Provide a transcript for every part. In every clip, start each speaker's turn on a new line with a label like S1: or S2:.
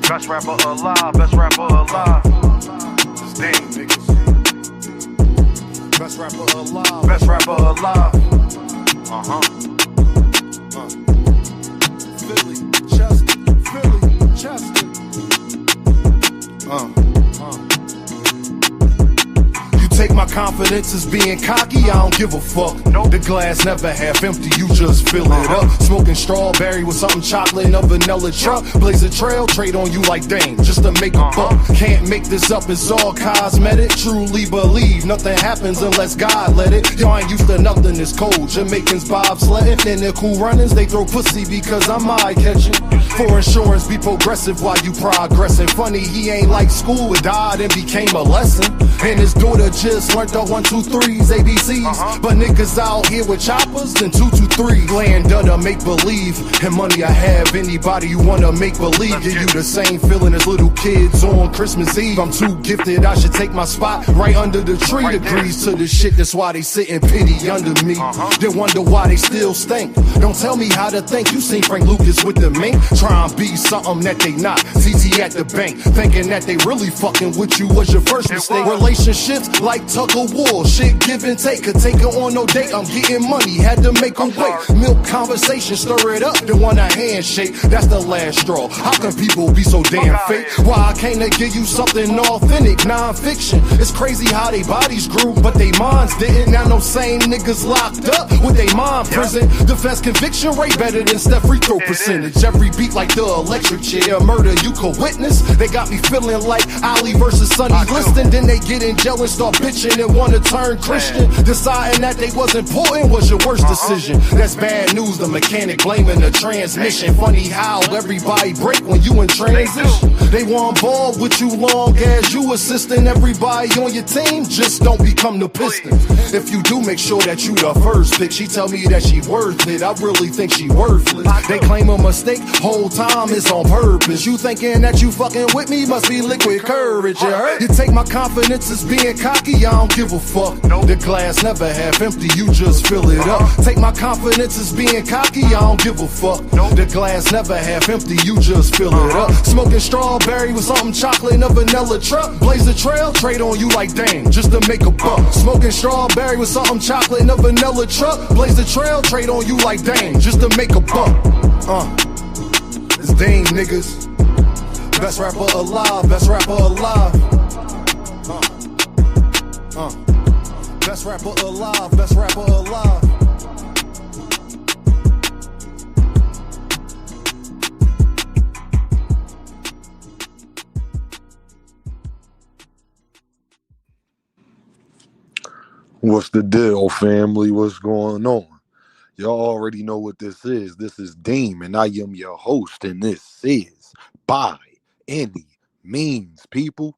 S1: Best rapper alive, best rapper alive. Damn, niggas.
S2: Best rapper alive.
S1: Best rapper alive.
S2: Philly, Chester. Take my confidence as being cocky, I don't give a fuck.
S1: Nope.
S2: The glass never half empty, you just fill it up. Smoking strawberry with something chocolate and a vanilla truck. Blaze a trail, trade on you like dang, just to make a buck. Can't make this up, it's all cosmetic. Truly believe nothing happens unless God let it. Y'all ain't used to nothing, it's cold. Jamaicans bobsledding, and the cool runnings, they throw pussy because I'm eye-catching. For insurance, be progressive while you progressing. Funny, he ain't like school, it died and became a lesson. And his daughter just learned the 1, 2, 3s, ABCs. But niggas out here with choppers and 2, 2, 3. Land under make believe. And money I have, anybody you wanna make believe. Give you the same feeling as little kids on Christmas Eve. I'm too gifted, I should take my spot right under the tree.
S1: Right
S2: Degrees to the shit, that's why they sit in pity under me. Then wonder why they still stink. Don't tell me how to think, you seen Frank Lucas with the mink. Try and be something that they not. CT at the bank, thinking that they really fucking with you was your first mistake. Relationships like tug of war, shit give and take. Could take her on no date, I'm getting money, had to make her wait. Milk conversation, stir it up, then want a handshake. That's the last straw. How can people be so damn fake? Why I came to give you something authentic, non-fiction. It's crazy how they bodies grew, but they minds didn't. Now no same niggas locked up with they mind prison. Defense conviction rate better than Steph free throw percentage. Every beat like the electric chair, murder you could witness. They got me feeling like Ali versus Sonny Liston. Then they get in jail and start bitching and wanna turn Christian. Deciding that they was important was your worst decision. That's bad news, the mechanic blaming the transmission. Funny how everybody break when you in transition. They want ball with you long as you assisting everybody on your team. Just don't become the Pistons. If you do, make sure that you the first pick. She tell me that she worth it, I really think she worthless. They claim a mistake, whole time it's on purpose. You thinking that you fucking with me, must be liquid courage, you heard? You take my confidence as being cocky, I don't give a fuck. The glass never half empty, you just fill it up. Take my confidence as being cocky, I don't give a fuck. The glass never half empty, you just fill it up. Smoking strawberry with something chocolate and a vanilla truck. Blaze a trail, trade on you like dang, just to make a buck. Smoking strawberry with something chocolate and a vanilla truck. Blaze a trail, trade on you like dang, just to make a buck. It's Dame, niggas. Best rapper alive, best rapper alive. Best rapper alive, best rapper alive.
S3: What's the deal, family? What's going on? Y'all already know what this is. This is Dame, and I am your host, and this is By Any Means, people.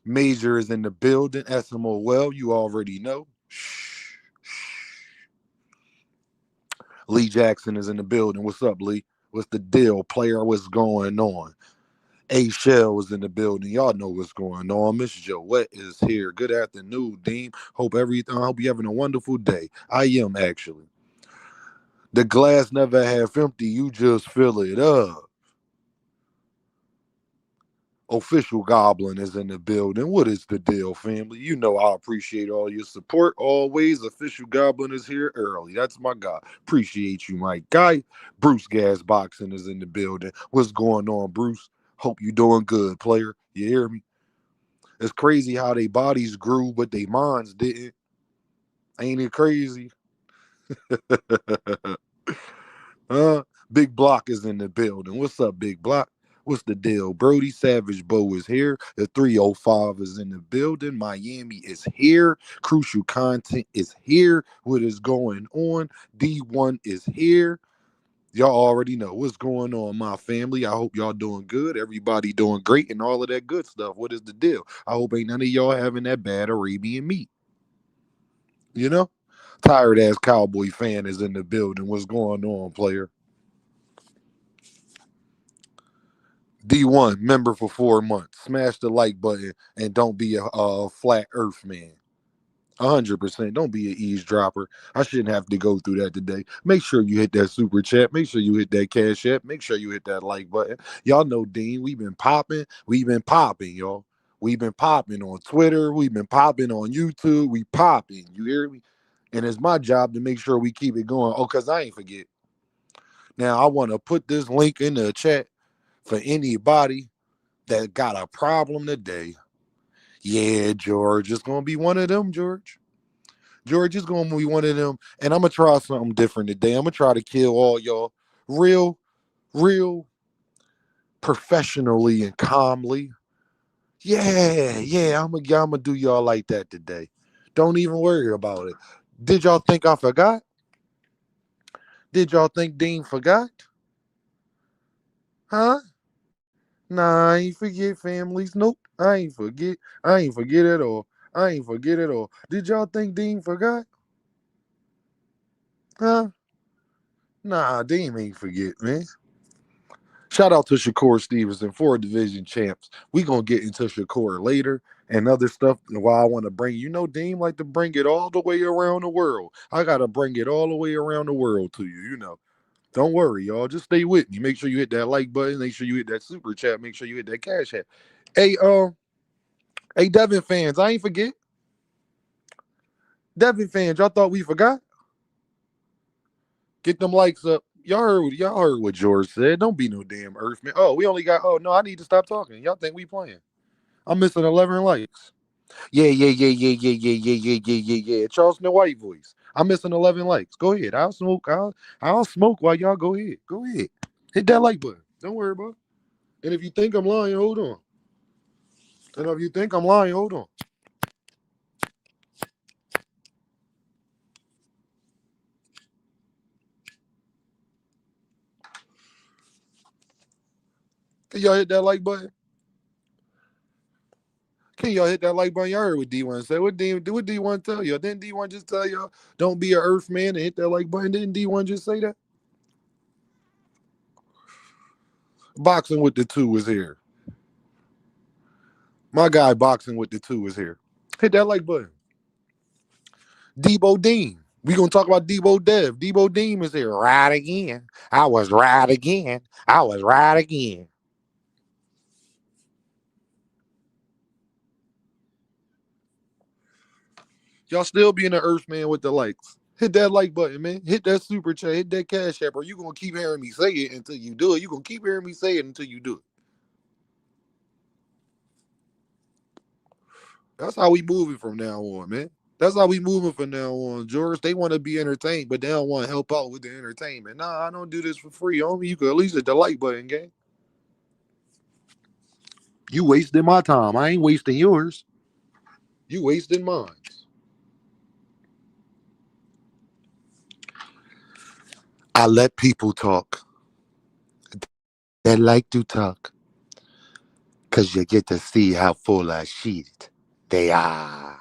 S3: Major is in the building. SMOL, you already know. Lee Jackson is in the building. What's up, Lee? What's the deal, player? What's going on? A Shell is in the building. Y'all know what's going on. Miss Joette is here. Good afternoon, Dean. Hope you're having a wonderful day. I am, actually. The glass never half empty. You just fill it up. Official Goblin is in the building. What is the deal, family? You know I appreciate all your support. Always, Official Goblin is here early. That's my guy. Appreciate you, my guy. Bruce Gas Boxing is in the building. What's going on, Bruce? Hope you doing good, player. You hear me? It's crazy how they bodies grew, but they minds didn't. Ain't it crazy? Big Block is in the building. What's up, Big Block? What's the deal? Brody Savage Bo is here. The 305 is in the building. Miami is here. Crucial Content is here. What is going on? D1 is here. Y'all already know what's going on, my family. I hope y'all doing good. Everybody doing great and all of that good stuff. What is the deal? I hope ain't none of y'all having that bad Arabian meat. You know? Tired ass Cowboy fan is in the building. What's going on, player? D1, member for 4 months. Smash the like button and don't be a flat earth man. 100%. Don't be an eavesdropper. I shouldn't have to go through that today. Make sure you hit that super chat. Make sure you hit that cash app. Make sure you hit that like button. Y'all know Dean. We've been popping. We've been popping, y'all. We've been popping on Twitter. We've been popping on YouTube. We popping. You hear me? And it's my job to make sure we keep it going. Oh, because I ain't forget. Now, I want to put this link in the chat for anybody that got a problem today. Yeah, George, it's going to be one of them, George. George is going to be one of them. And I'm going to try something different today. I'm going to try to kill all y'all real professionally and calmly. Yeah, I'm gonna do y'all like that today. Don't even worry about it. Did y'all think I forgot? Did y'all think Dean forgot? Huh? Nah, I ain't forget families. Nope, I ain't forget. I ain't forget at all. I ain't forget at all. Did y'all think Dean forgot? Huh? Nah, Dean ain't forget, man. Shout out to Shakur Stevenson, 4 division champs. We gonna get into Shakur later and other stuff. Why I want to bring, Dean like to bring it all the way around the world. I gotta bring it all the way around the world to you. Don't worry, y'all. Just stay with me. Make sure you hit that like button. Make sure you hit that super chat. Make sure you hit that cash app. Hey, hey, Devin fans, I ain't forget. Devin fans, y'all thought we forgot? Get them likes up. Y'all heard what George said. Don't be no damn Earthman. Oh, we only got. Oh no, I need to stop talking. Y'all think we playing? I'm missing 11 likes. Yeah. Charleston White voice. I'm missing 11 likes. Go ahead. I'll smoke. I'll smoke while y'all go ahead. Go ahead. Hit that like button. Don't worry about it. And if you think I'm lying, hold on. And if you think I'm lying, hold on. Can y'all hit that like button? Can y'all hit that like button? Y'all heard what D1 said. What D1 tell y'all? Didn't D1 just tell y'all don't be an earth man and hit that like button? Didn't D1 just say that? Boxing with the two is here. My guy boxing with the two is here. Hit that like button. Debo Dean. We gonna talk about Debo Dev. Debo Dean is here. Right again. I was right again. I was right again. Y'all still being an earth man with the likes. Hit that like button, man. Hit that super chat. Hit that cash app. Or you gonna keep hearing me say it until you do it. You gonna keep hearing me say it until you do it. That's how we moving from now on, man. That's how we moving from now on, George. They want to be entertained, but they don't want to help out with the entertainment. Nah, I don't do this for free, homie. You could at least hit the like button, gang. You wasted my time. I ain't wasting yours. You wasted mine. I let people talk that like to talk because you get to see how full of shit they are.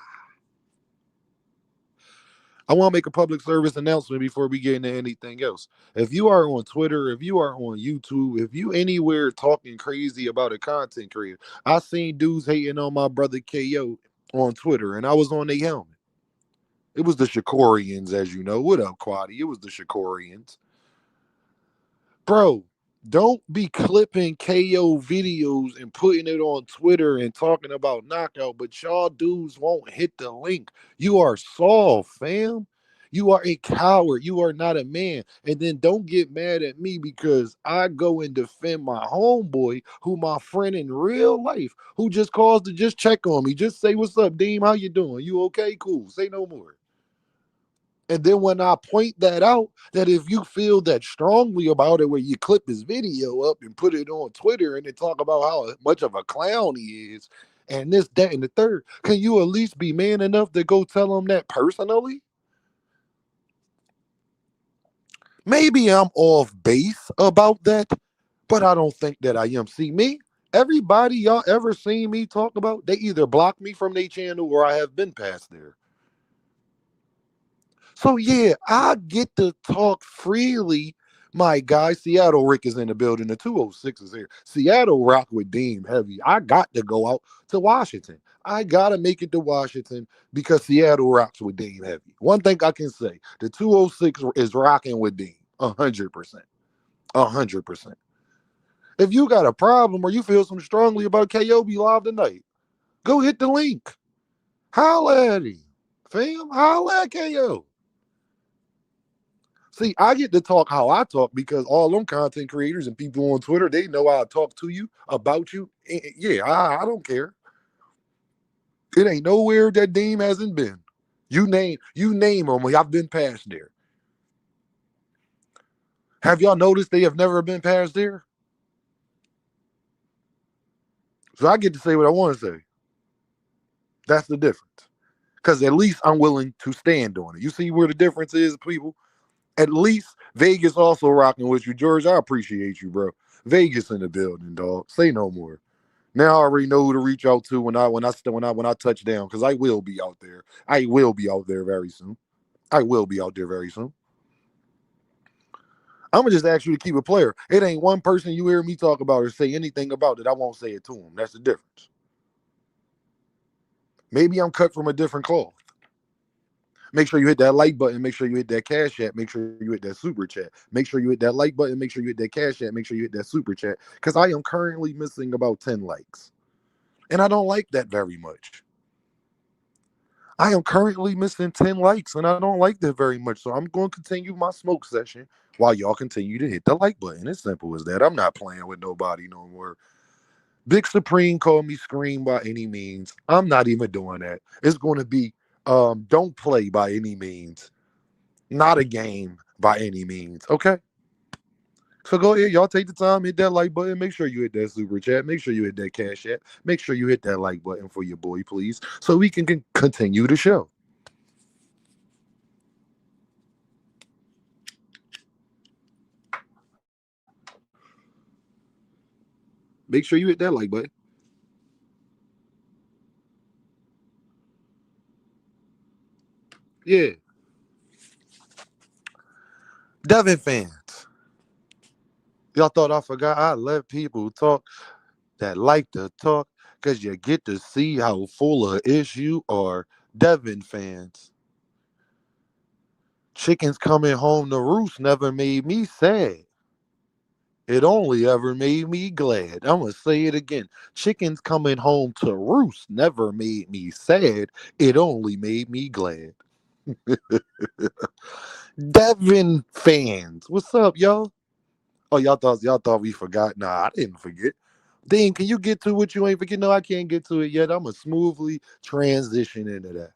S3: I want to make a public service announcement before we get into anything else. If you are on Twitter, if you are on YouTube, if you anywhere talking crazy about a content creator, I seen dudes hating on my brother KO on Twitter, and I was on their helmet. It was the Shakorians, as you know. What up, Quaddy? It was the Shakorians. Bro, don't be clipping KO videos and putting it on Twitter and talking about knockout, but y'all dudes won't hit the link. You are soft, fam. You are a coward. You are not a man. And then don't get mad at me because I go and defend my homeboy, who my friend in real life, who just calls to just check on me. Just say, what's up, Deem? How you doing? You okay? Cool. Say no more. And then when I point that out, that if you feel that strongly about it, where you clip his video up and put it on Twitter and then talk about how much of a clown he is, and this, that, and the third, can you at least be man enough to go tell him that personally? Maybe I'm off base about that, but I don't think that I am. See me, everybody y'all ever seen me talk about, they either block me from their channel or I have been past there. So yeah, I get to talk freely My guy, Seattle Rick is in the building. The 206 is here. Seattle rock with Deem heavy. I got to go out to Washington. I got to make it to Washington because Seattle rocks with Deem heavy. One thing I can say, the 206 is rocking with Deem. 100%. 100%. If you got a problem or you feel some strongly about KOB live tonight, go hit the link. Holla at him. Fam, holla at KO. See, I get to talk how I talk because all them content creators and people on Twitter, they know how I talk to you, about you. Yeah, I don't care. It ain't nowhere that Deem hasn't been. You name them. I've been past there. Have y'all noticed they have never been past there? So I get to say what I want to say. That's the difference. Because at least I'm willing to stand on it. You see where the difference is, people? At least Vegas also rocking with you, George. I appreciate you, bro. Vegas in the building, dog. Say no more. Now I already know who to reach out to when I touch down, because I will be out there. I will be out there very soon. I will be out there very soon. I'm gonna just ask you to keep a player. It ain't one person you hear me talk about or say anything about that I won't say it to him. That's the difference. Maybe I'm cut from a different cloth. Make sure you hit that like button. Make sure you hit that cash app. Make sure you hit that super chat. Make sure you hit that like button. Make sure you hit that cash app. Make sure you hit that super chat. Because I am currently missing about 10 likes. And I don't like that very much. I am currently missing 10 likes and I don't like that very much. So I'm going to continue my smoke session while y'all continue to hit the like button. It's simple as that. I'm not playing with nobody no more. Big Supreme called me Scream by any means. I'm not even doing that. It's going to be don't play by any means. Not a game by any means. Okay? So go ahead, y'all take the time, hit that like button. Make sure you hit that super chat. Make sure you hit that cash app. Make sure you hit that like button for your boy, please, so we can continue the show. Make sure you hit that like button. Yeah. Devin fans, y'all thought I forgot? I let people talk that like to talk because you get to see how full of issue are. Devin fans. Chickens coming home to roost never made me sad. It only ever made me glad. I'm going to say it again. Chickens coming home to roost never made me sad. It only made me glad. Devin fans, what's up, y'all? Oh, y'all thought we forgot. Nah, I didn't forget. Dean, can you get to what you ain't forget? No, I can't get to it yet. I'm going to smoothly transition into that.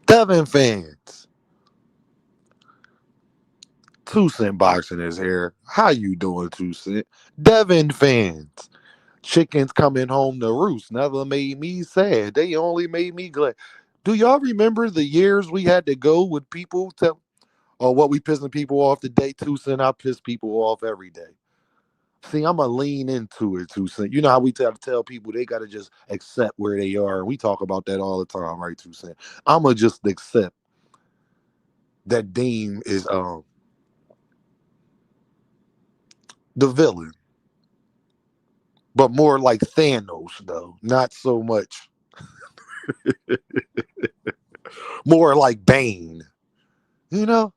S3: Devin fans, 2 Cent Boxing is here. How you doing, 2 Cent? Devin fans, chickens coming home to roost never made me sad. They only made me glad. Do y'all remember the years we had to go with people tell or what we pissing people off today? 2 Cent, I piss people off every day. See, I'm going to lean into it, 2 Cent. You know how we tell people they got to just accept where they are. We talk about that all the time, right, 2 Cent? I'm going to just accept that Dean is the villain, but more like Thanos, though. Not so much. More like Bane. You know?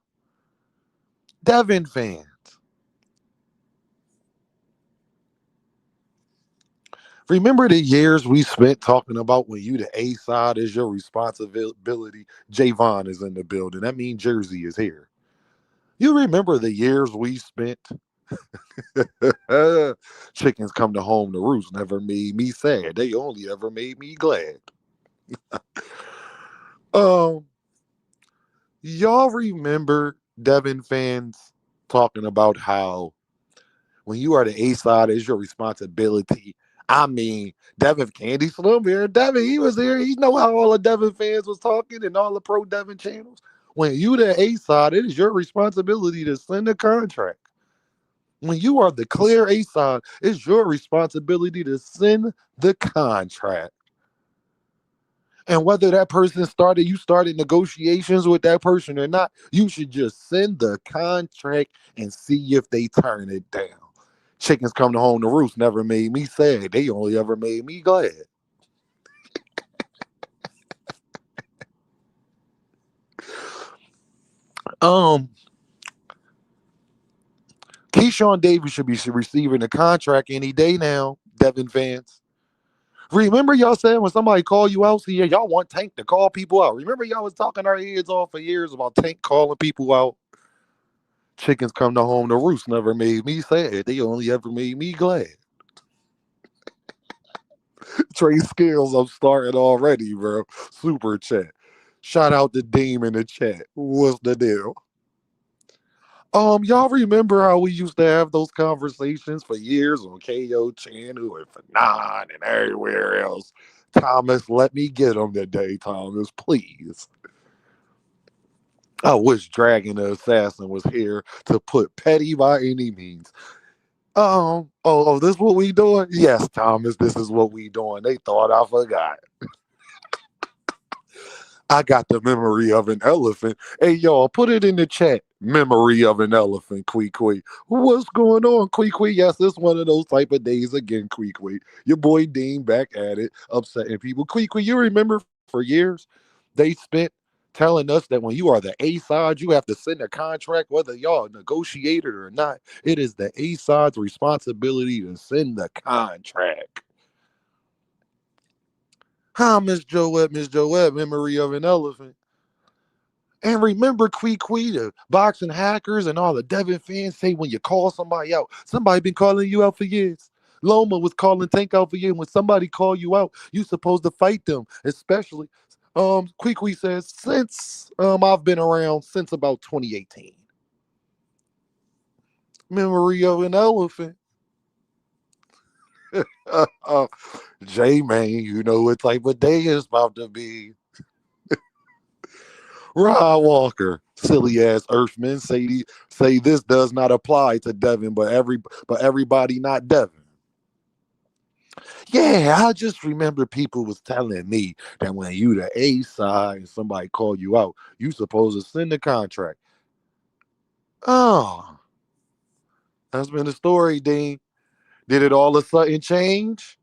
S3: Devin fans. Remember the years we spent talking about when you the A side is your responsibility? Javon is in the building. That means Jersey is here. You remember the years we spent? Chickens come to home to roost never made me sad. They only ever made me glad. Um, y'all remember Devin fans talking about how when you are the A side, it's your responsibility. I mean, Devin Candy Slim here. Devin, he was here. He know how all the Devin fans was talking and all the pro Devin channels. When you the A side, it is your responsibility to send a contract. When you are the clear A side, it's your responsibility to send the contract. And whether that person you started negotiations with that person or not, you should just send the contract and see if they turn it down. Chickens come to home to roost never made me sad. They only ever made me glad. Um, Keyshawn Davis should be receiving a contract any day now, Devin fans. Remember y'all said when somebody call you out, see, y'all want Tank to call people out. Remember y'all was talking our heads off for years about Tank calling people out. Chickens come to home to roost never made me sad. They only ever made me glad. Trey Skills, I'm starting already, bro. Super chat. Shout out to Deem in the chat. What's the deal? Y'all remember how we used to have those conversations for years on KO channel and for Nine and everywhere else? Thomas, let me get them today, Thomas, please. I wish Dragon the Assassin was here to put petty by any means. This what we doing? Yes, Thomas, this is what we doing. They thought I forgot. I got the memory of an elephant. Hey, y'all, put it in the chat. Memory of an elephant, Quee. What's going on, Quee? Yes, it's one of those type of days again, Quee. Your boy Dean back at it, upsetting people. Quee, you remember for years they spent telling us that when you are the A side, you have to send a contract, whether y'all negotiated or not. It is the A side's responsibility to send the contract. Hi, Miss Joette, memory of an elephant. And remember, the boxing hackers and all the Devin fans say when you call somebody out, somebody been calling you out for years. Loma was calling Tank out for years. When somebody call you out, you supposed to fight them, especially. Quee says, since I've been around since about 2018. Memory of an elephant. J-Man, you know what type of day it's about to be. Rod Walker, silly ass Earthman, say this does not apply to Devin, but everybody not Devin. Yeah, I just remember people was telling me that when you the A side and somebody call you out, you supposed to send the contract. Oh, that's been the story, Dean. Did it all of a sudden change?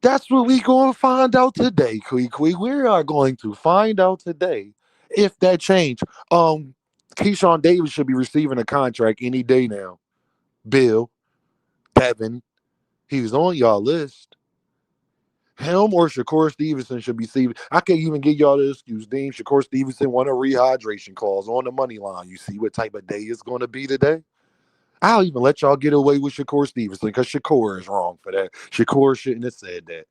S3: That's what we going to find out today, Quee. We are going to find out today if that changed. Keyshawn Davis should be receiving a contract any day now. Bill, Devin, he was on y'all list. Him or Shakur Stevenson should be receiving. I can't even give y'all the excuse. Dean Shakur Stevenson won a rehydration clause on the money line. You see what type of day it's going to be today? I'll even let y'all get away with Shakur Stevenson because Shakur is wrong for that. Shakur shouldn't have said that.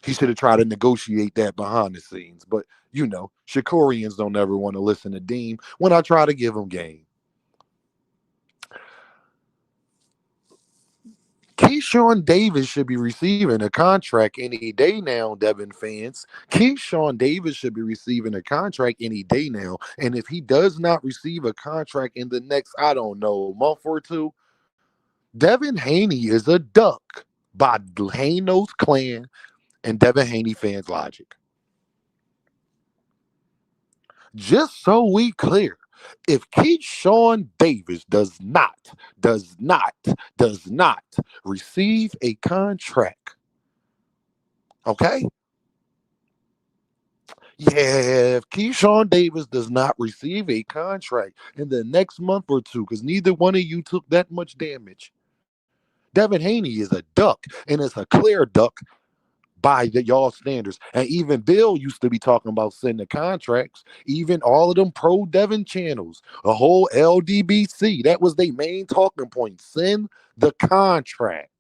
S3: He should have tried to negotiate that behind the scenes. But, Shakurians don't ever want to listen to Dean when I try to give them game. Keyshawn Davis should be receiving a contract any day now, Devin fans. Keyshawn Davis should be receiving a contract any day now. And if he does not receive a contract in the next, I don't know, month or two, Devin Haney is a duck by Hanos clan and Devin Haney fans' logic. Just so we clear, if Keyshawn Davis does not receive a contract, okay? Yeah, if Keyshawn Davis does not receive a contract in the next month or two, because neither one of you took that much damage, Devin Haney is a duck, and it's a clear duck by y'all standards. And even Bill used to be talking about sending contracts. Even all of them pro Devin channels, a whole LDBC, that was their main talking point. Send the contract.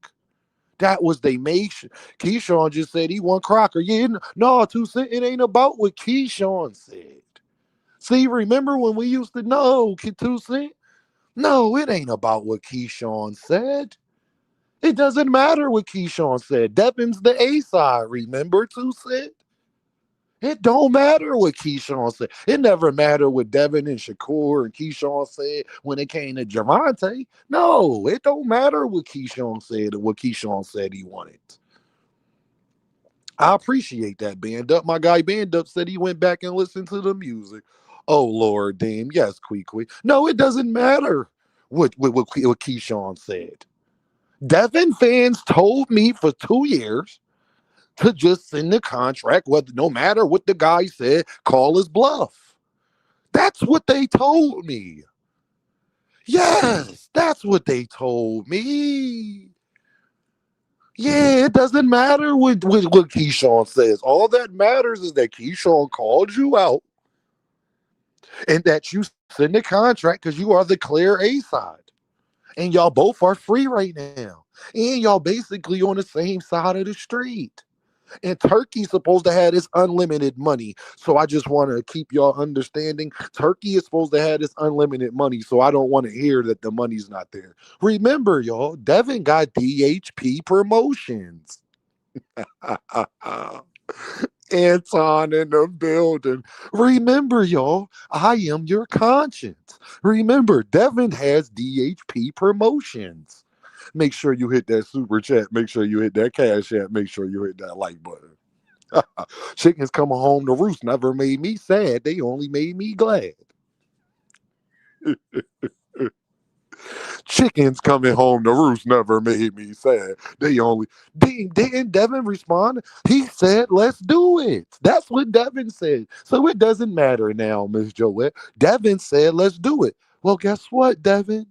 S3: That was they made. Keyshawn just said he won Crocker. Yeah, no, 2 Cent, it ain't about what Keyshawn said. See, remember when we used to know 2 Cent? No, it ain't about what Keyshawn said. It doesn't matter what Keyshawn said. Devin's the A side, remember, 2 Cent? It don't matter what Keyshawn said. It never mattered what Devin and Shakur and Keyshawn said when it came to Javante. No, it don't matter what Keyshawn said or what Keyshawn said he wanted. I appreciate that, Band Up. My guy Band Up said he went back and listened to the music. Oh Lord, Dame. Yes, Queequeg. No, it doesn't matter what Keyshawn said. Devin fans told me for 2 years to just send the contract, whether no matter what the guy said, call his bluff. That's what they told me. Yes, that's what they told me. Yeah, it doesn't matter what Keyshawn says. All that matters is that Keyshawn called you out and that you send the contract because you are the clear A side. And y'all both are free right now. And y'all basically on the same side of the street. And Turkey's supposed to have this unlimited money. So I just want to keep y'all understanding. Turkey is supposed to have this unlimited money. So I don't want to hear that the money's not there. Remember, y'all, Devin got DHP promotions. Anton in the building. Remember, y'all, I am your conscience. Remember, Devin has DHP promotions. Make sure you hit that super chat. Make sure you hit that cash app. Make sure you hit that like button. Chickens coming home to roost never made me sad. They only made me glad. Chickens coming home to roost never made me sad. They only didn't Devin respond? He said, "Let's do it." That's what Devin said. So it doesn't matter now, Miss Joette. Devin said, "Let's do it." Well, guess what, Devin?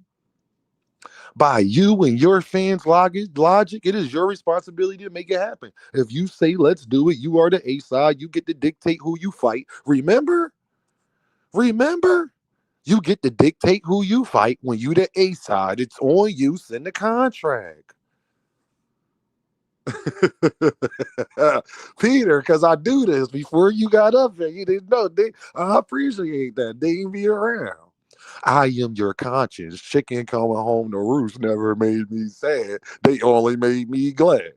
S3: By you and your fans' logic, it is your responsibility to make it happen. If you say let's do it, you are the A side. You get to dictate who you fight. Remember, you get to dictate who you fight when you the A side. It's on you. Send the contract. Peter, because I do this before you got up there. You didn't know. I appreciate that. They ain't be around. I am your conscience. Chicken coming home to roost never made me sad. They only made me glad.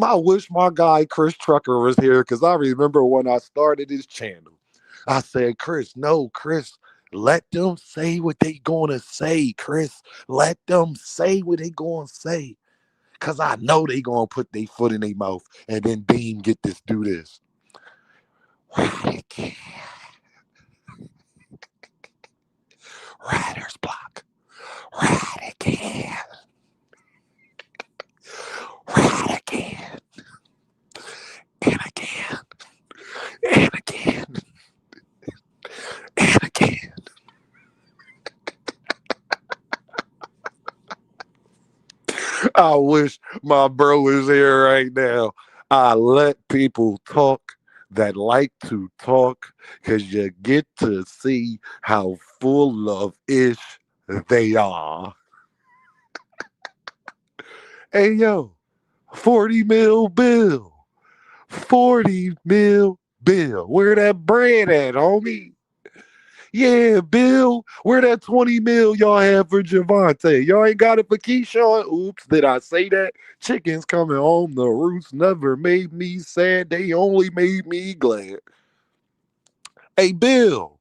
S3: I wish my guy Chris Trucker was here because I remember when I started his channel. I said, Chris, let them say what they gonna say, Chris. Let them say what they gonna say. Cause I know they gonna put their foot in their mouth and then Beam get this, do this. Riders block. Ride again. Ride again. And again. And again. And again. I wish my bro was here right now. I let people talk that like to talk because you get to see how full of ish they are. Hey, yo, 40 mil bill. 40 mil bill. Where that bread at, homie? Yeah, Bill, where that 20 mil y'all have for Javante? Y'all ain't got it for Keyshawn? Oops, did I say that? Chickens coming home, the roots never made me sad. They only made me glad. Hey, Bill.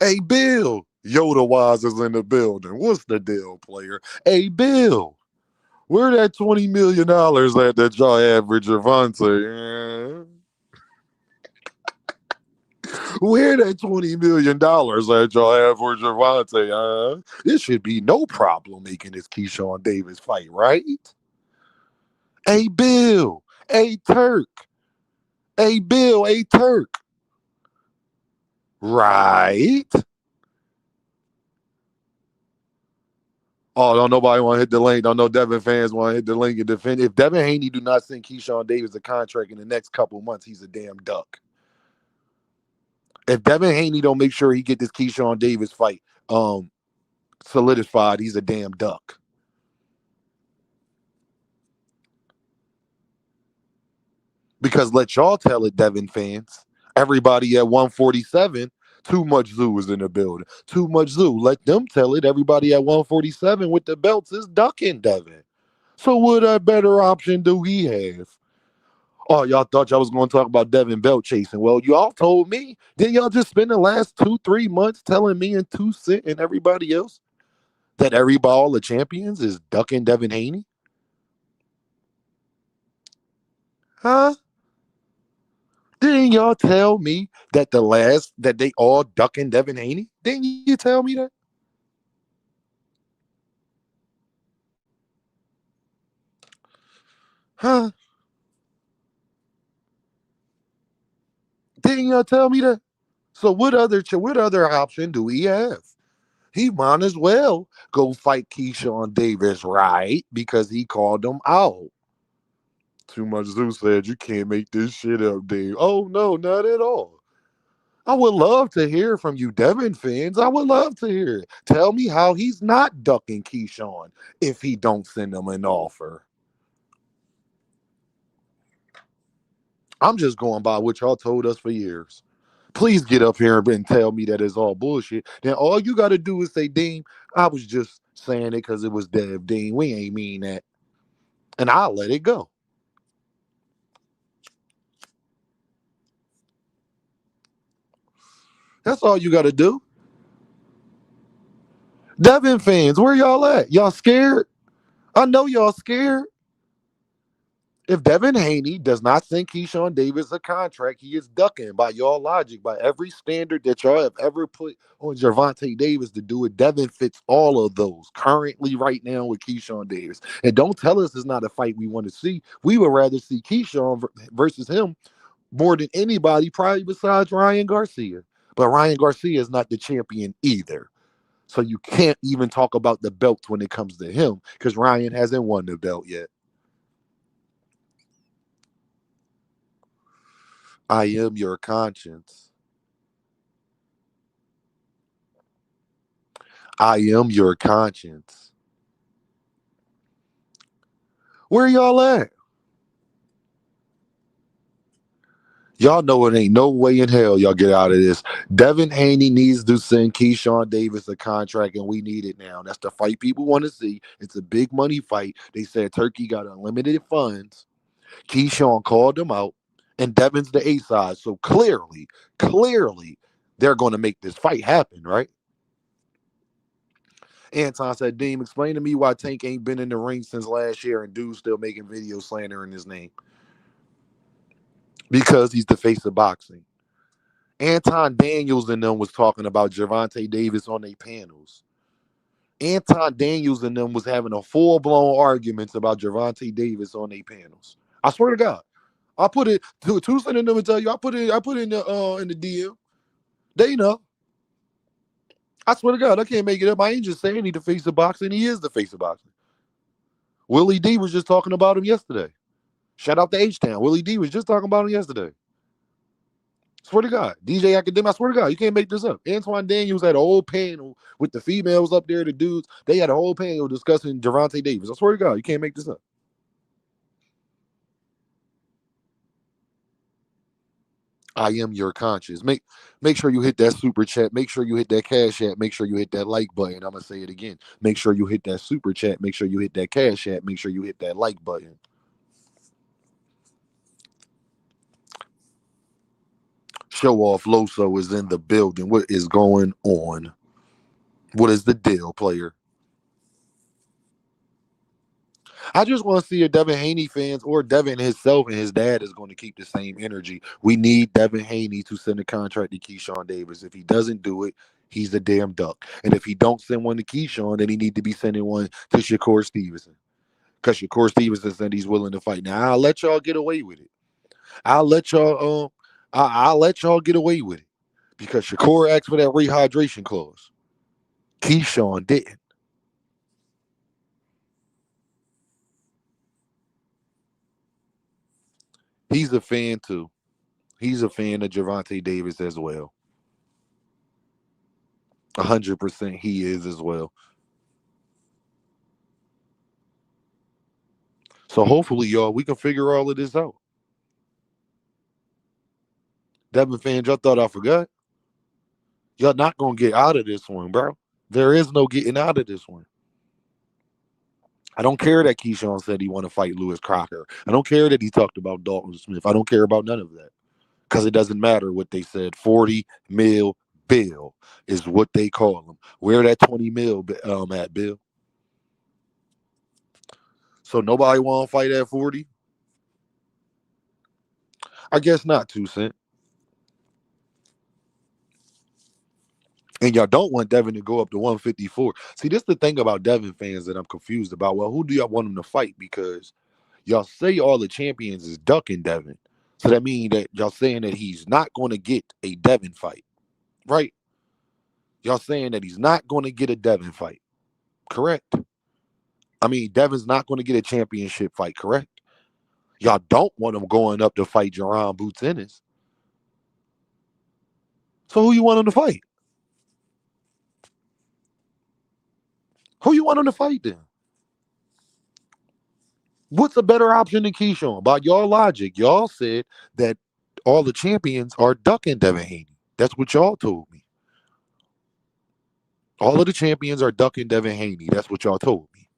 S3: Hey, Bill. Yoda Wise is in the building. What's the deal, player? Hey, Bill. Where that $20 million at that y'all have for Javante? Where that $20 million that y'all have for Javante, this should be no problem making this Keyshawn Davis fight, right? Hey, Bill. Hey, Turk. Hey, Bill. Hey, Turk. Right? Oh, don't nobody want to hit the link. Don't no Devin fans want to hit the link and defend. If Devin Haney do not send Keyshawn Davis a contract in the next couple months, he's a damn duck. If Devin Haney don't make sure he get this Keyshawn Davis fight solidified, he's a damn duck. Because let y'all tell it, Devin fans. Everybody at 147, too much zoo is in the building. Too much zoo. Let them tell it. Everybody at 147 with the belts is ducking Devin. So what a better option do we have? Oh, y'all thought y'all was going to talk about Devin belt chasing. Well, y'all told me. Didn't y'all just spend the last 2-3 months telling me and 2 Cent and everybody else that everybody, all the champions, is ducking Devin Haney? Huh? Didn't y'all tell me that that they all ducking Devin Haney? Didn't you tell me that? Huh? Didn't y'all tell me that? So what other option do we have? He might as well go fight Keyshawn Davis, right? Because he called him out. Too much Zeus said you can't make this shit up, Dave. Oh no, not at all. I would love to hear from you, Devin fans. I would love to hear it. Tell me how he's not ducking Keyshawn if he don't send him an offer. I'm just going by what y'all told us for years. Please get up here and tell me that it's all bullshit. Then all you got to do is say, Dean, I was just saying it because it was Dev. Dean, we ain't mean that. And I'll let it go. That's all you got to do. Devin fans, where y'all at? Y'all scared? I know y'all scared. If Devin Haney does not send Keyshawn Davis a contract, he is ducking by y'all logic, by every standard that y'all have ever put on Gervonta Davis to do it. Devin fits all of those currently right now with Keyshawn Davis. And don't tell us it's not a fight we want to see. We would rather see Keyshawn versus him more than anybody, probably besides Ryan Garcia. But Ryan Garcia is not the champion either. So you can't even talk about the belt when it comes to him because Ryan hasn't won the belt yet. I am your conscience. I am your conscience. Where y'all at? Y'all know it ain't no way in hell y'all get out of this. Devin Haney needs to send Keyshawn Davis a contract, and we need it now. That's the fight people want to see. It's a big money fight. They said Turkey got unlimited funds. Keyshawn called him out, and Devin's the A side. So clearly, they're going to make this fight happen, right? Anton said, Deem, explain to me why Tank ain't been in the ring since last year and dude's still making videos slandering his name. Because he's the face of boxing. Anton Daniels and them was talking about Gervonta Davis on their panels. Anton Daniels and them was having a full-blown arguments about Gervonta Davis on their panels. I swear to God. I put it to Tucson and them and tell you, I put it in the DM. They know. I swear to God, I can't make it up. I ain't just saying he's the face of boxing. He is the face of boxing. Willie D was just talking about him yesterday. Shout out to H-Town. Willie D was just talking about him yesterday. Swear to God. DJ Academic, I swear to God, you can't make this up. Antoine Daniels had a whole panel with the females up there, the dudes. They had a whole panel discussing Gervonta Davis. I swear to God, you can't make this up. I am your conscience. Make sure you hit that super chat. Make sure you hit that cash app. Make sure you hit that like button. I'm gonna say it again. Make sure you hit that super chat. Make sure you hit that cash app. Make sure you hit that like button. Show off Loso is in the building. What is going on? What is the deal, player? I just want to see if Devin Haney fans or Devin himself and his dad is going to keep the same energy. We need Devin Haney to send a contract to Keyshawn Davis. If he doesn't do it, he's a damn duck. And if he don't send one to Keyshawn, then he need to be sending one to Shakur Stevenson. Because Shakur Stevenson said he's willing to fight. Now I'll let y'all get away with it. I'll let y'all I'll let y'all get away with it. Because Shakur asked for that rehydration clause. Keyshawn didn't. He's a fan too. He's a fan of Gervonta Davis as well. 100% he is as well. So hopefully, y'all, we can figure all of this out. Devin fans, y'all thought I forgot? Y'all not gonna get out of this one, bro. There is no getting out of this one. I don't care that Keyshawn said he want to fight Lewis Crocker. I don't care that he talked about Dalton Smith. I don't care about none of that. Because it doesn't matter what they said. 40 mil bill is what they call them. Where that 20 mil at, Bill? So nobody want to fight at 40? I guess not, 2 Cent. And y'all don't want Devin to go up to 154. See, this is the thing about Devin fans that I'm confused about. Well, who do y'all want him to fight? Because y'all say all the champions is ducking Devin. So that means that y'all saying that he's not going to get a Devin fight, right? Y'all saying that he's not going to get a Devin fight, correct? I mean, Devin's not going to get a championship fight, correct? Y'all don't want him going up to fight Jerron Boots Ennis. So who you want him to fight? Who you want him to fight then? What's a better option than Keyshawn? By y'all logic, y'all said that all the champions are ducking Devin Haney. That's what y'all told me. All of the champions are ducking Devin Haney. That's what y'all told me.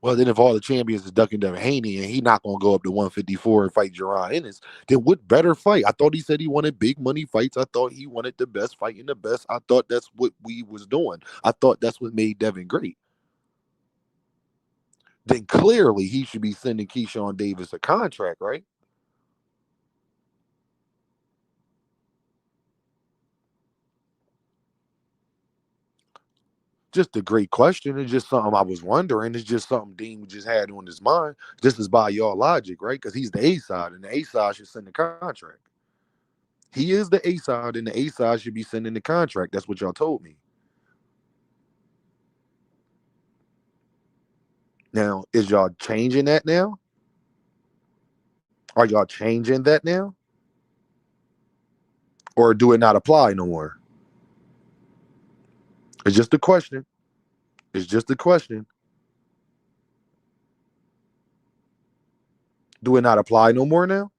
S3: Well, then if all the champions is ducking Devin Haney and he not going to go up to 154 and fight Jerron Ennis, then what better fight? I thought he said he wanted big money fights. I thought he wanted the best fight in the best. I thought that's what we was doing. I thought that's what made Devin great. Then clearly he should be sending Keyshawn Davis a contract, right? Just a great question. It's just something I was wondering. It's just something Dean just had on his mind. This is by y'all logic, right? Because he's the A side, and the A side should send the contract. He is the A side, and the A side should be sending the contract. That's what y'all told me. Now, is y'all changing that now? Are y'all changing that now? Or do it not apply no more? It's just a question. It's just a question. Do it not apply no more now?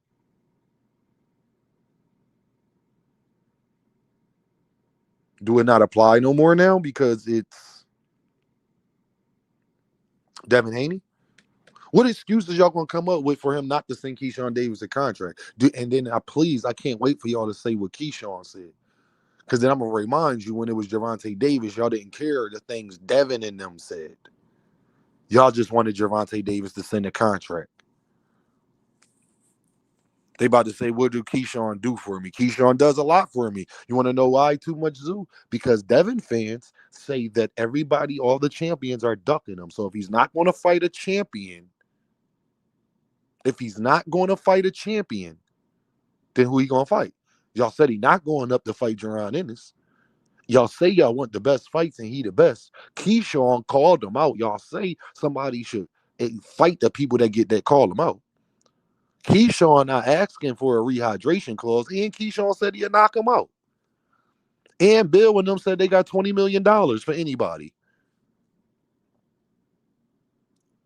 S3: Do it not apply no more now because it's Devin Haney? What excuses y'all gonna come up with for him not to send Keyshawn Davis a contract? And then I can't wait for y'all to say what Keyshawn said. Because then I'm gonna remind you when it was Gervonta Davis, y'all didn't care the things Devin and them said. Y'all just wanted Gervonta Davis to send a contract. They about to say, what do Keyshawn do for me? Keyshawn does a lot for me. You want to know why too much zoo? Because Devin fans say that everybody, all the champions are ducking him. So if he's not going to fight a champion, then who he going to fight? Y'all said he not going up to fight Jerron Ennis. Y'all say y'all want the best fights and he the best. Keyshawn called him out. Y'all say somebody should fight the people that call him out. Keyshawn not asking for a rehydration clause, and Keyshawn said he'd knock him out. And Bill and them said they got $20 million for anybody.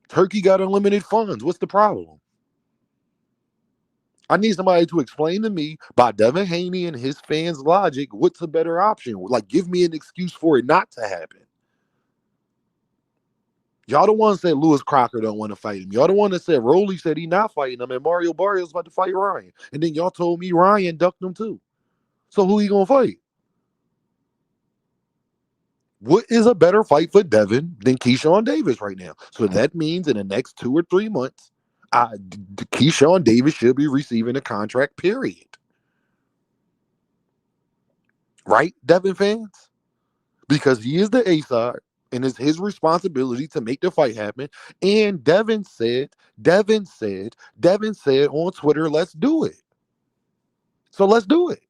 S3: Turkey got unlimited funds. What's the problem? I need somebody to explain to me by Devin Haney and his fans' logic what's a better option. Like, give me an excuse for it not to happen. Y'all the ones that Lewis Crocker don't want to fight him. Y'all the one that said Rolly said he not fighting him and Mario Barrios about to fight Ryan. And then y'all told me Ryan ducked him too. So who he gonna fight? What is a better fight for Devin than Keyshawn Davis right now? So that means in the next 2 or 3 months, Keyshawn Davis should be receiving a contract, period. Right, Devin fans? Because he is the A side, and it's his responsibility to make the fight happen. And Devin said on Twitter, let's do it. So let's do it.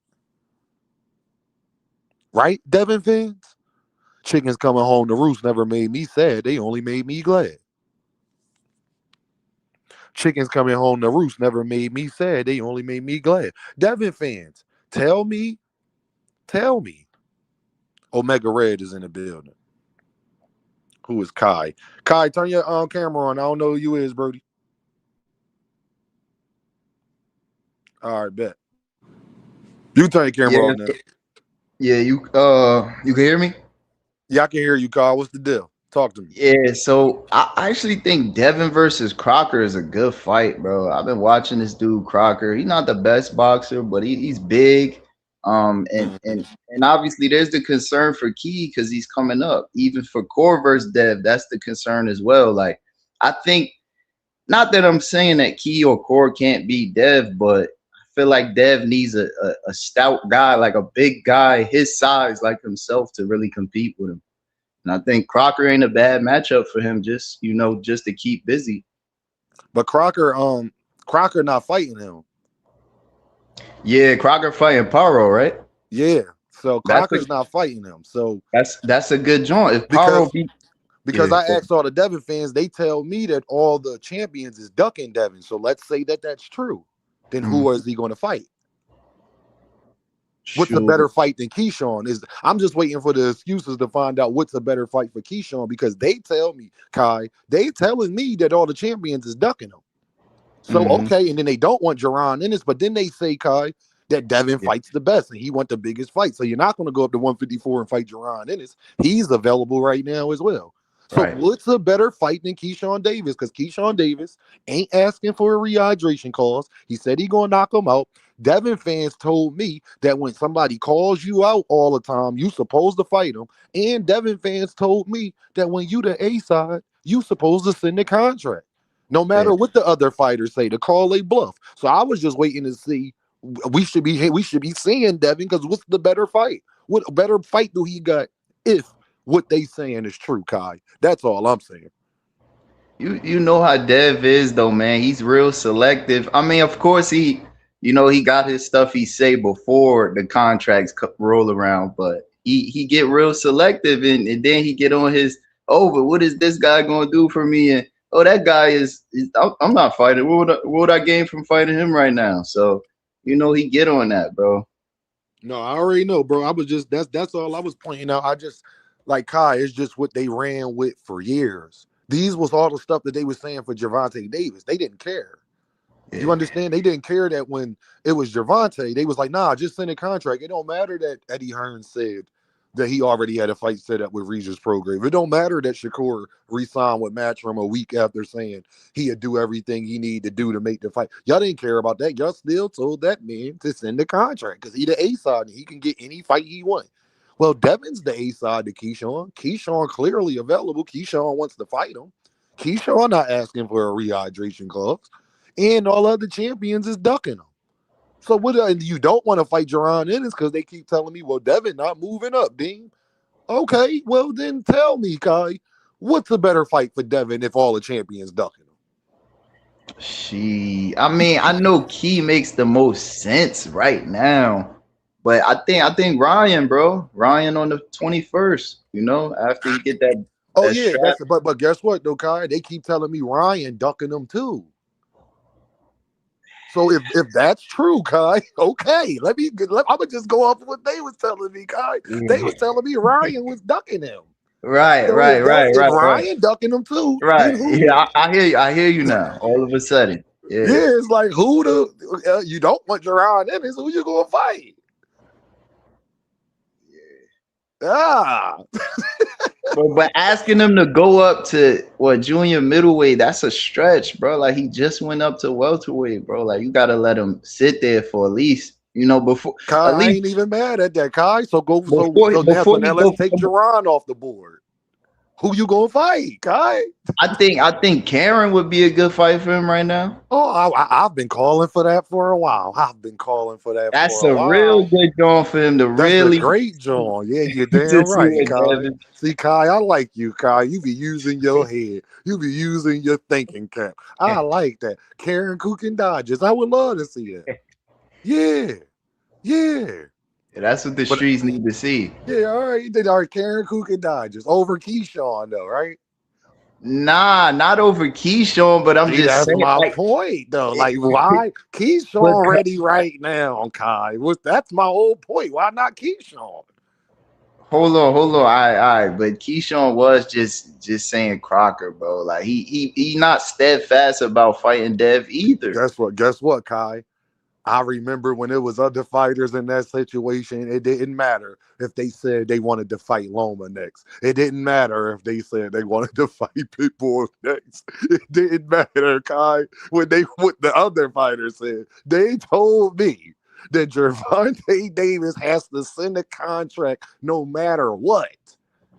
S3: Right, Devin fans? Chickens coming home to roost never made me sad. They only made me glad. Chickens coming home to roost never made me sad. They only made me glad. Devin fans, tell me. Omega Red is in the building. Who is Kai? Kai, turn your camera on. I don't know who you is, Brody. All right, bet. You turn your camera on now.
S4: Yeah, you can hear me?
S3: Yeah, I can hear you, Kai. What's the deal? Talk to me.
S4: Yeah, so I actually think Devin versus Crocker is a good fight, bro. I've been watching this dude Crocker. He's not the best boxer, but he's big. And obviously there's the concern for Key because he's coming up. Even for Core versus Dev, that's the concern as well. Like, I think, not that I'm saying that Key or Core can't beat Dev, but I feel like Dev needs a stout guy, like a big guy his size, like himself, to really compete with him. And I think Crocker ain't a bad matchup for him, just just to keep busy.
S3: But Crocker not fighting him.
S4: Yeah, Crocker fighting Paro, right?
S3: Yeah. So Crocker's not fighting him. So
S4: that's a good joint. If Paro
S3: because I asked all the Devin fans, they tell me that all the champions is ducking Devin. So let's say that that's true. Then who is he going to fight? What's a better fight than Keyshawn? I'm just waiting for the excuses to find out what's a better fight for Keyshawn, because they tell me, Kai, they telling me that all the champions is ducking him. So okay, and then they don't want Jerron Ennis, but then they say, Kai, that Devin fights the best and he want the biggest fight. So you're not going to go up to 154 and fight Jerron Ennis. He's available right now as well. So what's a better fight than Keyshawn Davis? Because Keyshawn Davis ain't asking for a rehydration clause. He said he gonna knock him out. Devin fans told me that when somebody calls you out all the time, you supposed to fight them. And Devin fans told me that when you the A side, you supposed to send the contract. No matter what the other fighters say, to call a bluff. So I was just waiting to see. We should be seeing Devin, because what's the better fight? What better fight do he got if what they saying is true, Kai? That's all I'm saying.
S4: You know how Dev is though, man. He's real selective. I mean, of course he got his stuff he say before the contracts roll around, but he get real selective, and then he get on his but what is this guy gonna do for me? And that guy is I'm not fighting. What would I gain from fighting him right now? So he get on that, bro.
S3: No, I already know, bro. I was just that's all I was pointing out. I just like Kai, it's just what they ran with for years. These was all the stuff that they were saying for Gervonta Davis. They didn't care. Yeah. You understand? They didn't care that when it was Gervonta, they was like, nah, just send a contract. It don't matter that Eddie Hearn said that he already had a fight set up with Regis Prograve. It don't matter that Shakur re-signed with Matchroom a week after saying he'd do everything he need to do to make the fight. Y'all didn't care about that. Y'all still told that man to send the contract because he the A-side and he can get any fight he wants. Well, Devin's the A-side to Keyshawn. Keyshawn clearly available. Keyshawn wants to fight him. Keyshawn not asking for a rehydration clause. And all other champions is ducking him. So what? You don't want to fight Jerron Ennis because they keep telling me, well, Devin not moving up, Dean. Okay, well then tell me, Kai, what's a better fight for Devin if all the champions ducking him?
S4: I mean, I know Key makes the most sense right now. But I think Ryan, bro. Ryan on the 21st, after you get that.
S3: Oh, yeah. But guess what, though, Kai? They keep telling me Ryan ducking them, too. So if that's true, Kai, okay. I'm going to just go off of what they was telling me, Kai. Yeah. They was telling me Ryan was ducking him.
S4: Right.
S3: Ryan ducking him, too.
S4: Right. Yeah, I hear you now, all of a sudden. Yeah,
S3: it's like, you don't want Jerron Ennis, who you going to fight?
S4: But asking him to go up to junior middleweight, that's a stretch, bro. Like he just went up to welterweight, bro. Like you gotta let him sit there for at least, before.
S3: Kai, I ain't even mad at that, Kai. So now let's take Jerron off the board. Who you gonna fight, Kai?
S4: I think Karen would be a good fight for him right now.
S3: Oh, I've been calling for that for a while.
S4: That's a real good joint for him to really.
S3: That's a great joint. Yeah, you're damn right, Kai. See, Kai, I like you, Kai. You be using your head. You be using your thinking cap. I like that. Karen Cooking Dodgers. I would love to see that. Yeah.
S4: That's what the streets need to see.
S3: Yeah, all right. They are Karen Cooking Dodgers over Keyshawn, though, right?
S4: Nah, not over Keyshawn, but I'm just saying.
S3: That's my point, though. Like, why Keyshawn ready right now, Kai? That's my whole point. Why not Keyshawn?
S4: Hold on. All right. But Keyshawn was just saying Crocker, bro. Like he not steadfast about fighting Dev either.
S3: Guess what, Kai? I remember when it was other fighters in that situation, it didn't matter if they said they wanted to fight Loma next. It didn't matter if they said they wanted to fight Pitbull next. It didn't matter, Kai. What the other fighters said, they told me that Gervonta Davis has to send a contract no matter what.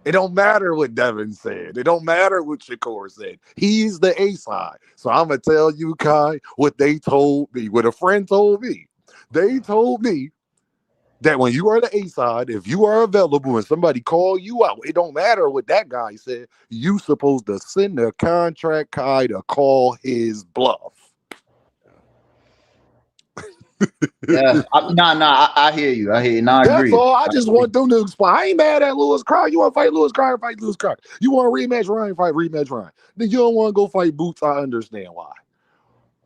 S3: It don't matter what Devin said. It don't matter what Shakur said. He's the A-side. So I'm going to tell you, Kai, what they told me, what a friend told me. They told me that when you are the A side, if you are available and somebody call you out, it don't matter what that guy said. You supposed to send the contract guy to call his bluff.
S4: Yeah, I hear you. I hear you. No, I
S3: That's
S4: agree.
S3: all. I just want them to explain. I ain't mad at Lewis Crocker. You want to fight Lewis Crocker? Fight Lewis Crocker. You want to rematch Ryan? Fight rematch Ryan. Then you don't want to go fight Boots. I understand why.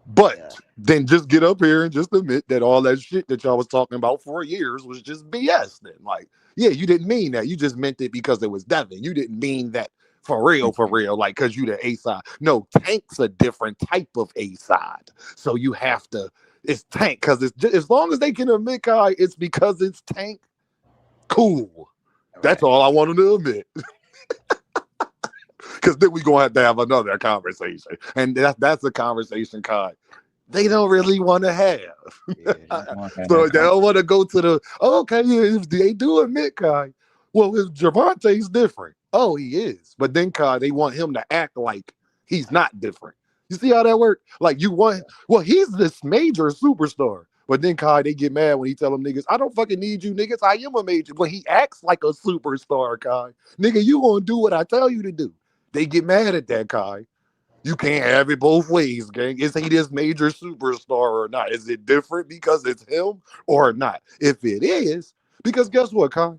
S3: But then just get up here and just admit that all that shit that y'all was talking about for years was just BS. Then, like, yeah, you didn't mean that. You just meant it because it was Devin. You didn't mean that for real, like, because you the A side. No, Tank's a different type of A side. So you have to, it's Tank, because it's just, as long as they can admit, Kai, it's because it's Tank. Cool. That's all I want them to admit. Because then we're going to have another conversation. And that's a conversation, Kai, they don't really want to have. So they don't want to go to the, okay, if they do admit, Kai, well, if Gervonta's different. Oh, he is. But then, Kai, they want him to act like he's not different. You see how that works? Like, you want, well, he's this major superstar. But then, Kai, they get mad when he tell them niggas, I don't fucking need you niggas. I am a major. When he acts like a superstar, Kai, nigga, you gonna do what I tell you to do. They get mad at that, Kai. You can't have it both ways, gang. Is he this major superstar or not? Is it different because it's him or not? If it is, because guess what, Kai?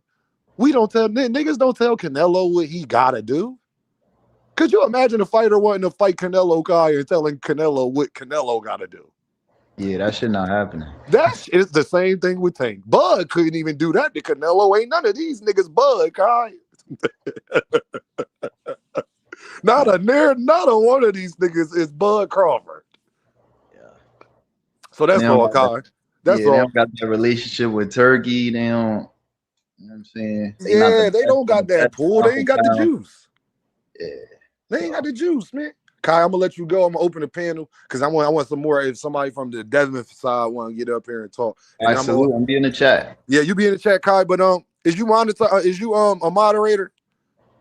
S3: We don't tell, niggas don't tell Canelo what he gotta do. Could you imagine a fighter wanting to fight Canelo, Kai, and telling Canelo what Canelo gotta do?
S4: Yeah, that shit not happening.
S3: It's the same thing with Tank. Bud couldn't even do that to Canelo. Ain't none of these niggas Bud, Kai. Not a one of these niggas is Bud Crawford.
S4: Yeah.
S3: So that's all, Kai. That's all.
S4: They don't got that relationship with Turkey. They don't. You know what I'm saying?
S3: They don't got that pull. They ain't got the juice.
S4: Yeah.
S3: They ain't got the juice, man. Kai, I'm gonna let you go. I'm gonna open the panel because I want some more. If somebody from the Devin side want to get up here and talk, and
S4: I'm be in the chat.
S3: Yeah, you be in the chat, Kai. But is you a moderator?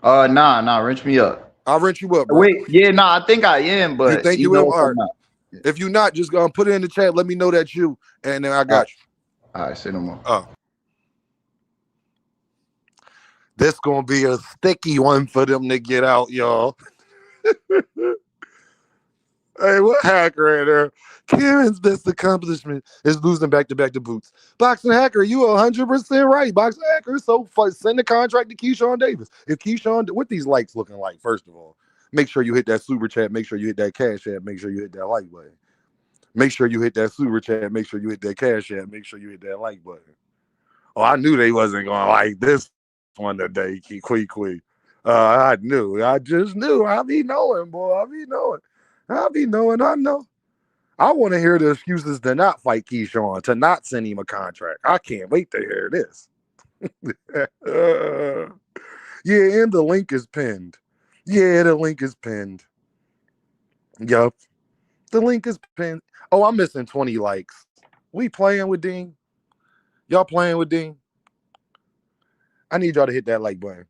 S4: Nah, wrench me up.
S3: I'll wrench you up, bro.
S4: Wait, yeah, I think I am, but
S3: you think you will? All right. If you're not, just put it in the chat. Let me know that you, and then I got you.
S4: All right, say no more.
S3: This gonna be a sticky one for them to get out, y'all. Hey, what hacker in there? Karen's best accomplishment is losing back-to-back to Boots. Boxing Hacker, you 100% right. Boxing Hacker, so send the contract to Keyshawn Davis. If Keyshawn, what these likes looking like, first of all, make sure you hit that super chat. Make sure you hit that cash app. Make sure you hit that like button. Make sure you hit that super chat. Make sure you hit that cash app. Make sure you hit that like button. Oh, I knew they wasn't going to like this one today, quickly. I knew. I just knew. I be knowing, boy. I be knowing. I know. I want to hear the excuses to not fight Keyshawn, to not send him a contract. I can't wait to hear this. Yeah, and the link is pinned. Yup. The link is pinned. Oh, I'm missing 20 likes. We playing with Dean? Y'all playing with Dean? I need y'all to hit that like button.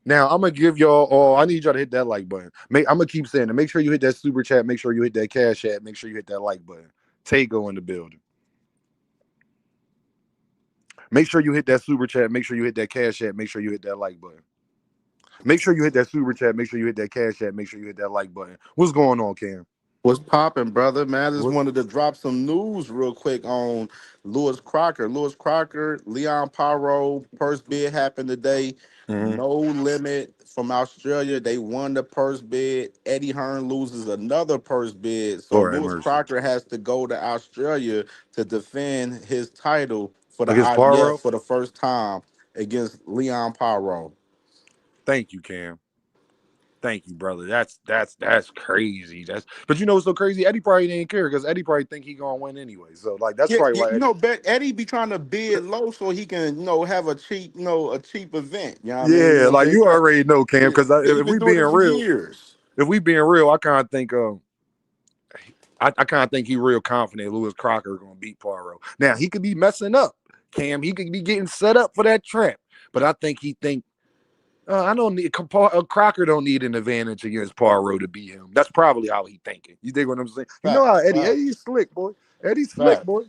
S3: Now, I'm going to give y'all all, I need y'all to hit that like button. I'm going to keep saying it. Make sure you hit that super chat. Make sure you hit that cash app. Make sure you hit that like button. Tago in the building. Make sure you hit that super chat. Make sure you hit that cash app. Make sure you hit that like button. Make sure you hit that super chat. Make sure you hit that cash app. Make sure you hit that like button. What's going on, Cam?
S5: What's popping, brother? Man, I just wanted to drop some news real quick on Lewis Crocker. Leon Paro, purse bid happened today. Mm-hmm. No limit from Australia. They won the purse bid. Eddie Hearn loses another purse bid. So Lewis Crocker has to go to Australia to defend his title for the IBF for the first time against Leon Paro.
S3: Thank you, Cam. Thank you, brother. That's crazy. But you know what's so crazy? Eddie probably didn't care because Eddie probably think he gonna win anyway. So like that's probably why
S5: Eddie be trying to bid low so he can have a cheap event. You know what
S3: I
S5: mean?
S3: Like you already know, Cam. Because if we being real, I kind of think I kind of think he real confident Lewis Crocker gonna beat Poirot. Now he could be messing up, Cam. He could be getting set up for that trap. But I think he think. I don't need Crocker. Don't need an advantage against Poirot to beat him. That's probably how he thinking. You dig what I'm saying? You know how Eddie's slick, boy. Eddie's slick, boy.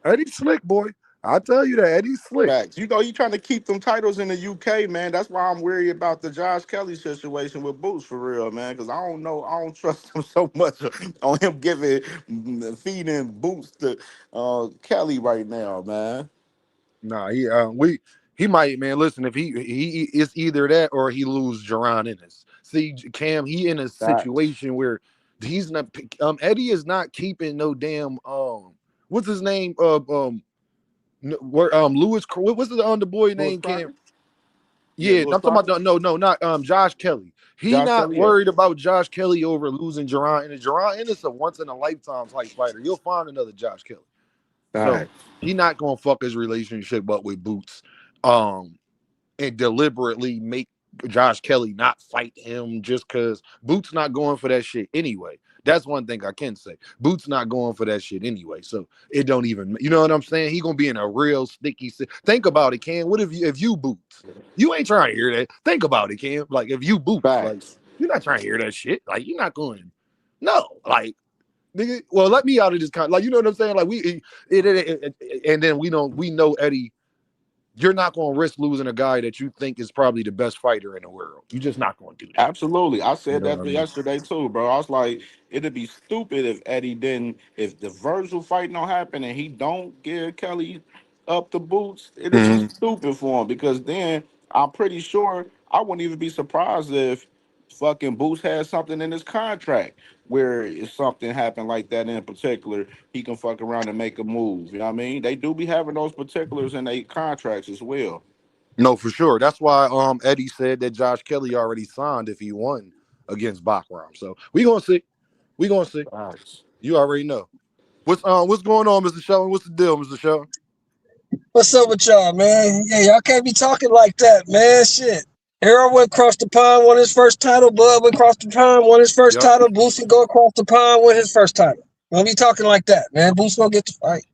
S3: Eddie slick, boy. I tell you that Eddie's slick.
S5: Facts. You know, you trying to keep them titles in the UK, man. That's why I'm worried about the Josh Kelly situation with Boots for real, man. Because I don't know, I don't trust him so much on him feeding Boots to Kelly right now, man.
S3: Nah, he might, man. Listen, if he it's either that or he lose Jerron Ennis. See, Cam, he in a
S5: Facts.
S3: situation where he's not. Eddie is not keeping no damn what's his name where Lewis what's the boy
S5: Louis
S3: name Cam.
S5: Crockett? Yeah,
S3: Yeah,
S5: Louis
S3: I'm talking
S5: Crockett.
S3: about no, not Josh Kelly. He
S5: Josh
S3: not
S5: Kelly, yeah.
S3: worried about Josh Kelly over losing Jerron Ennis. Jerron Ennis a once in a lifetime type fighter. You'll find another Josh Kelly. So
S5: Facts.
S3: he not gonna fuck his relationship up with Boots, and deliberately make Josh Kelly not fight him just because Boots not going for that shit anyway. That's one thing I can say. Boots not going for that shit anyway. So it don't even, you know what I'm saying? He gonna be in a real sticky. Think about it, Cam. What if you Boots? You ain't trying to hear that. Think about it, Cam. Like if you Boots, like
S5: Facts.
S3: you're not trying to hear that shit. Like you're not going. No, like nigga, well, let me out of this kind. Like, you know what I'm saying? Like and then we know Eddie. You're not going to risk losing a guy that you think is probably the best fighter in the world. You're just not going to do that.
S5: Absolutely. I
S3: You
S5: said
S3: know what
S5: that
S3: I mean?
S5: yesterday too, bro. I was like, it'd be stupid if Eddie didn't, if the Virgil fight don't happen and he don't give Kelly up the boots, it'd be
S3: Mm-hmm.
S5: stupid for him because then I'm pretty sure I wouldn't even be surprised if fucking Boots had something in his contract where if something happened like that in particular, he can fuck around and make a move. You know what I mean? They do be having those particulars in their contracts as well.
S3: No, for sure. That's why Eddie said that Josh Kelly already signed if he won against Baccarat. So we gonna see. We gonna see.
S5: Facts.
S3: You already know. What's going on, Mr. Sheldon? What's the deal, Mr. Sheldon?
S6: What's up with y'all, man? Yeah, y'all can't be talking like that, man. Shit. Harold went across the pond, won his first title. Bud went across the pond, won his first
S3: Yep.
S6: title. Boosie go across the pond, win his first title. Don't be talking like that, man. Boosie gonna get the fight.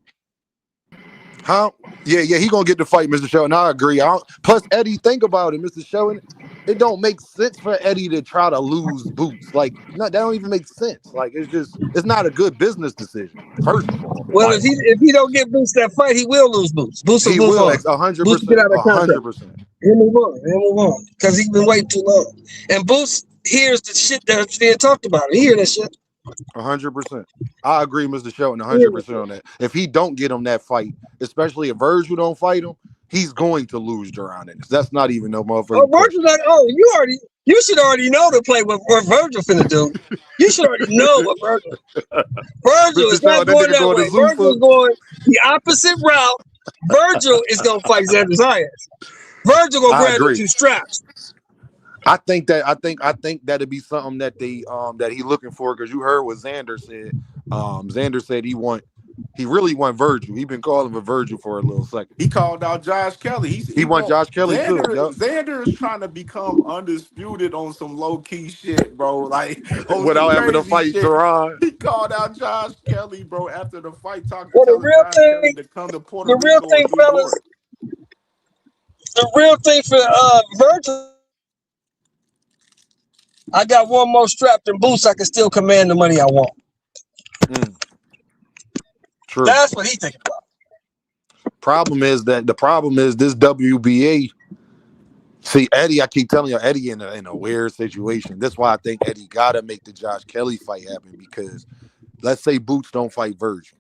S3: How? Yeah, he gonna get the fight, Mr. Sheldon. I agree. Plus, Eddie, think about it, Mr. Sheldon. It don't make sense for Eddie to try to lose Boots. Like, no, that don't even make sense. Like, it's not a good business decision. First of all,
S6: Well,
S3: like
S6: if he don't get Boots that fight, he will lose Boots. Boots will
S3: he
S6: move
S3: will
S6: on.
S3: X 100%,
S6: Boots will get out of the contract.
S3: 100%,
S6: He'll move on. He'll move on because he's been waiting too long. And Boots hears the shit that's being talked about. He hear that shit.
S3: 100%. I agree, Mr. Sheldon,
S6: He hear
S3: 100% on that. If he don't get him that fight, especially if Virgil don't fight him, he's going to lose Duran Ennis. That's not even no
S6: Oh,
S3: motherfucking
S6: Virgil's
S3: question.
S6: like, you should already know to play what Virgil finna do. You should already know what Virgil
S3: Mr.
S6: is not
S3: Sheldon, that
S6: going
S3: nigga
S6: that
S3: going to
S6: way. Virgil
S3: Zuffa.
S6: is going the opposite route. Virgil is gonna fight Xander Zayas. Virgil gonna
S3: I
S6: grab them
S3: agree.
S6: two straps.
S3: I think that'd be something that that he looking for, because you heard what Xander said. Xander said he really want Virgil. He been calling for Virgil for a little second.
S5: He called out Josh Kelly.
S3: He
S5: He
S3: want
S5: want
S3: Josh Kelly too. Yep.
S5: Xander is trying to become undisputed on some low key shit, bro. Like on some
S3: Without having to
S5: crazy
S3: fight
S5: shit.
S3: Duran.
S5: He called out Josh Kelly, bro, after the fight,
S6: Well,
S5: telling Josh Kelly to come to Puerto
S6: the real
S5: Rico
S6: thing,
S5: and New
S6: fellas,
S5: York.
S6: the real thing for Virgil, I got one more strap than Boots. I can still command the money I want.
S3: True.
S6: That's what he thinking about.
S3: The problem is this WBA. See, Eddie, I keep telling you, Eddie in a weird situation. That's why I think Eddie gotta make the Josh Kelly fight happen, because let's say Boots don't fight Virgil.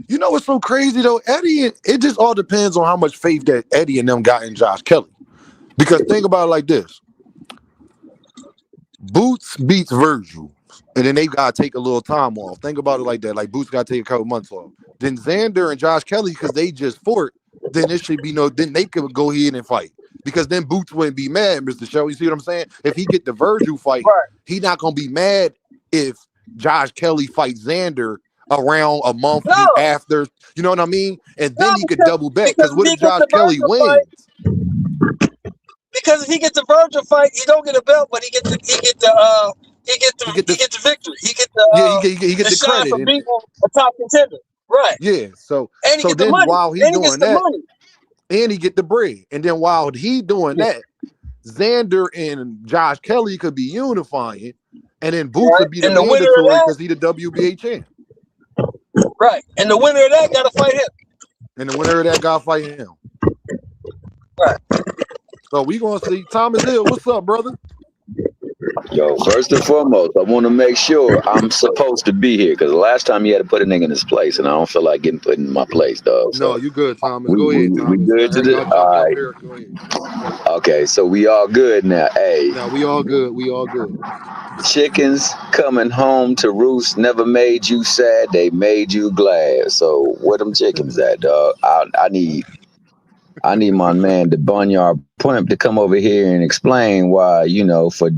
S3: You know what's so crazy though? It just all depends on how much faith that Eddie and them got in Josh Kelly. Because think about it like this. Boots beats Virgil, and then they gotta take a little time off. Think about it like that. Like Boots gotta take a couple months off. Then Xander and Josh Kelly, because they just fought, then it should be then they could go ahead and fight. Because then Boots wouldn't be mad, Mr. Show. You see what I'm saying? If he get the Virgil fight,
S6: Right.
S3: he not gonna be mad if Josh Kelly fights Xander around a month
S6: No,
S3: after. You know what I mean? And
S6: no,
S3: then he could double back.
S6: because
S3: Because
S6: if
S3: what
S6: he
S3: if
S6: gets
S3: Josh
S6: the
S3: Kelly
S6: Virgil fight,
S3: wins?
S6: because if he gets the Virgil fight, he don't get a belt, but he get the
S3: He get this.
S6: victory. He get
S3: Yeah, he
S6: the
S3: get the
S6: shine
S3: credit.
S6: for beating a top contender. Right.
S3: Yeah. So
S6: And he get the
S3: then
S6: money.
S3: while he
S6: And he gets
S3: doing
S6: the
S3: that,
S6: money.
S3: and he get the bread. And then while he doing
S6: Yeah.
S3: that, Xander and Josh Kelly could be unifying, and then Boots
S6: Right.
S3: would be the
S6: And the winner of
S3: mandatory
S6: that,
S3: because he the WBA champ.
S6: Right. And the winner of that got to fight him.
S3: And the winner of that got to fight him.
S6: Right.
S3: So we gonna see Thomas Hill. What's up, brother?
S7: Yo, first and foremost, I want to make sure I'm supposed to be here because the last time you had to put a nigga in his place, and I don't feel like getting put in my place, dog.
S3: No,
S7: So
S3: you good, Thomas.
S7: we,
S3: Go ahead,
S7: we, we
S3: Thomas.
S7: good
S3: I
S7: to
S3: heard y'all
S7: the.
S3: jumped
S7: All
S3: off
S7: right.
S3: air. Go ahead.
S7: Okay, so we all good now. Hey,
S3: Now we all good. We all good.
S7: chickens coming home to roost never made you sad. They made you glad. So where them chickens at, dog? I need my man, the Barnyard Pimp, to come over here and explain why, for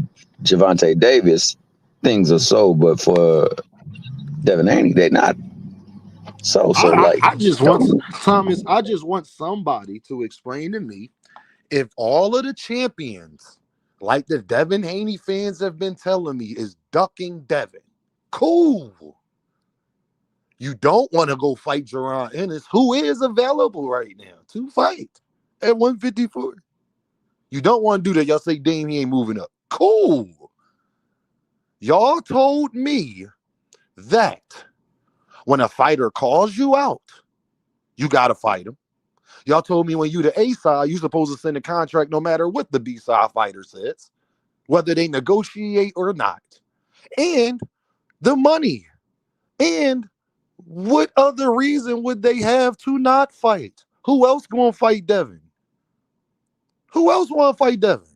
S7: Javante Davis, things are so, but for Devin Haney, they're not so. So, like,
S3: I just want
S7: don't-
S3: Thomas. I just want somebody to explain to me if all of the champions, like the Devin Haney fans have been telling me, is ducking Devin. Cool. You don't want to go fight Jerron Ennis, who is available right now to fight at 154. You don't want to do that. Y'all say Dame, he ain't moving up. Cool. Y'all told me that when a fighter calls you out, you got to fight him. Y'all told me when you the A side, you supposed to send a contract no matter what the B side fighter says, whether they negotiate or not. And the money. And what other reason would they have to not fight? Who else going to fight Devin? Who else want to fight Devin?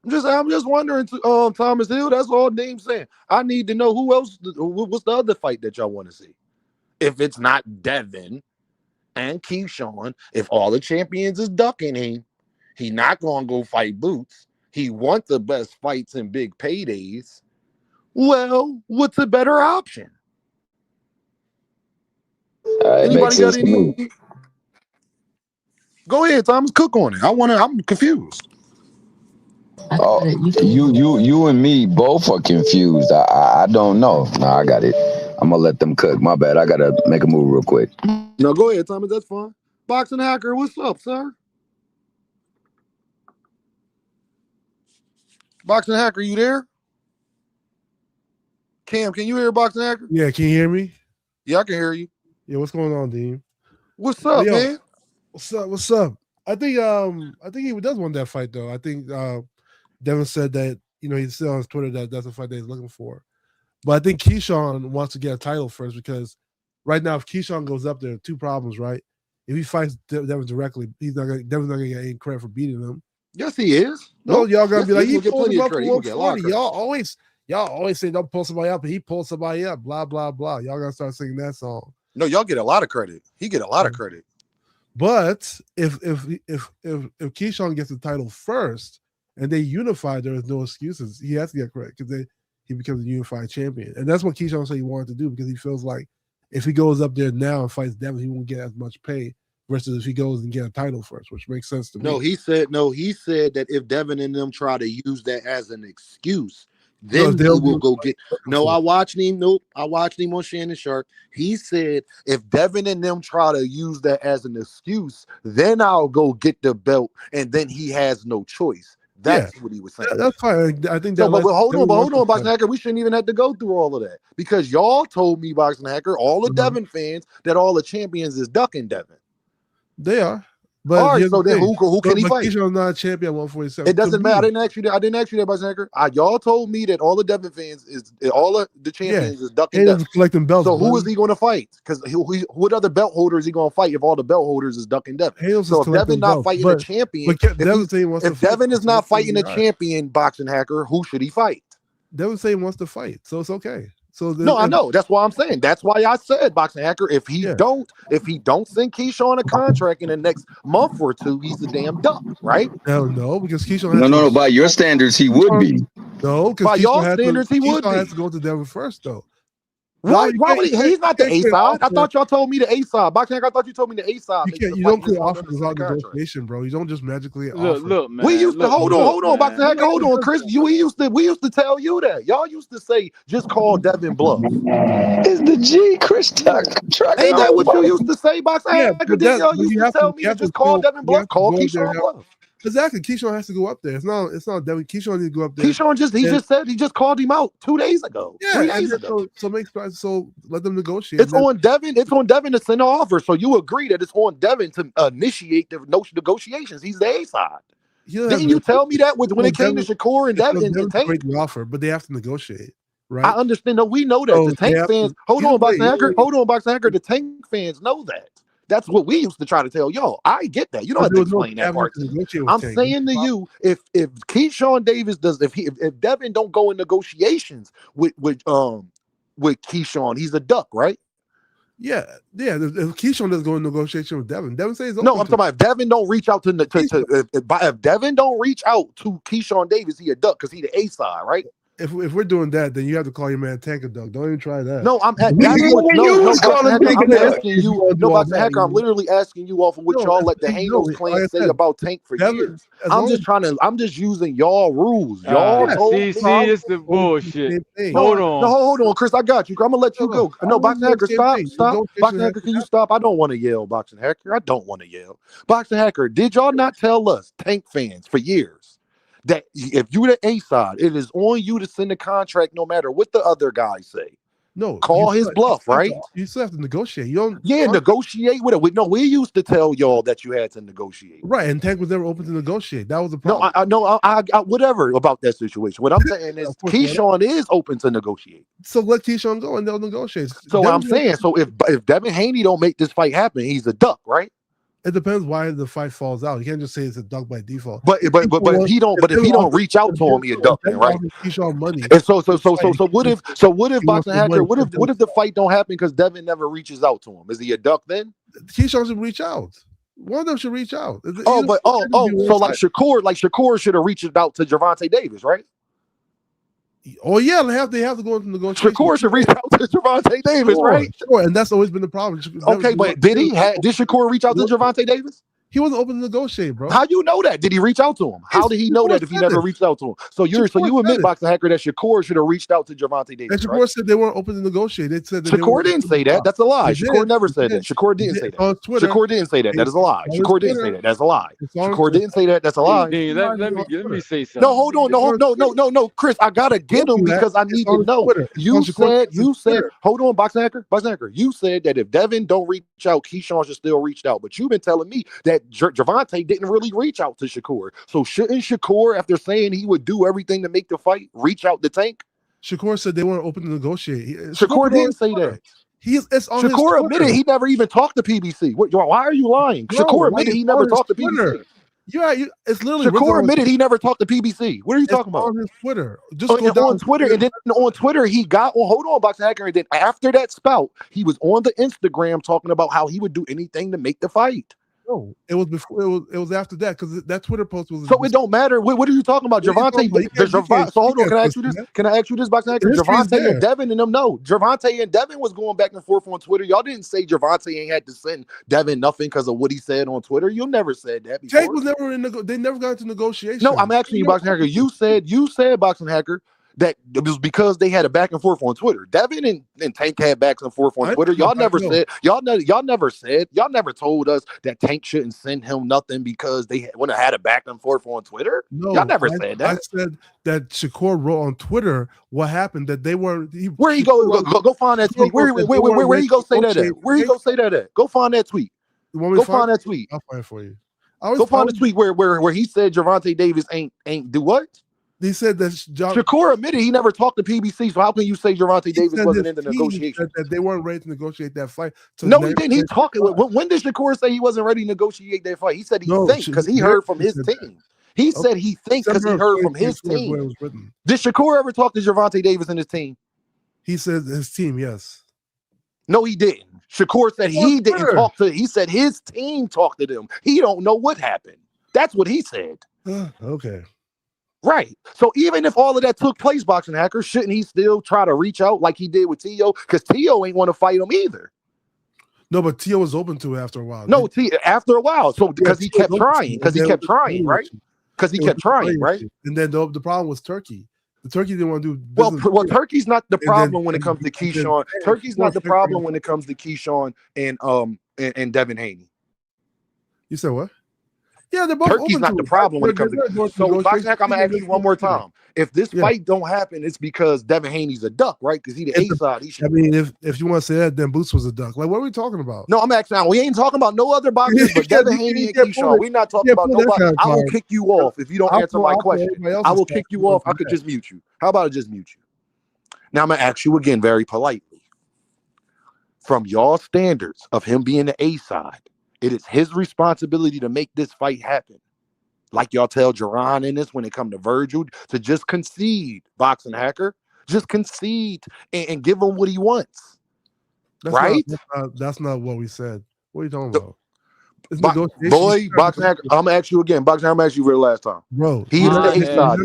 S3: I'm just wondering, Thomas Hill. That's all Dame's saying. I need to know who else. What's the other fight that y'all want to see? If it's not Devin and Keyshawn, if all the champions is ducking him, he not gonna go fight Boots. He wants the best fights and big paydays. Well, what's a better option?
S7: it makes
S3: Anybody got
S7: sense to me.
S3: any? Go ahead, Thomas. Cook on it. I'm confused.
S7: Oh, you and me both are confused. I don't know. Nah, I got it. I'm gonna let them cook. My bad. I gotta make a move real quick.
S3: No, go ahead, Thomas. That's fine. Boxing Hacker, what's up, sir? Boxing Hacker, you there? Cam, can you hear Boxing Hacker?
S8: Yeah, can you hear me?
S3: Yeah, I can hear you.
S8: Yeah, what's going on, Dean?
S3: What's up,
S8: Yo,
S3: man?
S8: What's up? I think he does want that fight though. I think Devin said that he's still on his Twitter that that's the fight that he's looking for. But I think Keyshawn wants to get a title first because right now if Keyshawn goes up there, two problems, right? If he fights Devin directly, Devin's not gonna get any credit for beating him.
S3: Yes, he is.
S8: No, y'all gonna be like he
S3: get
S8: pulled
S3: plenty
S8: him
S3: of
S8: up for
S3: credit. He gonna get a lot of
S8: 140.
S3: credit.
S8: Y'all always say don't pull somebody up, but he pulled somebody up. Blah blah blah. Y'all gotta start singing that song.
S3: No, y'all get a lot of credit. He get a lot of credit.
S8: But if Keyshawn gets the title first and they unify, there is no excuses. He has to get credit because he becomes a unified champion, and that's what Keyshawn said he wanted to do because he feels like if he goes up there now and fights Devin, he won't get as much pay versus if he goes and get a title first, which makes sense to me.
S3: He said that if Devin and them try to use that as an excuse, then he will go get. No, I watched him. Nope, I watched him on Shannon Sharp. He said if Devin and them try to use that as an excuse, then I'll go get the belt, and then he has no choice. That's what he was saying.
S8: That's fine. I think that.
S3: No, but hold on, Boxing Hacker. We shouldn't even have to go through all of that because y'all told me, Boxing Hacker, all the Devin fans, that all the champions is ducking Devin.
S8: They are. But
S3: all right, so then who can he fight?
S8: Keyshawn's not a champion at 147.
S3: It doesn't matter. I didn't ask you that, Boxing Hacker. Y'all told me that all the Devin fans all of the champions is ducking Devin.
S8: Collecting belts.
S3: So who is he going to fight? Because what other belt holder is he going to fight if all the belt holders is ducking Devin? So if Devin not fighting a champion, if Devin is not fighting a champion, Boxing Hacker, who should he fight?
S8: Devin saying he wants to fight, so it's okay. So
S3: no, I know. That's why I'm saying. That's why I said, Boxing Hacker, if he don't send Keyshawn a contract in the next month or two, he's a damn duck, right?
S8: No, because Keyshawn
S7: No. By your standards, he would be.
S8: No,
S3: by y'all standards, he would be.
S8: Keyshawn has to go to Devin first, though.
S3: Why would he? He's not the A side. I thought y'all told me the A side. Boxing Hacker, I thought you told me the A side.
S8: You don't create offers without negotiation, bro. You don't just magically offer.
S1: Look, man.
S3: We used to hold on, Boxing Hacker, hold on, Chris. We used to tell you that. Y'all used to say just call Devin bluff.
S7: Is the G Chris Tuck?
S3: Ain't that what you used to say, Boxing Hacker? Y'all used to tell me to just call Devin bluff. Call Keyshawn bluff.
S8: Exactly. Keyshawn has to go up there. It's not Devin. Keyshawn needs to go up there.
S3: Keyshawn just called him out 2 days ago.
S8: Yeah,
S3: 3
S8: and
S3: days
S8: then
S3: ago.
S8: so let them negotiate.
S3: It's on Devin. It's on Devin to send an offer. So you agree that it's on Devin to initiate the negotiations. He's the A side. Didn't you tell me that when it came to Shakur and Devin and Tank?
S8: Great the offer, but they have to negotiate, right?
S3: I understand. No, we know that.
S8: So
S3: The Tank fans. Hold on, Boxing Hacker. Hold on, Boxing Hacker. The Tank fans know that. That's what we used to try to tell y'all. I get that. You don't have to explain that part. I'm saying to you, if Keyshawn Davis if Devin don't go in negotiations with Keyshawn, he's a duck, right?
S8: Yeah. If Keyshawn doesn't go in negotiation with Devin says
S3: no. I'm talking about if Devin don't reach out if Devin don't reach out to Keyshawn Davis, he a duck because he the A side, right?
S8: If we're doing that, then you have to call your man Tank a duck. Don't even try that.
S3: No, I'm asking you. No, Boxing Hacker, I'm literally asking you off of what y'all let the Haney clan say about Tank for years. I'm just using y'all rules. Y'all
S9: see, it's the bullshit.
S3: Hold on, Chris. I got you. I'm gonna let you go. No, Boxing Hacker, stop. Boxing Hacker, can you stop? I don't want to yell, Boxing Hacker. I don't want to yell. Boxing Hacker, did y'all not tell us, Tank fans, for years, that if you the A side, it is on you to send the contract no matter what the other guys say?
S8: No,
S3: call his bluff, right?
S8: You still have to negotiate. You don't.
S3: Yeah, negotiate with it. We used to tell y'all that you had to negotiate,
S8: right? And Tank was never open to negotiate. That was the problem.
S3: I whatever about that situation. What I'm saying is Keyshawn is open to negotiate.
S8: So let Keyshawn go and they'll negotiate.
S3: So I'm saying, so if Devin Haney don't make this fight happen, he's a duck, right?
S8: It depends why the fight falls out. You can't just say it's a duck by default.
S3: But if he don't reach out to him, he a duck, then, right?
S8: Money.
S3: And so what if Boxing Hacker? What if the fight don't happen because Devin never reaches out to him? Is he a duck then?
S8: Keyshawn should reach out. One of them should reach out.
S3: So like Shakur should have reached out to Gervonta Davis, right?
S8: Oh yeah, they have to go into negotiation.
S3: Shakur should reach out to Gervonta Davis, right?
S8: Sure, and that's always been the problem.
S3: Okay, but did Shakur reach out to Gervonta Davis?
S8: He wasn't open to negotiate, bro.
S3: How you know that? Did he reach out to him? How did he know that if he never reached out to him? So you admit, Boxing Hacker, that Shakur should have reached out to Gervonta Davis.
S8: And Shakur said they weren't open to negotiate. They said
S3: Shakur didn't say that. That's a lie. Shakur never said that. Shakur didn't say that. Shakur didn't say that. That is a lie. Shakur didn't say that. That's a lie. Shakur didn't say that. That's a lie.
S9: Let me say something.
S3: No, hold on. No, Chris, I gotta get him because I need to know. You said, hold on, Boxing Hacker. You said that if Devin don't reach out, Keyshawn should still reach out. But you've been telling me that Gervonta didn't really reach out to Shakur. So shouldn't Shakur, after saying he would do everything to make the fight, reach out to Tank?
S8: Shakur said they weren't open to negotiate.
S3: Shakur didn't say that. Shakur admitted he never even talked to PBC. Why are you lying? Shakur admitted he never talked to PBC.
S8: It's literally
S3: Shakur admitted he never talked to PBC. What are you talking about?
S8: On his Twitter.
S3: On Twitter, and then on Twitter, he got on. Hold on, Boxing Hacker. And then after that spout, he was on the Instagram talking about how he would do anything to make the fight.
S8: No, it was before. It was after that because that Twitter post was.
S3: So it don't matter. What are you talking about, Gervonta? So hold on. Can I ask you this? Can I ask you this, Boxing Hacker? Gervonta and Devin and them. No, Gervonta and Devin was going back and forth on Twitter. Y'all didn't say Gervonta ain't had to send Devin nothing because of what he said on Twitter. You never said that before.
S8: Tank was never in. They never got into negotiation.
S3: No, I'm asking you, Boxing Hacker. You said Boxing Hacker that it was because they had a back and forth on Twitter. Devin and Tank had back and forth on Twitter. Y'all never told us that Tank shouldn't send him nothing because they would have had a back and forth on Twitter. No, y'all never said that.
S8: I said that Shakur wrote on Twitter what happened, that they weren't.
S3: Where he go find that tweet? Where you go say that at? Where you go say that at? Go find that tweet. Go find that tweet.
S8: I'll find it for you.
S3: Go find the tweet where he said Gervonta Davis ain't do what?
S8: He said that
S3: Shakur admitted he never talked to PBC. So how can you say Gervonta Davis wasn't in the negotiation?
S8: That they weren't ready to negotiate that fight.
S3: No, he didn't. He talked. When did Shakur say he wasn't ready to negotiate that fight? He said he thinks because he heard from his team. He said he thinks because he heard from his team. Did Shakur ever talk to Gervonta Davis and his team?
S8: He said his team, yes.
S3: No, he didn't. Shakur said he didn't talk to. He said his team talked to them. He don't know what happened. That's what he said.
S8: Okay.
S3: Right. So even if all of that took place, Boxing Hacker, shouldn't he still try to reach out like he did with Tio? Because Tio ain't want to fight him either.
S8: No, but Tio was open to it after a while.
S3: No, after a while. So because he kept trying. Because he kept trying, right? Because he kept trying, right?
S8: And then the problem was Turkey. The Turkey didn't want to do
S3: well, Turkey's not the problem when it comes to Keyshawn. Turkey's not the problem when it comes to Keyshawn and Devin Haney.
S8: You said what? Yeah, they're both
S3: Turkey's
S8: open
S3: not
S8: to
S3: the
S8: it.
S3: problem when it comes
S8: They're
S3: to.
S8: going
S3: So, Boxing
S8: negotiations.
S3: Hacker, I'm gonna ask you one more time. If this
S8: Yeah.
S3: fight don't happen, it's because Devin Haney's a duck, right? Because he the A side.
S8: I mean, if you want to say that, then Boots was a duck. Like, what are we talking about?
S3: No, I'm asking. We ain't talking about no other boxers, but Devin Haney and Keyshawn. We're not talking about nobody. I will kick you off if you don't answer my question. I will kick you off. I could just mute you. How about I just mute you? Now I'm gonna ask you again, very politely. From y'all standards of him being the A side, it is his responsibility to make this fight happen. Like y'all tell Jerron in this when it come to Virgil to just concede, Boxing Hacker. Just concede and give him what he wants. Right?
S8: That's not what we said. What are you talking about?
S3: Boy, Boxing Hacker, I'm gonna ask you again. Boxing Hacker, I'm gonna ask you for the last time.
S8: Bro,
S3: he is the A side.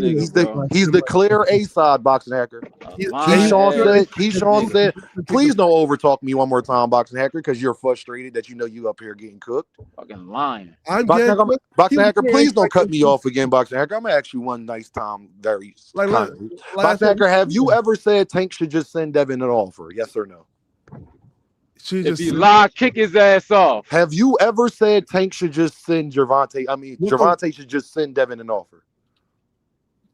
S3: He's the clear A side, Boxing Hacker. Keyshawn said, please don't overtalk me one more time, Boxing Hacker, because you're frustrated that you know you up here getting cooked.
S9: Fucking lying.
S3: Boxing Hacker, please don't cut me off again, Boxing Hacker. I'm gonna ask you one nice time, very kindly. Boxing Hacker, have you ever said Tank should just send Devin an offer? Yes or no?
S9: If he lie, kick his ass off.
S3: Have you ever said Tank should just send Gervonta should just send Devin an offer?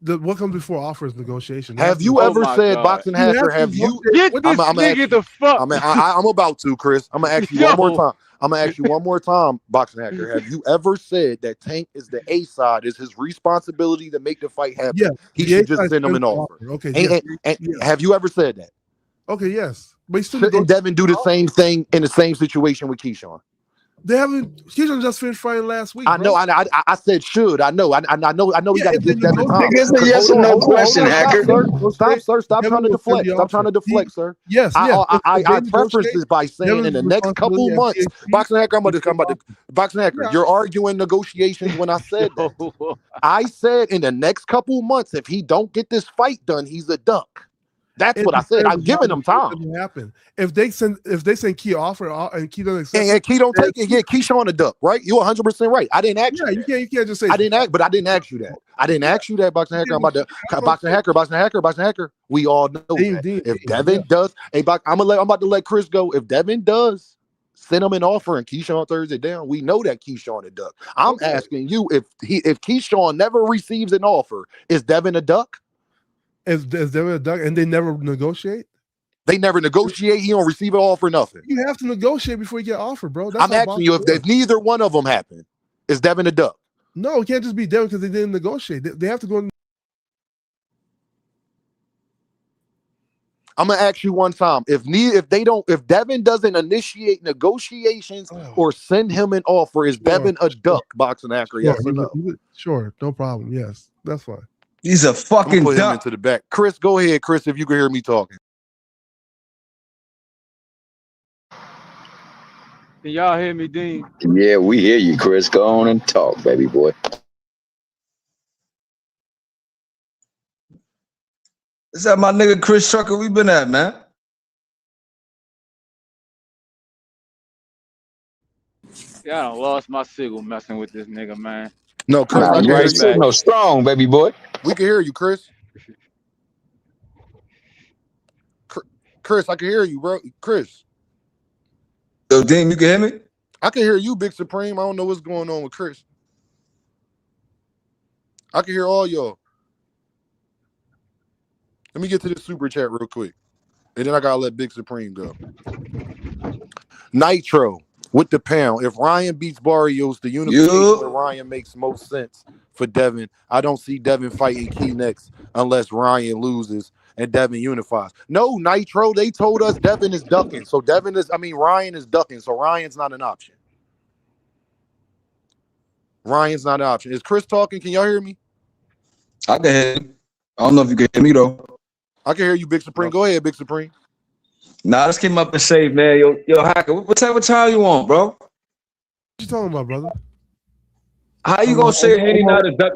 S8: What comes before offer is negotiation.
S3: Have you ever said, Boxing Hacker, have you?
S9: Get this nigga the fuck.
S3: I'm about to, Chris. I'm gonna ask you one more time. I'm gonna ask you one more time, Boxing Hacker. Have you ever said that Tank is the A side? Is his responsibility to make the fight happen?
S8: Yeah,
S3: he should just send him an offer.
S8: Okay.
S3: Have you ever said that?
S8: Okay, yes. But
S3: shouldn't Devin do the same thing in the same situation with Keyshawn?
S8: They haven't. Keyshawn just finished fighting last week.
S3: I know. I said should. I know. I know. We got to give Devin time.
S7: It's a yes or no question, Hacker.
S3: Stop, sir. Stop trying to deflect. Stop trying to deflect, sir.
S8: Yes.
S3: I preface this by saying in the next couple months, Boxing Hacker, I'm about to Boxing Hacker. You're arguing negotiations when I said that. I said in the next couple months, if he don't get this fight done, he's a duck. That's what I said. I'm giving them time.
S8: Happen if they send Key offer and Key doesn't accept,
S3: and Key don't take it. Yeah, Keyshawn a duck, right? You're 100% right. I didn't ask you.
S8: You can't just say
S3: I didn't ask, but I didn't ask you that. I didn't ask you that, Boxing Hacker. I'm about to Boxing Hacker. We all know that. If Devin does, I'm about to let Chris go. If Devin does send him an offer and Keyshawn Thursday down, we know that Keyshawn a duck. I'm asking you if Keyshawn never receives an offer, is Devin a duck?
S8: Is Devin a duck and they never negotiate?
S3: They never negotiate. He don't receive an offer, nothing.
S8: You have to negotiate before you get offered, bro.
S3: I'm asking you if neither one of them happen, is Devin a duck?
S8: No, it can't just be Devin because they didn't negotiate. They have to go.
S3: I'm gonna ask you one time. If Devin doesn't initiate negotiations or send him an offer, is Devin a duck, Boxing Hacker? Yes or no?
S8: Sure, no problem. Yes, that's fine.
S4: He's a fucking
S3: put
S4: duck.
S3: him into the back. Chris, go ahead, Chris, if you can hear me talking.
S9: Can y'all hear me, Dean?
S7: Yeah, we hear you, Chris. Go on and talk, baby boy.
S4: Is that my nigga Chris Trucker? We been at, man.
S9: Yeah, I done lost my signal messing with this nigga, man.
S3: No, Chris,
S7: no strong, baby boy.
S3: We can hear you, Chris. Chris, I can hear you, bro. Chris.
S4: Yo, Dean, you can hear me?
S3: I can hear you, Big Supreme. I don't know what's going on with Chris. I can hear all y'all. Let me get to this super chat real quick. And then I gotta let Big Supreme go. Nitro with the pound. If Ryan beats Barrios, the unification with Ryan makes most sense for Devin. I don't see Devin fighting Key next unless Ryan loses and Devin unifies. No, Nitro, they told us Devin is ducking. So Ryan is ducking. So Ryan's not an option. Ryan's not an option. Is Chris talking? Can y'all hear me?
S4: I can hear you. I don't know if you can hear me, though.
S3: I can hear you, Big Supreme. Go ahead, Big Supreme.
S4: Nah, let's came up and say, man, yo, Hacker, what type of time you want, bro?
S8: What you talking about, brother?
S4: How you gonna say Haney not a duck?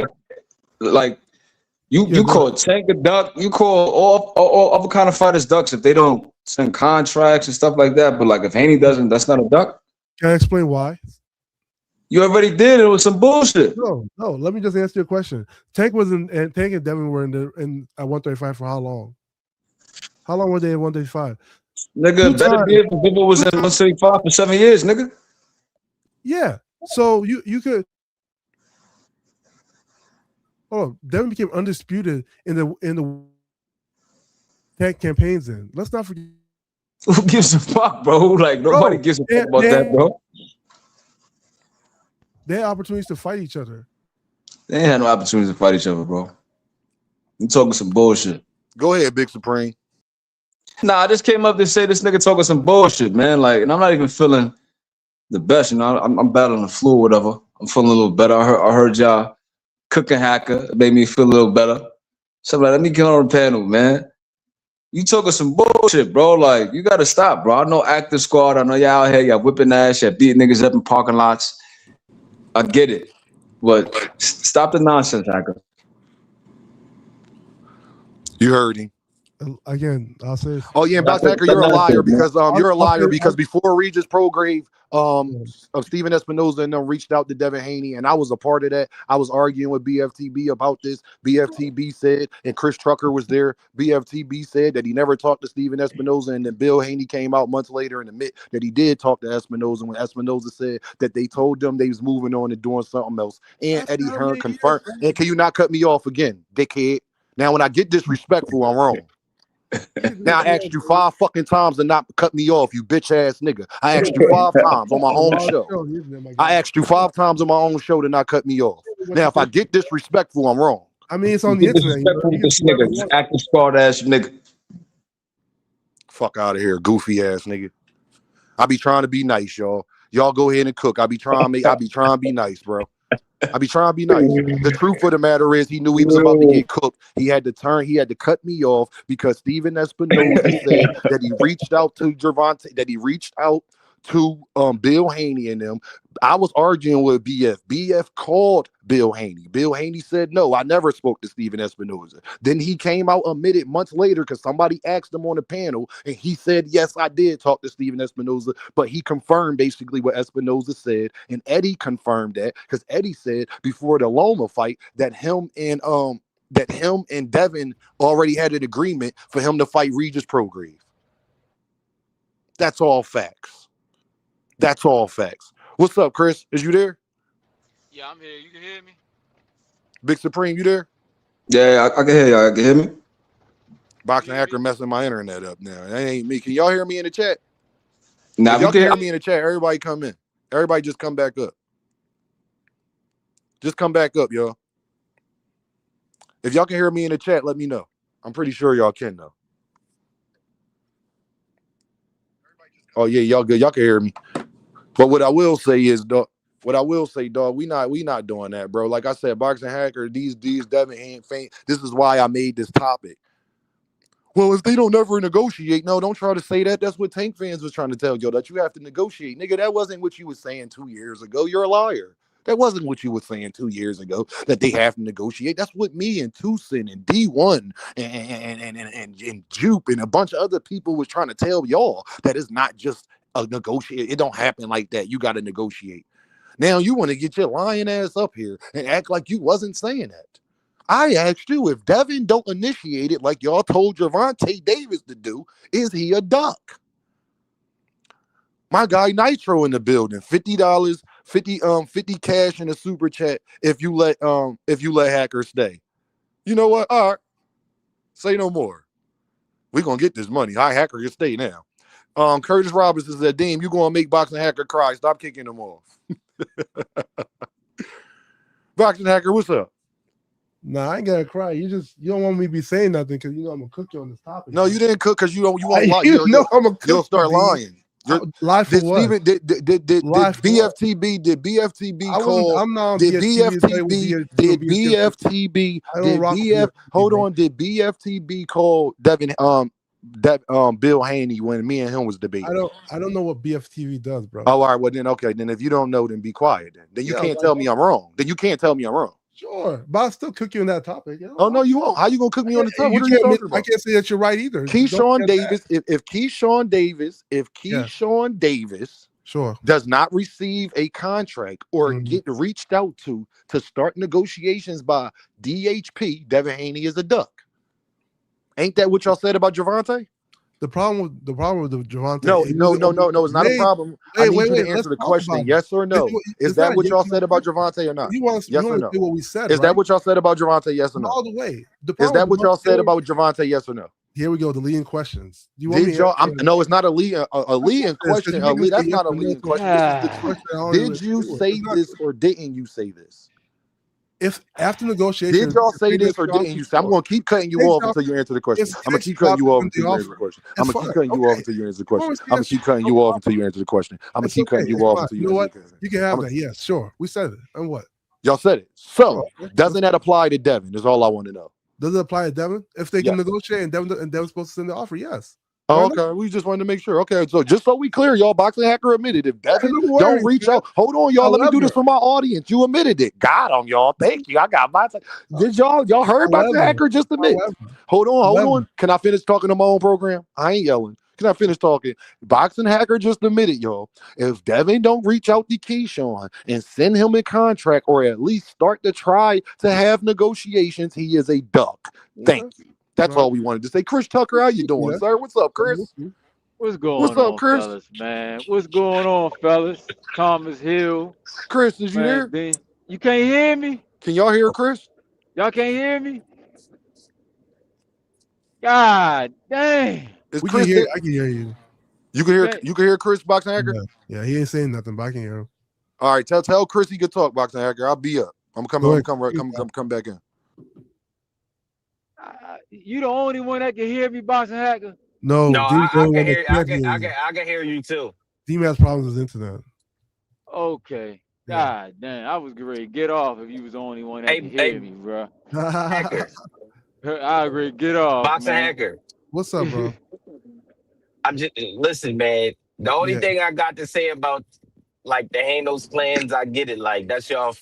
S4: Like, you call Tank a duck, you call all other kind of fighters ducks if they don't send contracts and stuff like that. But like if Haney doesn't, that's not a duck.
S8: Can I explain why?
S4: You already did. It was some bullshit.
S8: No. Let me just answer your question. Tank and Devin were in at 135 for how long? How long were they at 135?
S4: Nigga, better be if Bibba was in 135 for 7 years, nigga.
S8: Yeah. So you could. Oh, Devin became undisputed in the tag campaigns. In let's not forget.
S10: Who gives a fuck, bro? Like nobody gives a fuck about that, bro.
S8: They had opportunities to fight each other.
S10: They ain't had no opportunities to fight each other, bro. You talking some bullshit.
S3: Go ahead, Big Supreme.
S10: Nah, I just came up to say this nigga talking some bullshit, man. Like, and I'm not even feeling the best, you know. I'm battling the flu or whatever. I'm feeling a little better. I heard y'all cooking hacker. It made me feel a little better. So I'm like, let me get on the panel, man. You talking some bullshit, bro. Like, you gotta stop, bro. I know active squad. I know y'all out here, y'all whipping ass, y'all beating niggas up in parking lots. I get it. But stop the nonsense, hacker.
S3: You heard him.
S8: Again, I'll say.
S3: Oh yeah, Box Hacker, you're a liar because you're a liar because before Regis Prograve, of Steven Espinoza and them reached out to Devin Haney, and I was a part of that. I was arguing with BFTB about this. BFTB said, and Chris Trucker was there. BFTB said that he never talked to Steven Espinoza, and then Bill Haney came out months later and admit that he did talk to Espinoza when Espinoza said that they told them they was moving on and doing something else. And
S8: That's
S3: Eddie
S8: not
S3: Hearn
S8: what
S3: confirmed.
S8: he is,
S3: And can you not cut me off again, dickhead? Now, when I get disrespectful, I'm wrong. Now I asked you 5 fucking times to not cut me off, you bitch ass nigga. I asked you 5 times on my own show. I asked you 5 times on my own show to not cut me off. Now if I get disrespectful, I'm wrong.
S8: I mean, it's on the internet.
S10: Disrespectful with this nigga, active squad ass nigga.
S3: Fuck out of here, goofy ass nigga. I be trying to be nice, y'all. Y'all go ahead and cook. I be trying to be nice, bro. I be trying to be nice. The truth of the matter is he knew he was about to get cooked. He had to cut me off because Steven Espinoza said that he reached out to Gervonta, that he reached out to Bill Haney and them. I was arguing with BF. BF called Bill Haney. Bill Haney said, no, I never spoke to Steven Espinoza. Then he came out admitted months later because somebody asked him on the panel, and he said, yes, I did talk to Steven Espinoza, but he confirmed basically what Espinoza said, and Eddie confirmed that because Eddie said before the Loma fight that him and Devin already had an agreement for him to fight Regis Prograve. That's all facts. That's all facts. What's up, Chris? Is you there?
S9: Yeah, I'm here. You can hear me?
S3: Big Supreme, you there?
S10: Yeah, I can hear y'all. Can you hear me?
S3: Boxing Hacker messing my internet up now. That ain't me. Can y'all hear me in the chat?
S10: Nah,
S3: if y'all can hear me in the chat, everybody come in. Everybody just come back up. Just come back up, y'all. If y'all can hear me in the chat, let me know. I'm pretty sure y'all can, though. Oh, yeah, y'all good. Y'all can hear me. But what I will say is, dog, we not doing that, bro. Like I said, Boxing Hacker, these Devin ain't faint. This is why I made this topic. Well, if they don't ever negotiate, no, don't try to say that. That's what Tank fans was trying to tell you, that you have to negotiate. Nigga, that wasn't what you was saying 2 years ago. You're a liar. That wasn't what you were saying 2 years ago, that they have to negotiate. That's what me and Tucson and D1 and Jupe and a bunch of other people was trying to tell y'all, that it's not just a negotiate. It don't happen like that. You got to negotiate. Now you want to get your lying ass up here and act like you wasn't saying that. I asked you, if Devin don't initiate it like y'all told Gervonta Davis to do, is he a duck? My guy Nitro in the building. $50, 50 cash in a super chat if you let Hacker stay. You know what? All right. Say no more. We're gonna get this money. Hacker can stay now. Curtis Robinson said, Dean, you gonna make Boxing Hacker cry. Stop kicking him off. Boxing Hacker, what's up?
S8: Nah, I ain't gonna cry. You don't want me to be saying nothing because you know I'm gonna cook you on this topic.
S3: No, you didn't cook because you won't lie.
S8: I'm gonna cook.
S3: You'll start lying.
S8: Lie for what?
S3: Steven, did BFTB? Did BFTB call?
S8: I'm not on
S3: did
S8: BFTB?
S3: Did BFTB call Devin? Bill Haney when me and him was debating.
S8: I don't know what BFTV does, bro.
S3: Oh, all right. Well, then okay. Then if you don't know, then be quiet. Then you can't tell me I'm wrong. Then you can't tell me I'm wrong.
S8: Sure, but I'll still cook you on that topic. You know?
S3: Oh no, you won't. How you gonna cook me on the topic? What are you talking about?
S8: I can't say that you're right either.
S3: Keyshawn Davis. If Keyshawn Davis,
S8: sure,
S3: does not receive a contract or get reached out to start negotiations by DHP, Devin Haney is a duck. Ain't that what y'all said about Gervonta?
S8: The problem with the Javante.
S3: No. It's not a problem. I need you to answer the question. Yes or no? Is that what y'all said about Javante or not? Yes or no?
S8: What we said,
S3: is that what y'all said about Javante? Yes or no?
S8: All the way.
S3: Is that what y'all said about Javante? Yes or no?
S8: Here we go. The leading questions.
S3: No, it's not a leading question. That's not a leading question. This is the truth. Did you say this or didn't you say this?
S8: If after negotiation,
S3: did y'all say this or didn't you say? I'm going to keep cutting you off until you answer the question. I'm going to keep cutting you off until you answer the question. I'm going to keep cutting you off until you answer the question. I'm going to keep cutting you off until you answer the question. I'm going to keep cutting you off until you answer the question.
S8: You can have that. Yes, sure. We said it. And what?
S3: Y'all said it. So doesn't that apply to Devin? Is all I want to know.
S8: Does it apply to Devin? If they can negotiate and Devin's supposed to send the offer, yes.
S3: Oh, okay. We just wanted to make sure. Okay, so just so we clear, y'all, Boxing Hacker admitted if Devin don't reach out. Hold on, y'all. Let me do this for my audience. You admitted it. Got him, y'all. Thank you. I got my. Did y'all heard Boxing Hacker just admit? Hold on. Can I finish talking on my own program? I ain't yelling. Can I finish talking? Boxing Hacker just admitted, y'all. If Devin don't reach out to Keyshawn and send him a contract, or at least start to try to have negotiations, he is a duck. Thank you. That's all we wanted to say. Chris Tucker, how you doing, sir? What's up, Chris?
S9: What's going on, Chris? Fellas, man? What's going on, fellas? Thomas Hill.
S3: Chris, is you there?
S9: You can't hear me?
S3: Can y'all hear Chris?
S9: Y'all can't hear me? God dang.
S8: I can hear you.
S3: You can hear Chris, Boxing Hacker?
S8: Yeah, he ain't saying nothing, but I can hear him.
S3: All right, tell Chris he can talk, Boxing Hacker. I'll be up. I'm come back in.
S9: You the only one that can hear me, Boxing Hacker?
S8: No,
S11: I can hear you too.
S8: D has problems with his internet.
S9: Okay. God damn, I was ready to get off if you was the only one that can hear me, bro.
S11: Hacker.
S9: I agree. Get off.
S11: Boxing Hacker.
S8: What's up, bro?
S11: Listen, man. The only thing I got to say about like the Hanos clans, I get it. Like that's y'all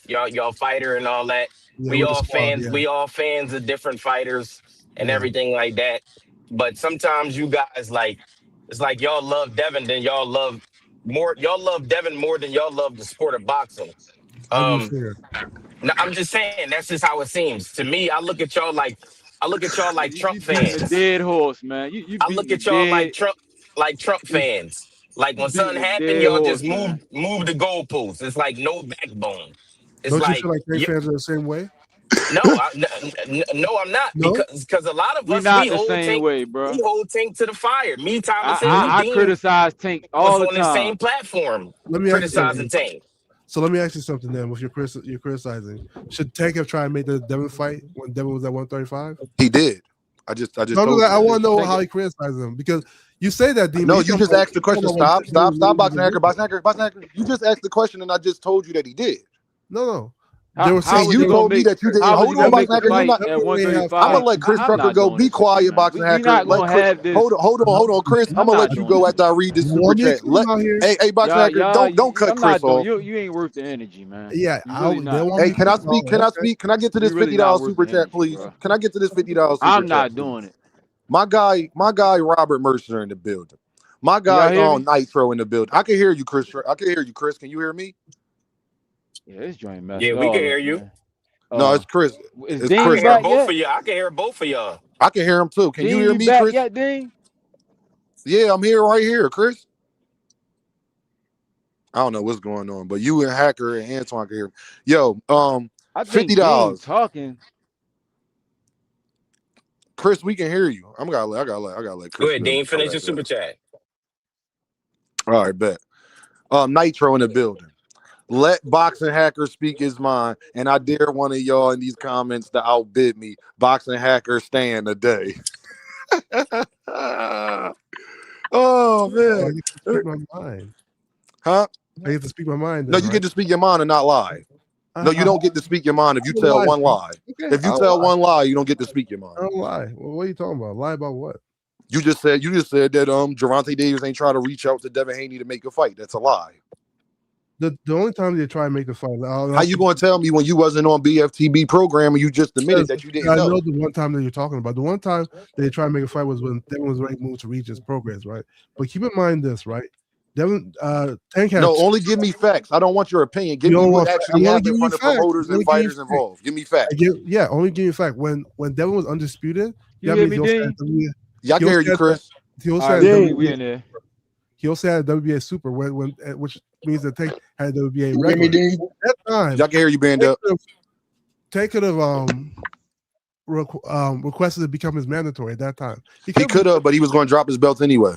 S11: fighter and all that.
S8: Yeah,
S11: we all fans. We all fans of different fighters and everything like that. But sometimes you guys it's like y'all love Devin, then y'all love Devin more than y'all love the sport of boxing. No, I'm just saying that's just how it seems to me. I look at y'all like Trump fans.
S9: A dead horse, man.
S11: I look at y'all like Trump fans. Like when something happened, y'all just move the goalposts. It's like no backbone. It's
S8: Don't you feel like Trump fans are the same way?
S11: No, I'm not.
S8: No?
S11: Because a lot of us
S9: not the same way, bro.
S11: We hold Tank to the fire. Me, Thomas,
S9: I criticize Tank all the time.
S11: On the same platform. Criticizing Tank.
S8: So let me ask you something then. With your criticizing, should Tank have tried to make the Devin fight when Devin was at 135?
S3: He did. I just told
S8: you. I want to know how he criticized him because you say that.
S3: No, you just asked the question. Stop, Boxing Hacker. You just asked the question, and I just told you that he did.
S8: No.
S3: You told me that you did. Hold on, Boxing Hacker. I'm gonna let Chris Trucker go. Be quiet, Boxing Hacker. Hold on, Chris. I'm gonna let you go after I read this super chat. Hey, Boxing Hacker, don't cut Chris off.
S9: You ain't worth the energy, man.
S8: Yeah.
S3: Hey, can I speak? Can I get to this $50 super chat, please? Can I get to this $50 super chat?
S9: I'm not doing it.
S3: My guy, Robert Mercer in the building. My guy on Nitro in the building. I can hear you, Chris. Can you hear me?
S9: Yeah, this joint messed
S11: up. We can hear you.
S3: No, it's Chris.
S9: It's Chris.
S11: Both of you. I can hear both of y'all.
S3: I can hear him too. Can you hear me, Chris?
S9: Yeah, Dean?
S3: Yeah, I'm here right here, Chris. I don't know what's going on, but you and Hacker and Antoine can hear me. Yo, $50
S9: talking.
S3: Chris, we can hear you. I gotta let Chris.
S11: Go ahead, Dean. Finish your super chat.
S3: All right, bet. Nitro in the building. Let Boxing Hacker speak his mind, and I dare one of y'all in these comments to outbid me. Boxing Hacker staying today. Oh man,
S8: I get to speak my mind.
S3: Huh?
S8: I get to speak my mind.
S3: No, you get to speak your mind and not lie. No, you don't get to speak your mind if you tell one lie.
S8: Okay,
S3: if you tell one lie, you don't get to speak your mind.
S8: I don't lie. Well, what are you talking about? Lie about what?
S3: You just said that Gervonta Davis ain't trying to reach out to Devin Haney to make a fight. That's a lie.
S8: The only time they try to make the fight.
S3: How you going to tell me when you wasn't on BFTB program and you just admitted that you didn't know?
S8: I know the one time that you're talking about. The one time they tried to make a fight was when Devin was ready to move to reach his progress, right? But keep in mind this, right? Devin, Tank has
S3: only give me facts. I don't want your opinion. Give me what actually happened from the promoters and fighters involved. Give me facts.
S8: Only give me fact. When Devin was undisputed,
S9: you hear me,
S3: yeah, I can hear you, Chris.
S8: He also
S9: All
S8: had
S9: right,
S6: Dang.
S9: we
S8: WBA.
S9: in there.
S8: He also had WBA Super, which means that Tank had WBA
S6: You hear me,
S8: regular.
S6: D?
S8: At that time,
S3: Y'all can hear you band up.
S8: Tank could have requested to become his mandatory at that time.
S3: He could have, but he was going to drop his belts anyway.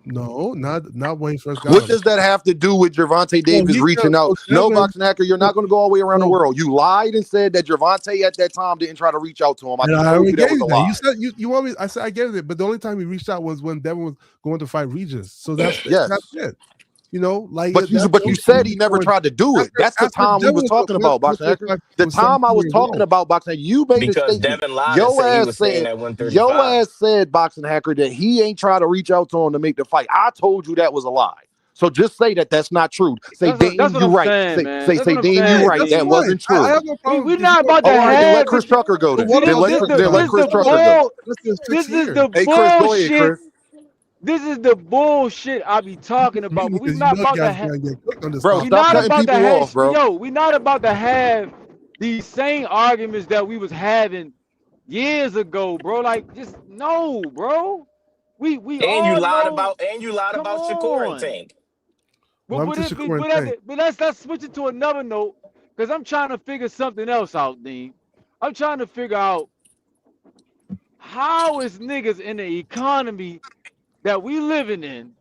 S8: No, not when he first got
S3: What
S8: him.
S3: does that have to do with Gervonta Davis reaching out? No, Boxing Hacker, you're not going to go all the way around the world. You lied and said that Gervonta at that time didn't try to reach out to him. I
S8: And
S3: just
S8: I
S3: told you
S8: already
S3: that
S8: gave
S3: was a
S8: that.
S3: lie.
S8: You said you want me. I said I get it, but the only time he reached out was when Devin was going to fight Regis. So that's it. You know, like
S3: But you said he never tried to do it. That's the time we was talking about, Boxing Hacker. The time I was talking about, Boxing Hacker, you made a
S11: Because
S3: statement.
S11: Devin lied and said he was staying at 135.
S3: Your ass said, Boxing Hacker, that he ain't trying to reach out to him to make the fight. I told you that was a lie. So just say that that's not true. Say, Dean, you right. Say, Dean, you right. That wasn't true.
S8: I have no problem.
S9: We're not about to
S3: All right,
S9: have.
S3: then let Chris Trucker go then. Then let Chris Trucker go.
S9: This is the
S3: Hey, Chris, go ahead,
S9: bullshit.
S3: Chris.
S9: This is the bullshit I be talking about. But we're not about to have.
S3: Bro, stop cutting people off, bro.
S9: Yo, we're not about to have these same arguments that we was having years ago, bro. Like, just no, bro. We
S11: And
S9: all
S11: you lied
S9: know.
S11: about
S9: Come
S11: Shakur and
S9: on.
S11: Tank.
S9: Let's switch it to another note, because I'm trying to figure something else out, Dean. I'm trying to figure out how is niggas in the economy that we living in,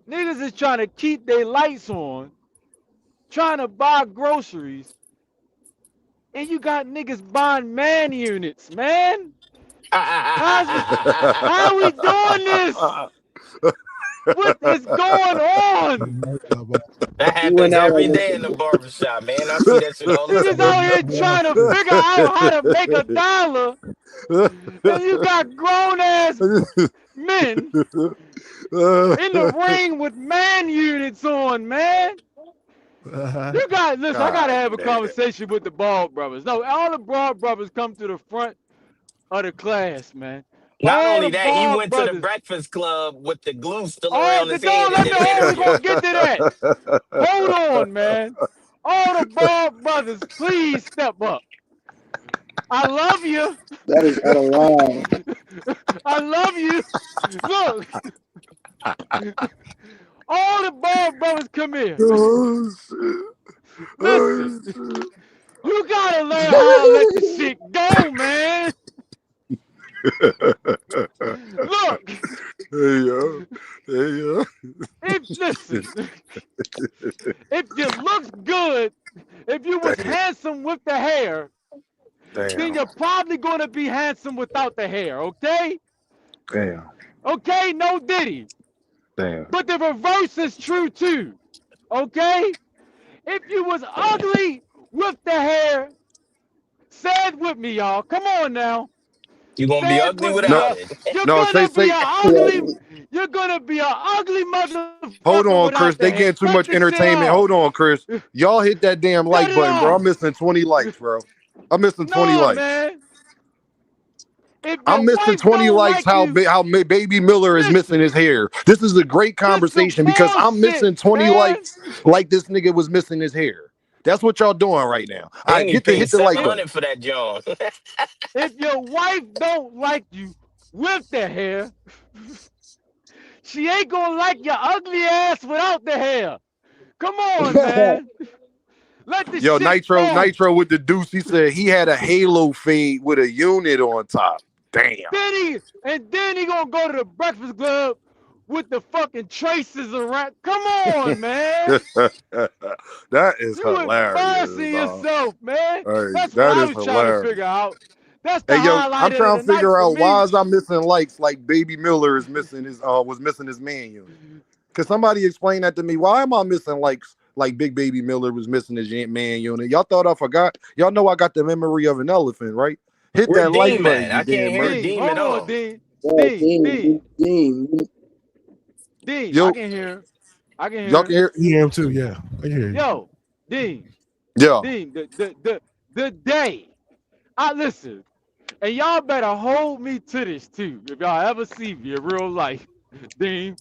S9: niggas is trying to keep their lights on, trying to buy groceries, and you got niggas buying man units, man. How we doing this? What is going on?
S11: That happens every day in the barbershop, man. I see that shit all the
S9: Niggas
S11: time.
S9: out here trying to figure out how to make $1, and you got grown ass men in the ring with man units on, man. You got listen. I gotta have a conversation with the Bald brothers. No, all the Bald brothers come to the front of the class, man.
S11: Not
S9: All
S11: only
S9: the
S11: that, he
S9: Bald
S11: went to
S9: brothers.
S11: the Breakfast Club with the glue still
S9: All
S11: around
S9: the
S11: his head
S9: let
S11: in
S9: me
S11: the
S9: hold. We gonna
S11: interview.
S9: get to that. Hold on, man. All the Bald brothers, please step up. I love you.
S6: That is out of line.
S9: I love you. Look. All the Bald brothers come here. Listen. You gotta learn how to let the shit go, man. Look. If you look good, if you was handsome with the hair, then you're probably gonna be handsome without the hair, okay?
S3: Damn.
S9: Okay, no Diddy.
S3: Damn.
S9: But the reverse is true too, okay? If you was ugly with the hair, say it with me, y'all. Come on now.
S11: You gonna be
S9: Say it
S11: ugly
S9: with me,
S11: without
S9: y'all.
S11: it.
S9: You're
S3: No,
S9: gonna be
S3: say.
S9: an ugly. You're gonna be an ugly motherfucker.
S3: Hold on,
S9: without
S3: Chris.
S9: the
S3: They
S9: hair.
S3: getting too
S9: Cut
S3: much
S9: the shit
S3: entertainment.
S9: off.
S3: Hold on, Chris. Y'all hit that damn
S9: Cut
S3: like
S9: it
S3: button, bro.
S9: off.
S3: I'm missing 20 likes, bro. I'm missing 20
S9: No,
S3: likes.
S9: man. If your
S3: I'm missing
S9: wife
S3: 20
S9: don't
S3: likes.
S9: like you,
S3: How Baby Miller is missing his hair. This is a great conversation because I'm missing 20
S9: man.
S3: likes like this nigga was missing his hair. That's what y'all doing right now. All right,
S11: Haney paid
S3: hit the like button.
S11: $700 for that John.
S9: If your wife don't like you with the hair, she ain't gonna like your ugly ass without the hair. Come on, man. Let the
S3: Yo,
S9: shit go.
S3: Nitro with the deuce. He said he had a halo fade with a unit on top. Damn.
S9: Then he gonna go to the Breakfast Club with the fucking traces around. Come on, man.
S3: That is
S9: You
S3: hilarious.
S9: embarrassing yourself, man.
S3: Hey,
S9: That's what
S3: that
S9: I
S3: is
S9: was trying to
S3: hilarious.
S9: figure out. That's the
S3: Hey, yo,
S9: highlight
S3: I'm trying
S9: of
S3: to
S9: the night
S3: figure
S9: for
S3: out
S9: me.
S3: why is I missing likes like Baby Miller is missing his was missing his man unit. Could somebody explain that to me? Why am I missing likes like Big Baby Miller was missing his man unit? Y'all thought I forgot? Y'all know I got the memory of an elephant, right? Hit
S11: Where
S3: that like
S11: Dean
S3: button,
S11: at?
S3: you
S11: I can't
S3: damn
S11: hear
S3: merc.
S11: Dean
S9: Hold
S11: at
S9: on,
S11: all.
S9: Dean. Dean,
S3: Yo,
S9: I can hear. I can
S3: y'all
S9: hear.
S3: can hear?
S8: Yeah, him too. Yeah, I can hear you.
S9: Yo, Dean.
S3: Yeah.
S9: Dean, the day I listen, and y'all better hold me to this too. If y'all ever see me in real life, Dean.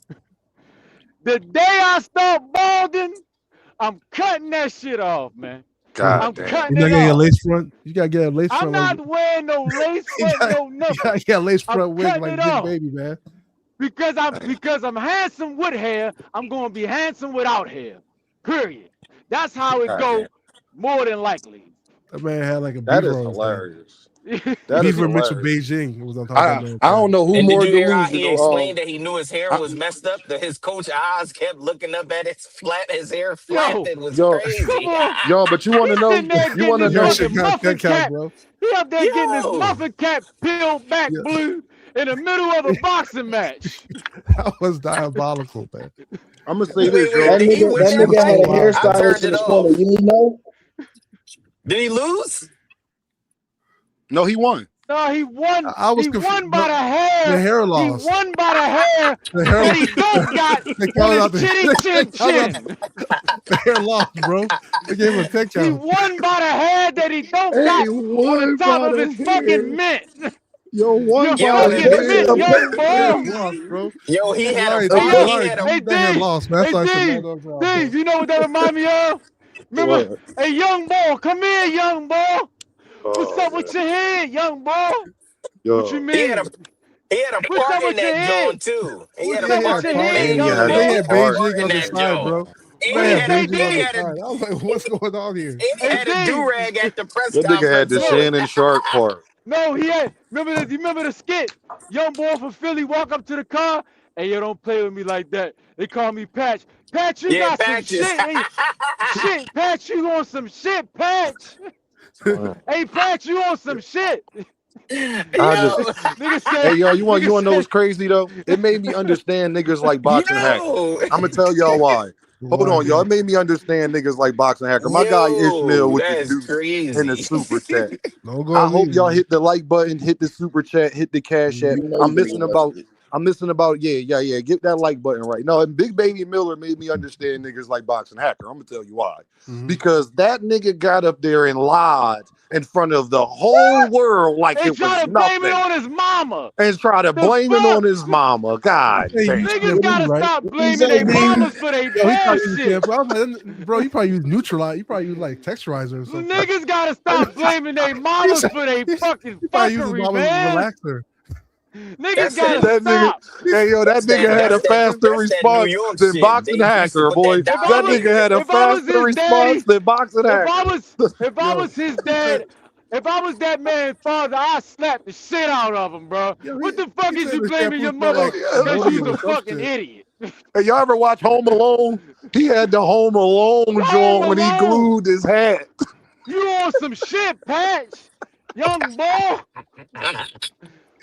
S9: The day I start balding, I'm cutting that shit off, man. I'm cutting
S8: You
S9: it
S8: gotta get a
S9: off.
S8: lace front. You gotta get a lace
S9: I'm
S8: front.
S9: not wearing no lace front, no
S8: You
S9: nothing.
S8: gotta get a lace
S9: I'm
S8: front wig
S9: cutting
S8: like
S9: it
S8: Big
S9: off.
S8: Baby, man.
S9: because I'm handsome with hair, I'm gonna be handsome without hair. Period. That's how it go. More than likely.
S8: That man had like a
S3: That
S8: beaver
S3: is
S8: on his head.
S3: hilarious. That is
S8: Beaver Mitchell
S3: hilarious.
S8: Beijing was on top of that man's
S3: I
S8: head.
S3: don't know who
S11: And did
S3: more
S11: you hear how he
S3: delusional.
S11: explained that he knew his hair was messed up? That his coach eyes kept looking up at his hair flat.
S9: Yo,
S11: It was
S3: Yo,
S9: come
S11: crazy.
S9: on.
S3: yo, but you want to
S9: He's
S3: know?
S9: sitting there
S3: You
S9: getting
S3: want to
S9: his
S8: Your
S3: know?
S8: shit
S9: fucking
S8: got
S9: muffin
S8: that count,
S9: cap.
S8: bro.
S9: He up there getting his
S11: Yo,
S9: muffin cap peeled back
S8: Yeah.
S9: blue in the middle of a boxing match.
S8: That was diabolical, man.
S3: I'm gonna say this,
S11: wait,
S3: yo.
S11: did he win
S6: That
S11: that
S6: nigga had
S11: fight?
S6: a
S8: Wow.
S11: I
S6: hairstylist
S11: turned
S6: in
S11: it
S6: the corner.
S11: off.
S6: You need to know?
S11: Did he lose?
S3: No, he won.
S9: No, he won.
S8: I was
S9: He
S8: confused.
S9: won by the hair.
S8: The hair
S9: He
S8: loss.
S9: won by the hair
S8: The hair
S9: that he don't got
S8: They
S9: on
S8: counted
S9: his
S8: out the
S9: chinny chin chin.
S8: the hair loss, bro. They gave him a 10
S9: He
S8: count.
S9: won by the hair that he don't
S3: Hey,
S9: got on the
S3: one
S9: top
S3: by
S9: of his
S3: the
S9: fucking
S3: hair.
S9: mint.
S3: Yo, one
S9: Your
S11: Yo,
S3: by the
S9: fucking mint,
S3: hair.
S9: young
S8: Hair
S9: boy.
S8: loss, bro.
S11: yo, he had a
S8: Larry,
S11: fight.
S8: hey,
S11: He
S8: Larry,
S11: had a
S9: Hey,
S8: that hair
S9: D.
S8: loss, man. That's
S9: Hey,
S8: why I said
S9: D.
S8: Mad Dog Job,
S9: D, you know what that remind me of? Remember,
S3: What?
S9: hey, young boy, come here, young boy. What's
S3: Oh
S9: up with your head, young boy? What you
S3: yo,
S11: he had a
S9: mean?
S11: he had a
S9: What's
S11: part
S9: up
S11: in
S9: with your
S11: that
S9: head?
S11: joint too. He had
S9: What's
S11: a
S8: Yeah,
S9: up
S8: he
S9: with
S11: part.
S9: your
S8: had part.
S9: head,
S3: and he
S9: young
S3: had
S8: And they
S3: a
S9: boy?
S8: had
S3: part.
S8: Beijing
S11: In
S8: on the
S11: that
S8: side,
S11: joint.
S8: bro.
S11: And
S8: They
S11: he
S8: had
S11: had a
S9: Hey,
S8: Beijing on
S11: he
S8: the
S9: D.
S11: had a
S8: side. I was like, what's going on here?
S11: and he
S9: Hey,
S11: had a
S9: D.
S11: do-rag at the press
S3: That nigga had
S11: conference
S3: the
S9: No,
S11: too.
S3: Shannon Sharp part.
S9: no, he had. You remember the skit? Young boy from Philly walk up to the car. Hey, yo, don't play with me like that. They call me Patch. Patch, you
S11: Yeah,
S9: got some
S11: patches.
S9: shit. Hey, shit, Patch, you on some shit, Patch. Hey, Patch, you on some shit.
S3: I just,
S11: Yo,
S9: Nigga
S3: hey
S9: said,
S3: yo, you want
S9: nigga
S3: to know
S9: said,
S3: what's crazy though? It made me understand niggas like Boxing Hacker.
S11: yo,
S3: I'm gonna tell y'all why. Hold
S8: Why?
S3: on, y'all. It made me understand niggas like Boxing Hacker. My guy Ishmael
S11: yo,
S3: with the
S11: that's
S3: deuce in the
S11: crazy.
S3: super chat.
S8: Don't go
S3: I
S8: on
S3: hope
S8: mute.
S3: y'all hit the like button, hit the super chat, hit the cash app.
S6: You know
S3: I'm
S6: you
S3: missing
S6: didn't
S3: about. I'm missing about. Yeah. Get that like button right. No, and Big Baby Miller made me understand niggas like Boxing Hacker. I'm gonna tell you why.
S8: Mhm.
S3: Because that nigga got up there and lied in front of the whole world like
S9: they
S3: it
S9: try
S3: was
S9: to blame it
S3: nothing,
S9: on his mama.
S3: and try to
S9: The
S3: blame it
S9: fuck?
S3: on his mama. God
S8: Hey, you
S3: damn.
S8: used
S9: Niggas
S8: shampoo,
S9: gotta
S8: right?
S9: stop
S6: What you
S9: blaming
S6: say,
S9: their
S6: D?
S9: mamas for their
S8: Yo, he probably used
S9: bullshit.
S8: shampoo. I was like, bro, you probably use Neutralize. You probably use like texturizer or something.
S9: Niggas gotta stop blaming their mamas for their fucking
S8: You probably use his
S9: fuckery,
S8: mama's
S9: man.
S8: relaxer.
S9: Niggas
S11: That's
S9: gotta
S11: that.
S3: That nigga,
S9: stop.
S3: hey yo, that
S11: That's
S3: nigga
S11: that.
S3: had a
S11: That's that.
S3: faster
S11: That's that New
S3: response
S11: York
S3: than
S11: shit.
S3: Boxing
S11: They used to
S3: Hacker,
S11: put
S3: boy.
S11: that
S9: If I
S3: That
S11: Dolly
S9: was
S3: nigga
S11: in
S3: had
S11: it.
S3: a
S9: if I was
S3: faster
S9: his
S3: response
S9: daddy,
S3: than Boxing
S9: if I
S3: Hacker.
S9: was if I
S8: Yo,
S9: was his dad, if I was that man's father, I'd slap the shit out of him, bro.
S8: yo,
S9: What the fuck
S8: he
S9: is
S8: said
S9: you
S8: the
S9: blaming
S8: shampoo
S9: your
S8: smelled
S9: mother
S8: like
S9: because you's
S8: ammonium
S9: a
S8: or some
S9: fucking
S8: shit.
S9: idiot?
S3: Hey, y'all ever watch Home Alone? He had the Home Alone
S9: Home
S3: joint when he
S9: Alone.
S3: glued his hat.
S9: You on some shit, Patch. Young boy.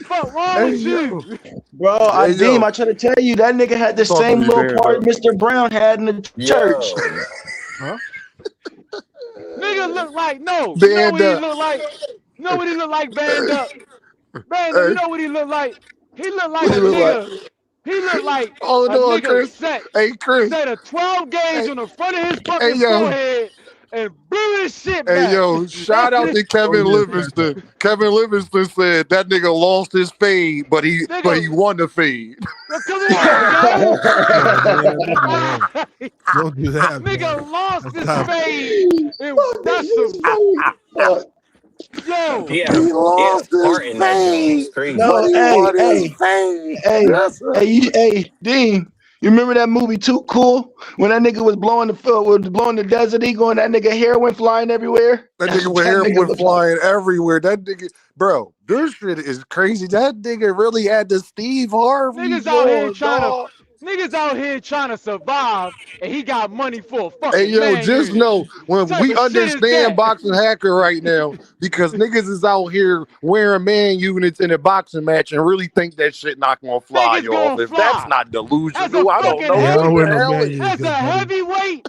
S9: Fuck wrong
S3: Hey
S9: with
S3: yo,
S9: you?
S6: Bro, I
S3: hey
S6: deem,
S3: yo,
S6: I try to tell you, that nigga had the
S3: talk to
S6: same
S3: me,
S6: little
S3: man.
S6: part Mr. Brown had in the church.
S11: Yo,
S8: Huh?
S9: Nigga look like no. You know
S3: Band
S9: what he
S3: up.
S9: look like? You know what he look like, band up? Band up, you
S3: Hey,
S9: know what he look like? He look like
S3: what
S9: a
S3: he look like?
S9: nigga. He look like
S3: Oh
S9: a
S3: no,
S9: nigga
S3: Chris. Hey, Chris.
S9: set a 12 gauge
S3: Hey,
S9: on the front of his
S3: hey,
S9: fucking
S3: yo.
S9: forehead and blew his shit
S3: Hey,
S9: back.
S3: yo. Shout
S9: That's
S3: out
S9: it.
S3: to
S8: Oh
S3: Kevin
S8: yeah, fact.
S3: Livingston. Kevin Livingston said that nigga lost his fade, but he
S9: Nigga,
S3: won the fade.
S9: come on, yo.
S8: Oh man, don't do that. Don't do that, man.
S9: Nigga lost
S8: That's
S9: his
S8: not.
S9: fade. And that's some
S11: he
S9: yo.
S11: had a
S3: He
S11: he had a
S3: lost his
S11: part in that joint. It
S3: fade,
S11: was crazy.
S3: but
S6: No,
S3: he
S6: hey,
S3: won his
S6: hey,
S3: fade.
S6: hey,
S3: Yes, sir.
S6: hey, Dean. You remember that movie Too Cool when that nigga was blowing the Desert Eagle and that nigga hair went flying everywhere?
S3: That
S6: That's
S3: nigga
S6: what
S3: with
S6: that
S3: hair
S6: nigga
S3: went
S6: looked like.
S3: flying everywhere. That nigga, bro, this shit is crazy. That nigga really had the Steve Harvey
S9: Niggas out here
S3: joint,
S9: trying to
S3: dog.
S9: niggas out here trying to survive and he got money for a
S3: Hey,
S9: fucking
S3: yo,
S9: man
S3: just
S9: unit.
S3: know
S9: What
S3: when
S9: type
S3: we
S9: of shit is
S3: understand
S9: that?
S3: Boxing Hacker right now, because niggas is out here wearing man units in a boxing match and really think that shit not gonna
S9: Think
S3: fly
S9: it's
S3: off.
S9: gonna
S3: If that's
S9: fly.
S3: not
S9: As a
S3: delusional, I don't
S9: fucking
S3: know
S8: Hey, I
S3: what
S8: don't
S9: heavy
S8: wear
S3: the
S8: no
S3: hell
S8: man
S3: is.
S8: unit,
S9: as a
S8: good buddy.
S9: heavyweight,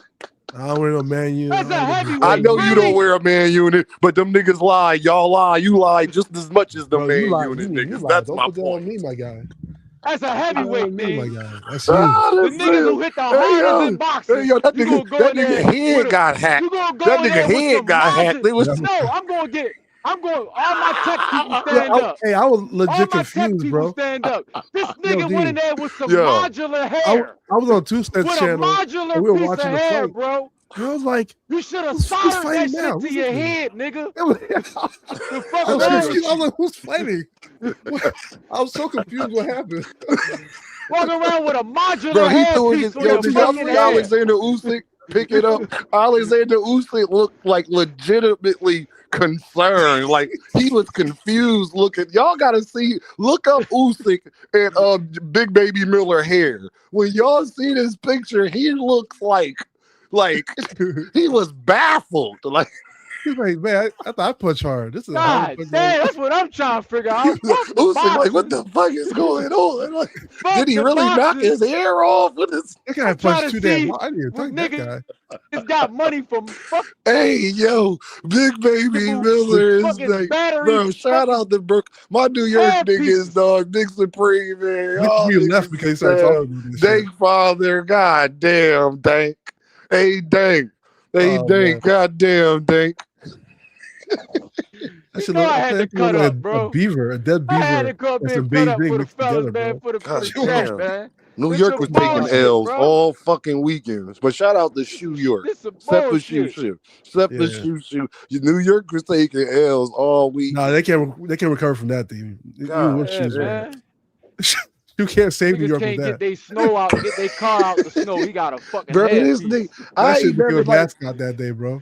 S8: I don't wear no man unit.
S9: as
S8: I
S9: a
S8: don't wear no
S3: I
S9: heavyweight,
S3: know you don't
S9: really?
S3: wear a man unit, but them niggas lie. Y'all lie. You lie just as much as the
S8: bro. You
S3: man
S8: lie.
S3: unit
S8: You
S3: niggas.
S8: lie.
S3: That's
S8: Don't
S3: my
S8: put that on
S3: point.
S8: me, my guy.
S9: As a
S8: Don't put that on
S9: heavyweight,
S8: me, my
S9: D.
S8: guy. That's you.
S3: Ah,
S9: The
S3: that's
S9: niggas
S3: real.
S9: who hit the
S3: Hey
S9: hardest in
S3: yo, hey
S9: boxing,
S3: yo,
S9: you gonna go in there with
S3: head
S9: a
S3: got hacked.
S9: you gonna
S3: That
S9: go in
S3: nigga
S9: there with
S3: head
S9: some
S3: got hacked.
S9: module.
S3: It was.
S9: No, I'm going all my tech people
S8: Yo,
S9: stand up.
S8: hey, I was
S9: All
S8: legit
S9: my tech
S8: confused,
S9: people
S8: bro.
S9: stand up. This
S8: Yo,
S9: nigga went in
S8: D.
S9: there with some
S3: Yo,
S9: modular
S8: I
S9: hair.
S8: was on Two Cents
S9: With a
S8: channel and
S9: modular
S8: we were
S9: piece of
S8: watching the
S9: hair,
S8: fight.
S9: bro.
S8: And I was like,
S9: You should have
S8: who's
S9: soldered that
S8: fighting
S9: shit
S8: now?
S9: to
S8: Who's
S9: your
S8: this nigga?
S9: head, nigga.
S8: I was
S9: The fuck
S8: so
S9: wrong
S8: confused.
S9: with
S8: I was
S9: you?
S8: like, who's fighting? I was so confused what happened.
S9: Walking around with a modular
S3: Bro, he threw
S9: hairpiece
S3: his
S9: on
S3: yo.
S9: your
S3: Did y'all
S9: fucking
S3: see
S9: head.
S3: Alexander Usyk pick it up? Alexander Usyk looked like legitimately concerned, like he was confused. Looking, y'all gotta see. Look up Usyk and Big Baby Miller hair. When y'all see this picture, he looks like he was baffled. Like
S8: He's like, man, I thought I punched hard. This is a hard
S9: God
S8: punch.
S9: damn, that's what I'm trying to figure out. Fuck the
S3: Usyk, like
S9: boxing.
S3: what the fuck is going on? Like,
S9: Fuck
S3: did he
S9: the
S3: really knock
S9: boxing.
S3: his hair off? What is?
S8: That guy
S9: I'm trying
S8: punched
S9: to
S8: too damn
S9: see
S8: hard. I didn't even
S9: what
S8: touch that
S9: nigga
S8: guy.
S9: has got money from fuck
S3: Hey, yo, Big Baby Miller is
S9: fucking
S3: like,
S9: battery
S3: bro, shout
S9: fucking
S3: out to Brooke. My New York niggas,
S9: hairpieces.
S3: dog, Nick Supreme, man. All
S8: We left
S3: niggas
S8: because he
S3: is
S8: started
S3: down.
S8: talking about this shit.
S3: Dank father, god damn, Dank. Hey, Dank. Hey,
S8: Oh,
S3: Dank,
S8: man.
S3: god damn, Dank.
S8: I
S9: You know I had to cut
S8: like
S9: up,
S8: a
S9: bro.
S8: beaver, a dead
S9: I had
S8: beaver,
S9: to come
S8: and
S9: in
S8: some
S9: cut up
S8: Beijing
S9: for the
S8: mixed
S9: fellas,
S8: together,
S9: man,
S8: bro.
S9: for the
S3: God
S9: chat,
S3: damn.
S9: man.
S3: New
S9: This
S3: York
S9: some
S3: was taking
S9: bullshit,
S3: L's
S9: bro.
S3: all fucking weekends. But shout out to Shoe York.
S9: This some
S3: Except for Shoe
S9: bullshit.
S3: Shoe. Except for
S8: Yeah.
S3: Shoe. New York was taking L's all week.
S8: No, they can't recover from that thing. Even
S3: God
S8: with
S9: Yeah,
S8: shoes,
S9: man.
S8: you can't save New
S9: Niggas
S8: York with
S9: can't get
S8: that.
S9: their snow out, get their car out the snow. He got a fucking
S3: Bro, this
S9: hairpiece.
S3: nigga,
S8: That
S3: I
S8: shit
S3: ain't
S8: became
S3: never
S8: a
S3: like,
S8: mascot that day, bro.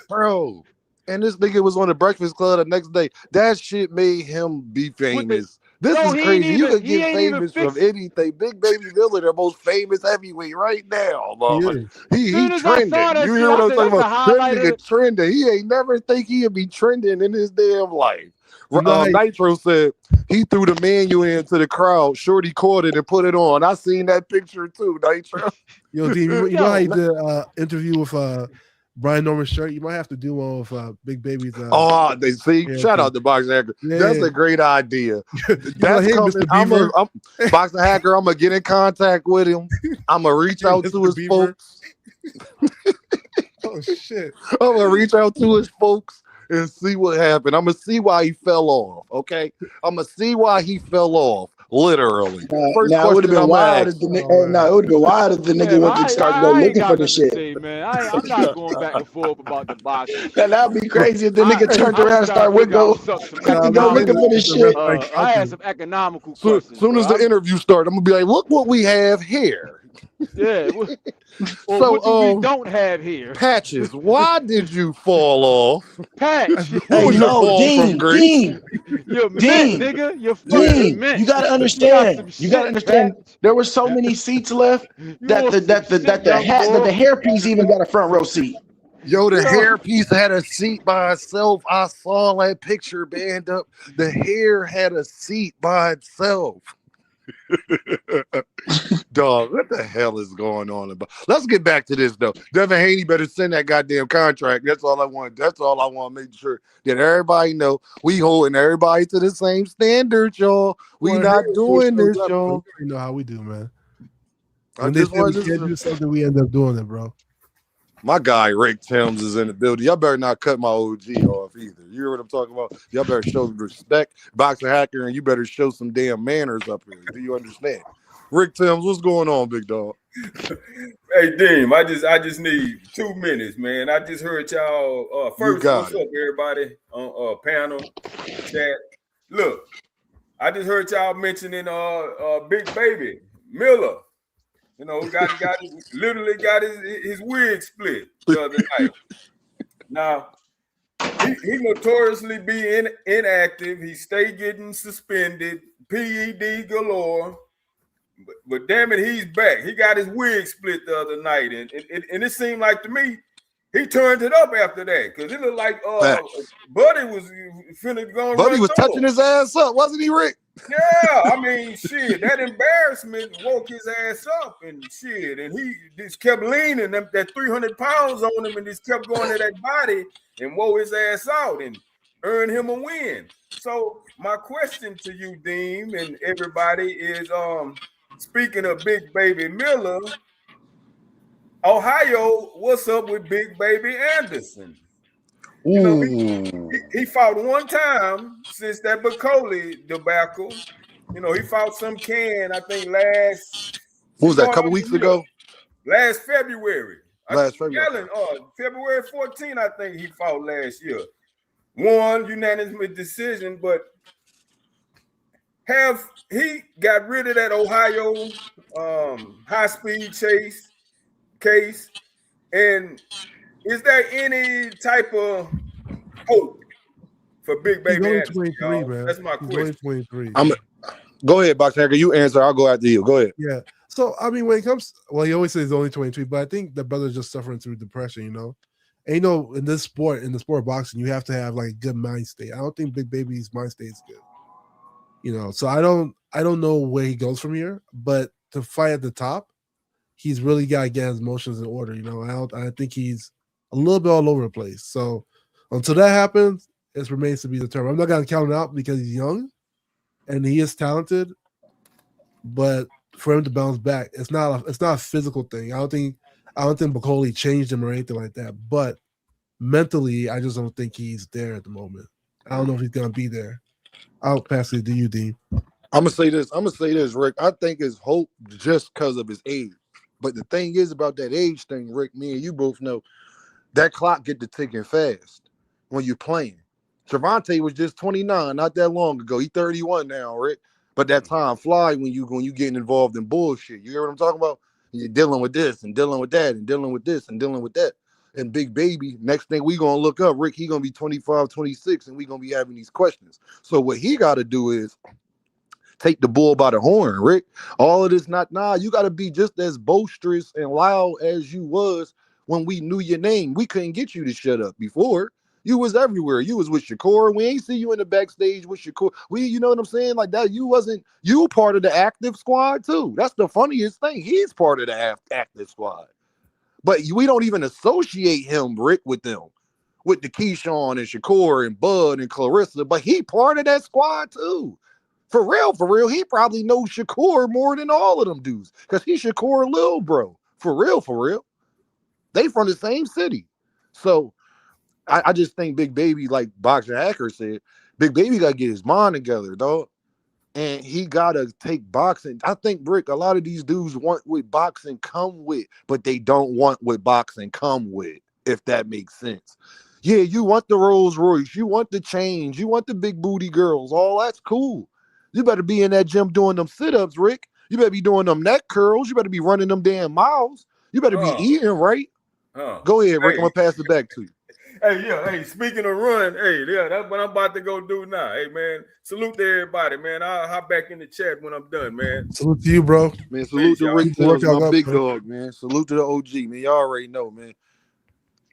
S3: bro. And this nigga was on the Breakfast Club the next day. That shit made him be
S9: With the
S3: famous. This
S9: no,
S3: is crazy. You could
S9: he
S3: get
S9: ain't even
S3: famous from
S9: fixed.
S3: anything. Big Baby Miller, the most famous heavyweight right now,
S8: He
S3: motherfucker.
S8: is.
S3: He
S9: Soon as I saw
S3: trending.
S9: that
S3: You
S9: shit,
S3: hear what
S9: I
S3: I'm
S9: said
S3: talking
S9: that's a
S3: about? That
S9: highlight of
S3: nigga
S9: it.
S3: trending. He ain't never think he'd be trending in his damn life.
S8: You know how
S3: Nitro said he threw the menu into the crowd. Shorty caught it and put it on. I seen that picture too, Nitro.
S8: Yo, D, you
S9: Yo.
S8: know how he did interview with Brian Norman's shirt? You might have to do one with Big Baby's.
S3: Oh, they see.
S8: yeah,
S3: Shout
S8: okay.
S3: out to Boxing Hacker.
S8: Yeah,
S3: That's
S8: yeah.
S3: a great idea.
S8: Like,
S3: That's
S8: hey,
S3: coming.
S8: Mr. Beaver.
S3: I'm Boxing Hacker. I'm gonna get in contact with him. I'm gonna reach out to
S8: Mr.
S3: his
S8: Beaver.
S3: folks.
S8: Oh shit!
S3: I'm gonna reach out to his folks and see what happened. I'm gonna see why he fell off. Okay, I'm gonna see why he fell off. Literally. First
S12: Now it would have
S3: question
S12: been
S3: I'm
S12: wild
S3: ask.
S12: if the nigga. Now it would have been wild if the nigga
S9: Yeah,
S12: went to start go
S9: I ain't
S12: looking for
S9: got
S12: the
S9: nothing to
S12: shit.
S9: say, man. I'm not going back and forth about the boxing
S12: Now
S9: shit.
S12: that'd be crazy if the nigga turned
S9: I'm
S12: around
S9: just
S12: and
S9: trying to
S12: start with
S9: figure out
S12: go
S9: some
S12: quickly go looking for the shit.
S9: I had some economical
S3: Soon
S9: questions,
S3: as
S9: bro.
S3: the interview starts, I'm gonna be like, "Look what we have here."
S9: Yeah. Or
S3: So,
S9: what do we don't have here?
S3: Patches, why did you fall off?
S9: Patch.
S3: What
S12: Hey,
S3: was your
S12: no,
S3: fall from grace?
S12: Dean,
S9: You're mint,
S12: Dean,
S9: nigga. You're fucking
S12: Dean.
S9: mint.
S12: You gotta
S9: You got
S12: understand.
S9: some
S12: You gotta
S9: shit,
S12: understand.
S9: Patch.
S12: There were so many seats left
S9: You
S12: that
S9: want some shit,
S12: the
S9: young boy.
S12: hairpiece even got a front row seat.
S3: Yo, the
S9: You know-
S3: hairpiece had a seat by itself. I saw that picture band up. The hair had a seat by itself. Dog, what the hell is going on about? Let's get back to this though. Devin Haney better send that goddamn contract. That's all I want. That's all I want to make sure that everybody know we holding everybody to the same standard, y'all. We
S8: Well,
S3: not
S8: hey,
S3: doing
S8: shows
S3: this,
S8: up, bro.
S3: y'all.
S8: You know how we do, man.
S3: I
S8: When they
S3: just
S8: say we
S3: wanted
S8: can't
S3: to.
S8: do something, we end up doing it, bro.
S3: My guy Rick Timms is in the building. Y'all better not cut my OG off either. You hear what I'm talking about? Y'all better show some respect, Boxing Hacker, and you better show some damn manners up here. Do you understand? Rick Timms, what's going on, big dog?
S13: Hey, Dean, I just need 2 minutes, man. I just heard y'all. First, what's up, everybody on panel chat? Look, I just heard y'all mentioning Big Baby Miller. You know, literally got his wig split the other night. Now, he notoriously be inactive. He stay getting suspended, PED galore. But damn it, he's back. He got his wig split the other night, and it seemed like to me he turned it up after that because it looked like Buddy was finna go.
S3: Buddy was touching his ass up, wasn't he, Rick?
S13: Yeah, I mean, shit, that embarrassment woke his ass up and shit, and he just kept leaning that 300 pounds on him and just kept going to that body and wore his ass out and earned him a win. So my question to you, Dean, and everybody is, speaking of Big Baby Miller, Ohio, what's up with Big Baby Anderson? You know, he fought one time since that Bacoli debacle. You know, he fought some can, I think,
S3: what was that, a couple weeks ago?
S13: Last February. February 14, I think he fought last year. Won unanimous decision, but he got rid of that Ohio high-speed chase case? And is there any type of hope for Big Baby
S8: He's
S13: Anderson?
S8: only 23, man.
S13: That's my question.
S8: Only 23.
S3: Go ahead, Box Hacker. You answer. I'll go after you. Go ahead.
S8: Yeah. So I mean, when it comes, he always says he's only 23, but I think the brother's just suffering through depression, you know. And in the sport of boxing, you have to have like a good mind state. I don't think Big Baby's mind state is good. You know, so I don't know where he goes from here, but to fight at the top, he's really got to get his emotions in order. You know, I think he's a little bit all over the place. So until that happens, it remains to be determined. I'm not gonna count him out because he's young and he is talented, but for him to bounce back, it's not a physical thing. I don't think Bacoli changed him or anything like that. But mentally, I just don't think he's there at the moment. I don't know if he's gonna be there. I'll pass it to you, Dean.
S3: I'm gonna say this, Rick. I think it's hope just because of his age. But the thing is about that age thing, Rick, me and you both know that clock get to ticking fast when you're playing. Trevante was just 29 not that long ago. He's 31 now, Rick. But that time fly when you getting involved in bullshit. You hear what I'm talking about? You're dealing with this and dealing with that and dealing with this and dealing with that. And Big Baby, next thing we gonna look up, Rick, he gonna be 25, 26, and we gonna be having these questions. So what he gotta do is take the bull by the horn, Rick. All of this you gotta be just as boisterous and loud as you was when we knew your name. We couldn't get you to shut up before. You was everywhere. You was with Shakur. We ain't see you in the backstage with Shakur. You know what I'm saying? Like that, you part of the active squad too. That's the funniest thing. He's part of the active squad. But we don't even associate him, Rick, with them. With the Keyshawn and Shakur and Bud and Clarissa. But he part of that squad too. For real, he probably knows Shakur more than all of them dudes. Because he's Shakur little bro. For real. They from the same city. So I just think Big Baby, like Boxer Hacker said, Big Baby got to get his mind together, dog. And he got to take boxing. I think, Brick, a lot of these dudes want what boxing come with, but they don't want what boxing come with, if that makes sense. Yeah, you want the Rolls Royce. You want the change. You want the big booty girls. All that's cool. You better be in that gym doing them sit-ups, Rick. You better be doing them neck curls. You better be running them damn miles. You better be eating, right? Go ahead, Rick. I'm going to pass it back to you.
S13: Hey, speaking of run, that's what I'm about to go do now. Hey, man, salute to everybody, man. I'll hop back in the chat when I'm done, man.
S8: Salute to you, bro.
S3: Man, salute to Rick Till's, my big dog, man. Salute to the OG, man. Y'all already know, man.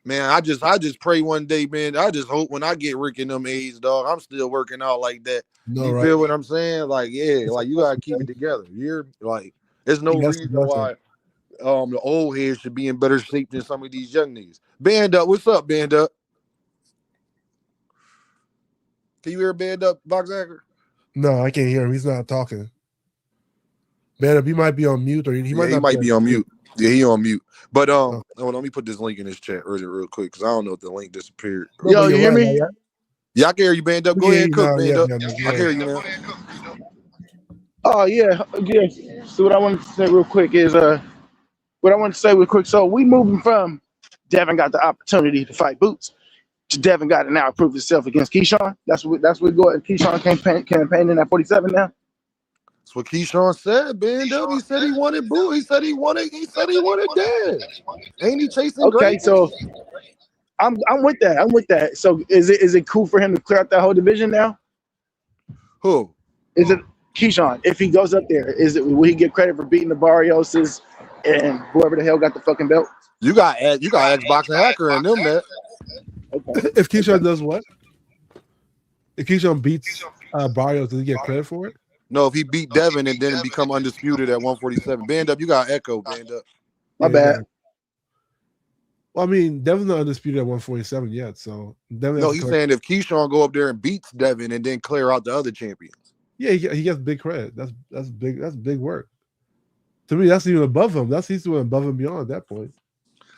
S3: Man, I just pray one day, man. I just hope when I get Rick in them age, dog, I'm still working out like that. You feel what I'm saying? Like, yeah, like you gotta keep it together. You're like, there's no reason why the old heads should be in better shape than some of these young niggas. Band Up, what's up, Band Up? Can you hear Band Up, Box Hacker?
S8: No, I can't hear him. He's not talking. Band Up, he might be on mute, or he might
S3: be on mute. Yeah, he on mute. But let me put this link in this chat real quick because I don't know if the link disappeared.
S12: Yo, you hear me?
S3: Yeah, I can hear you, Band Up. Go ahead, cook, Band Up. I can hear you, man.
S12: Oh yeah. So what I want to say real quick is so we moving from Devin got the opportunity to fight Boots to Devin got to now prove himself against Keyshawn. That's what go at Keyshawn campaigning at 47 now.
S3: That's what Keyshawn said, Band Up. He said he wanted Boo. He said he wanted Dev. Ain't he chasing greatness?
S12: So I'm with that. So is it cool for him to clear out that whole division now?
S3: Who?
S12: Is it Keyshawn? If he goes up there, will he get credit for beating the Barrioses and whoever the hell got the fucking belt?
S3: You got Xbox and Hacker and them that.
S8: Okay. If Keyshawn does what? If Keyshawn beats Barrios, does he get credit for it?
S3: No, if he beat Devin and then become undisputed at 147. Band Up, you got echo, Band Up.
S12: My bad.
S8: Well, I mean, Devin's not undisputed at 147 yet, so Devin.
S3: No, he's saying if Keyshawn go up there and beats Devin and then clear out the other champions.
S8: Yeah, he gets big credit. That's big. That's big work. To me, that's even above him. He's doing above and beyond at that point.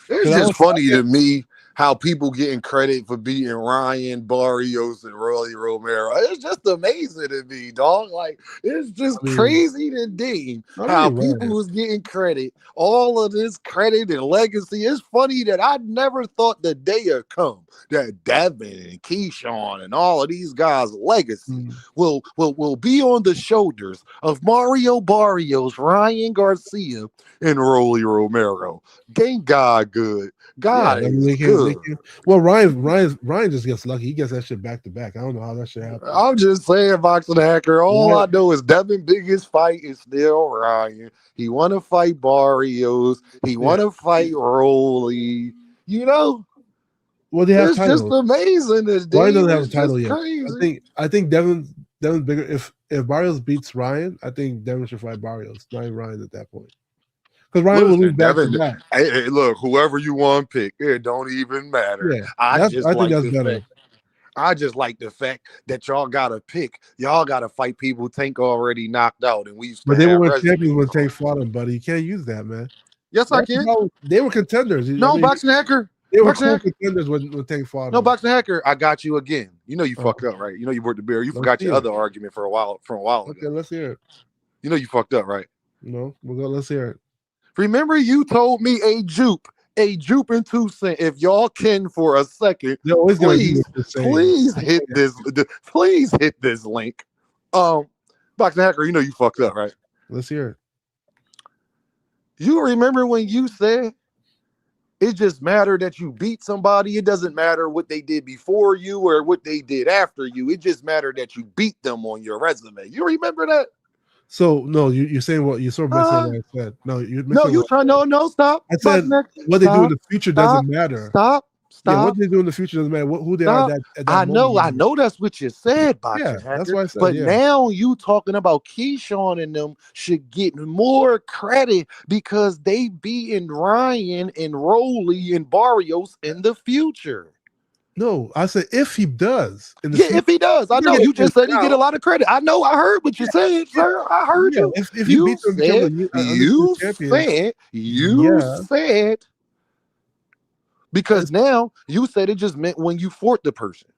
S3: It's just funny to me how people getting credit for beating Ryan Barrios and Rolly Romero. It's just amazing to me, dog. Like, it's just crazy to deem how people was getting credit, all of this credit and legacy. It's funny that I never thought the day would come that Devin and Keyshawn and all of these guys' legacy will be on the shoulders of Mario Barrios, Ryan Garcia, and Rolly Romero. Thank God good. God is good.
S8: Well, Ryan just gets lucky. He gets that shit back to back. I don't know how that shit happened.
S3: I'm just saying, Boxing Hacker. All I know is Devin's biggest fight is still Ryan. He want to fight Barrios. He want to fight Rolly. You know.
S8: Well, they have
S3: it's
S8: titles.
S3: Just amazing. This
S8: Ryan doesn't have a title
S3: yet.
S8: Crazy. I think Devin's bigger. If Barrios beats Ryan, I think Devin should fight Barrios, not Ryan at that point. Because Ryan will lose back to back.
S3: Hey, look, whoever you want to pick, it don't even matter.
S8: Yeah,
S3: I
S8: think that's better.
S3: I just like the fact that y'all gotta pick. Y'all gotta fight people Tank already knocked out, and we used to.
S8: But they were champions when Tank fought him, buddy. You can't use that, man.
S3: Yes, I can.
S8: They were contenders.
S3: No, Boxing Hacker.
S8: They were contenders when Tank fought him.
S3: No, Boxing Hacker. I got you again. You know you fucked up, right? You know you worked the beer. You forgot your other argument for a while ago.
S8: Okay, let's hear it.
S3: You know you fucked up, right?
S8: No, let's hear it.
S3: Remember, you told me a jupe and 2 cents. If y'all can for a second, please hit this link. Boxing Hacker, you know you fucked up, right?
S8: Let's hear it.
S3: You remember when you said it just mattered that you beat somebody? It doesn't matter what they did before you or what they did after you. It just mattered that you beat them on your resume. You remember that?
S8: So no, you're saying what you're sort of missing what I said.
S3: No, stop.
S8: I said what they do in the future doesn't matter.
S3: Stop.
S8: Yeah, what they do in the future doesn't matter. Who they are at that
S3: I know that's what you said, Boxing Hacker.
S8: That's what I said.
S3: But now you talking about Keyshawn and them should get more credit because they beating Ryan and Rolly and Barrios in the future.
S8: No, I said if he does.
S3: If he does. I know you just said he get a lot of credit. I know. I heard what you said, sir. I heard you.
S8: If he beats them,
S3: you said. Because now you said it just meant when you fought the person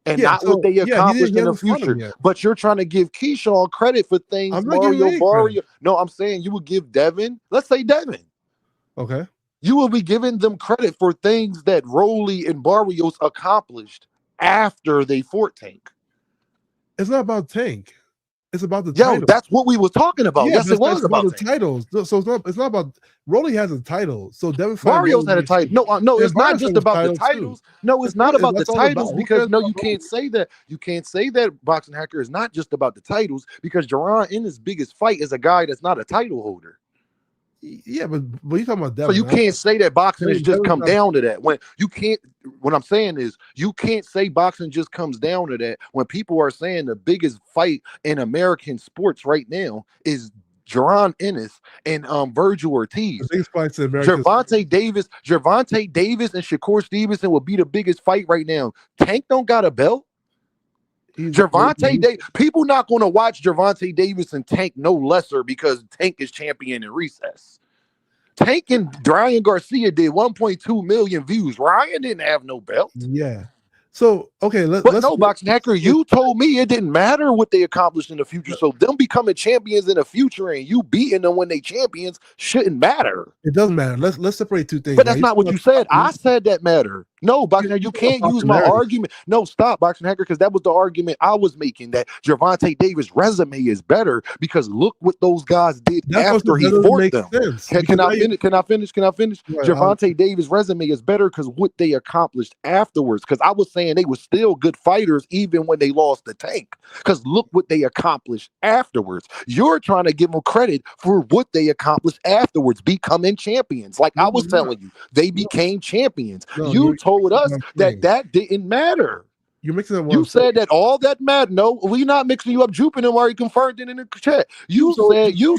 S3: and not what they accomplished in the future. But you're trying to give Keyshawn credit for things Mario Barrios. No, I'm saying you would give Devin. Let's say Devin.
S8: Okay.
S3: You will be giving them credit for things that Rolly and Barrios accomplished after they fought Tank.
S8: It's not about Tank. It's about the title.
S3: That's what we was talking about.
S8: Yeah,
S3: yes, it was about
S8: the titles. So it's not about Rolly has a title. So Devin
S3: Barrios had a title. No, it's not just about the titles. No, it's not about the titles because you can't say that. You can't say that Boxing Hacker is not just about the titles because Jerron in his biggest fight is a guy that's not a title holder.
S8: Yeah, but you talking about Devin.
S3: So you can't say that boxing has just come down to that. What I'm saying is you can't say boxing just comes down to that when people are saying the biggest fight in American sports right now is Jerron Ennis and Virgil Ortiz.
S8: The biggest fights in American
S3: Gervonta Davis and Shakur Stevenson will be the biggest fight right now. Tank don't got a belt. Gervonta Davis, people not going to watch Gervonta Davis and Tank no lesser because Tank is champion in recess. Tank and Ryan Garcia did 1.2 million views. Ryan didn't have no belt.
S8: Yeah. So okay, let's
S3: Boxing Hacker, you told me it didn't matter what they accomplished in the future. So them becoming champions in the future and you beating them when they champions shouldn't matter.
S8: It doesn't matter. Let's separate two things.
S3: But that's not what you said. I said that matter. No, Boxing Hacker, you can't use my argument. No, stop, Boxing Hacker, because that was the argument I was making, that Gervonta Davis' resume is better because look what those guys did after he fought them. Can I finish? Right, Gervonta Davis' resume is better because what they accomplished afterwards. Because I was saying they were still good fighters even when they lost the Tank. Because look what they accomplished afterwards. You're trying to give them credit for what they accomplished afterwards, becoming champions. Like I was telling you, they became champions. You told us that didn't matter.
S8: You're mixing up.
S3: You said that all that mattered. No, we're not mixing you up. Jupiter already confirmed it in the chat. You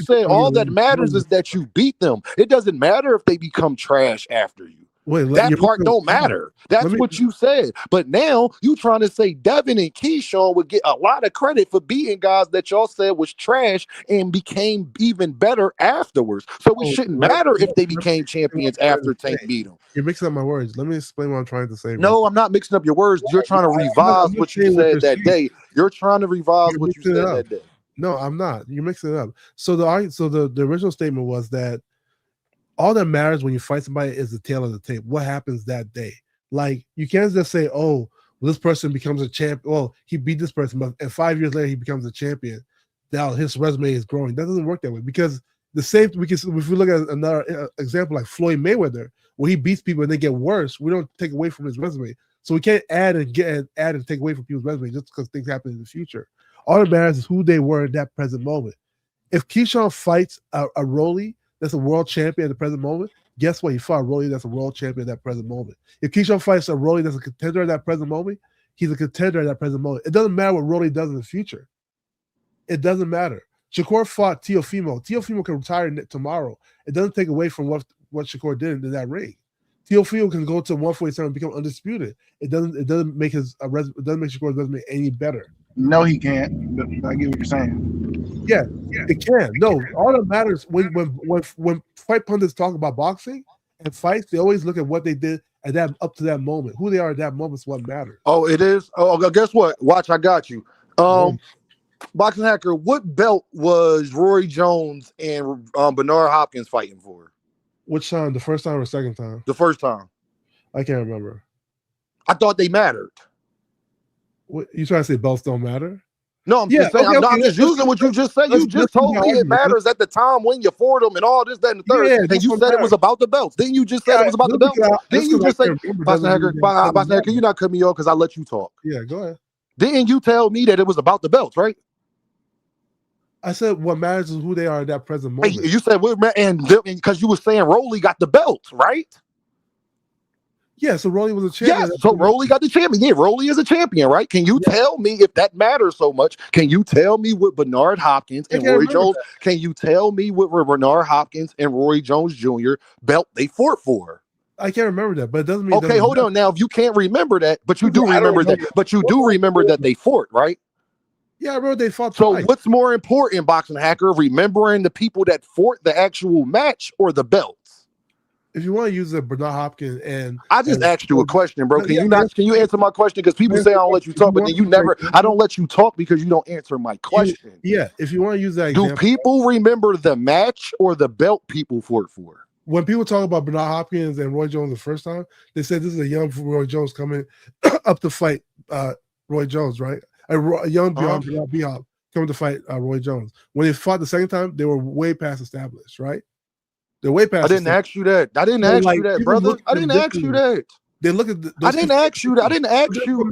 S3: said all that matters is that you beat them. It doesn't matter if they become trash after you. That part don't matter. That's what you said. But now you trying to say Devin and Keyshawn would get a lot of credit for beating guys that y'all said was trash and became even better afterwards. So it shouldn't matter if they became champions after Tank beat them.
S8: You're mixing up my words. Let me explain what I'm trying to say.
S3: No, I'm not mixing up your words. You're trying to revise what you said that day. You're trying to revise what you said that day.
S8: No, I'm not. You're mixing it up. So the original statement was that all that matters when you fight somebody is the tail of the tape. What happens that day? Like, you can't just say, oh, well, this person becomes a champ. Well, he beat this person, but 5 years later he becomes a champion. Now his resume is growing. That doesn't work that way, because the same, if we look at another example like Floyd Mayweather, where he beats people and they get worse, we don't take away from his resume. So we can't add and take away from people's resume just because things happen in the future. All that matters is who they were in that present moment. If Keyshawn fights a Rolly that's a world champion at the present moment, guess what? He fought a Rolly that's a world champion at that present moment. If Keyshawn fights a Rolly that's a contender at that present moment, he's a contender at that present moment. It doesn't matter what Rolly does in the future. It doesn't matter. Shakur fought Teofimo. Teofimo can retire tomorrow. It doesn't take away from what Shakur did in that ring. Teofimo can go to 147 and become undisputed. It doesn't make Shakur's resume any better.
S12: No, he can't. I get what you're saying.
S8: Yeah, it can. No, all that matters when fight pundits talk about boxing and fights, they always look at what they did at that up to that moment. Who they are at that moment is what matters.
S3: Oh, it is. Oh, guess what? Watch, I got you. Boxing Hacker, what belt was Roy Jones and Bernard Hopkins fighting for?
S8: Which time? The first time or second time?
S3: The first time.
S8: I can't remember.
S3: I thought they mattered.
S8: What, you trying to say belts don't matter?
S3: No, I'm just saying. I'm just using what you just said. You just told me it matters at the time when you fought them and all this, that, and the third.
S8: Yeah,
S3: and you said it was about the belts. Didn't you just say it was about the belts? Didn't you just say, Boxing Hacker, can you not cut me off because I let you talk?
S8: Yeah, go ahead.
S3: Didn't you tell me that it was about the belts, right?
S8: I said what matters is who they are at that present moment.
S3: You said, and because you were saying Rolly got the belts, right?
S8: Yeah, so Rolly was a champion.
S3: Yes, so Rolly got the champion. Yeah, Rolly is a champion, right? Can you tell me if that matters so much? Can you tell me what Bernard Hopkins and Roy Jones? Can you tell me what Bernard Hopkins and Roy Jones Jr. belt they fought for?
S8: I can't remember that, but it doesn't mean.
S3: Okay, hold on. Now, if you can't remember that, but you do remember that, that they fought, right?
S8: Yeah, I remember they fought.
S3: So what's more important, Boxing Hacker, remembering the people that fought the actual match or the belts?
S8: If you want to use the Bernard Hopkins and
S3: I just asked you a question, bro. Can you answer my question? Because people say I don't let you talk, but then I don't let you talk because you don't answer my question.
S8: Yeah, if you want to use that
S3: example, do people remember the match or the belt people fought for?
S8: When people talk about Bernard Hopkins and Roy Jones the first time, they said this is a young Roy Jones coming up to fight Roy Jones, right? A young Bernard B-Hop coming to fight Roy Jones. When they fought the second time, they were way past established, right? They're way past.
S3: I didn't ask you that. I didn't ask you that, brother. I didn't ask you that.
S8: They look at.
S3: I didn't ask you that. I didn't ask you.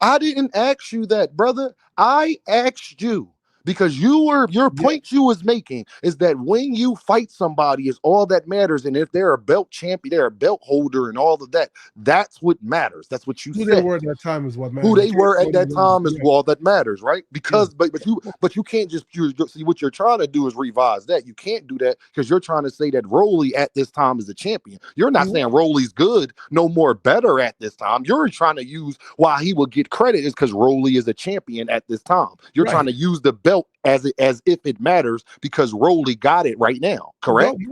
S3: I didn't ask you that, brother. I asked you because your point you was making is that when you fight somebody is all that matters, and if they're a belt champion, they're a belt holder, and all of that. That's what matters. That's what you said.
S8: Who they were at that time is what matters.
S3: Who they were at that time is all that matters, right? Because but you can't just see what you're trying to do is revise that. You can't do that because you're trying to say that Rolly at this time is a champion. You're not saying Rolly's good, no more better at this time. You're trying to use why he will get credit is because Rolly is a champion at this time. You're trying to use the belt as if it matters because Rolly got it right now, correct?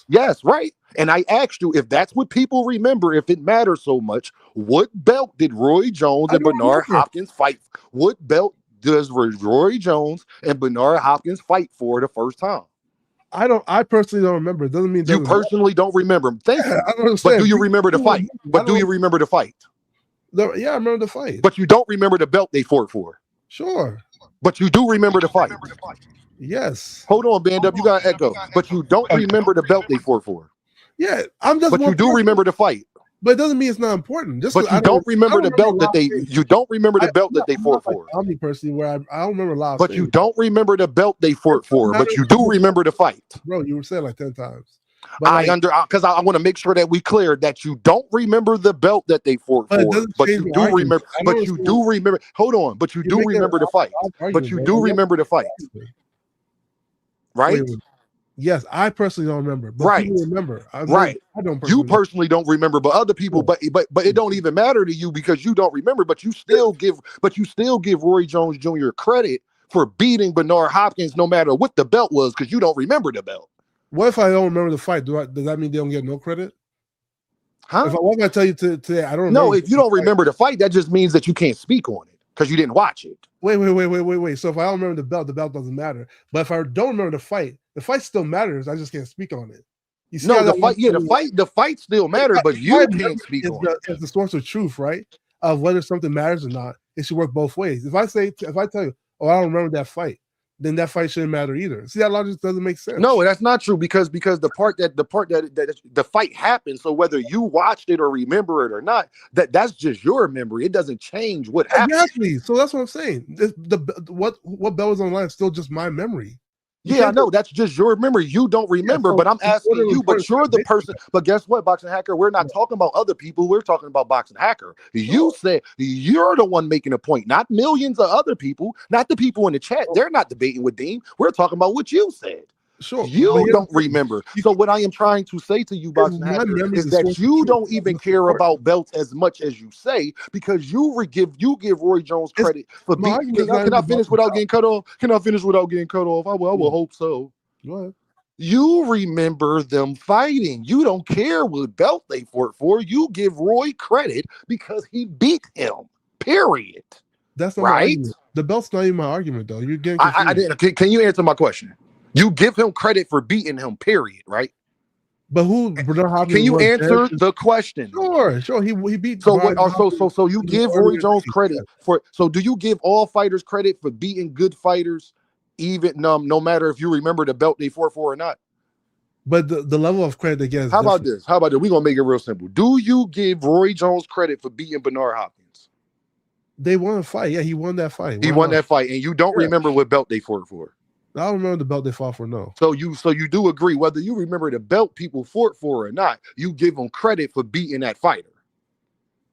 S3: Yes, right. And I asked you if that's what people remember, if it matters so much, what belt did Roy Jones and Bernard Hopkins fight? What belt does Roy Jones and Bernard Hopkins fight for the first time?
S8: I personally don't remember. It doesn't mean
S3: you personally don't remember. Thank you. But do you remember the fight? But do you remember the fight?
S8: Yeah, I remember the fight.
S3: But you don't remember the belt they fought for.
S8: Sure.
S3: But you do remember the fight.
S8: Yes.
S3: Hold on, band up. You got echo. But you don't remember the belt they fought for.
S8: Yeah, I'm just.
S3: But you do remember the fight.
S8: But it doesn't mean it's not important. Just
S3: but you don't remember the belt that they. You don't remember the belt that they fought for.
S8: Me personally, where I don't remember a lot.
S3: But you don't remember the belt they fought for. But you do remember the fight.
S8: Bro, you were saying like 10 times.
S3: Because I want to make sure that we clear that you don't remember the belt that they fought for, but you do remember. But you do remember. Hold on, but you do remember the fight. But you do remember the fight, right?
S8: Yes, I personally don't remember, but
S3: Right.
S8: people remember. I don't.
S3: You personally don't remember, but other people, but it don't even matter to you because you don't remember. But you still give Roy Jones Jr. credit for beating Bernard Hopkins, no matter what the belt was, because you don't remember the belt.
S8: What if I don't remember the fight? Does that mean they don't get no credit?
S3: Huh?
S8: If I was gonna tell you today, I don't remember.
S3: No, if you don't remember the fight, that just means that you can't speak on it because you didn't watch it.
S8: Wait. So if I don't remember the belt doesn't matter. But if I don't remember the fight still matters. I just can't speak on it. You see
S3: no, the fight still matters, but you can't speak on it.
S8: It's the source of truth, right? Of whether something matters or not. It should work both ways. If I tell you, oh, I don't remember that fight, then that fight shouldn't matter either. See, that logic doesn't make sense.
S3: No, that's not true because the part that the fight happened. So whether you watched it or remember it or not, that's just your memory. It doesn't change what happened.
S8: Exactly. So that's what I'm saying. What belt was on the line is still just my memory.
S3: Yeah, I know that's just your memory. You don't remember, but I'm asking you. But you're the person. But guess what, Boxing Hacker? We're not talking about other people. We're talking about Boxing Hacker. You said you're the one making a point, not millions of other people, not the people in the chat. They're not debating with Dean. We're talking about what you said.
S8: Sure.
S3: You don't remember. So what I am trying to say to you, Boxing Hacker, is that you don't even care about belts as much as you say because you give Roy Jones credit for beating. Can I finish without getting cut off? Can I finish without getting cut off? I will hope so.
S8: Go ahead.
S3: You remember them fighting. You don't care what belt they fought for. You give Roy credit because he beat him. Period.
S8: That's not
S3: right.
S8: My argument. The belt's not even my argument, though. You're getting.
S3: I didn't. Can you answer my question? You give him credit for beating him, period, right?
S8: But who?
S3: Can you answer the question?
S8: Sure. He beat.
S3: So you give Roy Jones credit for? So do you give all fighters credit for beating good fighters, even no matter if you remember the belt they fought for or not?
S8: But the level of credit they get.
S3: How about this? We're gonna make it real simple. Do you give Roy Jones credit for beating Bernard Hopkins?
S8: They won a fight. Yeah, he won that fight.
S3: He won that fight, and you don't remember what belt they fought for.
S8: I don't remember the belt they fought for. No.
S3: So you do agree, whether you remember the belt people fought for or not, you give them credit for beating that fighter.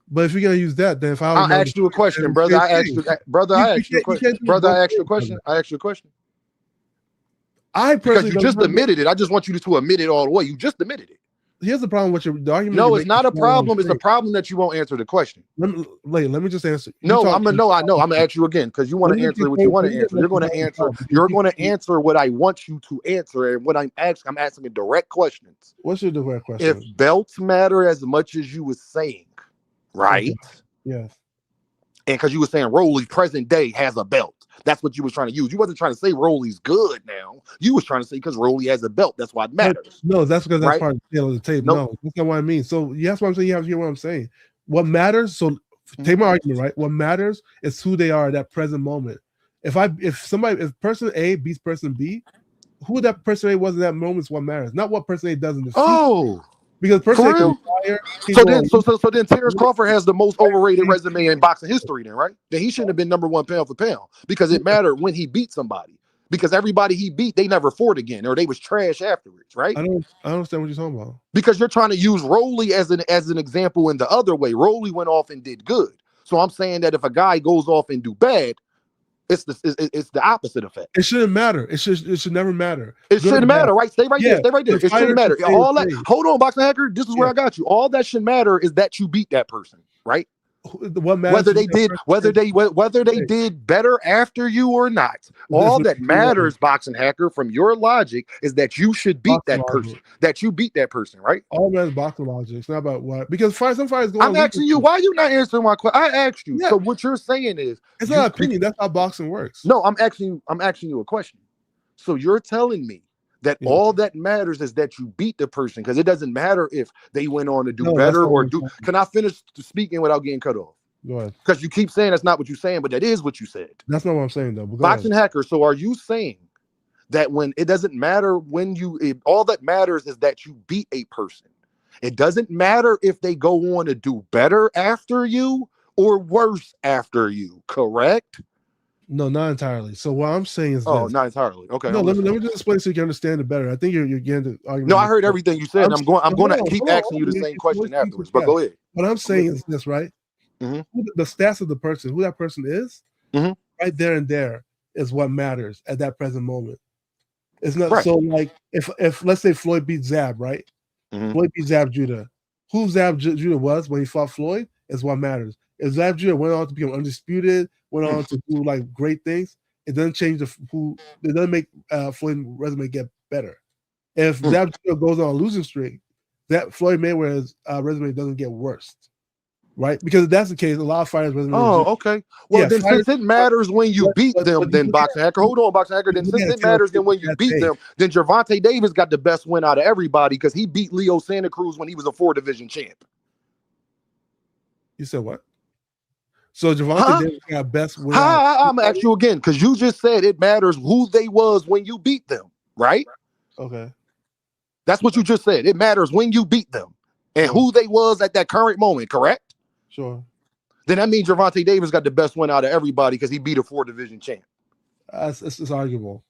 S8: But if you're gonna use that, then if
S3: I asked you a question, brother, I asked you a question. I asked you a question.
S8: I personally
S3: because you just admitted it. I just want you to admit it all the way. You just admitted it.
S8: Here's the problem with the argument.
S3: No, it's not a problem. It's a problem that you won't answer the question.
S8: Let me just answer.
S3: I know. I'm gonna ask you again because you want to answer what you want to answer. You're going to answer. You're going to answer what I want you to answer, and what I'm asking direct questions.
S8: What's your direct question?
S3: If belts matter as much as you were saying, right?
S8: Yes.
S3: And because you were saying Rolly present day has a belt. That's what you was trying to use. You wasn't trying to say Rolly's good now. You was trying to say because Rolly has a belt. That's why it matters.
S8: No, that's because that's part of the tail of the tape. No, that's not what I mean. So that's what I'm saying. You have to hear what I'm saying. What matters, so take my argument, right? What matters is who they are at that present moment. If person A beats person B, who that person A was in that moment is what matters. Not what person A does in the future.
S3: Oh.
S8: Because person A can fire.
S3: So then Terrence Crawford has the most overrated resume in boxing history, then, right? Then he shouldn't have been number one pound for pound because it mattered when he beat somebody. Because everybody he beat, they never fought again, or they was trash afterwards, right?
S8: I don't understand what you're talking about.
S3: Because you're trying to use Rolly as an example in the other way. Rolly went off and did good. So I'm saying that if a guy goes off and do bad, it's the opposite effect.
S8: It shouldn't matter. It should never matter.
S3: It shouldn't matter, right? Stay right there. Stay right there. It shouldn't matter. All that. Hold on, Boxing Hacker. This is where I got you. All that should matter is that you beat that person, right?
S8: What matters?
S3: Whether they did better after you or not. All that matters, Boxing Hacker, from your logic, is that you should beat that person. That you beat that person, right?
S8: All that is boxing logic. It's not about what, because some fighters go.
S3: I'm asking you, why are you not answering my question? I asked you. Yeah. So what you're saying is
S8: it's not opinion. That's how boxing works.
S3: No, I'm asking you a question. So you're telling me that all that matters is that you beat the person, because it doesn't matter if they went on to do better or do. Can I finish speaking without getting cut off?
S8: Go ahead.
S3: Because you keep saying that's not what you're saying, but that is what you said.
S8: That's not what I'm saying, though.
S3: Boxing Hacker. So are you saying that when it doesn't matter when all that matters is that you beat a person? It doesn't matter if they go on to do better after you or worse after you, correct?
S8: No, not entirely. So what I'm saying is
S3: not entirely. Okay.
S8: No, let me just explain so you can understand it better. I think you're getting the argument.
S3: No, I heard everything you said. I'm going to keep asking you the same question afterwards. But go ahead.
S8: What I'm saying is this, right? Mm-hmm. The stats of the person, who that person is, right there and there is what matters at that present moment. It's not
S3: Right.
S8: so like if let's say Floyd beat Zab, right? Floyd beat Zab Judah. Who Zab Judah was when he fought Floyd is what matters. If Zab Judah went on to become undisputed, went on to do like great things, it doesn't change it doesn't make Floyd's resume get better. If Zab Judah goes on a losing streak, that Floyd Mayweather's resume doesn't get worse. Right? Because if that's the case, a lot of fighters resume.
S3: Oh, okay. Well, then since it matters when you beat them, then Boxing Hacker. Hold on, Boxing Hacker. Then since it matters then when you beat them, then Gervonta Davis got the best win out of everybody because he beat Leo Santa Cruz when he was a 4-division champ.
S8: You said what? So Gervonta Davis got best win.
S3: I'm gonna ask you again because you just said it matters who they was when you beat them, right?
S8: Okay.
S3: That's what you just said. It matters when you beat them and who they was at that current moment, correct?
S8: Sure.
S3: Then that means Gervonta Davis got the best win out of everybody because he beat a 4-division champ.
S8: It's arguable.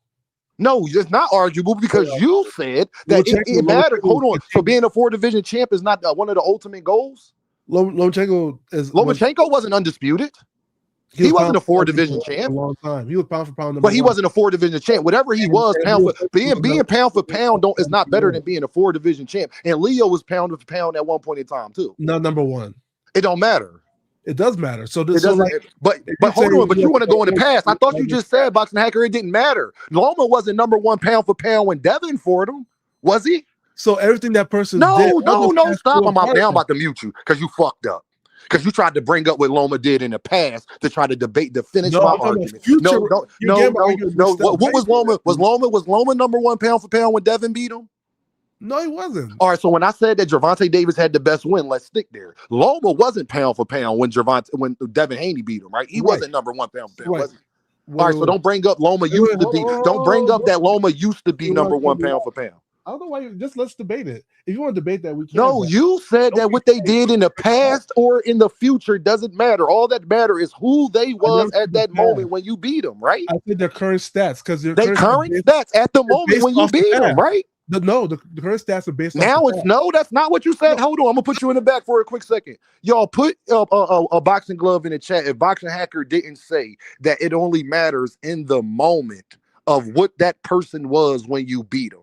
S3: No, it's not arguable because you said that it mattered. Hold on. So being a 4-division champ is not one of the ultimate goals?
S8: Lomachenko
S3: wasn't undisputed. He wasn't a 4-division champ.
S8: A long time. He was pound for pound.
S3: But he wasn't a 4-division champ. Whatever he was, being pound for pound is not better than being a 4-division champ. And Leo was pound for pound at one point in time too.
S8: Not number one.
S3: It don't matter.
S8: It does matter. So
S3: this, but hold on. But you want to go in the past? I thought you just said Boxing Hacker. It didn't matter. Loma wasn't number one pound for pound when Devin fought him, was he?
S8: So everything that person
S3: did. No. Stop. I'm about to mute you because you fucked up. Because you tried to bring up what Loma did in the past to try to debate to finish my argument. No. What was Loma? Was Loma number one pound for pound when Devin beat him?
S8: No, he wasn't.
S3: All right, so when I said that Gervonta Davis had the best win, let's stick there. Loma wasn't pound for pound when Devin Haney beat him, right? He wasn't number one pound for pound, was he? All right, so don't bring up Loma used to be. Don't bring up that Loma used to be number one pound for pound.
S8: I don't know why. Let's debate it. If you want to debate that, we can.
S3: No, you said that what they did in the past or in the future doesn't matter. All that matter is who they was at that moment when you beat them, right?
S8: I think their current stats because
S3: they current stats at the moment when you beat them, right?
S8: The current stats are based
S3: now it's no, that's not what you said. Hold on, I'm gonna put you in the back for a quick second. Y'all put a boxing glove in the chat if Boxing Hacker didn't say that it only matters in the moment of what that person was when you beat him.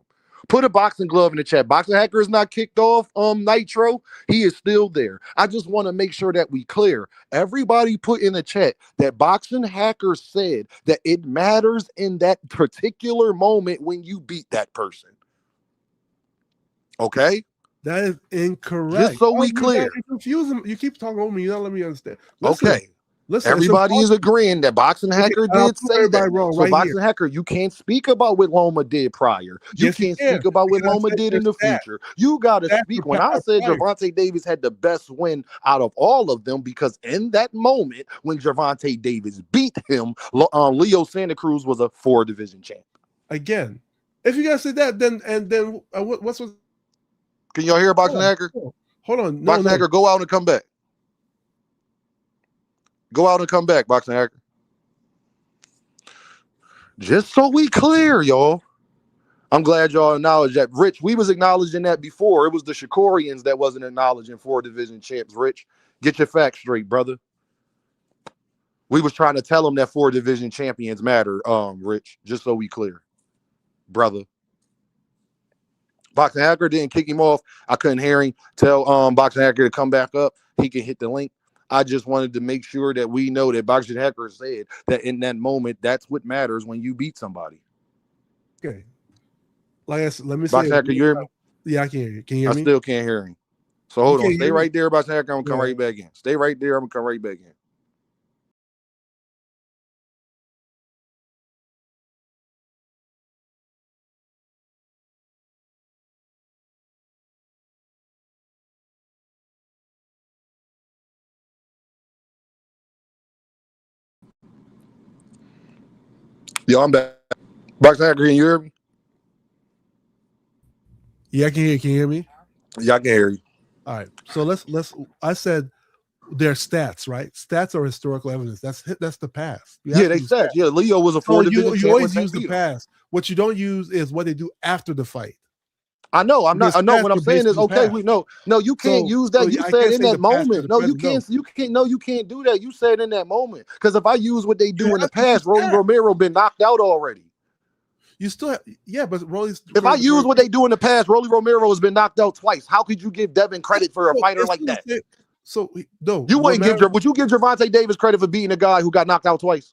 S3: Put a boxing glove in the chat. Boxing Hacker is not kicked off Nitro. He is still there. I just want to make sure that we clear. Everybody put in the chat that Boxing Hacker said that it matters in that particular moment when you beat that person. Okay,
S8: that is incorrect.
S3: Just so we clear,
S8: you confuse them. You keep talking over me. You don't let me understand.
S3: Listen, everybody is agreeing that Boxing Hacker did say that. So Boxing Hacker, you can't speak about what Loma did prior. You can't speak about what Loma did in the future. You gotta speak. When I said Gervonta Davis had the best win out of all of them, because in that moment when Gervonta Davis beat him, Leo Santa Cruz was a 4-division champ.
S8: Again, if you guys said that, then what's
S3: Can y'all hear Boxing Hacker?
S8: Hold on.
S3: Boxing Hacker, go out and come back. Go out and come back, Boxing Hacker. Just so we clear, y'all. I'm glad y'all acknowledge that. Rich, we was acknowledging that before. It was the Shakorians that wasn't acknowledging 4-division champs. Rich, get your facts straight, brother. We was trying to tell them that 4-division champions matter, Rich, just so we clear. Brother. Boxing Hacker didn't kick him off. I couldn't hear him. Tell Boxing Hacker to come back up. He can hit the link. I just wanted to make sure that we know that Boxing Hacker said that in that moment, that's what matters when you beat somebody.
S8: Okay. Like I said, let me say.
S3: Boxing Hacker, you hear me?
S8: Yeah, I can hear you. Can you hear me?
S3: I still can't hear him. So hold on. Stay right there, Boxing Hacker. I'm going to come right back in. Stay right there. I'm going to come right back in. Yo, I'm back. Boxing Hacker, can you hear me?
S8: Yeah, I can hear you. Can you hear me?
S3: Yeah, I can hear you.
S8: All right. So let's I said they're stats, right? Stats are historical evidence. That's the past.
S3: Yeah, they stats. Yeah, Leo was a 4-division champ.
S8: You always use the past. What you don't use is what they do after the fight.
S3: I know. I know. What I'm saying is, okay, no, you can't use that. You said in that moment. No, you can't. You can't. No, you can't do that. You said in that moment. Because if I use what they do in the past, Romero been knocked out already.
S8: You still have, yeah, but Rolly's.
S3: If I use what they do in the past, Rolly Romero has been knocked out twice. How could you give Devin credit for a fighter like that?
S8: So no,
S3: you wouldn't would you give Gervonta Davis credit for beating a guy who got knocked out twice?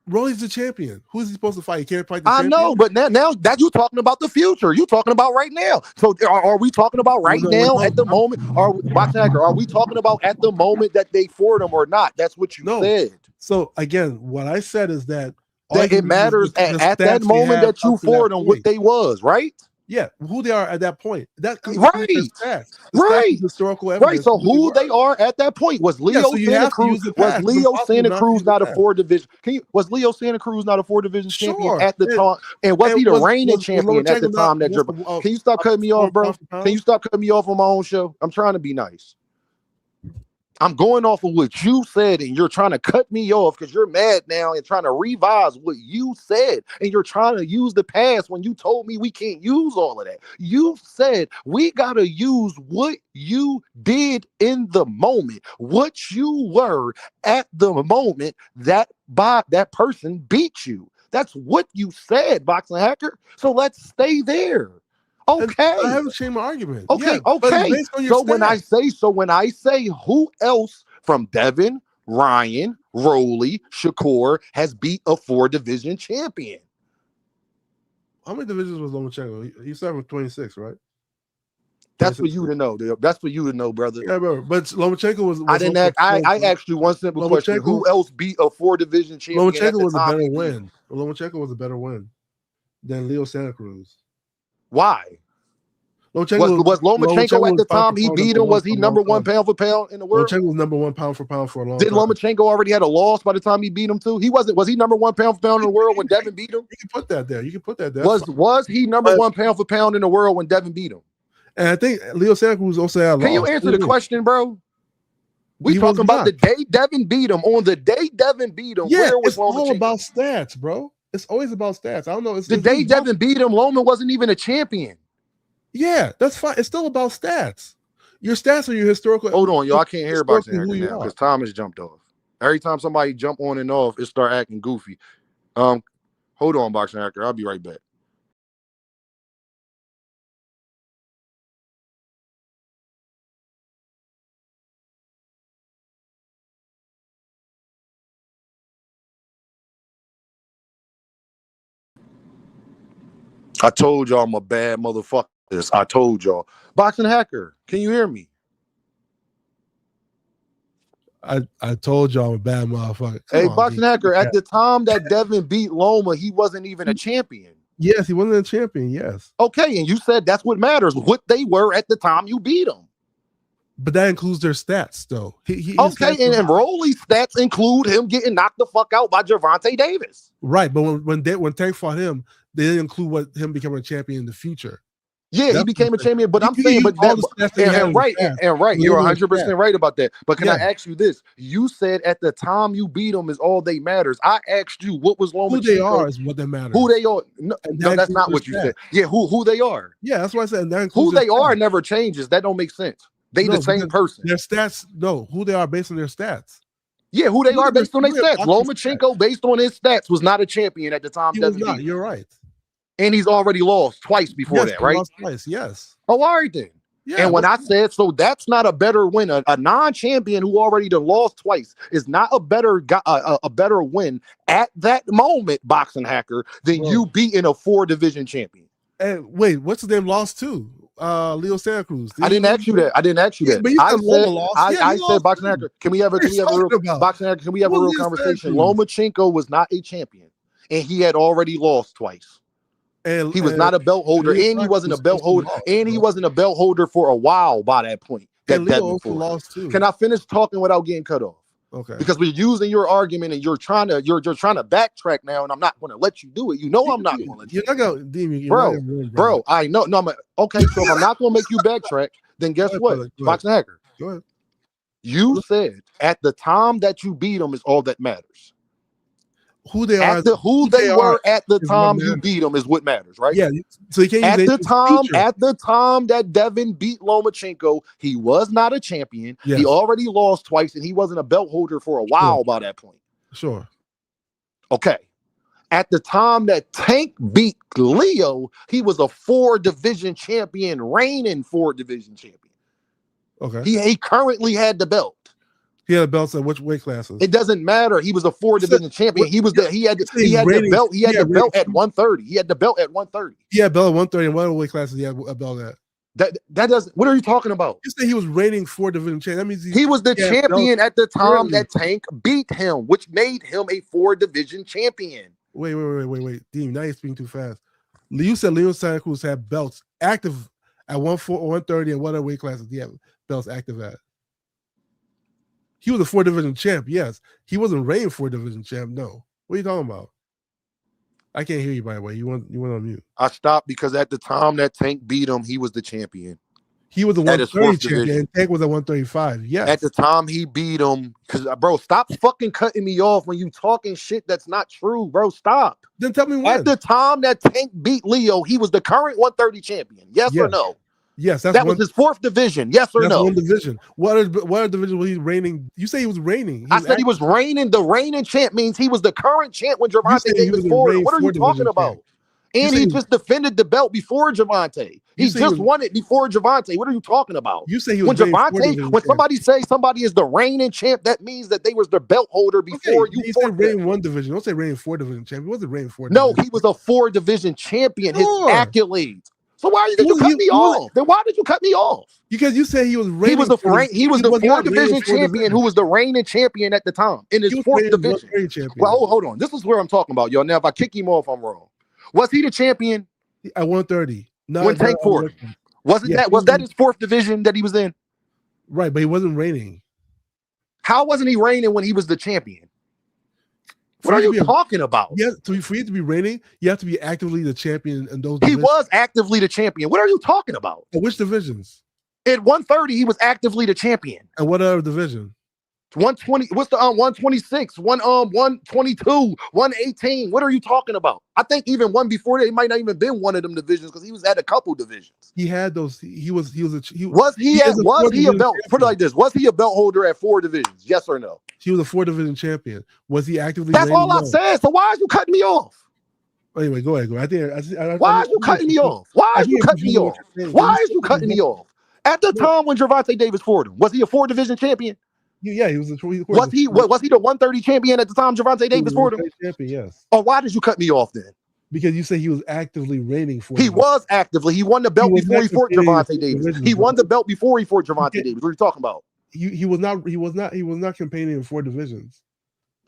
S8: Rolly's the champion. Who's he supposed to fight? He can't fight the champion?
S3: I know, but now that you're talking about the future. You're talking about right now. So are we talking about right now at the moment? Boxing Hacker, are we talking about at the moment that they fought him or not? That's what you said.
S8: So again, what I said is that
S3: it matters at that moment that you fought them what they was, right?
S8: Yeah, who they are at that point. That
S3: right.
S8: Historical evidence.
S3: Right. So who they are at that point was Leo Santa Cruz. Was Leo Santa Cruz not a 4-division? Was Leo Santa Cruz not a 4-division champion at the time? And was he the reigning champion at the time that Can you stop cutting me off, bro? Can you stop cutting me off on my own show? I'm trying to be nice. I'm going off of what you said, and you're trying to cut me off because you're mad now and trying to revise what you said. And you're trying to use the past when you told me we can't use all of that. You said we got to use what you did in the moment, what you were at the moment that person beat you. That's what you said, Boxing Hacker. So let's stay there. Okay,
S8: I haven't changed my argument.
S3: Okay,
S8: yeah,
S3: okay. So when I say who else from Devin, Ryan, Rolly, Shakur has beat a 4-division champion?
S8: How many divisions was Lomachenko? He started with 26, right?
S3: That's for you to know. That's for you to know, brother.
S8: Yeah, bro. But Lomachenko was
S3: I didn't ask. I asked you one simple question: who else beat a 4-division champion?
S8: Lomachenko was a better win. Lomachenko was a better win than Leo Santa Cruz.
S3: Why? Was Lomachenko at the time he beat him? Was he number 1 pound for pound in the world?
S8: Lomachenko was number 1 pound for pound for a long time.
S3: Did Lomachenko already had a loss by the time he beat him too? He wasn't. Was he number 1 pound for pound in the world when Devin beat him?
S8: You can put that there. You can put that there.
S3: Was he number 1 pound for pound in the world when Devin beat him?
S8: And I think Leo Santa Cruz also had a loss.
S3: Can you answer the question, bro? We talking about the day Devin beat him. On the day Devin beat him,
S8: yeah,
S3: where was
S8: it's all about stats, bro. It's always about stats. I don't know.
S3: The day Devin beat him, Loma wasn't even a champion.
S8: Yeah, that's fine. It's still about stats. Your stats are your historical.
S3: Hold on, y'all. I can't hear Boxing Hacker now because Thomas jumped off. Every time somebody jump on and off, it start acting goofy. Hold on, Boxing Hacker. I'll be right back. I told y'all I'm a bad motherfucker. I told y'all. Boxing Hacker, can you hear me?
S8: I told y'all I'm a bad motherfucker.
S3: Hey, Boxing Hacker, at the time that Devin beat Loma, he wasn't even a champion.
S8: Yes, he wasn't a champion, yes.
S3: Okay, and you said that's what matters, what they were at the time you beat them.
S8: But that includes their stats, though.
S3: And Rolly's stats include him getting knocked the fuck out by Gervonta Davis.
S8: Right, but when Tank fought him, they didn't include him becoming a champion in the future.
S3: Yeah, he became a champion, but I'm saying, you're 100% right about that. But can I ask you this? You said at the time you beat them is all they matters. I asked you what was Lomachenko.
S8: Who they are is what that matters.
S3: Who they are? No, that's not what you said. Yeah, who they are?
S8: Yeah, that's what I said.
S3: Who they are never changes. That don't make sense. They the same person.
S8: Their stats, who they are based on their stats.
S3: Yeah, who they are based on their stats. Lomachenko, based on his stats, was not a champion at the time.
S8: He was not. You're right.
S3: And he's already lost twice before that, right?
S8: Lost twice, yes.
S3: Oh, all right then. Yeah, and when I said, so that's not a better win. A non-champion who already done lost twice is not a better win at that moment, Boxing Hacker, than you beating a 4-division champion.
S8: Hey, wait, what's his name lost to? Leo Santa Cruz.
S3: I didn't ask you that.
S8: But
S3: I said, Boxing Hacker, can we have a real conversation? Lomachenko was not a champion, and he had already lost twice. And he was not a belt holder, and he wasn't a belt holder, and he wasn't a belt holder for a while by that point.
S8: Leo lost too.
S3: Can I finish talking without getting cut off?
S8: Okay.
S3: Because we're using your argument, and you're trying to backtrack now, and I'm not going to let you do it. You know I'm not going to let you.
S8: You're not going to,
S3: bro. I know. No, okay. So if I'm not going to make you backtrack, then guess what, Boxing Hacker?
S8: Go ahead.
S3: You said at the time that you beat them is all that matters.
S8: Who they are,
S3: who they were at the time you beat them is what matters, right?
S8: Yeah. So you can't
S3: at the time that Devin beat Lomachenko, he was not a champion. Yes. He already lost twice, and he wasn't a belt holder for a while by that point.
S8: Sure.
S3: Okay. At the time that Tank beat Leo, he was a 4-division champion, reigning 4-division champion.
S8: Okay.
S3: He currently had the belt.
S8: He had belts at which weight classes?
S3: It doesn't matter. He was a 4-division champion. He had the belt. He had the belt at 130. He had the belt at 130.
S8: He had belt at 130. And what weight classes he had a belt at?
S3: That doesn't. What are you talking about?
S8: You say he was reigning 4-division champion. That means
S3: he was the champion at the time that Tank beat him, which made him a 4-division champion.
S8: Wait. Dean, now you're speaking too fast. You said Leo Santa Cruz had belts active at 130 and what other weight classes he had belts active at? He was a 4-division champ, yes. He wasn't reigning 4-division champ, no. What are you talking about? I can't hear you, by the way. You went on mute.
S3: I stopped because at the time that Tank beat him, he was the champion.
S8: He was the 130 champion, and Tank was at 135, yes.
S3: At the time he beat him, because, bro, stop fucking cutting me off when you talking shit that's not true, bro. Stop.
S8: Then tell me when.
S3: At the time that Tank beat Leo, he was the current 130 champion. Yes or no?
S8: Yes,
S3: that was his 4th division. Yes or no?
S8: One division. What division was he reigning? You say he was reigning.
S3: I said he was reigning. The reigning champ means he was the current champ when Gervonta Davis fought him. What are you talking about? And he just defended the belt before Gervonta. He just won it before Gervonta. What are you talking about?
S8: You say he was
S3: when somebody say somebody is the reigning champ, that means that they was the belt holder before you fought them.
S8: Reigning 1 division. Don't say reigning 4-division champ. He wasn't reigning 4
S3: division. No, he was a 4-division champion. His accolades. So why did you cut me off? Then why did you cut me off?
S8: Because you said he was reigning.
S3: He was the 4-division champion who was the reigning champion at the time in his 4th division. Well, hold on. This is where I'm talking about, y'all. Now, if I kick him off, I'm wrong. Was he the champion
S8: at 130? No,
S3: when Tank fought him. Was that his 4th division that he was in?
S8: Right, but he wasn't reigning.
S3: How wasn't he reigning when he was the champion? What are you talking about?
S8: Yeah, so for you to be reigning, you have to be actively the champion in those
S3: divisions. He was actively the champion. What are you talking about?
S8: At which divisions?
S3: At 130, he was actively the champion.
S8: And what other division?
S3: 120. What's the 126? 122, 118. What are you talking about? I think even one before that, it might not even been one of them divisions because he was at a couple divisions.
S8: He had those. Was he
S3: a belt? Put it like this: was he a belt holder at 4 divisions? Yes or no?
S8: He was a 4-division champion. Was he actively?
S3: That's all I said. So why are you cutting me off?
S8: Anyway, go ahead.
S3: Why are you cutting me off? Why are you cutting me off? Why are you cutting me off? At the time when Gervonta Davis fought him, was he a 4-division champion?
S8: Yeah, he was.
S3: Was he the 130 champion at the time Gervonta Davis fought him?
S8: Champion, yes.
S3: Or why did you cut me off then?
S8: Because you say he was actively reigning for.
S3: He was actively. He won the belt before he fought Gervonta Davis. He won the belt before he fought Gervonta Davis. What are you talking about?
S8: He was not campaigning in 4 divisions.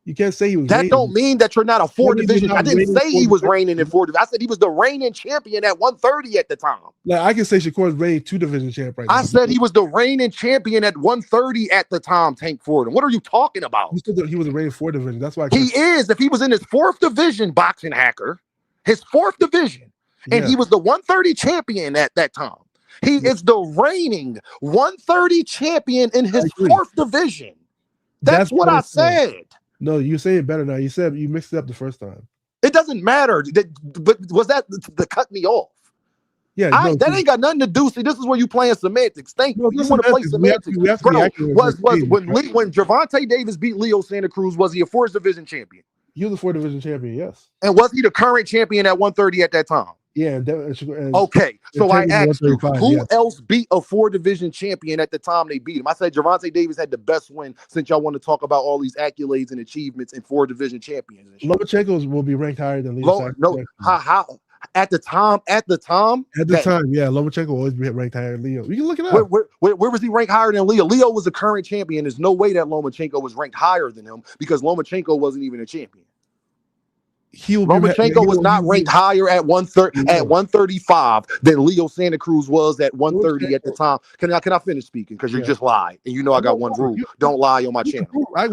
S8: You can't say he was.
S3: That
S8: reigning.
S3: Don't mean that you're not a 4 division. I didn't say he was reigning in 4 divisions. I said he was the reigning champion at 130 at the time.
S8: Like I can say Shakur's reigning 2-division champ right now.
S3: I said he was the reigning champion at 130 at the time. Tank Ford. What are you talking about?
S8: You said he was a reigning 4 division. That's why
S3: he is. If he was in his 4th division, boxing hacker, his 4th division, and he was the 130 champion at that time. He is the reigning 130 champion in his 4th division. That's what I said.
S8: No, you say it better now. You said you mixed it up the first time.
S3: It doesn't matter. But was that to cut me off?
S8: Yeah,
S3: that ain't got nothing to do. See, this is where you playing semantics. Thank you. You want to play semantics. When Gervonta Davis beat Leo Santa Cruz, was he a 4th division champion?
S8: He was a 4-division champion, yes.
S3: And was he the current champion at 130 at that time?
S8: Yeah.
S3: Okay, so I asked you, who else beat a 4-division champion at the time they beat him? I said Gervonta Davis had the best win since y'all want to talk about all these accolades and achievements in 4-division champions.
S8: Lomachenko will be ranked higher than Leo.
S3: How? At the time, yeah,
S8: Lomachenko will always be ranked higher than Leo. You can look it up.
S3: Where was he ranked higher than Leo? Leo was the current champion. There's no way that Lomachenko was ranked higher than him because Lomachenko wasn't even a champion. Lomachenko was not ranked higher at 135 than Leo Santa Cruz was at 130 at the time. Can I finish speaking? Because you just lied, and you know I got one rule: don't lie on my channel.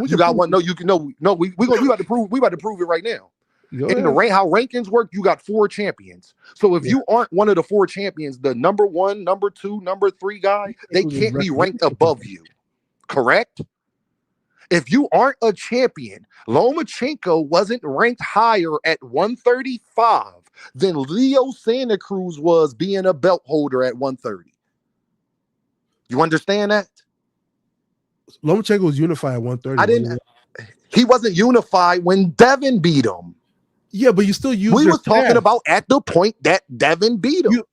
S3: You got one? No, you can. No. We about to prove. We about to prove it right now. In the how rankings work, you got 4 champions. So if you aren't one of the 4 champions, the number 1, number 2, number 3 guy, they can't be ranked above you. Correct? If you aren't a champion, Lomachenko wasn't ranked higher at 135 than Leo Santa Cruz was being a belt holder at 130. You understand that?
S8: Lomachenko was unified at 130.
S3: He wasn't unified when Devin beat him.
S8: Yeah, but you still use.
S3: We
S8: your
S3: was talking
S8: stats.
S3: about at the point that Devin beat him.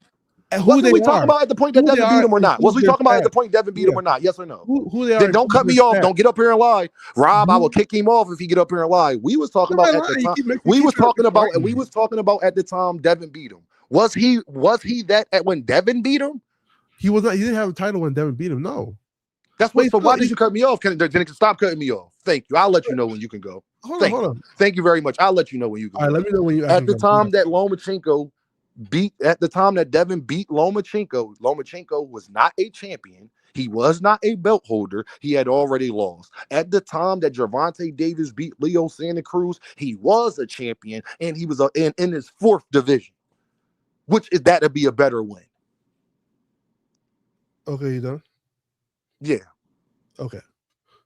S8: Who
S3: Wasn't
S8: they
S3: we
S8: are.
S3: talking about at the point that
S8: Who
S3: Devin
S8: they
S3: beat
S8: are
S3: him or
S8: and
S3: not? Was
S8: who's
S3: we
S8: their
S3: talking about at the
S8: stats.
S3: point Devin beat him or not? Yes or no?
S8: Who they are?
S3: Then don't cut me off.
S8: Stats.
S3: Don't get up here and lie. Rob, I will kick him off if he get up here and lie. We was talking about at the time. We was talking about at the time Devin beat him. Was he that at when Devin beat him?
S8: He was not. He didn't have a title when Devin beat him. No.
S3: That's what. So why did you cut me off? Can stop cutting me off? Thank you. I'll let you know when you can go.
S8: Hold on.
S3: Thank you very much. I'll let you know when you can.
S8: All right, let me know when you.
S3: At the time that Lomachenko at the time that Devin beat Lomachenko was not a champion. He was not a belt holder. He had already lost. At the time that Gervonta Davis beat Leo Santa Cruz, he was a champion, and he was in his 4th division, which is that to be a better win.
S8: Okay, you done?
S3: Yeah.
S8: Okay.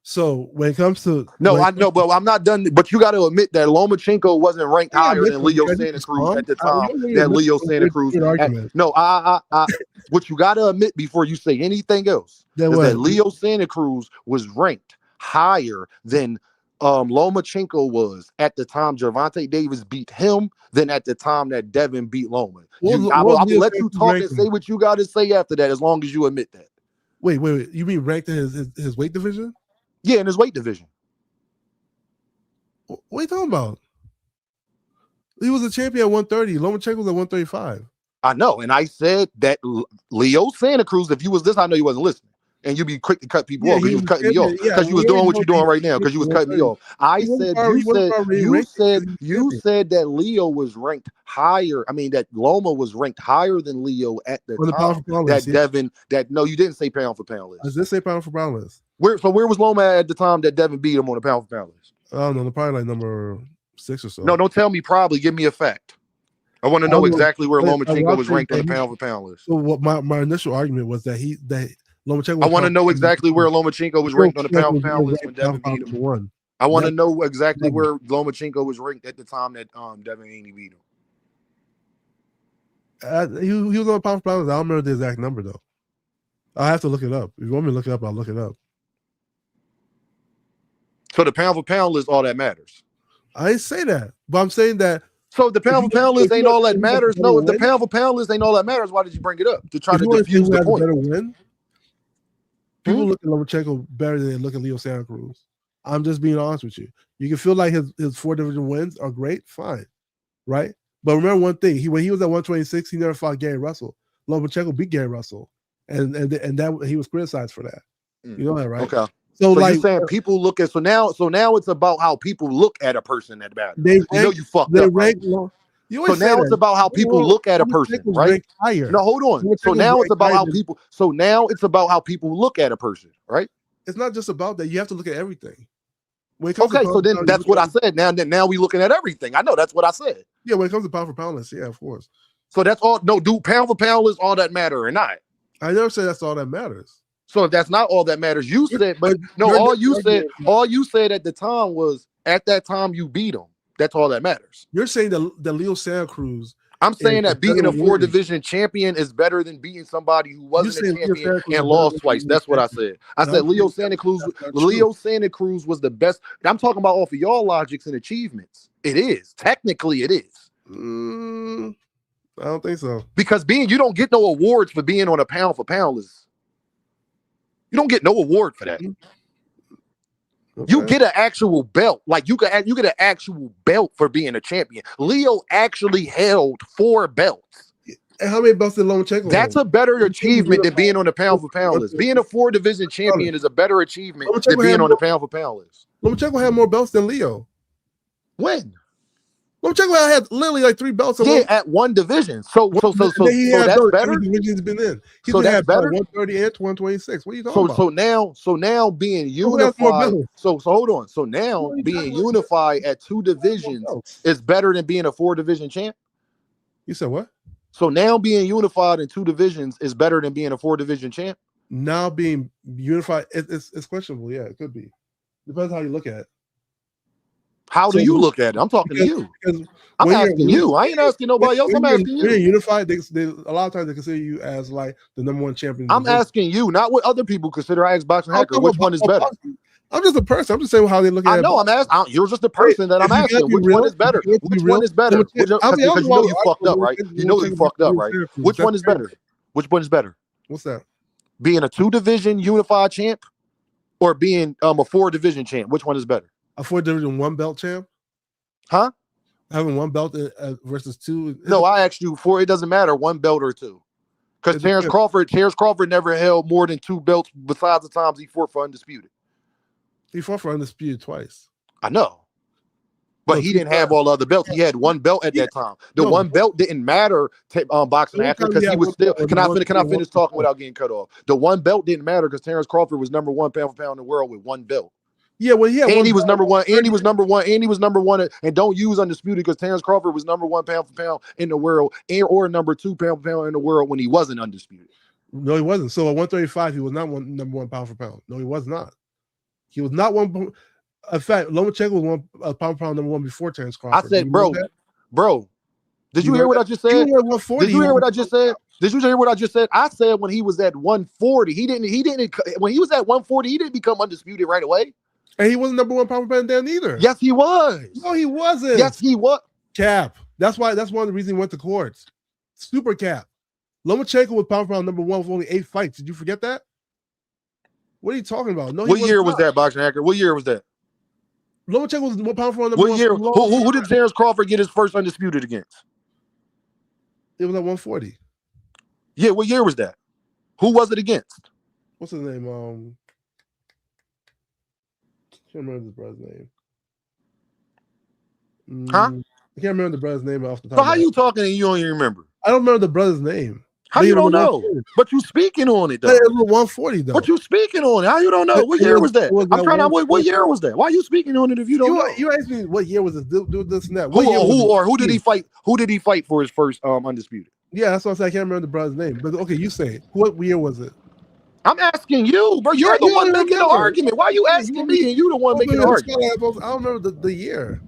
S8: So when it comes to
S3: I know, but I'm not done. But you got to admit that Lomachenko wasn't ranked higher than Leo Santa Cruz at the time. That Leo Santa Cruz. What you got to admit before you say anything else is that Leo Santa Cruz was ranked higher than Lomachenko was at the time Gervonta Davis beat him than at the time that Devin beat Loma. I will let you talk and say what you got to say after that, as long as you admit that.
S8: Wait. You mean ranked in his weight division?
S3: Yeah, in his weight division.
S8: What are you talking about? He was a champion at 130. Lomachenko was at 135.
S3: I know, and I said that Leo Santa Cruz, if you was this, I know you wasn't listening. And you'd be quick to cut people off because you was cutting me off. Because you was doing what you're doing right now, because you was cutting me off. You said that Leo was ranked higher. I mean, that Loma was ranked higher than Leo at the time. Devin, no, you didn't say pound for pound list.
S8: I did say pound for pound list.
S3: Where was Loma at the time that Devin beat him on the pound for pound list?
S8: I don't know, probably like number 6 or so.
S3: No, don't tell me probably. Give me a fact. I want to know exactly where Lomachenko was ranked on the pound for pound list.
S8: So what my initial argument was that Lomachenko.
S3: I want to know exactly where Lomachenko was ranked on the pound for pound list when Devin beat him. I want to know exactly where Lomachenko was ranked at the time that Devin Haney beat him.
S8: He was on the pound for pound list. I don't remember the exact number though. I have to look it up. If you want me to look it up, I'll look it up.
S3: So the pound for pound list, all that matters.
S8: I didn't say that, but I'm saying that.
S3: So the pound for pound list ain't all that matters. No, if the pound for pound list ain't all that matters, why did you bring it up? To try to defuse the point.
S8: Better win? People look at Lomachenko better than they look at Leo Santa Cruz. I'm just being honest with you. You can feel like his 4 division wins are great, fine, right? But remember one thing: when he was at 126, he never fought Gary Russell. Lomachenko beat Gary Russell, and that he was criticized for that. You know that, right?
S3: Okay. So like, you're saying people look at so now it's about how people look at a person that matters. You fucked up. Right? So now it's about how people look at a person, right? No, hold on. So now it's about how people. So now it's about how people look at a person, right?
S8: It's not just about that. You have to look at everything.
S3: Okay, so then that's what I said. Now we looking at everything. I know that's what I said.
S8: Yeah, when it comes to pound for pound list, yeah, of course.
S3: So that's all. No, do pound for pound list all that matter or not?
S8: I never said that's all that matters.
S3: So if that's not all that matters, you said, but no, all you said at the time was at that time you beat him. That's all that matters.
S8: You're saying that Leo Santa Cruz.
S3: I'm saying that beating a 4 division champion is better than beating somebody who wasn't a champion and lost twice. That's what I said. I said Leo Santa Cruz was the best. I'm talking about off of y'all logics and achievements. It is. Technically, it is.
S8: I don't think so.
S3: Because you don't get no awards for being on a pound for pound list. You don't get no award for that. Okay. You get an actual belt. Like you get an actual belt for being a champion. Leo actually held 4 belts.
S8: And how many belts did Lomachenko?
S3: That's a better achievement than being on the pound for pound list. Being a 4 division champion is a better achievement than being on the pound for pound list.
S8: Lomachenko had more belts than Leo.
S3: When?
S8: Lomachenko had literally like 3 belts.
S3: At 1 division. So that's better.
S8: Division's been in.
S3: So that's better.
S8: 130 and 126. What are you talking about?
S3: So now being unified. So hold on. So now being unified at 2 divisions is better than being a 4 division champ.
S8: You said what?
S3: So now being unified in 2 divisions is better than being a 4 division champ.
S8: Now being unified, it's questionable. Yeah, it could be. Depends how you look at it.
S3: How do you look at it? I'm talking to you. I'm asking you. I ain't asking nobody else. I'm asking you.
S8: When you're unified, they a lot of times they consider you as like the #1 champion.
S3: I'm asking you, not what other people consider. I ask Boxing Hacker, which one is better?
S8: I'm just a person. I'm just saying how they look at it.
S3: I know. I'm asking. You're just a person that I'm asking. Which one is better? Which one is better? Because you know you fucked up, right? You know you fucked up, right? Which one is better? Which one is better?
S8: What's that?
S3: Being a 2-division unified champ or being a 4-division champ? Which one is better?
S8: A 4-division 1 belt champ?
S3: Huh?
S8: Having 1 belt versus 2?
S3: No, I asked you 4. It doesn't matter 1 belt or 2. Because Terrence Crawford never held more than 2 belts besides the times he fought for undisputed.
S8: He fought for undisputed twice.
S3: I know. But he didn't have all the other belts. He had 1 belt at that time. The 1 belt didn't matter boxing after because he was still. Can I finish talking without getting cut off? The 1 belt didn't matter because Terrence Crawford was number 1 pound for pound in the world with 1 belt.
S8: Yeah, well, yeah.
S3: And he was number 1. And he was number 1. And he was number 1. And don't use undisputed because Terrence Crawford was number 1 pound for pound in the world, or number 2 pound for pound in the world when he wasn't undisputed.
S8: No, he wasn't. So at 135, he was not number 1 pound for pound. No, he was not. He was not 1. In fact, Lomachenko was pound for pound number 1 before Terrence Crawford.
S3: I said, bro. Did you hear what I just said? Did you hear what I just said? Did you hear what I just said? I said when he was at 140, he didn't. When he was at 140, he didn't become undisputed right away.
S8: And he wasn't number 1 pound for pound then either.
S3: Yes, he was.
S8: No, he wasn't.
S3: Yes, he was.
S8: Cap. That's one of the reasons he went to courts. Super cap. Lomachenko was pound for pound number 1 with only 8 fights. Did you forget that? What are you talking about? No.
S3: What year was that, Boxing Hacker? What year was that?
S8: Lomachenko was 1 pound for pound number 1.
S3: What year? Who did Terrence Crawford get his first undisputed against?
S8: It was at 140.
S3: Yeah, what year was that? Who was it against?
S8: What's his name? I can't remember the brother's name.
S3: Huh?
S8: I can't remember the brother's name off the top.
S3: So how you talking and you don't even remember?
S8: I don't remember the brother's name.
S3: How you don't know? But you speaking on it though.
S8: It was 140 though.
S3: But you speaking on it. How you don't know? What year was that? I'm trying to. What year was that? Why are you speaking on it if you don't know?
S8: You asked me what year was it? Do this and that.
S3: Who did he fight? Who did he fight for his first undisputed?
S8: Yeah, that's what I said. I can't remember the brother's name. But okay, you say it. What year was it?
S3: I'm asking you, bro. You're the one making the argument. Why are you asking me and you the one making the argument?
S8: I don't remember the year.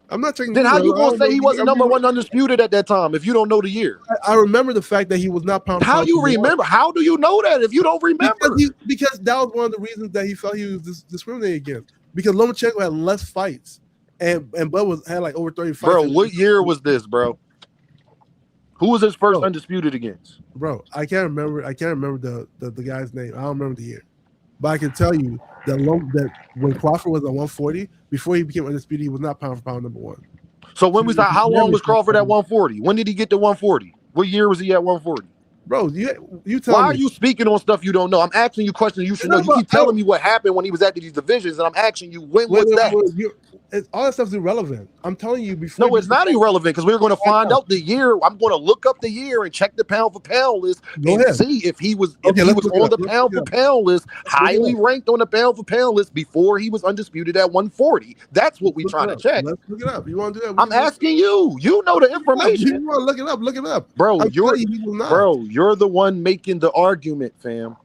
S8: I'm not taking.
S3: Then how you gonna say he wasn't number 1 undisputed at that time if you don't know the year?
S8: I remember the fact that he was not pound.
S3: How you remember? How do you know that if you don't remember?
S8: Because that was one of the reasons that he felt he was discriminated against. Because Lomachenko had less fights, and Bud had like over 30 fights.
S3: Bro, what year was this, bro? Who was his first undisputed against?
S8: Bro, I can't remember the guy's name. I don't remember the year. But I can tell you that when Crawford was at 140, before he became undisputed, he was not pound for pound number 1.
S3: So when was that? How long was Crawford at 140? When did he get to 140? What year was he at 140?
S8: Bro, you tell me.
S3: Why are you speaking on stuff you don't know? I'm asking you questions you should know. You keep telling me what happened when he was at these divisions, and I'm asking you when was that?
S8: All that stuff's irrelevant. I'm telling you before.
S3: No, it's not irrelevant because we're going to find out the year. I'm going to look up the year and check the pound for pound list and see if he was on the pound for pound list, highly ranked on the pound for pound list before he was undisputed at 140. That's what we're trying to check.
S8: Let's look it up. You want to do that?
S3: I'm asking you. You know the information.
S8: You want to look it up? Look it up,
S3: bro. You're the one making the argument, fam.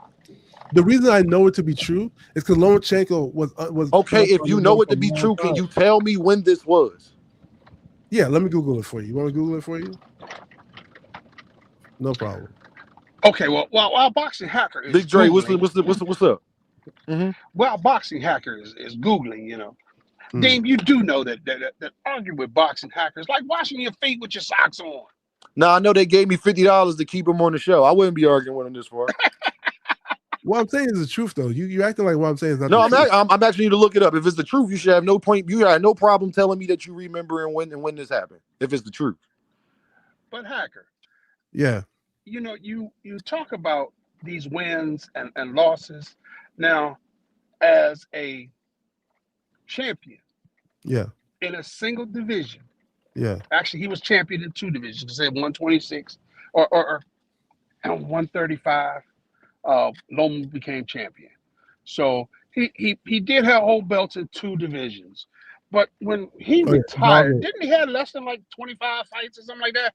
S8: The reason I know it to be true is because Lomachenko was
S3: okay. If you know it to be true, can you tell me when this was?
S8: Yeah, let me Google it for you. You want to Google it for you? No problem.
S14: Okay, well, while Boxing Hacker is
S3: Big Dre, what's up?
S14: Mm-hmm. Well, Boxing Hacker is Googling, you know. Dame, you do know that arguing with Boxing Hacker is like washing your feet with your socks on.
S3: Now I know they gave me $50 to keep him on the show. I wouldn't be arguing with him this far.
S8: What I'm saying is the truth, though. You acting like what I'm saying is not.
S3: No, I'm asking you to look it up. If it's the truth, you should have no point. You had no problem telling me that you remember and when this happened. If it's the truth.
S14: But Hacker,
S8: yeah,
S14: you know, you talk about these wins and losses. Now, as a champion,
S8: yeah,
S14: in a single division,
S8: yeah.
S14: Actually, he was champion in 2 divisions. Say 126 or 135. Loma became champion. So he did have whole belts in 2 divisions. But when he retired, didn't he have less than like 25 fights or something like that?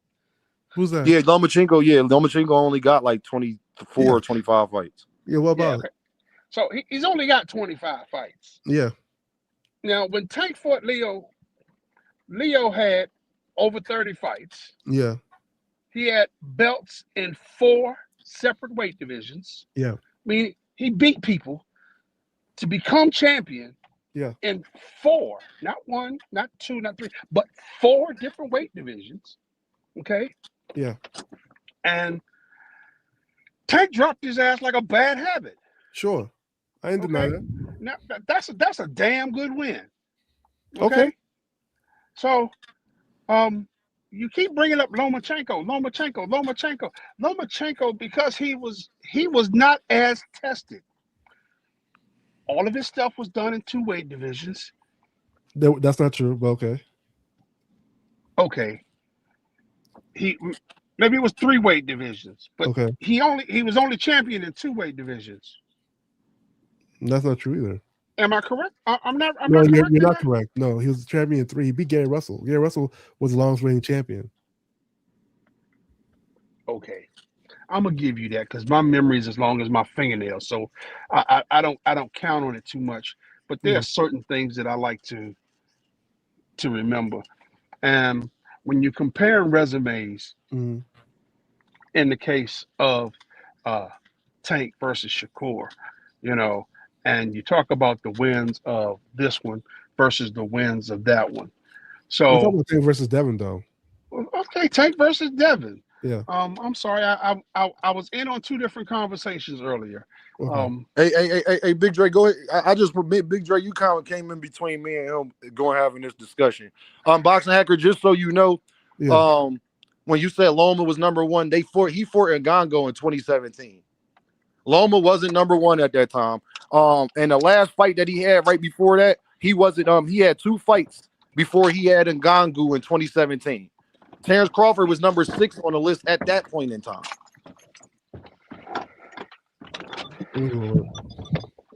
S8: Who's that?
S3: Yeah, Lomachenko. Yeah, Lomachenko only got like 24 or 25 fights.
S8: Yeah, what about
S14: it? So he's only got 25 fights.
S8: Yeah.
S14: Now, when Tank fought Leo had over 30 fights.
S8: Yeah.
S14: He had belts in 4 separate weight divisions.
S8: Yeah.
S14: I mean, he beat people to become champion
S8: Yeah.
S14: in 4, not 1, not 2, not 3, but 4 different weight divisions. Okay.
S8: Yeah.
S14: And Tank dropped his ass like a bad habit.
S8: Sure. I didn't deny that.
S14: Now that's a damn good win.
S8: Okay.
S14: So, you keep bringing up Lomachenko, because he was not as tested. All of his stuff was done in 2 weight divisions.
S8: That's not true, but okay.
S14: Okay. Maybe it was 3 weight divisions, but
S8: okay.
S14: he was only champion in 2 weight divisions.
S8: That's not true either.
S14: Am I correct? I'm not.
S8: No,
S14: not
S8: you're
S14: correct.
S8: not correct. No, he was champion in 3. He beat Gary Russell. Gary Russell was the longest reigning champion.
S14: Okay, I'm gonna give you that because my memory is as long as my fingernails, so I don't count on it too much. But there are certain things that I like to remember, and when you compare resumes, in the case of Tank versus Shakur, and you talk about the wins of this one versus the wins of that one. So
S8: you're talking about Tank versus Devin, though.
S14: Okay, Tank versus Devin.
S8: Yeah.
S14: I'm sorry, I was in on 2 different conversations earlier.
S8: Okay.
S3: Hey, Big Dre, go ahead. I just admit, Big Dre, you kind of came in between me and him going having this discussion. Boxing Hacker, just so you know, when you said Loma was number 1, he fought Ngannou in 2017. Loma wasn't number 1 at that time. And the last fight that he had right before that, he wasn't. He had 2 fights before he had Ngannou in 2017. Terrence Crawford was number 6 on the list at that point in time.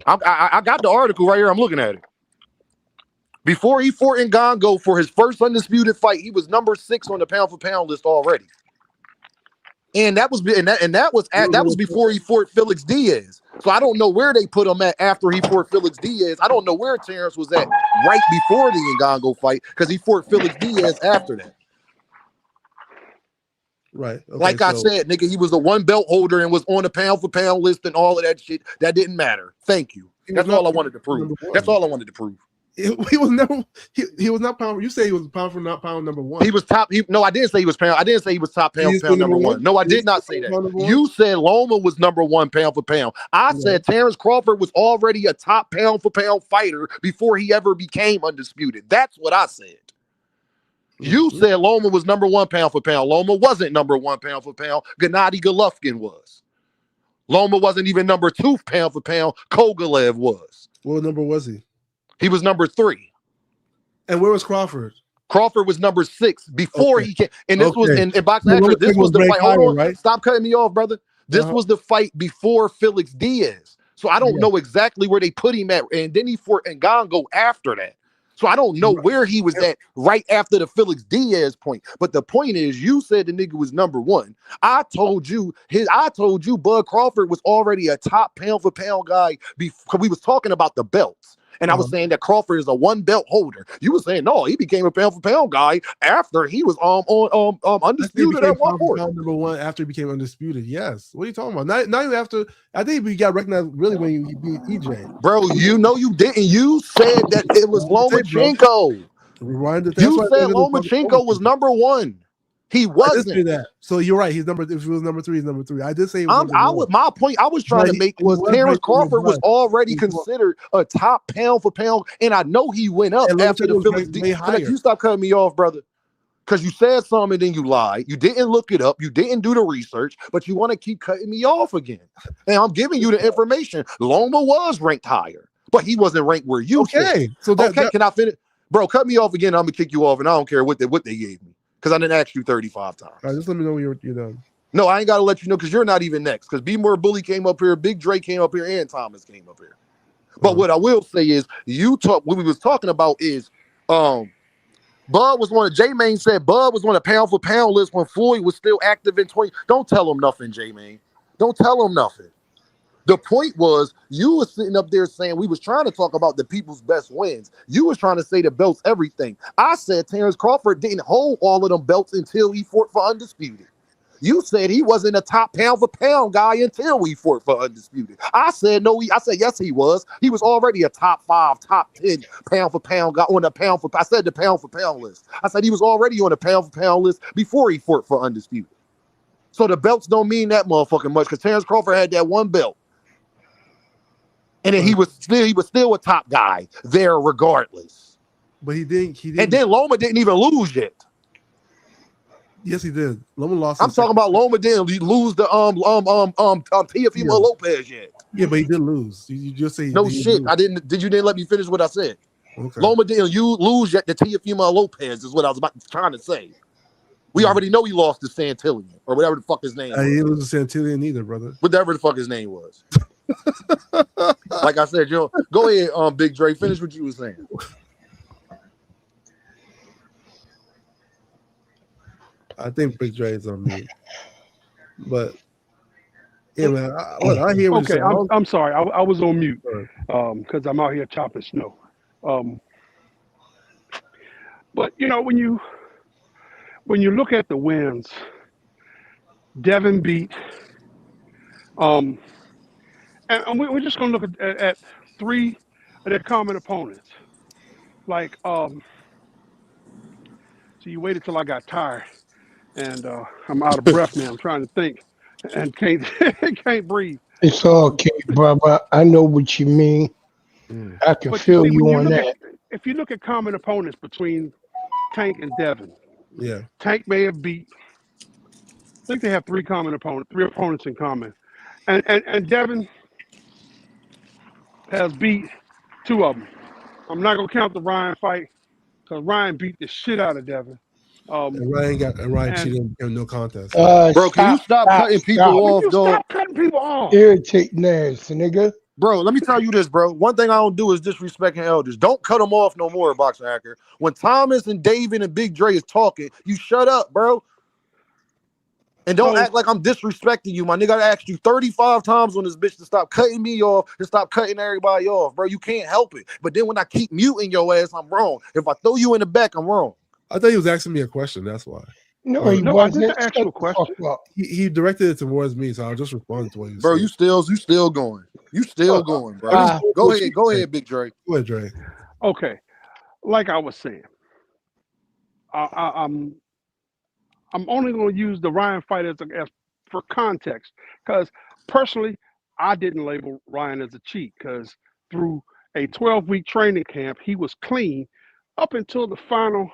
S3: I got the article right here. I'm looking at it. Before he fought Ngannou for his first undisputed fight, he was number 6 on the pound for pound list already. And that was before he fought Felix Diaz. So I don't know where they put him at after he fought Felix Diaz. I don't know where Terrence was at right before the Ngannou fight because he fought Felix Diaz after that.
S8: Right. Okay,
S3: like I said, nigga, he was a 1 belt holder and was on the pound for pound list and all of that shit. That didn't matter. Thank you. That's all I wanted to prove. That's all I wanted to prove.
S8: He was never. He was not pound. You say he was pound for not pound number 1.
S3: He was top. No, I didn't say he was pound. I didn't say he was top pound for pound number 1. No, I did not say that. You said Loma was number 1 pound for pound. I said Terrence Crawford was already a top pound for pound fighter before he ever became undisputed. That's what I said. You said Loma was number 1 pound for pound. Loma wasn't number 1 pound for pound. Gennady Golovkin was. Loma wasn't even number 2 pound for pound. Kovalev was.
S8: What number was he?
S3: He was number 3.
S8: And where was Crawford?
S3: Crawford was number 6 before he came. And this was in Boxing Hacker. This was the fight. Hold on. Right? Stop cutting me off, brother. This was the fight before Felix Diaz. So I don't know exactly where they put him at. And then he fought Ngannou after that. So I don't know where he was at right after the Felix Diaz point. But the point is, you said the nigga was number 1. I told you Bud Crawford was already a top pound for pound guy because we was talking about the belts. And I was saying that Crawford is a 1 belt holder. You were saying, no, he became a pound for pound guy after he was on undisputed at one point.
S8: Number 1 after he became undisputed. Yes. What are you talking about? Not even after. I think he got recognized really when he beat EJ.
S3: Bro, you know you didn't. You said that it was Lomachenko. You said Lomachenko was number 1. He wasn't.
S8: I did say that. So you're right. If he was number 3, he's number 3. I did say.
S3: My point I was trying to make was Terrence Crawford was already considered a top pound for pound, and I know he went up after the Felix Diaz. You stop cutting me off, brother, because you said something and then you lied. You didn't look it up. You didn't do the research, but you want to keep cutting me off again. And I'm giving you the information. Loma was ranked higher, but he wasn't ranked where you.
S8: Okay,
S3: said. Can I finish, bro? Cut me off again. I'm gonna kick you off, and I don't care what they gave me. Because I didn't ask you 35 times.
S8: All right, just let me know when you're done.
S3: No, I ain't got to let you know because you're not even next. Because B More Bully came up here, Big Dre came up here, and Thomas came up here. But what I will say is, what we was talking about is, Bud was one of J-Main said Bud was on a pound for pound list when Floyd was still active in 20. Don't tell him nothing, J-Main. Don't tell him nothing. The point was, you were sitting up there saying we was trying to talk about the people's best wins. You was trying to say the belts, everything. I said Terrence Crawford didn't hold all of them belts until he fought for undisputed. You said he wasn't a top pound for pound guy until we fought for Undisputed. I said no. I said yes, he was. He was already a top 5, top 10 pound for pound guy on the pound for. I said the pound for pound list. I said he was already on the pound for pound list before he fought for Undisputed. So the belts don't mean that motherfucking much because Terrence Crawford had that one belt, and then he was still a top guy there regardless.
S8: But he didn't.
S3: And then Loma didn't even lose yet.
S8: Yes, he did. Loma lost.
S3: I'm talking about Loma didn't lose the Teofimo Lopez yet.
S8: Yeah, but he did lose. You just say
S3: no shit. Lose. I didn't. Did you didn't let me finish what I said? Okay. Loma didn't lose yet. The Teofimo Lopez is what I was trying to say. We already know he lost to Santillan or whatever the fuck his name was.
S8: He didn't lose to Santillan either, brother.
S3: Whatever the fuck his name was. Like I said, Joe, go ahead, Big Dre. Finish what you were saying.
S8: I think Big Dre is on mute. But yeah, man, I hear what
S14: okay,
S8: you're saying.
S14: I'm sorry. I was on mute because I'm out here chopping snow. But you know, when you look at the wins, Devin beat. And we're just gonna look at 3 of their common opponents. Like, so you waited till I got tired, and I'm out of breath now. I'm trying to think, and can't breathe.
S15: It's okay, brother. I know what you mean. I can feel you on that.
S14: If you look at common opponents between Tank and Devin,
S8: yeah,
S14: Tank may have beat. I think they have 3 opponents in common, and Devin has beat 2 of them. I'm not gonna count the Ryan fight because Ryan beat the shit out of Devin.
S8: Ryan cheated in no contest.
S3: Bro, can you stop cutting people off, dog?
S14: Stop cutting people off.
S15: Irritating ass, nigga.
S3: Bro, let me tell you this, bro. One thing I don't do is disrespecting elders. Don't cut them off no more, Boxer Hacker. When Thomas and David and Big Dre is talking, you shut up, bro. And don't act like I'm disrespecting you, my nigga. I asked you 35 times on this bitch to stop cutting me off and stop cutting everybody off, bro. You can't help it. But then when I keep muting your ass, I'm wrong. If I throw you in the back, I'm wrong.
S8: I thought he was asking me a question. That's why.
S15: No, he wasn't.
S14: I didn't ask you a question.
S8: He directed it towards me, so I'll just respond to what you said.
S3: Bro, you still going. You still going, bro. Go ahead, Big Dre.
S8: Go ahead, Dre.
S14: Okay, like I was saying, I'm only going to use the Ryan fight as for context because personally, I didn't label Ryan as a cheat because through a 12-week training camp, he was clean up until the final.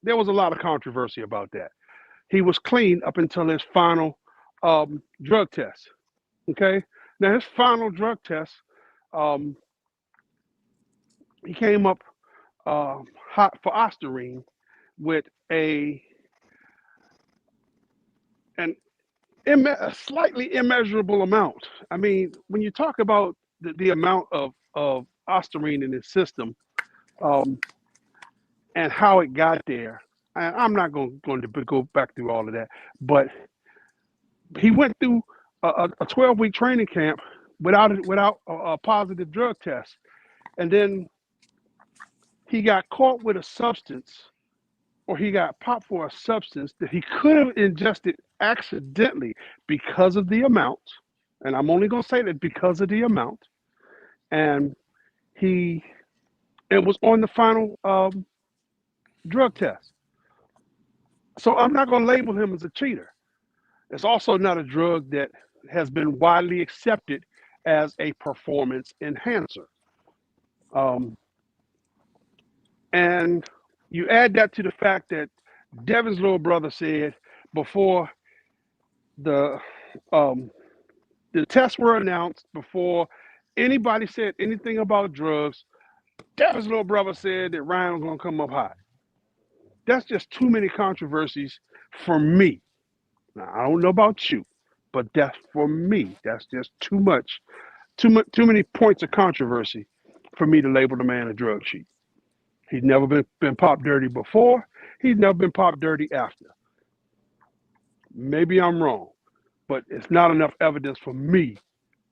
S14: There was a lot of controversy about that. He was clean up until his final drug test. Okay, now his final drug test, he came up hot for Ostarine with a slightly immeasurable amount. I mean, when you talk about the amount of Ostarine in his system and how it got there, I'm not going to go back through all of that, but he went through a 12-week training camp without a positive drug test. And then he got caught with a substance, or he got popped for a substance that he could have ingested accidentally because of the amount. And I'm only going to say that because of the amount. And it was on the final drug test. So I'm not going to label him as a cheater. It's also not a drug that has been widely accepted as a performance enhancer. And you add that to the fact that Devin's little brother said before the tests were announced, before anybody said anything about drugs, Devin's little brother said that Ryan was going to come up hot. That's just too many controversies for me. Now, I don't know about you, but that's for me. That's just too many points of controversy for me to label the man a drug cheat. He's never been popped dirty before. He's never been popped dirty after. Maybe I'm wrong, but it's not enough evidence for me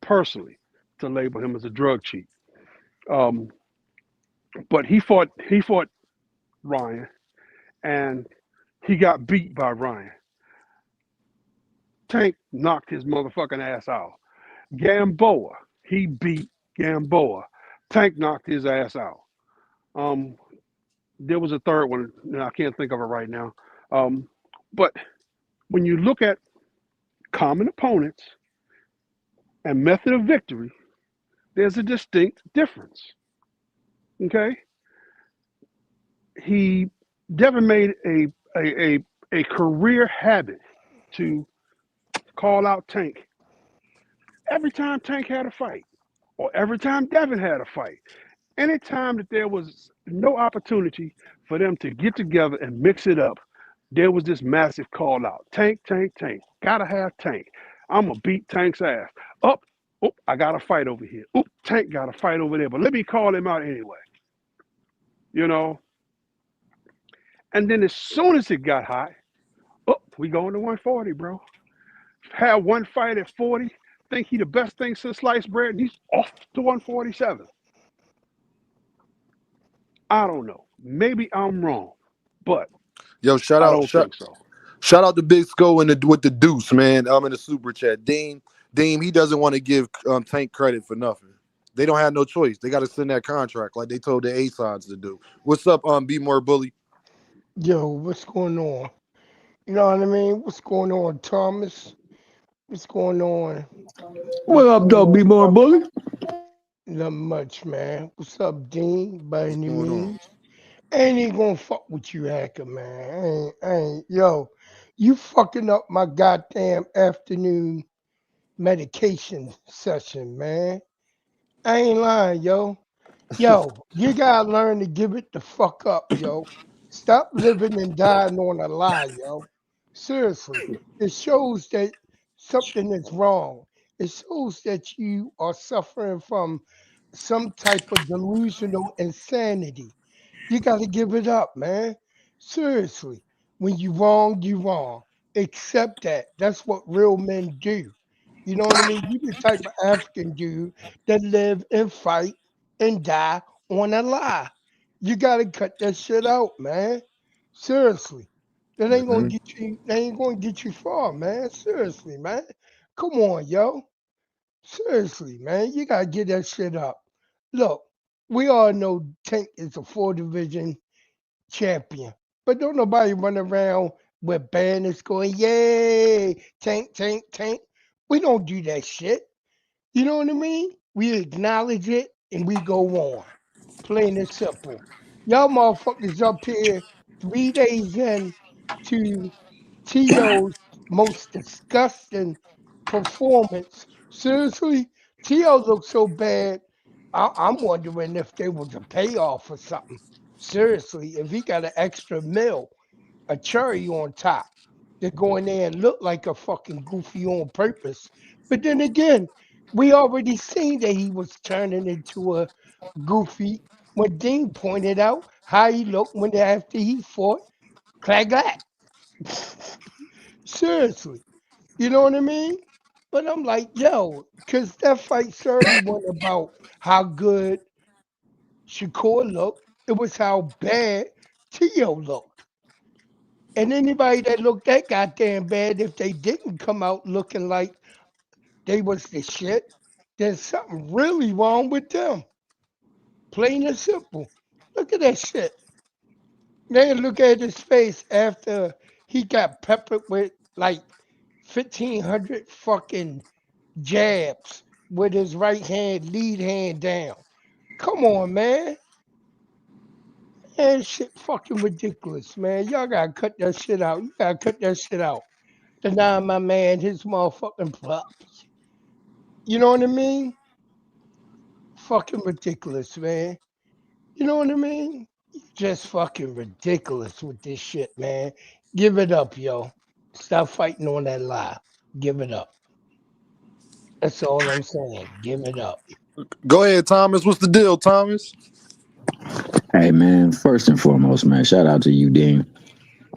S14: personally to label him as a drug cheat. But he fought Ryan, and he got beat by Ryan. Tank knocked his motherfucking ass out. Gamboa, he beat Gamboa. Tank knocked his ass out. There was a third one. I can't think of it right now. But when you look at common opponents and method of victory, there's a distinct difference. Okay? Devin made a career habit to call out Tank every time Tank had a fight, or every time Devin had a fight. Anytime that there was no opportunity for them to get together and mix it up, there was this massive call out. Tank, Tank, Tank. Gotta have Tank. I'm gonna beat Tank's ass. Up, oh, I got a fight over here. Oh, Tank got a fight over there, but let me call him out anyway. You know? And then as soon as it got hot, oh, we going to 140, bro. Had one fight at 40, think he the best thing since sliced bread, and he's off to 147. I don't know. Maybe I'm wrong, but
S3: yo, shout
S14: I
S3: out,
S14: don't think so.
S3: Shout out to Big Skull with the deuce, man. I'm in the super chat. Dean, he doesn't want to give Tank credit for nothing. They don't have no choice. They got to send that contract like they told the A-sides to do. What's up, Be More Bully?
S15: Yo, what's going on? You know what I mean? What's going on, Thomas? What's going on?
S7: What up, though, Be More Bully?
S15: Not much, man. What's up, Dean? By any means. Ain't even gonna fuck with you, hacker, man. I ain't. Yo, you fucking up my goddamn afternoon medication session, man. I ain't lying, yo. Yo, you gotta learn to give it the fuck up, yo. Stop living and dying on a lie, yo. Seriously. It shows that something is wrong. It shows that you are suffering from some type of delusional insanity. You got to give it up, man. Seriously. When you wrong, you wrong. Accept that. That's what real men do. You know what I mean? You the type of African dude that live and fight and die on a lie. You got to cut that shit out, man. Seriously. That ain't gonna get you. That ain't gonna get you far, man. Seriously, man. Come on, yo. Seriously, man. You gotta get that shit up. Look, we all know Tank is a 4 division champion, but don't nobody run around with banners going, "Yay, Tank, Tank, Tank." We don't do that shit. You know what I mean? We acknowledge it and we go on. Plain and simple. Y'all motherfuckers up here 3 days in to T.O.'s most disgusting performance. Seriously, T.O. looks so bad. I'm wondering if there was a payoff or something. Seriously, if he got an extra meal, a cherry on top, to go in there and look like a fucking goofy on purpose. But then again, we already seen that he was turning into a goofy when Dean pointed out how he looked when after he fought Claglack. Seriously. You know what I mean? But I'm like, yo, because that fight certainly wasn't about how good Shakur looked. It was how bad Tio looked. And anybody that looked that goddamn bad, if they didn't come out looking like they was the shit, there's something really wrong with them. Plain and simple. Look at that shit. Then look at his face after he got peppered with like 1,500 fucking jabs with his right hand, lead hand down. Come on, man. Man, shit fucking ridiculous, man. Y'all gotta cut that shit out. You gotta cut that shit out. Deny my man his motherfucking props. You know what I mean? Fucking ridiculous, man. You know what I mean? Just fucking ridiculous with this shit, man. Give it up, yo. Stop fighting on that lie. Give it up. That's all I'm saying. Give it up.
S3: Go ahead, Thomas. What's the deal, Thomas?
S7: Hey, man, first and foremost, man, shout out to you, Dean.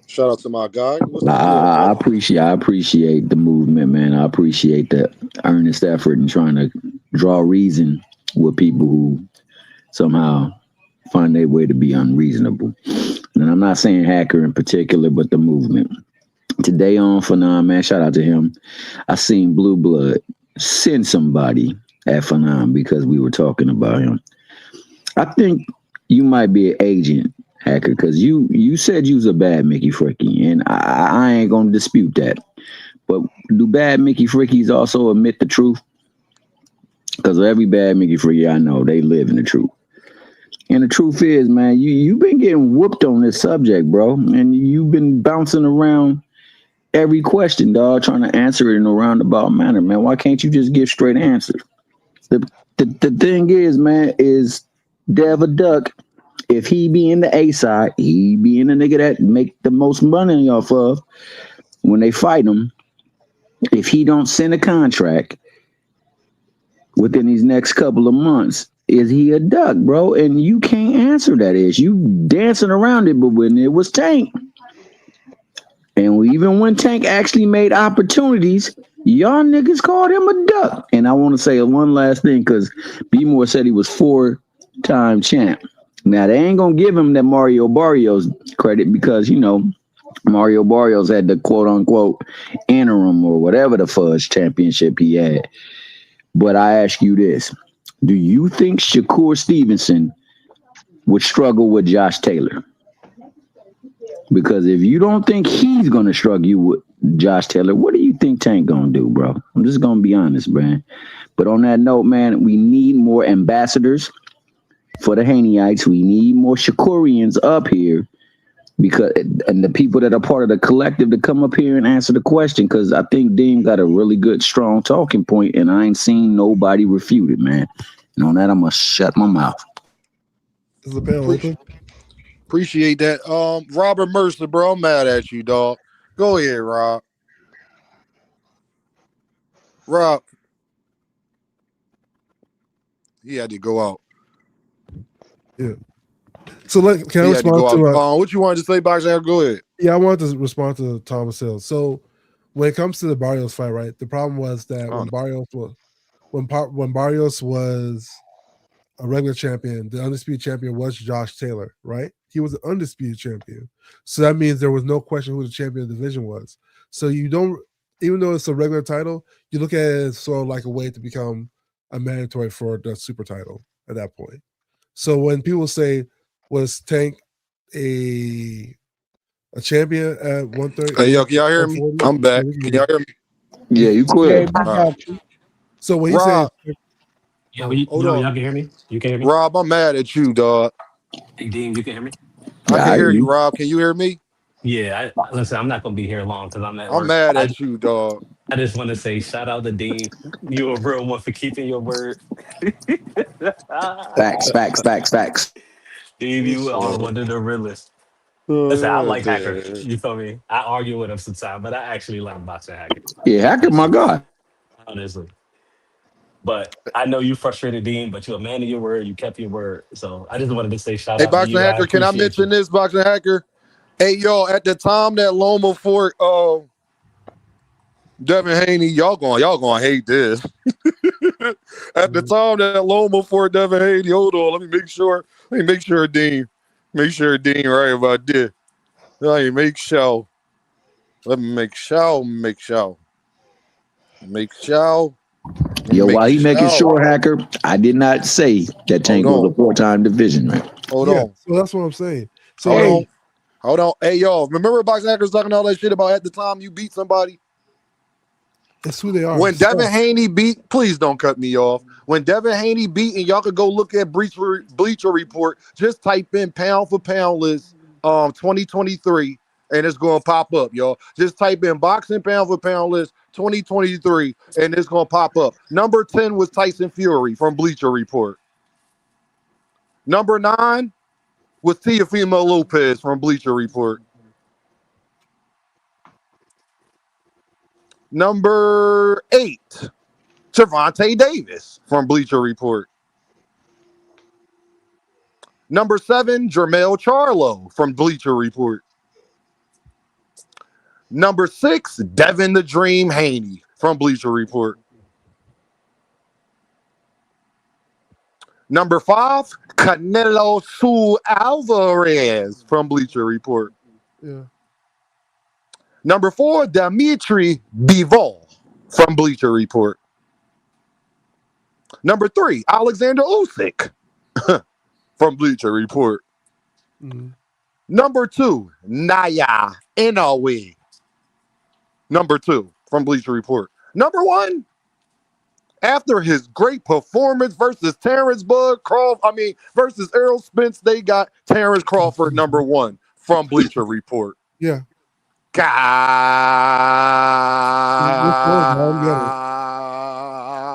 S3: Shout out to my guy. What's the deal,
S7: I appreciate the movement, man. I appreciate the earnest effort in trying to draw reason with people who somehow find their way to be unreasonable. And I'm not saying hacker in particular, but the movement. Today on Phenom, man, shout out to him. I seen Blue Blood send somebody at Phenom because we were talking about him. I think you might be an agent, Hacker, because you said you was a bad Mickey Fricky, and I ain't gonna dispute that. But do bad Mickey Frickies also admit the truth? Because every bad Mickey Fricky I know, they live in the truth. And the truth is, man, you've been getting whooped on this subject, bro. And you've been bouncing around every question, dog, trying to answer it in a roundabout manner, man. Why can't you just give straight answers? The thing is, man, is Dev a Duck, if he be in the A side, he be in the nigga that make the most money off of when they fight him. If he don't send a contract within these next couple of months, is he a duck, bro? And you can't answer that. Is you dancing around it, but when it was Tank, and even when Tank actually made opportunities, y'all niggas called him a duck. And I want to say one last thing, because B Moore said he was 4-time champ. Now they ain't gonna give him that Mario Barrios credit because Mario Barrios had the quote unquote interim or whatever the fudge championship he had. But I ask you this: do you think Shakur Stevenson would struggle with Josh Taylor? Because if you don't think he's gonna struggle with Josh Taylor, what do you think Tank gonna do, bro? I'm just gonna be honest, man. But on that note, man, we need more ambassadors for the Haneyites. We need more Shakurians up here and the people that are part of the collective to come up here and answer the question. Because I think Dean got a really good, strong talking point, and I ain't seen nobody refute it, man. And on that, I'm gonna shut my mouth.
S8: Is the panel open?
S3: Appreciate that. Robert Mercer, bro, I'm mad at you, dog. Go ahead, Rob. Rob. He had to go out.
S8: Yeah. So can I respond to
S3: what you wanted to say, Boxer? Go ahead.
S8: Yeah, I wanted to respond to Thomas Hill. So when it comes to the Barrios fight, right? The problem was that when Barrios was a regular champion, the undisputed champion was Josh Taylor, right? He was an undisputed champion. So that means there was no question who the champion of the division was. So you don't, even though it's a regular title, you look at it as sort of like a way to become a mandatory for the super title at that point. So when people say, was Tank a champion at 130?
S3: Hey, yo, can y'all hear me? I'm back. Can y'all hear me?
S7: Yeah, you could.
S8: So when he said,
S3: hold on.
S16: Y'all can hear me? You can hear me?
S3: Rob, I'm mad at you, dog.
S16: Hey, Dean, you can hear me?
S3: I can hear you, Rob. Can you hear me?
S16: Yeah, listen, I'm not going to be here long because I'm at work.
S3: I'm mad at you, dog.
S16: I just want to say shout out to Dean. You a real one for keeping your word.
S7: Facts.
S16: Dean, you are one of the realest. Listen, I like Hacker. You feel me? I argue with him sometimes, but I actually like boxing Hacker.
S7: Yeah, Hacker, my God.
S16: Honestly. But I know you frustrated, Dean, but you're a man of your word. You kept your word. So I just wanted to say shout out to
S3: Boxing
S16: you.
S3: Hacker, can I mention this, Boxing Hacker? Hey, yo, at the time that Loma Fort, Devin Haney, y'all gonna hate this. At the time that Loma Fort Devin Haney, hold on, let me make sure Dean right about this. Let me make sure.
S7: Yo, while he making sure, Hacker, I did not say that Tank was a 4-time division, man.
S3: Hold on.
S8: So that's what I'm saying.
S3: So hold on. Hey, yo, remember Boxing Hackers talking all that shit about at the time you beat somebody?
S8: That's who they are.
S3: When Devin Haney beat, please don't cut me off. When Devin Haney beat, and y'all could go look at Bleacher Report, just type in pound for pound list 2023, and it's going to pop up, y'all. Just type in boxing pound for pound list 2023, and it's going to pop up. Number 10 was Tyson Fury from Bleacher Report. Number 9 was Teofimo Lopez from Bleacher Report. Number 8, Gervonta Davis from Bleacher Report. Number 7, Jermell Charlo from Bleacher Report. Number 6, Devin the Dream Haney from Bleacher Report. Number 5, Canelo Su Alvarez from Bleacher Report.
S8: Yeah.
S3: Number 4, Dimitri Bivol from Bleacher Report. Number 3, Alexander Usyk from Bleacher Report.
S8: Mm-hmm.
S3: Number 2, Naya Inoue. Number 2 from Bleacher Report. Number 1, after his great performance versus versus Errol Spence, they got Terrence Crawford number 1 from Bleacher Report.
S8: Yeah.
S3: God.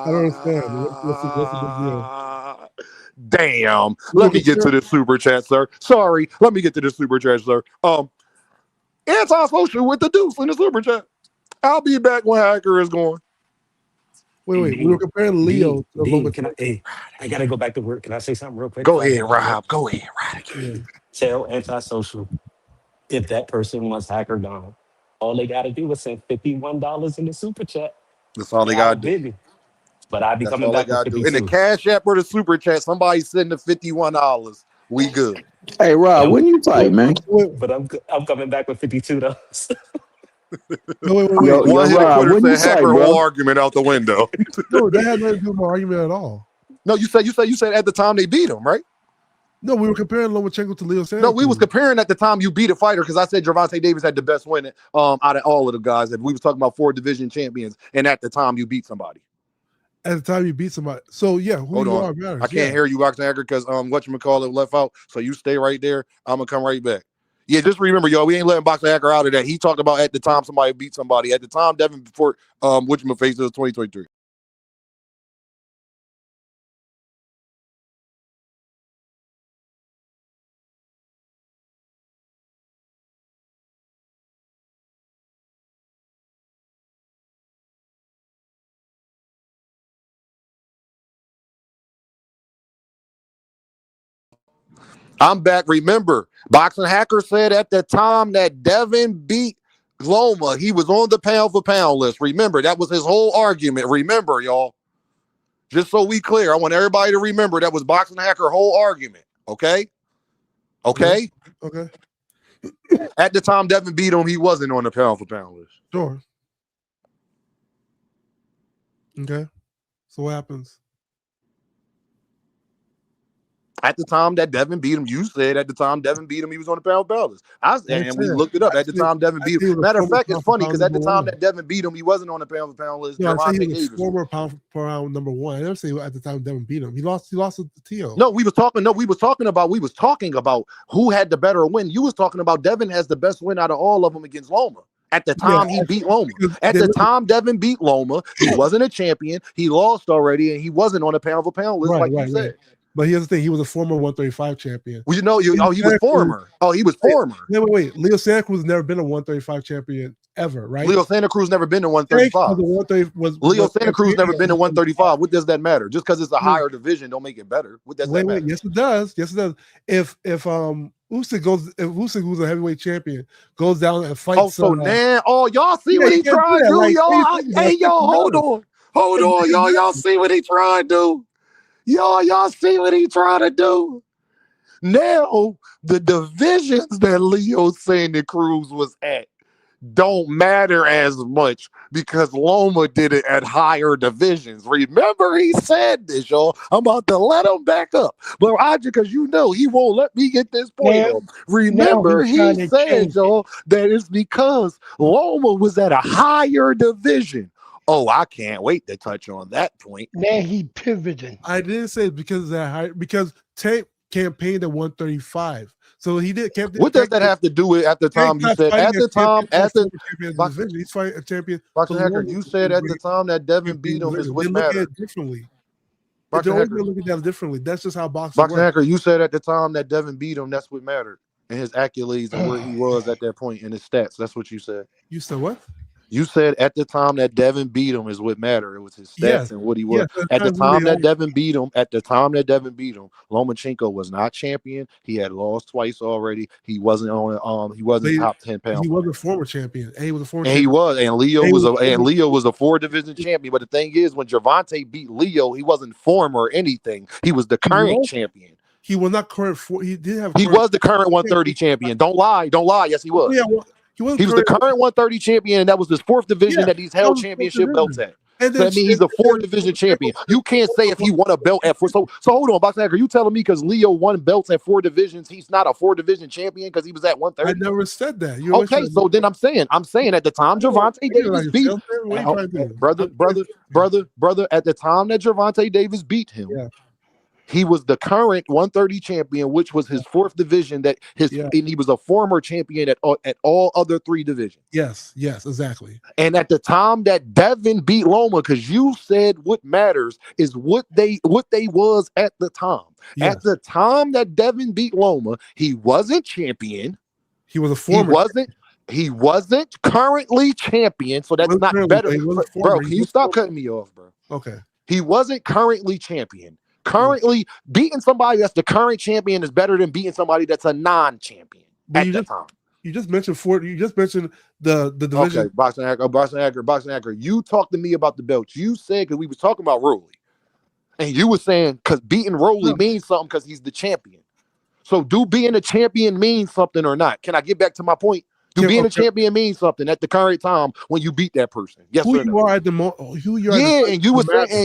S8: I don't understand. What's the big deal?
S3: Damn. Let me get to the super chat, sir. Sorry. Let me get to the super chat, sir. Antisocial with the deuce in the super chat. I'll be back when Hacker is going.
S8: Wait. We were comparing Leo to
S16: Lomachenko. I gotta go back to work. Can I say something real quick?
S3: Go ahead, Rob. Go ahead, Rob.
S16: Tell Antisocial if that person wants Hacker gone, all they gotta do is send $51 in the super chat.
S3: That's all they gotta do.
S16: But I'll be coming back with 52.
S3: In the cash app or the super chat, somebody send the $51. We good.
S7: Hey Rob, when you fight, man?
S16: But I'm coming back with $52.
S8: Wait.
S3: One hit quitter said Hacker whole argument out the window.
S8: No, that had nothing to do with my argument at all.
S3: No, you said at the time they beat him, right?
S8: No, we were comparing Lomachenko to Leo Santa
S3: No, we was comparing at the time you beat a fighter because I said Gervonta Davis had the best win out of all of the guys. That we was talking about 4 division champions, and at the time you beat somebody.
S8: At the time you beat somebody. So yeah, who you are matters.
S3: I can't hear you, Boxing Hacker, because whatchamacallit left out. So you stay right there. I'm gonna come right back. Yeah, just remember, y'all, we ain't letting Boxing Hacker out of that. He talked about at the time somebody beat somebody. At the time, Devin before whatchamacallit was 2023. I'm back. Remember, Boxing Hacker said at the time that Devin beat Loma, he was on the pound for pound list. Remember, that was his whole argument. Remember, y'all. Just so we clear, I want everybody to remember that was Boxing Hacker whole argument. Okay? Okay?
S8: Okay.
S3: At the time Devin beat him, he wasn't on the pound for pound list.
S8: Sure. Okay. So what happens?
S3: At the time that Devin beat him, you said at the time Devin beat him, he was on the pound for pound list. And we looked it up. At the time Devin beat him. Matter of fact, it's funny because at the time that Devin beat him, he wasn't on the pound for pound list.
S8: No, I said he was former pound for pound number 1. I never say at the time Devin beat him. He lost to Tio.
S3: No, we was talking about who had the better win. You was talking about Devin has the best win out of all of them against Loma. At the time he beat Loma. At the time Devin beat Loma, he wasn't a champion. He lost already, and he wasn't on the pound for pound list you said.
S8: But here's the thing: he was a former 135 champion.
S3: Well, he was former. Oh, he was former.
S8: Wait. Leo Santa Cruz never been a 135 champion ever, right?
S3: Leo Santa Cruz never been to 135. Leo Santa Cruz never been to 135. What does that matter? Just because it's a higher division, don't make it better. What does that matter?
S8: Yes, it does. Yes, it does. If Usyk, who's a heavyweight champion, goes down and fights.
S3: Y'all see what he trying to do, y'all? Hey, y'all, hold on, y'all see what he trying to do? Y'all see what he trying to do? Now, the divisions that Leo Santa Cruz was at don't matter as much because Loma did it at higher divisions. Remember, he said this, y'all. I'm about to let him back up. But Roger, because he won't let me get this point out. Remember, he said, y'all, that it's because Loma was at a higher division. Oh, I can't wait to touch on that point.
S15: Now he pivoting.
S8: I didn't say because of that high, because Tank campaigned at 135. So he did.
S3: What does that have to do with at the time you said
S8: he's fighting a champion.
S3: Boxing Hacker, you said at the time that Devin beat him is what matters.
S8: Look at it differently. They're always gonna look at that differently. That's just how boxing works.
S3: Hacker, you said at the time that Devin beat him, that's what mattered. And his accolades and where he was at that point in his stats. That's what you said.
S8: You said what?
S3: You said at the time that Devin beat him is what mattered. It was his stats and what he was. At the time that Devin beat him, Lomachenko was not champion. He had lost twice already. He wasn't on. He wasn't top 10 pound.
S8: He was a former champion. And he was a former.
S3: And
S8: champion.
S3: He was. And Leo was a 4 division champion. But the thing is, when Gervonta beat Leo, he wasn't former or anything. He was the current champion.
S8: He was not current. He did have.
S3: He was the current 130 champion. Don't lie. Yes, he was.
S8: He was
S3: the current 130 champion, and that was his fourth division that he's held
S8: was
S3: championship belts at.
S8: And
S3: So that means he's a four-division champion. You can't say if he won a belt at four. So hold on, Boxing Hacker. You telling me because Leo won belts at 4 divisions, he's not a 4-division champion because he was at 130?
S8: I never said that.
S3: Okay, so then I'm saying at the time Gervonta Davis beat brother, at the time that Gervonta Davis beat him, he was the current 130 champion, which was his 4th division. And he was a former champion at all other 3 divisions.
S8: Yes, exactly.
S3: And at the time that Devin beat Loma, because you said what matters is what they was at the time. Yes. At the time that Devin beat Loma, he wasn't champion.
S8: He was a former.
S3: He wasn't currently champion, so that's not better. Bro, can you stop cutting me off, bro?
S8: Okay.
S3: He wasn't currently champion. Currently, beating somebody that's the current champion is better than beating somebody that's a non-champion at the time.
S8: You just mentioned You just mentioned the division.
S3: Okay, Boxing Hacker. You talked to me about the belts. You said because we was talking about Rolly, and you were saying because beating Rolly means something because he's the champion. So, do being a champion mean something or not? Can I get back to my point? Do being a champion mean something at the current time when you beat that person? Yes or no?
S8: You are at the
S3: and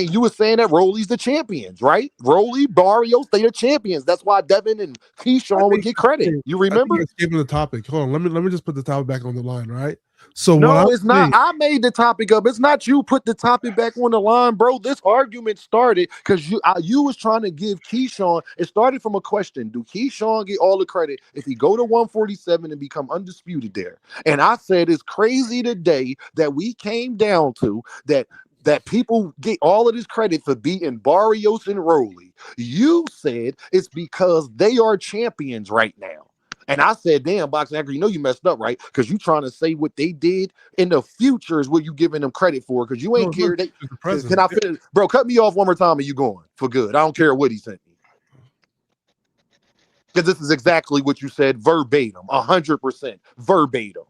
S3: you were saying that Rolly's the champions, right? Rolly, Barrios, they are champions. That's why Devin and Keyshawn would get credit. You remember?
S8: Skipping the topic. Hold on, let me just put the topic back on the line, right? So
S3: no, it's not. I made the topic up. It's not you put the topic back on the line, bro. This argument started because you was trying to give Keyshawn. It started from a question: do Keyshawn get all the credit if he go to 147 and become undisputed there? And I said it's crazy today that we came down to that people get all of this credit for beating Barrios and Rolly. You said it's because they are champions right now. And I said, damn, Boxing Hacker, you messed up, right? Because you trying to say what they did in the future is what you giving them credit for, because you ain't care. Can I finish? Bro, cut me off one more time and you going for good. I don't care what he sent me. Because this is exactly what you said verbatim, 100% verbatim.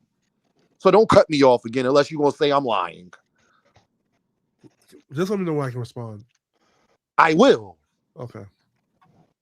S3: So don't cut me off again unless you're going to say I'm lying.
S8: Just let me know when I can respond.
S3: I will.
S8: Okay.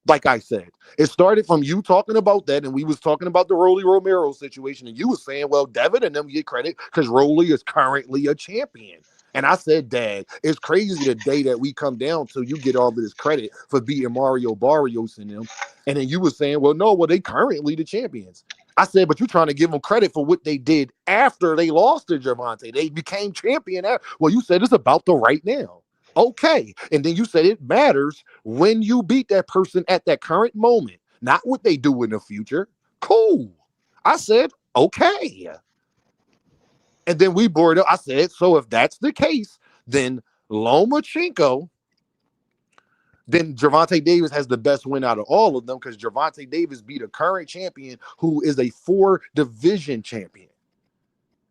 S3: Like I said, it started from you talking about that, and we was talking about the Rolly Romero situation, and you was saying, well, Devin and them get credit because Rolly is currently a champion. And I said, Dad, it's crazy the day that we come down to you get all of this credit for beating Mario Barrios and them. And then you was saying, well, they currently the champions. I said, but you're trying to give them credit for what they did after they lost to Gervonta. They became champion. Well, you said it's about the right now. Okay. And then you said it matters when you beat that person at that current moment, not what they do in the future. Cool. I said, okay. And then we brought up, I said, so if that's the case, then Lomachenko, then Gervonta Davis has the best win out of all of them because Gervonta Davis beat a current champion who is a 4-division champion.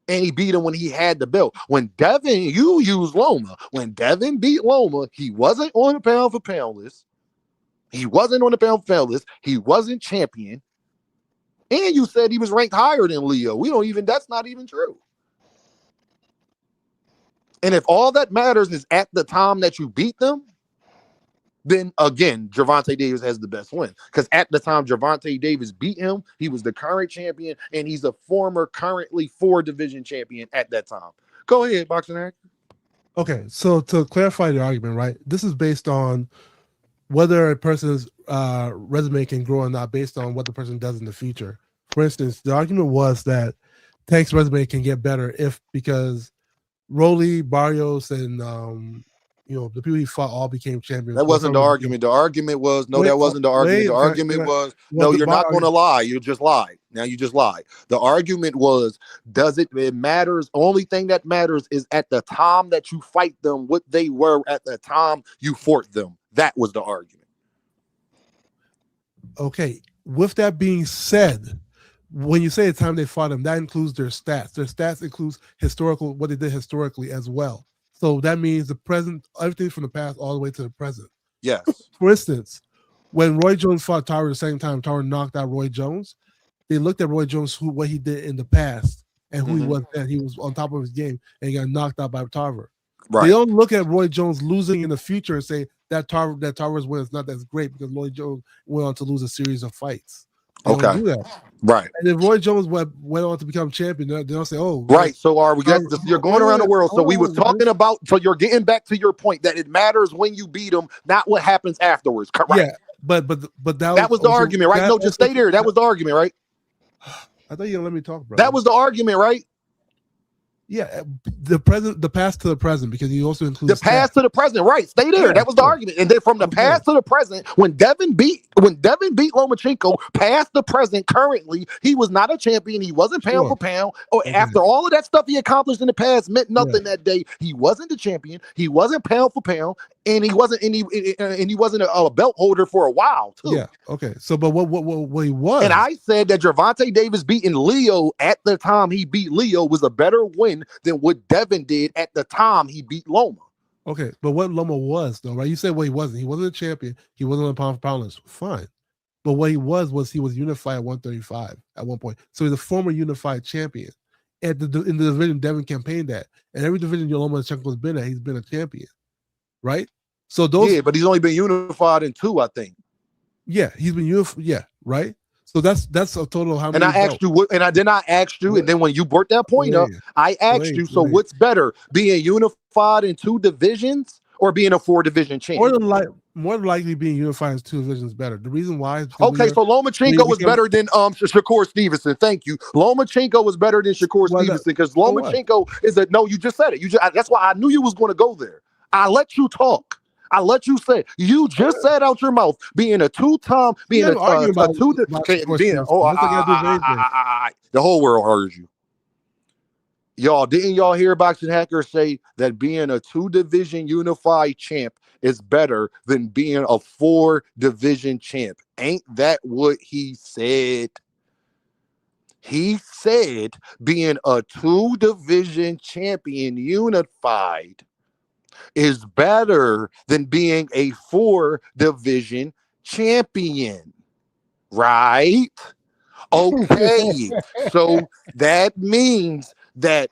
S3: And he beat him when he had the belt. When Devin, you used Loma. When Devin beat Loma, he wasn't on the pound for pound list. He wasn't champion. And you said he was ranked higher than Leo. That's not even true. And if all that matters is at the time that you beat them, then again, Gervonta Davis has the best win. Because at the time Gervonta Davis beat him, he was the current champion, and he's a former, currently 4-division champion at that time. Go ahead, Boxing Hacker.
S8: Okay, so to clarify the argument, right? This is based on whether a person's resume can grow or not, based on what the person does in the future. For instance, the argument was that Tank's resume can get better because Rolly, Barrios, and the people he fought all became champions.
S3: That wasn't the argument. The argument was that wasn't the argument. The argument was you're not going to lie. You just lied. Now you just lied. The argument was, it matters? Only thing that matters is at the time that you fight them, what they were at the time you fought them. That was the argument.
S8: Okay. With that being said, when you say the time they fought them, that includes their stats. Their stats includes what they did historically as well. So that means the present, everything from the past all the way to the present.
S3: Yes.
S8: For instance, when Roy Jones fought Tara the second time, Tara knocked out Roy Jones. They looked at Roy Jones, what he did in the past and who he was then. He was on top of his game and he got knocked out by Tarver. Right. They don't look at Roy Jones losing in the future and say that Tarver's win is not that great because Roy Jones went on to lose a series of fights. They don't do that.
S3: Right.
S8: And if Roy Jones went on to become champion, they'll say, "Oh,
S3: right." So are we? You're going around the world. So we was talking about. So you're getting back to your point that it matters when you beat them, not what happens afterwards. Correct.
S8: Yeah, but
S3: that was the argument, right? No, just stay there. That was the argument, right?
S8: I thought you gonna let me talk, bro.
S3: That was the argument, right?
S8: Yeah, the past to the present, because he also includes
S3: the past to the present, right? Stay there. That was the argument. And then from the past to the present, when Devin beat Lomachenko, past the present, currently, he was not a champion. He wasn't pound for pound. Or after all of that stuff he accomplished in the past meant nothing that day. He wasn't the champion. He wasn't pound for pound, and he wasn't a belt holder for a while too.
S8: Yeah. Okay. So, but what he was,
S3: and I said that Gervonta Davis beating Leo at the time he beat Leo was a better win than what Devin did at the time he beat Loma.
S8: Okay, but what Loma was though, right? You said what he wasn't. He wasn't a champion. He wasn't a pound for pound list. Fine. But what he was he was unified at 135 at one point. So he's a former unified champion. In the division Devin campaigned that. And every division Lomachenko's been at, he's been a champion. Right? So those.
S3: Yeah, but he's only been unified in 2, I think.
S8: Yeah, he's been unified. Yeah, right. So that's a total of how many.
S3: And I asked you what, and I did not ask you, and then when you brought that point up, I asked you. So what's better, being unified in 2 divisions or being a 4-division champion?
S8: More than likely, being unified in 2 divisions better. The reason why.
S3: Okay, so Lomachenko was better than Shakur Stevenson. Thank you. Lomachenko was better than Shakur Stevenson because Lomachenko is a no. You just said it. That's why I knew you was going to go there. I let you talk. I let you say. You just said out your mouth being a 2-time, being a 2. The whole world heard you. Y'all, didn't y'all hear Boxing Hacker say that being a 2-division unified champ is better than being a 4-division champ? Ain't that what he said? He said being a 2-division champion unified is better than being a 4-division champion, right? Okay, so that means that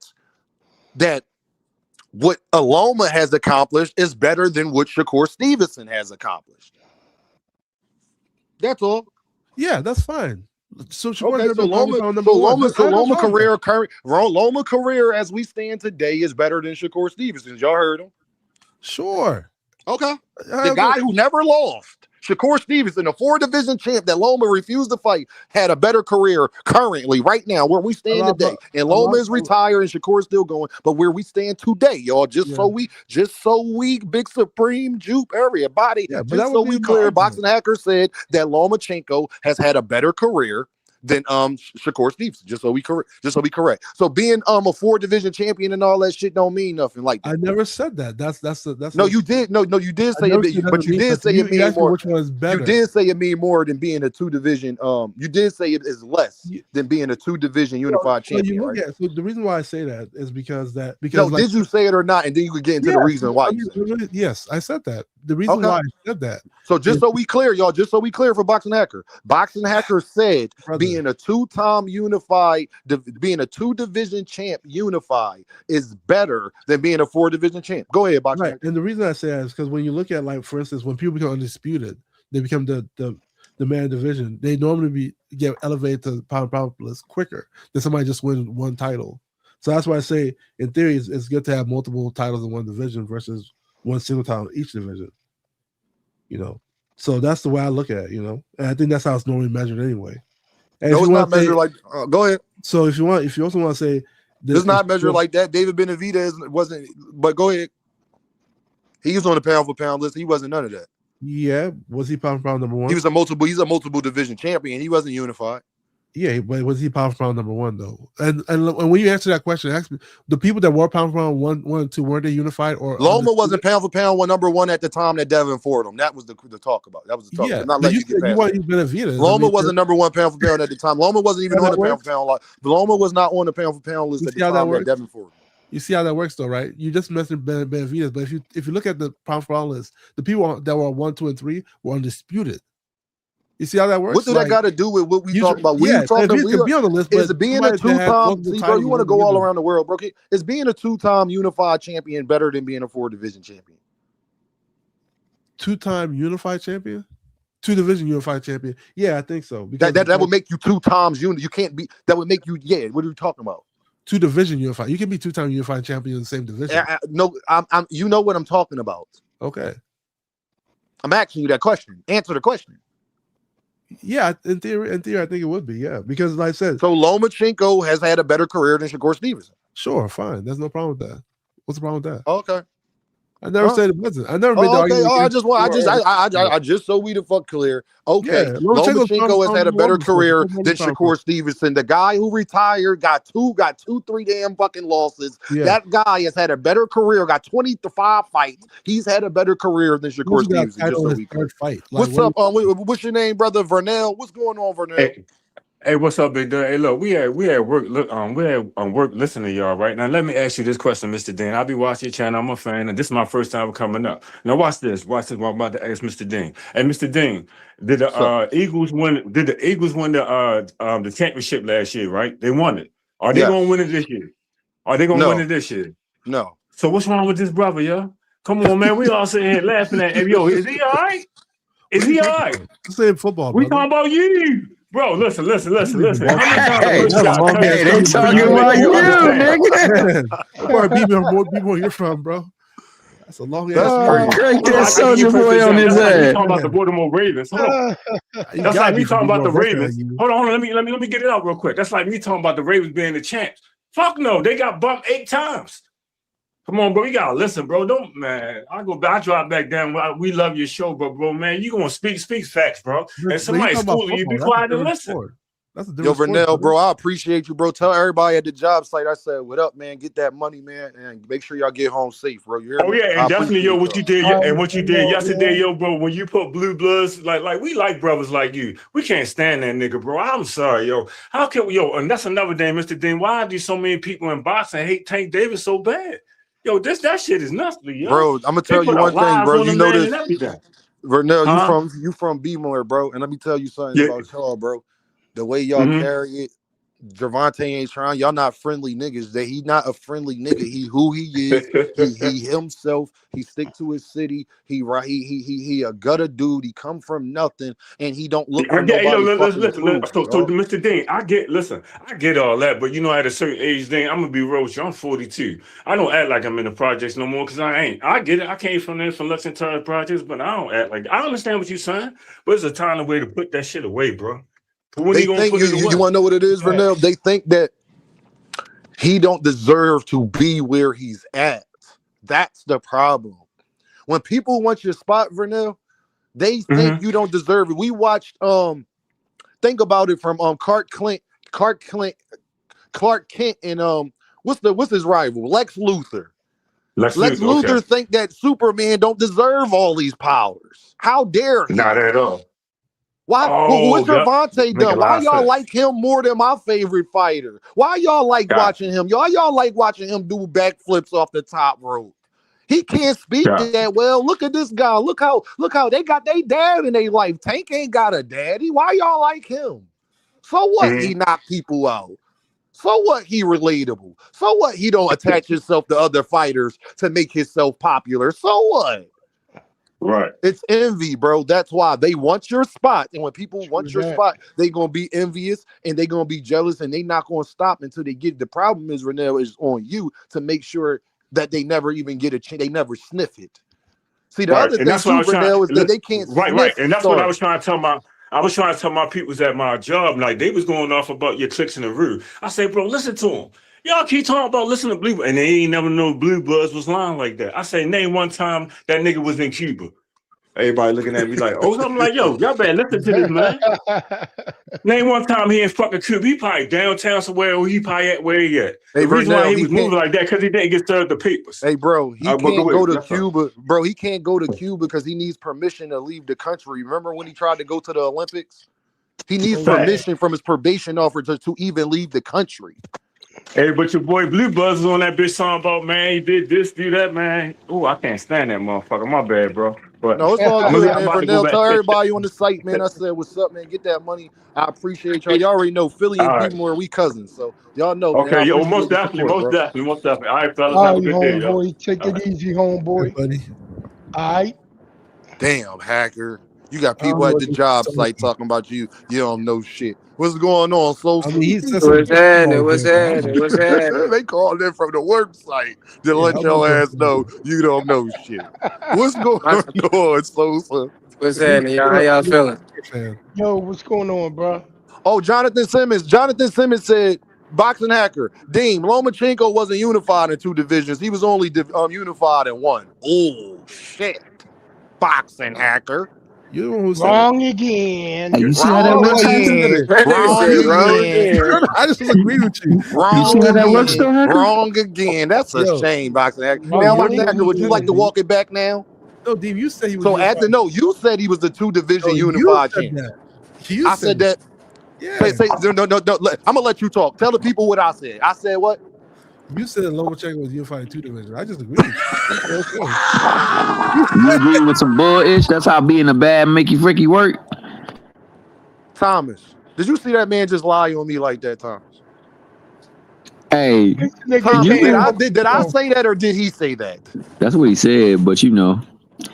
S3: what Aloma has accomplished is better than what Shakur Stevenson has accomplished. That's all.
S8: Yeah, that's fine. So
S3: Loma career as we stand today is better than Shakur Stevenson's. Y'all heard him?
S8: Sure.
S3: Okay. The guy who never lost, Shakur Stevenson, a 4-division champ that Loma refused to fight, had a better career currently, right now, where we stand today. And Loma is retired and Shakur is still going, but where we stand today, y'all, just so we, Big Supreme, Jupe, everybody, just so we clear, Boxing Hacker said that Lomachenko has had a better career than Shakur Stevenson, just so we correct. So being a 4-division champion and all that shit don't mean nothing like that.
S8: I never said that. That's
S3: no, you did. No, you did say it, but you did say it mean more.
S8: Which one is better?
S3: You did say it mean more than being a 2-division. You did say it is less than being a 2-division unified champion. Right?
S8: So the reason why I say that is because
S3: did you say it or not? And then you could get into the reason why.
S8: Yes, I said that. The reason why I said that.
S3: So just so we clear, y'all, for Boxing Hacker. Boxing Hacker said being a 2-time unified, being a 2-division champ unified is better than being a 4-division champ. Go ahead, Boxing Hacker.
S8: And the reason I say that is because when you look at, like, for instance, when people become undisputed, they become the man division. They normally get elevated to pound list quicker than somebody just win one title. So that's why I say, in theory, it's good to have multiple titles in one division versus one single title in each division. So that's the way I look at it. And I think that's how it's normally measured anyway. And
S3: no, it's not measured like. Go ahead.
S8: So if you also want to say,
S3: it's not measured like that. David Benavidez wasn't. But go ahead. He was on the pound for pound list. He wasn't none of that.
S8: Yeah, was he pound for pound number 1?
S3: He's a multiple division champion. He wasn't unified.
S8: Yeah, but was he pound for pound number 1 though? And when you answer that question, ask me, the people that were pound for pound 1 and 2, weren't they unified? Or
S3: Loma wasn't pound for pound number 1 at the time that Devin fought him. That was the talk about. That was the talk.
S8: Yeah,
S3: not letting you get past
S8: Benavidez.
S3: Loma wasn't number 1 pound for pound at the time. Loma wasn't even on the pound for pound lot. Loma was not on the pound for pound list at the time that Devin fought him.
S8: You see how that works, though, right? You just mentioned Benavidez, but if you look at the pound for pound list, the people that were 1, 2, and 3 were undisputed. You see how that works?
S3: What do that got to do with what we talk about? We talking about be on the list, is being a 2-time. See, bro, you want to go all around the world, bro? Is being a 2-time unified champion better than being a 4-division champion?
S8: 2-time unified champion? 2 division unified champion. Yeah, I think so. Because
S3: That would make you 2 times unit. You can't be. That would make you. Yeah. What are you talking about?
S8: 2 division unified. You can be 2-time unified champion in the same division.
S3: No, I'm. You know what I'm talking about.
S8: Okay.
S3: I'm asking you that question. Answer the question.
S8: Yeah, in theory, I think it would be. Yeah, because like I said,
S3: so Lomachenko has had a better career than Shakur Stevenson.
S8: Sure, fine. There's no problem with that. What's the problem with that?
S3: Okay.
S8: I never said it wasn't. I never made the argument.
S3: I just so we the fuck clear. Okay,
S8: Yeah,
S3: Lomachenko has had a better career than Shakur Stevenson. The guy who retired got two, 3 damn fucking losses.
S8: Yeah.
S3: That guy has had a better career. Got 25 fights. He's had a better career than Shakur Stevenson. Just so we clear.
S8: Fight.
S3: Like, what's up? What's your name, brother? Vernell. What's going on, Vernell?
S17: Hey, what's up, big dog? Hey, look, we at work. Look, we at work listening to y'all right now. Let me ask you this question, Mr. Dean. I be watching your channel. I'm a fan, and this is my first time coming up. Now, watch this. Watch this. What I'm about to ask Mr. Dean. Hey, Mr. Dean, did the Eagles win? Did the Eagles win the championship last year? Right? They won it. Are they gonna win it this year? Are they gonna win it this year?
S3: No.
S17: So what's wrong with this brother, yo? Come on, man. We all sitting here laughing at him. Yo, is he all right? Is he all right?
S8: Same football.
S17: We talking about you. Bro, listen.
S15: Hey, they talking about you, nigga.
S8: Where people you're from, bro? That's a long ass.
S15: Crank that soldier boy on his head.
S17: Talking about the Baltimore Ravens. Hold on. That's like me talking about the Ravens. Hold on. Let me get it out real quick. That's like me talking about the Ravens being the champs. Fuck no, they got bumped 8 times. Come on, bro. You gotta listen, bro. Don't, man. I drop back down. We love your show, but bro, man, you gonna speak facts, bro. And somebody schooling you, be quiet and listen.
S8: That's a
S3: Yo, Vernell, bro, I appreciate you, bro. Tell everybody at the job site I said, what up, man? Get that money, man, and make sure y'all get home safe, bro. You hear me?
S17: Yeah, and definitely, yo, what you did, and what you did yesterday, yo, bro, when you put Blue Bloods, like we like brothers like you. We can't stand that nigga, bro. I'm sorry, yo. How can we, yo, and that's another thing, Mr. Dean. Why do so many people in boxing hate Tank Davis so bad? Yo, that shit is nuts, yo.
S3: Bro, I'm gonna tell you one thing, bro. You know this, Vernell, you from B-More, bro. And let me tell you something about y'all, bro. The way y'all carry it, Gervonta ain't trying. Y'all not friendly niggas. That he not a friendly nigga. He who he is. he himself. He stick to his city. He a gutter dude. He come from nothing, and he don't look for nobody.
S17: So Mr. Dean, I get all that, but you know, at a certain age, Dean, I'm gonna be real with you. I'm 42. I don't act like I'm in the projects no more because I ain't. I get it. I came from there from Lexington projects, but I don't act like. I understand what you're saying, but it's a time and way to put that shit away, bro.
S3: They think you want to know what it is, Vernell? They think that he don't deserve to be where he's at. That's the problem. When people want your spot, Vernell, they think you don't deserve it. We watched think about it from Clark Kent and what's his rival? Lex Luthor. Lex Luthor think that Superman don't deserve all these powers. How dare he?
S17: Not at all.
S3: Why? What's Gervonta done? Why y'all like him more than my favorite fighter? Why y'all like watching him? Y'all like watching him do backflips off the top rope? He can't speak that well. Look at this guy. Look how they got their dad in their life. Tank ain't got a daddy. Why y'all like him? So what? He knock people out. So what? He relatable. So what? He don't attach himself to other fighters to make himself popular. So what?
S17: Right.
S3: It's envy, bro. That's why they want your spot. And when people want your spot, they going to be envious and they going to be jealous and they not going to stop until they get it. The problem is, Renell, is on you to make sure that they never even get a chance. They never sniff it. See, the other thing, Renell, is that they can't sniff.
S17: Right. And that's what I was trying to tell my peoples at my job. Like, they was going off about your clicks in the room. I say, bro, listen to them. Y'all keep talking about listening to Blue, and they ain't never know Blue Bloods was lying like that. I say, name one time that nigga was in Cuba. Everybody looking at me like, oh, I'm like, yo, y'all better listen to this, man. Name one time he in fucking Cuba. He probably downtown somewhere, or he probably at where he at. The reason why he was moving like that because he didn't get served the papers.
S3: Hey, bro, he can't go to Cuba. Bro, he can't go to Cuba because he needs permission to leave the country. Remember when he tried to go to the Olympics? He needs permission from his probation officer to even leave the country.
S17: Hey, but your boy Blue Buzz is on that bitch song about, man, he did this, do that, man. Oh, I can't stand that motherfucker. My bad, bro. But
S3: no, it's all good, man. Vernell, tell everybody on the site, man. I said, what's up, man? Get that money. I appreciate y'all. Y'all already know Philly and Baltimore, we cousins. So y'all know.
S17: Okay, yo, most definitely. All right, fellas, have a good day, yo.
S15: Take it easy, homeboy.
S8: Buddy.
S15: All right.
S3: Damn, Hacker. You got people at the job site talking about you. You don't know shit. What's going on, Sosa?
S8: I mean, he said
S18: What's happening? What's happening? What's happening?
S3: They called in from the work site to
S8: Yeah,
S3: let
S8: I'm
S3: your
S8: not
S3: ass know you don't know shit. What's going on, Sosa?
S18: What's happening, y'all? How y'all feeling?
S15: Yo, what's going on, bro?
S3: Oh, Jonathan Simmons. Jonathan Simmons said, boxing hacker, Dean, Lomachenko wasn't unified in 2 divisions. He was only unified in 1. Oh, shit. Boxing hacker.
S8: You the one who said
S15: Wrong again.
S7: Hey, you see how that
S3: Wrong
S7: works?
S3: again.
S18: That nigga
S3: Wrong
S18: said wrong
S3: again.
S18: again.
S8: I just was agreeing with you.
S7: You see
S3: Wrong
S7: how that works,
S3: again.
S7: though, Hacker?
S3: Wrong again. That's a
S8: Yo,
S3: shame, boxing hacker.
S8: no,
S3: Now,
S8: you're
S3: boxing
S8: the one
S3: hacker,
S8: who
S3: would you
S8: said
S3: like
S8: it,
S3: to
S8: Dean.
S3: walk it back now?
S8: No, Dean, you said he was
S3: So,
S8: unified.
S3: you said he was the 2 division
S8: No, you
S3: unified
S8: said
S3: champion.
S8: that. You
S3: I said that.
S8: Yeah.
S3: Say, no. I'm gonna let you talk. Tell the people what I said. I said what?
S8: You said Lomachenko was unified in 2 divisions. I just agreed. Okay.
S7: You agree with some bull-ish? That's how being a bad Mickey Fricky work?
S3: Thomas, did you see that man just lie on me like that, Thomas?
S7: Hey,
S3: Thomas,
S7: you know,
S3: did I say that or did he say that?
S7: that's what he said, but you know,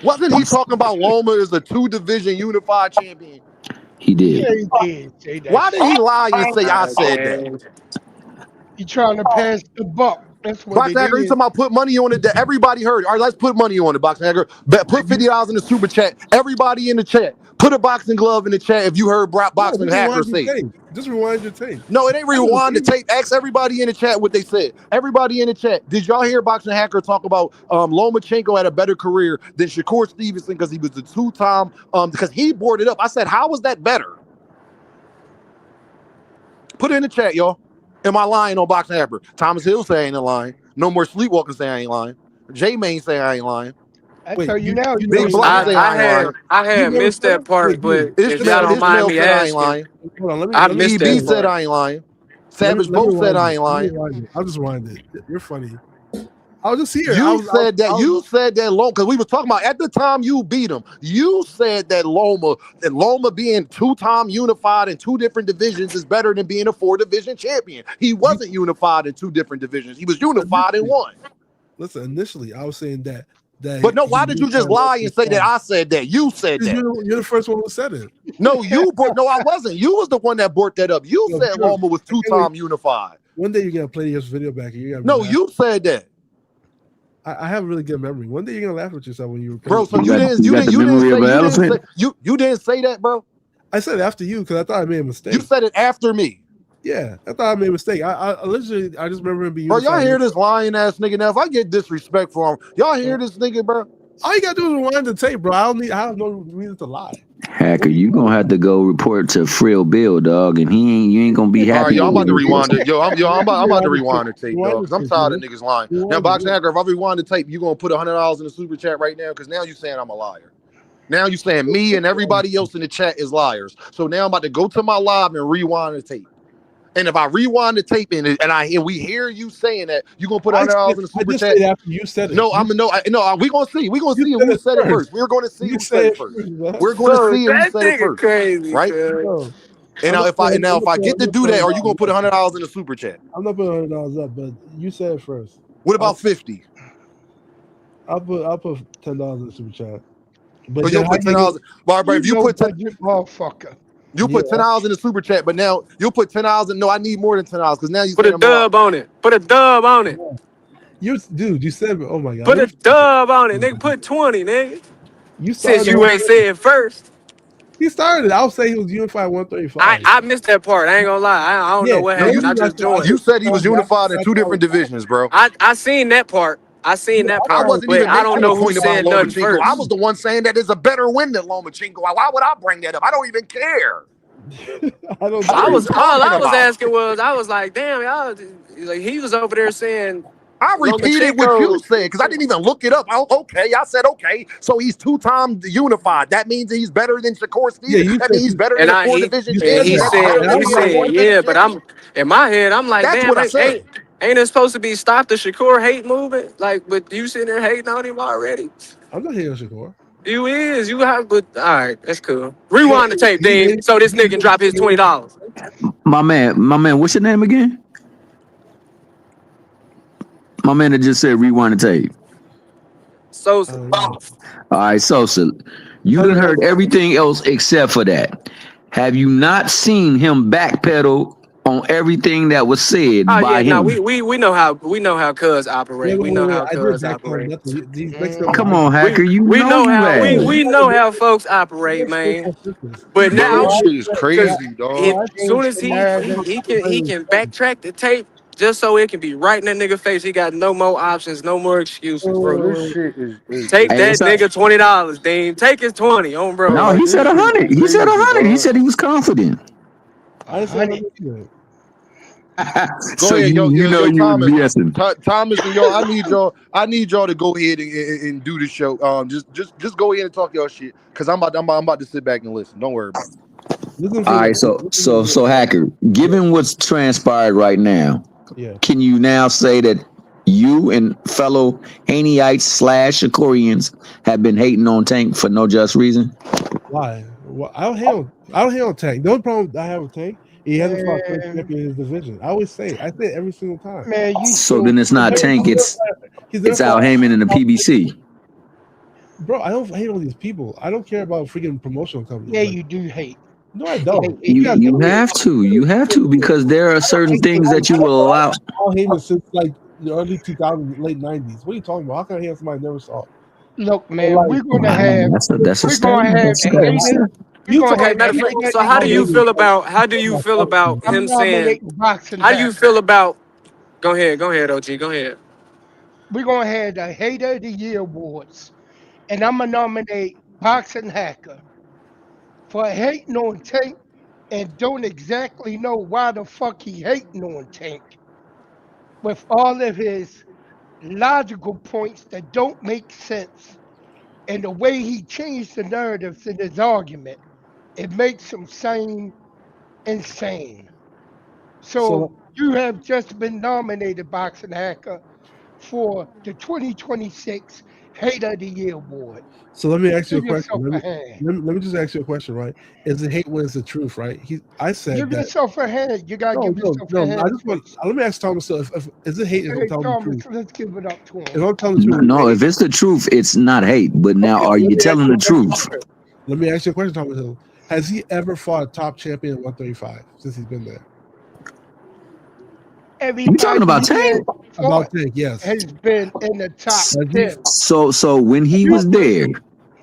S3: Wasn't he talking about Loma as a 2 division unified champion?
S7: he did.
S15: Yeah, he did say that
S3: Why did he
S15: shit.
S3: lie and say I
S18: Alright,
S3: said that?
S18: man.
S15: He trying to pass the buck. That's what
S3: Boxing
S15: it
S3: Hacker, you
S15: is.
S3: talking about put money on it that everybody heard. All right, let's put money on it, Boxing Hacker. Put $50 in the super chat. Everybody in the chat. Put a boxing glove in the chat if you heard Boxing Hacker say it.
S8: Just rewind your tape.
S3: No, it ain't rewind the tape. Ask everybody in the chat what they said. Everybody in the chat. Did y'all hear Boxing Hacker talk about Lomachenko had a better career than Shakur Stevenson because he was the 2-time, because he boarded up. I said, how was that better? Put it in the chat, y'all. Am I lying on Boxing Hacker? Thomas Hill say I ain't lying. No More Sleepwalking say I ain't lying. J-Main say I ain't lying.
S15: I tell you now, you
S3: Big
S15: ain't
S3: Block say I ain't lying.
S18: I had missed that part, but if y'all don't mind
S3: Ishmael
S18: me
S3: said I ain't
S18: asking,
S3: lying.
S8: Hold on,
S18: I
S8: let me
S18: missed
S3: EB
S18: that
S3: said
S18: part.
S3: I ain't lying.
S8: let me
S3: Savage Bo said
S8: rewind
S3: I
S8: it.
S3: ain't
S8: Let me
S3: lying.
S8: rewind it. I'll just rewind it. You're funny. I was just here.
S3: You said that Loma, because we were talking about at the time you beat him. You said that Loma being 2-time unified in 2 different divisions is better than being a 4-division champion. He wasn't unified in 2 different divisions. He was unified in 1.
S8: Listen, initially I was saying that.
S3: But no, why did you just lie and say that I said that? You said that.
S8: You're the first one who said it.
S3: No, no, I wasn't. You was the one that brought that up. You said Loma was 2-time unified.
S8: One day you're gonna play your video back and you're gonna
S3: No, you said that.
S8: I have a really good memory. One day you're gonna laugh at yourself when you
S3: bro. So you didn't say that, bro.
S8: I said it after you because I thought I made a mistake.
S3: You said it after me.
S8: Yeah, I thought I made a mistake. I literally just remember him being.
S3: Bro, y'all hear this lying ass nigga now? If I get disrespect for him, y'all hear this nigga, bro?
S8: All you gotta do is rewind the tape, bro. I have no reason to lie.
S7: Hacker, you gonna have to go report to Frill Bill, dog, and you ain't gonna be happy.
S3: All right, y'all, I'm about to rewind it. I'm
S8: Yeah,
S3: about to rewind the tape, dog, because I'm tired of niggas lying. Now, Boxing Hacker, if I rewind the tape, you gonna put $100 in the super chat right now? Because now you saying I'm a liar. Now you saying me and everybody else in the chat is liars. So now I'm about to go to my live and rewind the tape. And if I rewind the tape and we hear you saying that, you gonna put $100 in the super chat?
S8: After you said it.
S3: No, we gonna see. We gonna see who said it first. We're gonna see who said it first. We're gonna see who said it first.
S18: Crazy,
S3: right? And now if I get to do that, are you gonna put $100 in the super chat?
S8: I'm not putting $100 up, but you said it first.
S3: What about 50?
S8: I'll put $10 in the super chat.
S3: But you'll put $10. Barbara, if you put
S15: motherfucker.
S3: You put $10 in the super chat, but now you'll put $10 in. No, I need more than $10 because now you
S18: put a dub on it. Put a dub on it.
S8: You said, oh my god.
S18: Put a dub on it, nigga. Put 20, nigga. Since you ain't said first.
S8: He started it. I'll say he was unified 135.
S18: I missed that part. I ain't gonna lie. I don't know what happened. I just joined.
S3: You said he was unified in 2 different divisions, bro.
S18: I seen that part. I seen that part.
S3: I wasn't
S18: but
S3: even
S18: I don't
S3: making
S18: know
S3: a
S18: who
S3: point about
S18: said nothing
S3: Lomachenko.
S18: first.
S3: I was the one saying that it's a better win than Lomachenko. Why would I bring that up? I don't even care.
S18: I was asking was I was like, damn, y'all, like he was over there saying.
S3: I repeated what you said because I didn't even look it up. I said okay. So he's 2-time unified. That means he's better than Shakur Stevenson. That means he's better than a 4-division champion.
S18: He said, yeah, but I'm in my head. I'm like,
S3: that's
S18: damn,
S3: what I said.
S18: Ain't it supposed to be stop the Shakur hate movement? Like, but you sitting there hating on him already.
S8: I'm not hating on Shakur.
S18: You is. You have, but all right, that's cool. Rewind the tape, Dean, so this nigga can drop his $20.
S7: My man, what's your name again? My man that just said rewind the tape.
S18: Sosa.
S7: All right, Sosa. You done heard everything else except for that. Have you not seen him backpedal on everything that was said
S18: Oh yeah,
S7: by
S18: no,
S7: him?
S18: we know how Cuz operate. We know
S8: Wait.
S18: how
S8: I did
S18: Cuz
S8: back on
S18: operate.
S8: nothing. He's mixing up my
S7: Come on,
S8: business.
S7: hacker. You
S18: We
S7: know
S18: know
S7: you
S18: how
S7: ass.
S18: we know how folks operate, man. But
S3: Bro,
S18: now,
S3: this shit is
S18: cause
S3: crazy,
S18: it
S3: dog.
S15: I
S18: soon
S15: changed
S18: as
S15: the narrative.
S18: he can backtrack the tape just so it can be right in that nigga face. He got no more options, no more excuses,
S3: Bro,
S18: bro.
S3: this shit
S18: Take
S7: Hey,
S18: that
S7: it's a,
S18: nigga $20, Dean. Take his 20 on
S3: bro,
S18: bro.
S7: no,
S3: like
S7: he
S3: this
S7: said
S3: shit is
S7: 100. He said
S3: crazy,
S7: 100. He
S3: dog.
S7: said he was confident.
S8: I didn't say
S15: 100.
S8: nothing.
S3: Go
S7: So
S3: ahead,
S7: you know you was
S3: Thomas,
S7: BSing.
S3: Thomas, and I need y'all to go ahead and do the show. Just go ahead and talk y'all shit, cause I'm about to sit back and listen. Don't worry about it.
S8: Listen
S7: All
S8: for
S7: right, so hacker, given what's transpired right now,
S8: yeah.
S7: can you now say that you and fellow Haneyites / Shakorians have been hating on Tank for no just reason?
S8: Why? I don't hate on Tank. The only problem I have with Tank, he hasn't fought a
S15: Man,
S8: champion in his division. I always say it. I say it every single time.
S15: man, you
S7: So
S15: so
S7: then it's not Tank,
S8: He's never
S7: it's Al
S8: fought.
S7: Heyman and the PBC.
S8: Bro, I don't hate on these people. I don't care about freaking promotional companies.
S15: yeah,
S8: Like,
S15: you do hate.
S8: no, I
S15: You
S8: don't.
S15: hate
S8: You guys
S7: You
S8: know
S7: have to because there are certain things that you will allow.
S8: Al Heyman since like the early 2000s, late 90s. What are you talking about? How can I hate somebody I never saw?
S15: Look,
S8: So,
S15: man,
S8: like,
S15: we're gonna
S7: Wow,
S15: have
S7: that's a
S15: we're gonna
S7: statement.
S15: have
S7: That's
S15: the
S7: a
S15: haters.
S7: statement.
S15: We're
S8: you
S15: gonna
S8: talking
S18: Okay,
S15: have the
S18: matter of fact,
S15: hater
S18: so
S15: of the
S18: how do you
S15: year.
S18: feel about him
S15: I'm
S18: saying
S15: nominating boxing
S18: how do you
S15: hacker.
S18: feel about go ahead, OG, go ahead.
S15: We're gonna have the hater of the year awards, and I'm gonna nominate boxing hacker for hating on Tank and don't exactly know why the fuck he hating on Tank with all of his logical points that don't make sense and the way he changed the narratives in his argument. It makes him seem insane.
S8: so
S15: So you have just been nominated, Boxing Hacker, for the 2026 Hater of the Year Award.
S8: So let me ask you a
S15: Give
S8: question.
S15: yourself a hand.
S8: Let me just ask you a question, right? Is it hate when it's the truth, right? I said
S15: Give
S8: that.
S15: yourself a hand. You gotta give yourself a
S8: No. I
S15: hand
S8: just want.
S15: first.
S8: Let me ask Thomas. So, if is it hate if I'm
S15: Hey
S8: telling the
S15: Thomas,
S8: truth?
S15: let's give it up to
S8: If
S15: him.
S8: I'm telling the truth, is
S7: No,
S8: it
S7: if it's the truth, it's not hate. But now,
S8: okay,
S7: are
S8: let
S7: you
S8: me ask
S7: telling
S8: you
S7: the
S8: a question.
S7: truth?
S8: Let me ask you a question, Thomas Hill. Has he ever fought a top champion at 135 since he's been there?
S7: You talking
S15: Everybody
S7: about
S15: he has
S7: Tank?
S15: fought
S8: About Tank, yes.
S15: has been in the top
S8: Has he?
S15: 10.
S7: So when he
S15: You
S7: was there,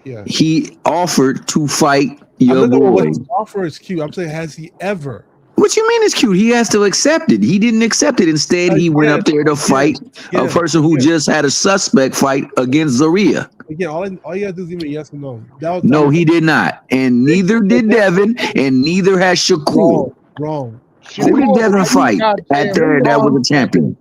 S8: Yeah.
S7: he offered to fight
S8: I'm
S7: your
S8: not talking about what
S7: boy.
S8: his offer is cute. I'm saying, has he ever?
S7: What you mean it's cute? He has to accept it. He didn't accept it. Instead, he went up there to fight a person who just had a suspect fight against Zaria.
S8: Again, all you gotta do is give me a yes or no. That was
S7: No, he did not. And neither did Devin, and neither has Shakur.
S8: Wrong.
S7: Who did
S15: Shakur
S7: Devin
S15: got me
S7: fight at
S15: goddamn
S7: there that was
S15: wrong.
S7: a champion?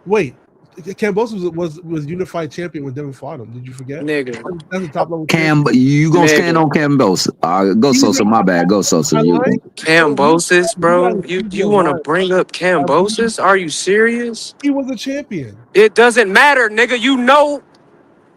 S8: Wait, Cambosos was unified champion when Devin fought him. Did you forget?
S18: Nigga.
S8: That's a top level
S7: Cam,
S8: champion.
S7: you gonna stand on Cambosa? Go Sosa. My bad. Go Sosa. You.
S18: Cambosis, bro. You want to
S8: line.
S18: bring up Cambosis? Are you serious?
S8: He was a champion.
S18: It doesn't matter, nigga. You know.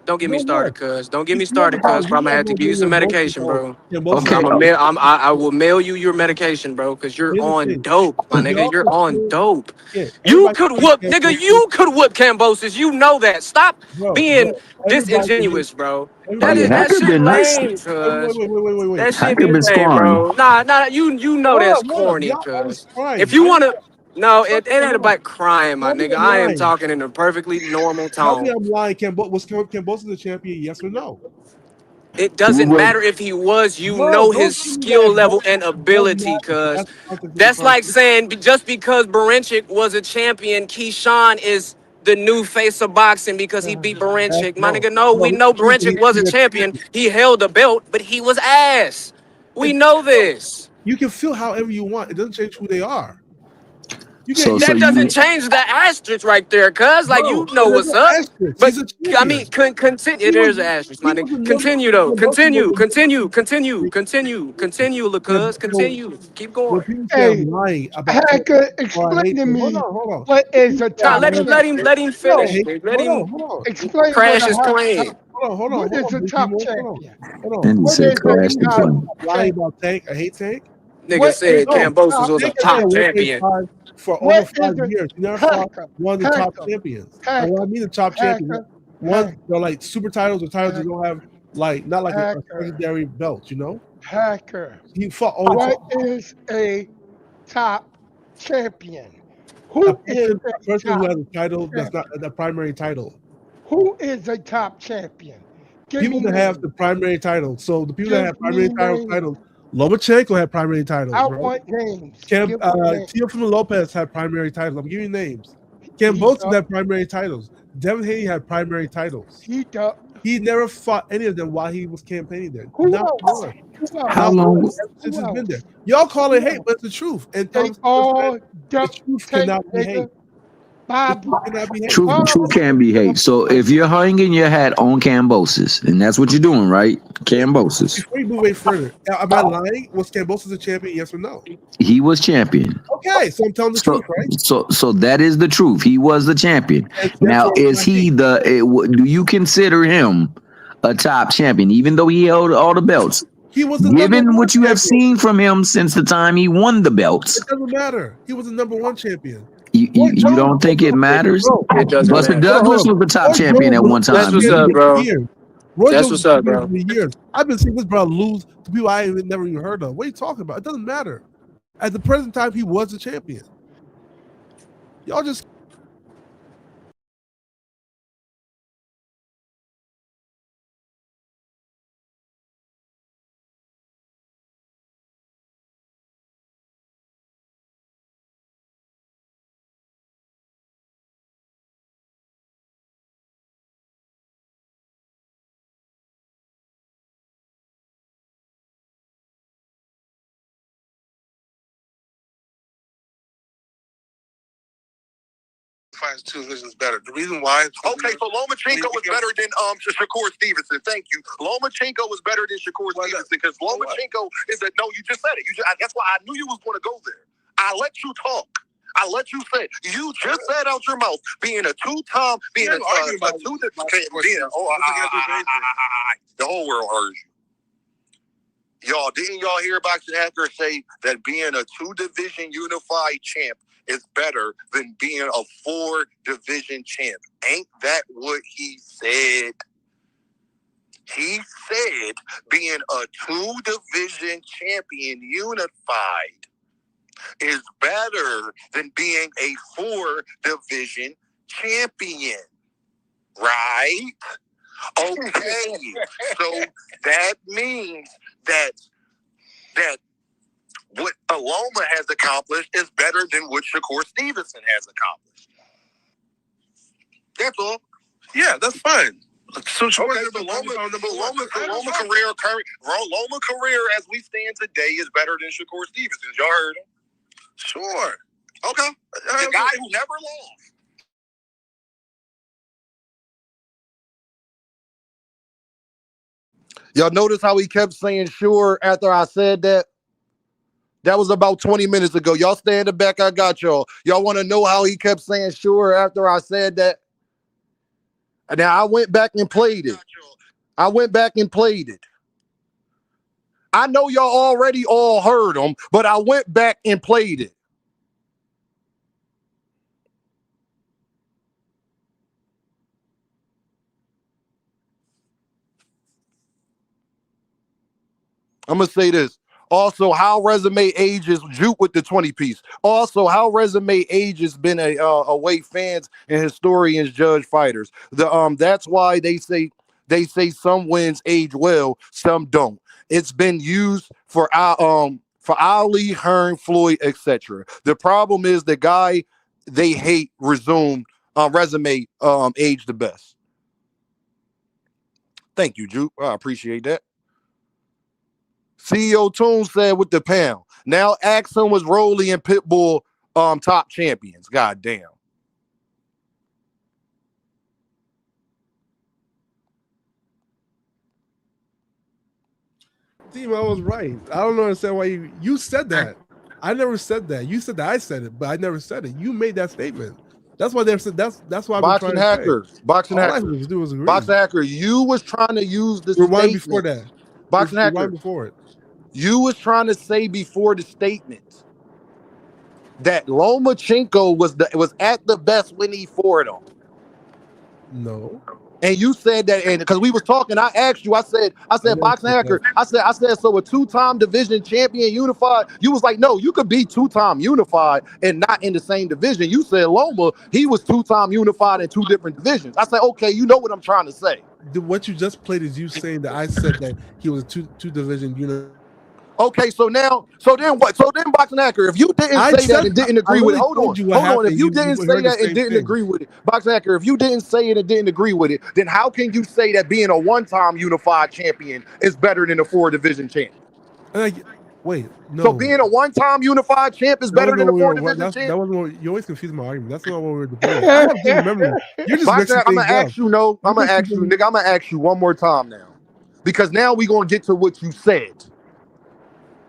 S18: Don't get me
S8: No
S18: started,
S8: what?
S18: cuz. Don't get
S8: You
S18: me
S8: never
S18: started,
S8: had
S18: cuz. I'm gonna have to give you some medication, bro.
S7: Okay.
S18: I will mail you your medication, bro, because you're
S8: Here's the
S18: on
S8: thing.
S18: dope, my
S8: But he
S18: nigga. You're
S8: also
S18: on
S8: said,
S18: dope.
S8: yeah,
S18: You
S8: everybody
S18: could
S8: thinks
S18: whoop, nigga.
S8: Cambosos,
S18: You could whoop Cambosis. You know that. Stop
S8: bro.
S18: being
S8: Everybody
S18: disingenuous, bro.
S7: Oh
S18: That
S8: everybody
S7: yeah,
S18: is
S8: thinks
S18: that
S7: Hacker
S18: shit
S7: been nice.
S18: lame, cuz.
S8: wait.
S18: That shit
S7: Hacker
S18: be
S7: been
S18: lame,
S7: sparring.
S18: bro. Nah. You know that's
S8: What?
S18: corny,
S8: Y'all always
S18: cuz. If
S8: crying.
S18: you wanna, no, it ain't
S8: Hold on.
S18: about crying, my
S8: Tell me
S18: nigga.
S8: I'm
S18: I am
S8: lying.
S18: talking in a perfectly normal
S8: Tell me
S18: tone.
S8: I'm lying. Was Cambosos the champion? Yes or no?
S18: It doesn't matter if he was, you know
S8: Don't
S18: his
S8: give me
S18: skill
S8: that.
S18: level and
S8: It does
S18: ability,
S8: matter.
S18: cuz
S8: That's the context of the
S18: that's like
S8: conversation.
S18: saying just because Baranchik was a champion, Keyshawn is the new face of boxing because he beat Baranchik. My nigga, no, we know Baranchik was a champion. He held a belt, but he was ass. We know this.
S8: You can feel however you want. It doesn't change who they are.
S18: That doesn't change the asterisk right there, cuz. Like, you know
S8: There's
S18: what's
S8: no
S18: up.
S8: asterisk.
S18: But,
S8: He's a
S18: I mean,
S8: champion.
S18: continue. There's an asterisk, my nigga. Continue, though. Continue, cuz. Continue. Keep
S8: When
S18: going.
S8: people say
S15: Hey,
S8: I'm lying about Tank
S15: Hacker,
S8: or I
S15: explain
S8: hate
S15: to
S8: him,
S15: me
S8: hold on.
S15: what
S8: When
S15: is
S8: people
S15: a
S8: say
S18: Nah,
S8: I'm
S15: top
S8: lying about Tank,
S18: let him
S8: no,
S18: finish. Let him
S8: hold on.
S15: explain what
S18: crash
S15: a
S18: his plane.
S15: what is a
S8: Big
S15: top
S8: Timo,
S15: champion?
S8: hold on.
S7: And he
S15: What
S7: said
S15: is a
S7: crash the
S15: top
S7: plane.
S8: I'm lying
S15: champion?
S8: about Tank. I hate Tank.
S18: Nigga
S15: What is
S18: said
S15: a
S8: No,
S18: Cambosos
S15: top
S18: was a
S8: Tank has been at
S18: top
S15: champion?
S18: champion.
S8: 135 for over
S15: What is
S8: 5
S15: a
S8: years. He never fought
S15: hacker?
S8: one of the top champions. And when I mean the top champions,
S15: Hacker,
S8: one they're like super titles or titles that
S15: hacker,
S8: don't have like not like a
S15: Hacker.
S8: secondary belt. You know,
S15: Hacker.
S8: he fought.
S15: What is a top champion? Who is
S8: A person
S15: a
S8: who
S15: top
S8: has a title that's
S15: champion?
S8: not the primary title.
S15: Who is a top champion? Give
S8: People
S15: me
S8: that have
S15: names.
S8: the primary title. So the people that
S15: Give
S8: have primary
S15: me
S8: titles,
S15: names.
S8: Lomachenko had primary titles,
S15: I
S8: right?
S15: want names. Give me names.
S8: Teofimo Lopez had primary titles. I'm giving you names.
S15: He
S8: Cambosos
S15: ducked.
S8: had primary titles. Devin Haney had primary titles.
S15: He ducked.
S8: He never fought any of them while he was campaigning there.
S15: Who
S8: Not
S15: else?
S8: one.
S15: Who else?
S7: How
S8: Not
S7: long?
S8: one. Since
S15: Who
S8: he's been
S15: else?
S8: there. Y'all call
S15: Who
S8: it hate,
S15: else?
S8: but it's the truth. And
S15: They
S8: Thomas
S15: all
S8: said the
S15: duct
S8: truth
S15: tape,
S8: cannot be hate.
S15: nigga.
S8: The
S15: Bob.
S8: truth cannot be hate.
S7: Truth can be hate. So if you're hanging your hat on Cambosos, and that's what you're doing, right? Cambosos.
S8: Before you move any further, am I lying? Was Cambosos a champion? Yes or no?
S7: He was champion.
S8: Okay, so I'm telling the truth, right?
S7: So that is the truth. He was the champion.
S8: And
S7: Now,
S8: therefore,
S7: is he do you consider him a top champion, even though he held all the belts?
S8: he was the number
S7: Given
S8: one
S7: what you have
S8: champion.
S7: seen from him since the time he won the belts,
S8: It doesn't matter. He was the number one champion.
S7: you don't think it matters?
S19: It doesn't
S7: Buster
S19: matter.
S7: Douglas was the top
S8: Roy
S7: champion
S8: Jones
S7: at
S8: was
S7: one
S8: the
S19: That's
S7: time.
S19: what's
S8: champion
S19: up,
S8: for
S19: bro.
S8: years. Roy
S19: That's
S8: Jones was
S19: what's up,
S8: champion
S19: bro.
S8: for years. I've been seeing this brother lose to people I ain't never even heard of. What are you talking about? It doesn't matter. At the present time, he was the champion. Y'all just
S2: finds two divisions better. The reason why. Okay, so Lomachenko was better than Shakur Stevenson. Thank you. Lomachenko was better than Shakur Stevenson because Lomachenko is a no. You just said it. That's why I knew you was going to go there. I let you talk. I let you say. You just said out your mouth being a two-time, being a two. The whole world heard you. Y'all, didn't y'all hear Boxing Hacker say that being a two-division unified champ is better than being a four-division champ? Ain't that what he said? He said being a two-division champion unified is better than being a four-division champion. Right? Okay. So that means that what Aloma has accomplished is better than what Shakur Stevenson has accomplished. That's all. Yeah, that's fine. So Loma career as we stand today is better than Shakur Stevenson's. Y'all heard him? Sure. Okay. The guy who never lost. Y'all notice how he kept saying sure after I said that? That was about 20 minutes ago. Y'all stay in the back. I got y'all. Y'all want to know how he kept saying sure after I said that? Now, I went back and played it. I know y'all already all heard him, but I went back and played it. I'm going to say this. Also, how resume ages, Juke with the 20 piece. Also, how resume ages been a way fans and historians judge fighters. That's why they say some wins age well, some don't. It's been used for Ali, Hearn, Floyd, etc. The problem is the guy they hate resumed resume age the best. Thank you, Juke. I appreciate that. CEO Toon said with the pound. Now Axon was Rolly and Pitbull top champions. God damn.
S8: Timo was right. I don't understand why you said that. I never said that. You said that I said it, but I never said it. You made that statement. That's why they're that's why
S2: Boxing Hacker. Boxing Hacker. Boxing Hacker. You was trying to use the
S8: rewind
S2: statement.
S8: before that.
S2: Boxing Hacker.
S8: Rewind before it.
S2: You was trying to say before the statement that Lomachenko was at the best when he fought him.
S8: No.
S3: And you said that, and because we was talking, I asked you. I said, boxing hacker. I said, so a 2-time division champion unified. You was like, no, you could be 2-time unified and not in the same division. You said Loma, he was 2-time unified in 2 different divisions. I said, okay, you know what I'm trying to say.
S8: What you just played is you saying that I said that he was a two division unit.
S3: Okay, so then what? So then, boxing hacker, if you didn't say that and didn't agree with it, hold on. If you didn't say that and didn't agree with it, boxing hacker, if you didn't say it and didn't agree with it, then how can you say that being a 1-time unified champion is better than a 4-division champ?
S8: Wait, no.
S3: So being a 1-time unified champ is better than a 4-division champ?
S8: That wasn't what you always confuse my argument. That's not what we were debating. I have good memory. You're just mixing things
S3: I'm gonna
S8: up.
S3: ask you, nigga. I'm gonna ask you one more time now, because now we're gonna get to what you said.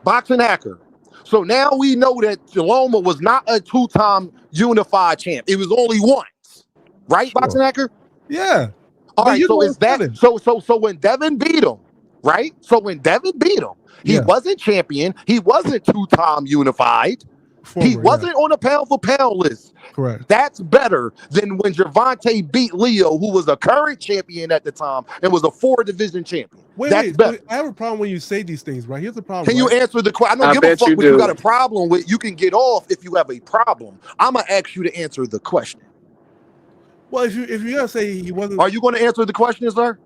S3: Boxing hacker. So now we know that Loma was not a 2-time unified champ. It was only once, right, sure. Boxing hacker?
S8: Yeah.
S3: All right. So is that so when Devin beat him, right? So when Devin beat him, he wasn't champion. He wasn't 2-time unified. He wasn't on a pound for pound list.
S8: Correct.
S3: That's better than when Gervonta beat Leo, who was a current champion at the time and was a 4-division champion. That's better.
S8: I have a problem when you say these things, right? Here's the problem.
S3: Can you answer the question? I don't give a fuck what you got a problem with. You can get off if you have a problem. I'm gonna ask you to answer the question.
S8: Well, if you're gonna say he wasn't,
S3: are you going to answer the question, sir?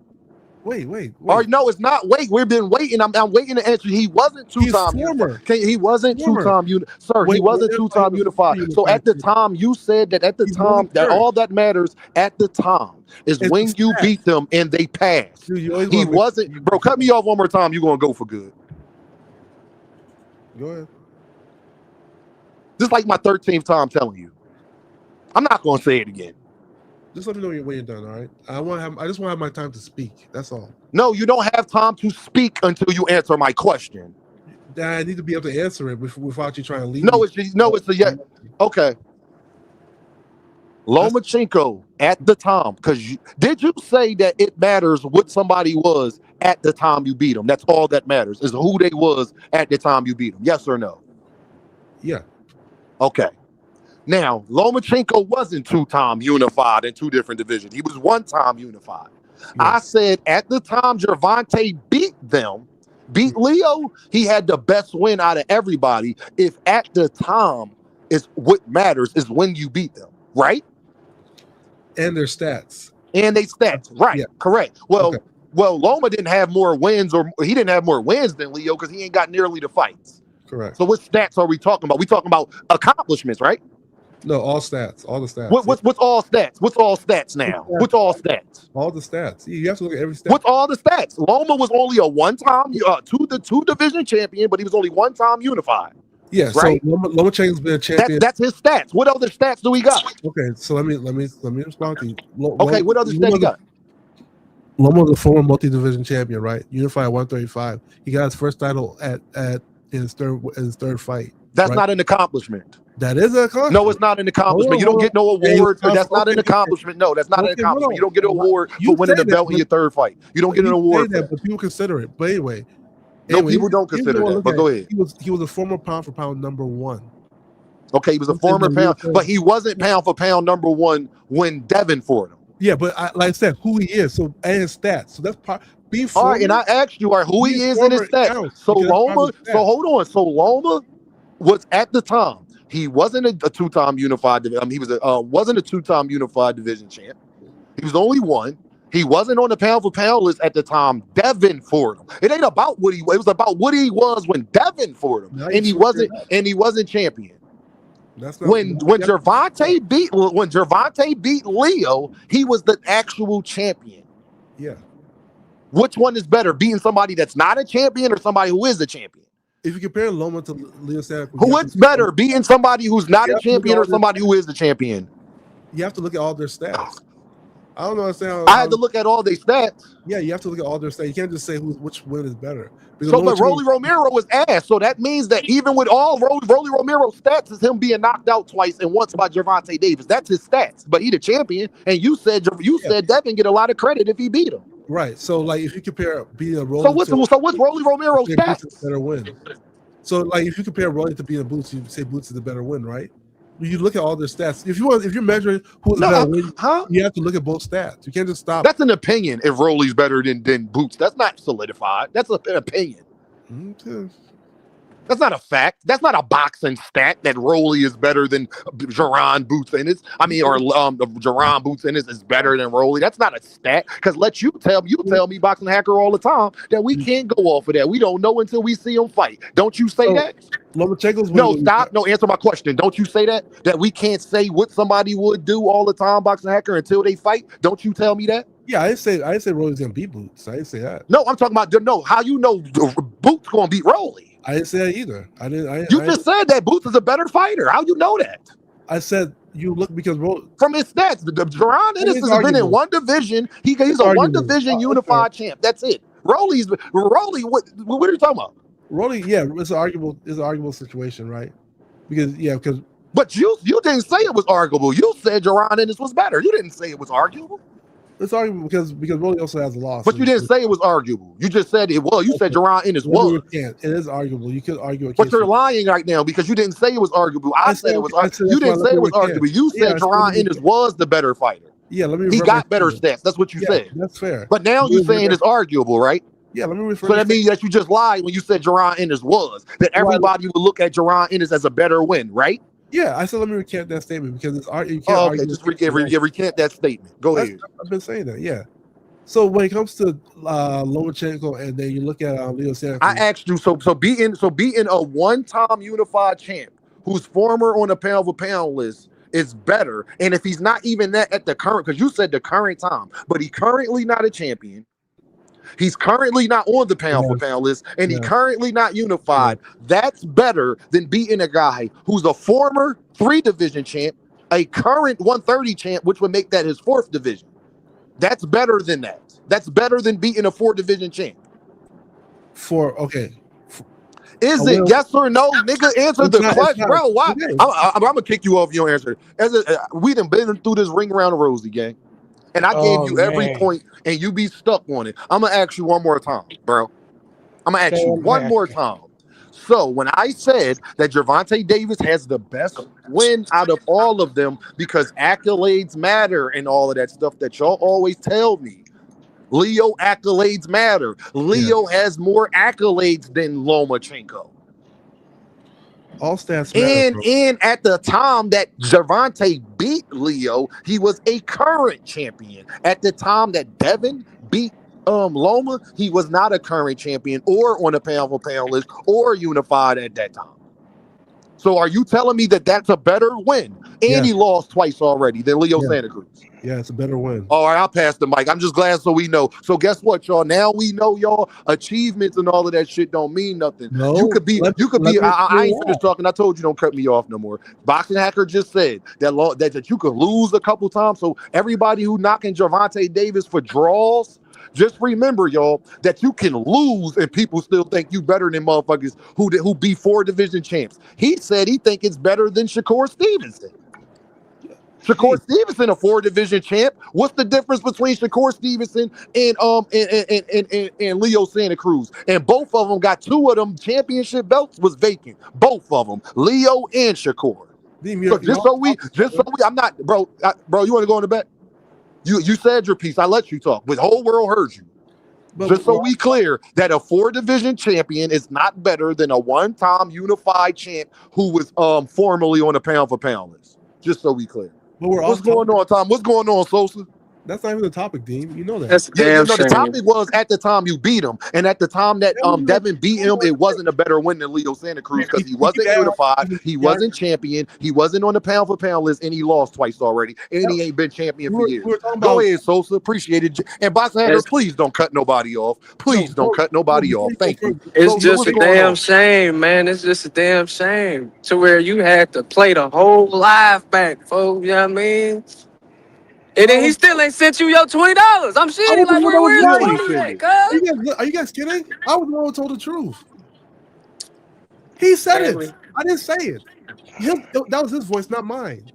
S8: Wait.
S3: Or no, it's not. Wait, we've been waiting. I'm waiting to answer. He wasn't 2-time unified. He wasn't 2-time unified. Sir, he wasn't 2-time unified. So at the time, you said that at the time that all that matters at the time is when you beat them and they passed.
S8: Dude,
S3: he wasn't. Bro, cut me off one more time. You're gonna go for good.
S8: Go ahead.
S3: This is like my 13th time telling you. I'm not gonna say it again.
S8: Just let me know when you're done, all right? I just want to have my time to speak. That's all.
S3: No, you don't have time to speak until you answer my question.
S8: I need to be able to answer it without you trying to leave.
S3: It's a yeah. Okay. Lomachenko at the time, did you say that it matters what somebody was at the time you beat them? That's all that matters is who they was at the time you beat them. Yes or no?
S8: Yeah.
S3: Okay. Now, Lomachenko wasn't 2-time unified in 2 different divisions. He was 1-time unified. Yes. I said at the time Gervonta beat Leo, he had the best win out of everybody. If at the time is what matters is when you beat them, right?
S8: And their stats.
S3: And they stats, right? Yeah. Correct. Well, Loma didn't have more wins, or he didn't have more wins than Leo because he ain't got nearly the fights.
S8: Correct.
S3: So what stats are we talking about? We talking about accomplishments, right?
S8: No, all stats, all the stats.
S3: What's all stats? What's all stats now? What's all stats?
S8: All the stats. You have to look at every stat.
S3: What's all the stats? Loma was only a 1-time, 2-division champion, but he was only 1-time unified.
S8: Yeah, right? So Lomachenko's been a champion.
S3: That's his stats. What other stats do we got?
S8: Okay, so let me respond to you.
S3: Okay, what other stats you got?
S8: Loma was a former multi-division champion, right? Unified 135. He got his first title in his third fight.
S3: That's not an accomplishment.
S8: That is an accomplishment.
S3: No, it's not an accomplishment. You don't get no award. That's not an accomplishment. No, that's not an accomplishment. You don't get an award for winning the belt in your third fight. You don't get an award.
S8: But people consider it. But anyway.
S3: No, people don't consider that. But go ahead.
S8: He was a former pound for pound number 1.
S3: Okay, he was a former pound, but he wasn't pound for pound number 1 when Devin fought him.
S8: Yeah, but like I said, who he is, so and his stats. So that's part.
S3: All right, and I asked you, who he is in his stats. So Loma. So hold on. So Loma was at the time. He wasn't a 2-time unified. He was wasn't a 2-time unified division champ. He was only 1. He wasn't on the pound for pound list at the time Devin fought him. It ain't about what he was. It was about what he was when Devin fought him, and he wasn't champion.
S8: That's not,
S3: when Gervonta beat Leo, he was the actual champion.
S8: Yeah.
S3: Which one is better, beating somebody that's not a champion or somebody who is a champion?
S8: If you compare Loma to Leo Santa Cruz,
S3: what's better, beating somebody who's not a champion or somebody who is the champion?
S8: You have to look at all their stats. I don't know.
S3: I had to look at all their stats.
S8: Yeah, you have to look at all their stats. You can't just say which win is better.
S3: So, but Rolly Romero was ass. So that means that even with all Rolly Romero's stats, is him being knocked out twice and once by Gervonta Davis. That's his stats. But he the champion, and you said Devin get a lot of credit if he beat him.
S8: Right. So like if you compare beating a Rolly,
S3: so what's Rolly Romero's stats?
S8: Better win. So like if you compare Rolly to beating Boots, you say Boots is the better win, right? You look at all their stats. If you're measuring who's better, you have to look at both stats. You can't just stop.
S3: That's an opinion. If Rolly's better than Boots, that's not solidified. That's an opinion. That's not a fact. That's not a boxing stat that Rolly is better than Jerron Boots Ennis. I mean, or Jerron Boots Ennis is better than Rolly. That's not a stat. Because you tell me, boxing hacker, all the time that we can't go off of that. We don't know until we see them fight. Don't you say that?
S8: Lomachenko's
S3: no, stop. No, answer my question. Don't you say that? That we can't say what somebody would do all the time, boxing hacker, until they fight? Don't you tell me that?
S8: Yeah, I didn't say Rolly's gonna beat Boots. I didn't say that.
S3: No, I'm talking about how you know Boots gonna beat Rolly.
S8: I didn't say that either.
S3: You just said that Boots is a better fighter. How you know that?
S8: I said you look because
S3: from his stats, Jerron Ennis has been in one division. He's a one division unified champ. That's it. Rolly. What are you talking about?
S8: Rolly, yeah, it's an arguable situation, right? Because
S3: but you didn't say it was arguable. You said Jerron Ennis was better. You didn't say it was arguable.
S8: It's arguable because Rolly also has a loss.
S3: But you didn't say it was arguable. You just said it was. You said Jerron Ennis was.
S8: It is arguable. You could argue.
S3: But you're lying right now because you didn't say it was arguable. I said it was arguable. You didn't say it was arguable. You said Jerron Ennis was the better fighter.
S8: Yeah,
S3: he got better stats. That's what you said.
S8: That's fair.
S3: But now you're saying it's arguable, right?
S8: Yeah, let me refer.
S3: So that means that you just lied when you said Jerron Ennis was. That everybody would look at Jerron Ennis as a better win, right?
S8: Yeah, I said let me recant that statement because it's you can't
S3: argue. Just recant that statement. Go ahead.
S8: I've been saying that. Yeah. So when it comes to Lomachenko, and then you look at Leo Santa Cruz,
S3: I asked you. So beating a one-time unified champ who's former on the pound-for-pound list is better. And if he's not even that at the current, because you said the current time, but he currently not a champion. He's currently not on the pound-for-pound list, and he currently not unified. That's better than beating a guy who's a former 3-division champ, a current 130 champ, which would make that his 4th division. That's better than that. That's better than beating a 4-division champ. Is it yes or no, nigga? Answer the question, bro. Why? I'm gonna kick you off your answer. We done been through this ring around the rosy, gang, and I gave you every point, and you be stuck on it. I'm gonna ask you one more time, bro. I'm gonna ask you one more time. So when I said that Gervonta Davis has the best win out of all of them because accolades matter and all of that stuff that y'all always tell me, Leo accolades matter. Leo has more accolades than Lomachenko.
S8: All stats matter.
S3: And at the time that Gervonta beat Leo, he was a current champion. At the time that Devin beat Loma, he was not a current champion or on the pound-for-pound list or unified at that time. So are you telling me that that's a better win? And he lost twice already than Leo Santa Cruz.
S8: Yeah, it's a better win.
S3: All right, I'll pass the mic. I'm just glad so we know. So guess what, y'all? Now we know y'all achievements and all of that shit don't mean nothing.
S8: No,
S3: you could be. I ain't finished talking. I told you don't cut me off no more. Boxing Hacker just said that you could lose a couple times. So everybody who knocking Gervonta Davis for draws, just remember, y'all, that you can lose and people still think you better than motherfuckers who be 4-division champs. He said he think it's better than Shakur Stevenson. Shakur Stevenson, a 4-division champ. What's the difference between Shakur Stevenson and Leo Santa Cruz? And both of them got 2 of them championship belts was vacant. Both of them, Leo and Shakur. I'm not, bro. You want to go on the bet? You said your piece. I let you talk. The whole world heard you. Just so we clear that a 4-division champion is not better than a one-time unified champ who was formerly on the pound-for-pound list. Just so we clear. What's going on, Tom? What's going on, Sosa?
S8: That's not even the topic, Dean. You know that.
S18: That's damn shame.
S3: The topic was at the time you beat him, and at the time that Devin beat him, it wasn't a better win than Leo Santa Cruz because he wasn't unified, he wasn't champion, he wasn't on the pound-for-pound list, and he lost twice already, and he ain't been champion for years. Go ahead, Sosa. Appreciate it. And Boxing Hacker, please don't cut nobody off. Please don't cut nobody off. Thank you.
S18: It's just a damn shame, man. It's just a damn shame to where you had to play the whole live back, folks. You know what I mean? And then he still ain't sent you your $20. I'm shitty. Like, where's the money at,
S8: Are you guys kidding? I was the one who told the truth. He said it. I didn't say it. That was his voice, not mine.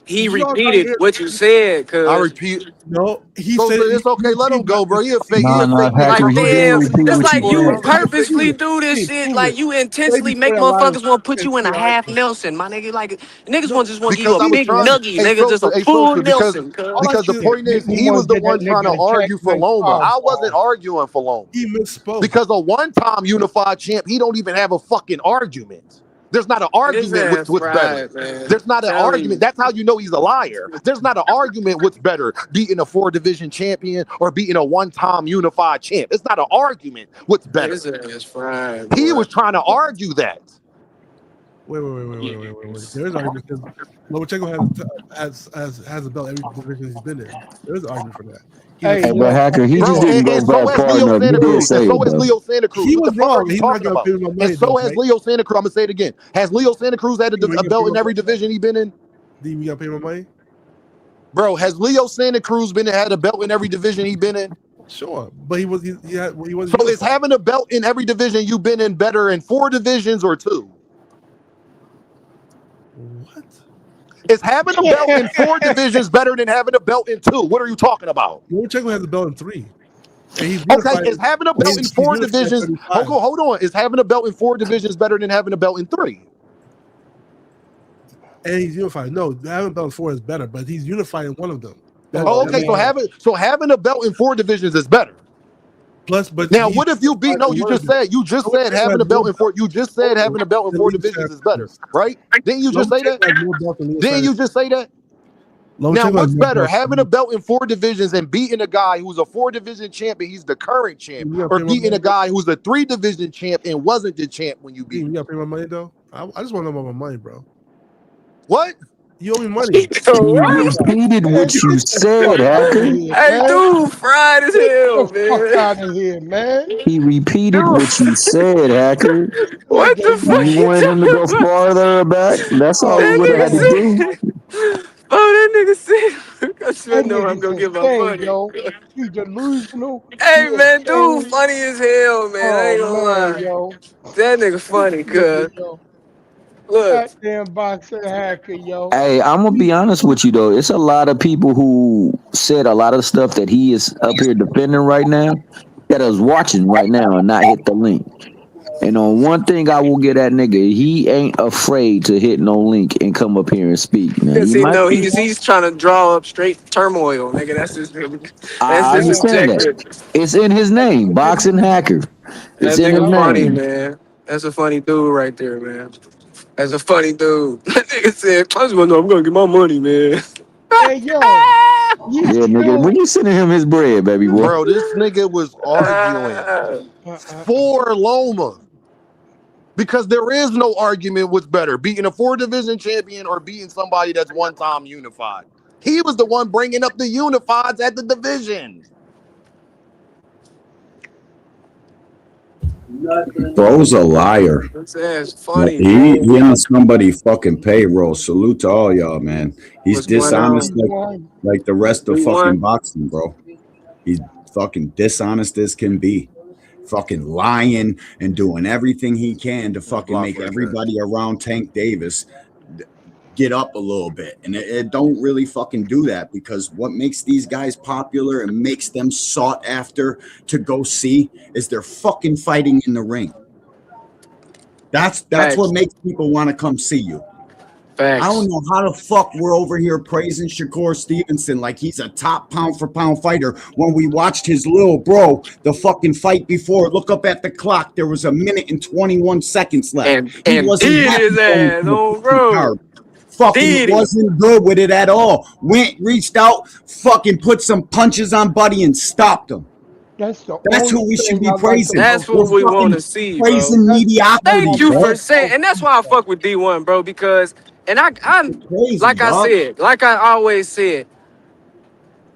S18: He
S8: Did you all not
S18: repeated
S8: hear?
S18: what you said,
S3: I
S18: cuz.
S3: repeat.
S8: No, he
S3: So
S8: said
S3: it's okay. Let him go, bro. He a fake
S7: Nah,
S3: news
S18: Like,
S7: Hacker, he
S3: journalist.
S7: didn't
S18: damn,
S7: repeat
S18: it's
S7: what you
S18: like
S8: Bro,
S18: you
S7: said.
S18: purposely do this shit.
S8: prove
S18: Like,
S8: it.
S18: you
S8: Say
S18: intentionally make
S8: before that lie
S18: motherfuckers want to put
S8: and
S18: you in
S8: see
S18: a
S8: how I
S18: half
S8: feel.
S18: Nelson, my nigga. Like, niggas
S8: No,
S18: just want to give you
S3: Because
S18: a
S3: I was
S18: big
S3: trying.
S18: nuggie,
S3: Hey,
S18: nigga, just a
S3: Sosa. Hey,
S18: full
S3: Sosa.
S18: Nelson, cuz.
S8: all I
S3: Because the
S8: care.
S3: point is,
S15: He
S3: he was
S15: want
S3: the
S15: to get
S3: one
S15: that
S3: trying to
S15: nigga a
S3: argue for
S15: checkmate
S3: Loma. I wasn't
S15: hardball.
S3: arguing for Loma.
S8: He misspoke.
S3: Because a one-time unified champ, he don't even have a fucking argument. There's not an
S18: His
S3: argument
S18: ass
S3: what's better.
S18: fried, man.
S3: There's not an
S18: Telling
S3: argument.
S18: you.
S3: That's how you know he's a liar. There's not an argument what's better, beating a 4-division champion or beating a one-time unified champ. It's not an argument what's
S18: His
S3: better.
S18: ass fried,
S3: He
S18: boy.
S3: was trying to argue that.
S8: Wait. There is an argument because Lomachenko has a belt every division he's been in. There is an argument for that. He's a
S15: Hey,
S7: Hey,
S8: former.
S7: but
S15: yo,
S7: Hacker, he just
S3: Bro,
S7: didn't go
S3: and so
S7: back
S3: has
S7: far
S3: Leo
S7: enough. He
S3: Santa
S7: did
S3: Cruz. And
S7: say
S3: so
S7: it
S3: has
S7: though.
S3: Leo Santa Cruz.
S8: He
S3: What
S8: was
S3: the fuck are
S8: wrong.
S3: you
S8: He's not
S3: talking
S8: gonna
S3: about?
S8: pay him no
S3: And
S8: money though,
S3: so has
S8: right?
S3: Leo Santa Cruz. I'm gonna say it again. Has Leo Santa Cruz had
S8: You
S3: a
S8: gotta pay
S3: belt
S8: him
S3: in every
S8: no money.
S3: division he been in?
S8: Do you gotta pay him no money?
S3: Bro, has Leo Santa Cruz had a belt in every division he been in?
S8: Sure, but he wasn't
S3: So is
S8: unified.
S3: having a belt in every division you've been in better in 4 divisions or 2?
S8: What?
S3: Is having a belt in 4 divisions better than having a belt in 2? What are you talking about?
S8: Lomachenko has a belt in 3, and he's
S3: Okay,
S8: unified.
S3: is having a belt in
S8: He's
S3: 4
S8: unified at
S3: divisions?
S8: 35.
S3: Hold on. Is having a belt in 4 divisions better than having a belt in 3?
S8: And he's unified. No, having a belt in 4 is better, but he's unified in one of them.
S3: Oh, okay. So having a belt in 4 divisions is better.
S8: Plus, but
S3: Now,
S8: he's
S3: what if you beat?
S8: unified
S3: No,
S8: in
S3: you
S8: one of
S3: just
S8: them.
S3: said having a belt in 4. You just said having a belt in 4 divisions is better, right? Didn't you just say that? Didn't you just say that? Now, what's better, having a belt in 4 divisions and beating a guy who's a 4-division champ and he's the current champ, or beating a guy who's a 3-division champ and wasn't the champ when you beat him?
S8: You gotta pay my money though. I just want to know about my money, bro.
S3: What?
S8: You owe me money.
S7: He repeated what you said, Hacker.
S18: Hey, dude, fried as hell,
S15: Get the fuck
S18: man.
S15: out of here, man.
S7: He repeated what you said, Hacker.
S18: What the fuck
S7: You
S18: you
S7: wanted him to go farther back. That's all he
S18: That
S7: would have had to
S18: nigga
S7: do.
S18: said, that nigga said, I swear
S15: That
S18: no, I'm
S15: nigga's
S18: gonna get my
S15: insane,
S18: money.
S15: yo. He's delusional.
S18: Hey,
S15: He
S18: man, dude,
S15: insane.
S18: funny as hell, man. I
S15: Oh
S18: ain't gonna
S15: man,
S18: lie.
S15: yo.
S18: That nigga funny,
S15: Nigga,
S18: cuz.
S15: yo.
S18: Look.
S15: That damn boxer hacker, yo.
S7: Hey, I'm gonna be honest with you though. It's a lot of people who said a lot of stuff that he is up here defending right now that is watching right now and not hit the link. And on one thing I will get at nigga, he ain't afraid to hit no link and come up here and speak, man.
S18: Because
S7: You
S18: he
S7: might
S18: know
S7: think
S18: he's trying to draw up straight turmoil, nigga. That's
S7: I
S18: his
S7: understand that.
S18: objective.
S7: It's in his name, boxing hacker. It's
S18: That
S7: in his
S18: nigga funny,
S7: name.
S18: man. That's a funny dude right there, man. That's a funny dude. That nigga said, I just want to know I'm gonna get my money, man.
S15: Hey, yo. You
S7: Yeah, nigga. When
S15: still
S7: you sending him his bread, baby boy.
S3: Bro, this nigga was arguing for Loma. Because there is no argument what's better, beating a 4-division champion or beating somebody that's one-time unified. He was the one bringing up the unifieds at the division.
S19: Bro's a liar.
S18: This ass
S19: Like,
S18: funny,
S19: he
S18: man.
S19: on somebody fucking payroll. Salute to all y'all, man. He's
S18: What's going
S19: dishonest
S18: on?
S19: like the rest of
S18: We
S19: fucking
S18: won.
S19: boxing, bro. He's fucking dishonest as can be. Fucking lying and doing everything he can to fucking make everybody around Tank Davis get up a little bit. And it don't really fucking do that, because what makes these guys popular and makes them sought after to go see is they're fucking fighting in the ring. That's what makes people want to come see you.
S18: Facts.
S19: I don't know how the fuck we're over here praising Shakur Stevenson like he's a top pound for pound fighter when we watched his little bro the fucking fight before. Look up at the clock. There was 1 minute and 21 seconds left.
S18: And
S19: he wasn't
S18: did
S19: happy
S18: his
S19: going
S18: ass,
S19: to the
S18: oh bro.
S19: card. Fucking
S18: Did he?
S19: wasn't good with it at all. Reached out, fucking put some punches on Buddy and stopped him.
S15: That's
S19: who we should
S15: thing
S19: be
S15: I like
S19: praising.
S18: That's
S15: about
S18: what we
S19: fucking
S18: want to see, bro.
S19: praising mediocrity,
S18: Thank you
S19: bro.
S18: for saying, and that's why I fuck with D1, bro, because, and I'm
S19: Crazy,
S18: like I
S19: dog.
S18: said, like I always said,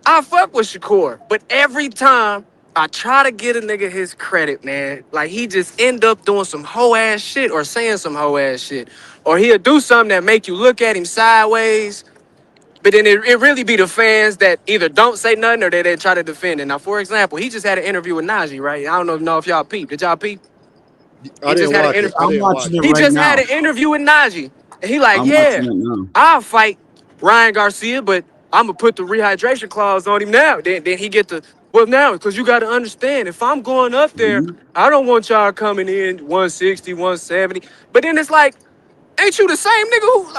S18: I fuck with Shakur, but every time I try to get a nigga his credit, man, like he just end up doing some hoe ass shit or saying some hoe ass shit, or he'll do something that make you look at him sideways. But then it really be the fans that either don't say nothing or they try to defend it. Now, for example, he just had an interview with Najee, right? I don't know if y'all peeped. Did y'all peep?
S3: I didn't watch it.
S19: I'm watching it
S18: He
S19: right
S18: just
S19: now.
S18: had an interview with Najee. And he like,
S19: I'm
S18: yeah,
S19: watching it now.
S18: I'll fight Ryan Garcia, but I'm gonna put the rehydration clause on him now. Then he get the now because you got to understand if I'm going up there, I don't want y'all coming in 160, 170. But then it's like, ain't you the same nigga who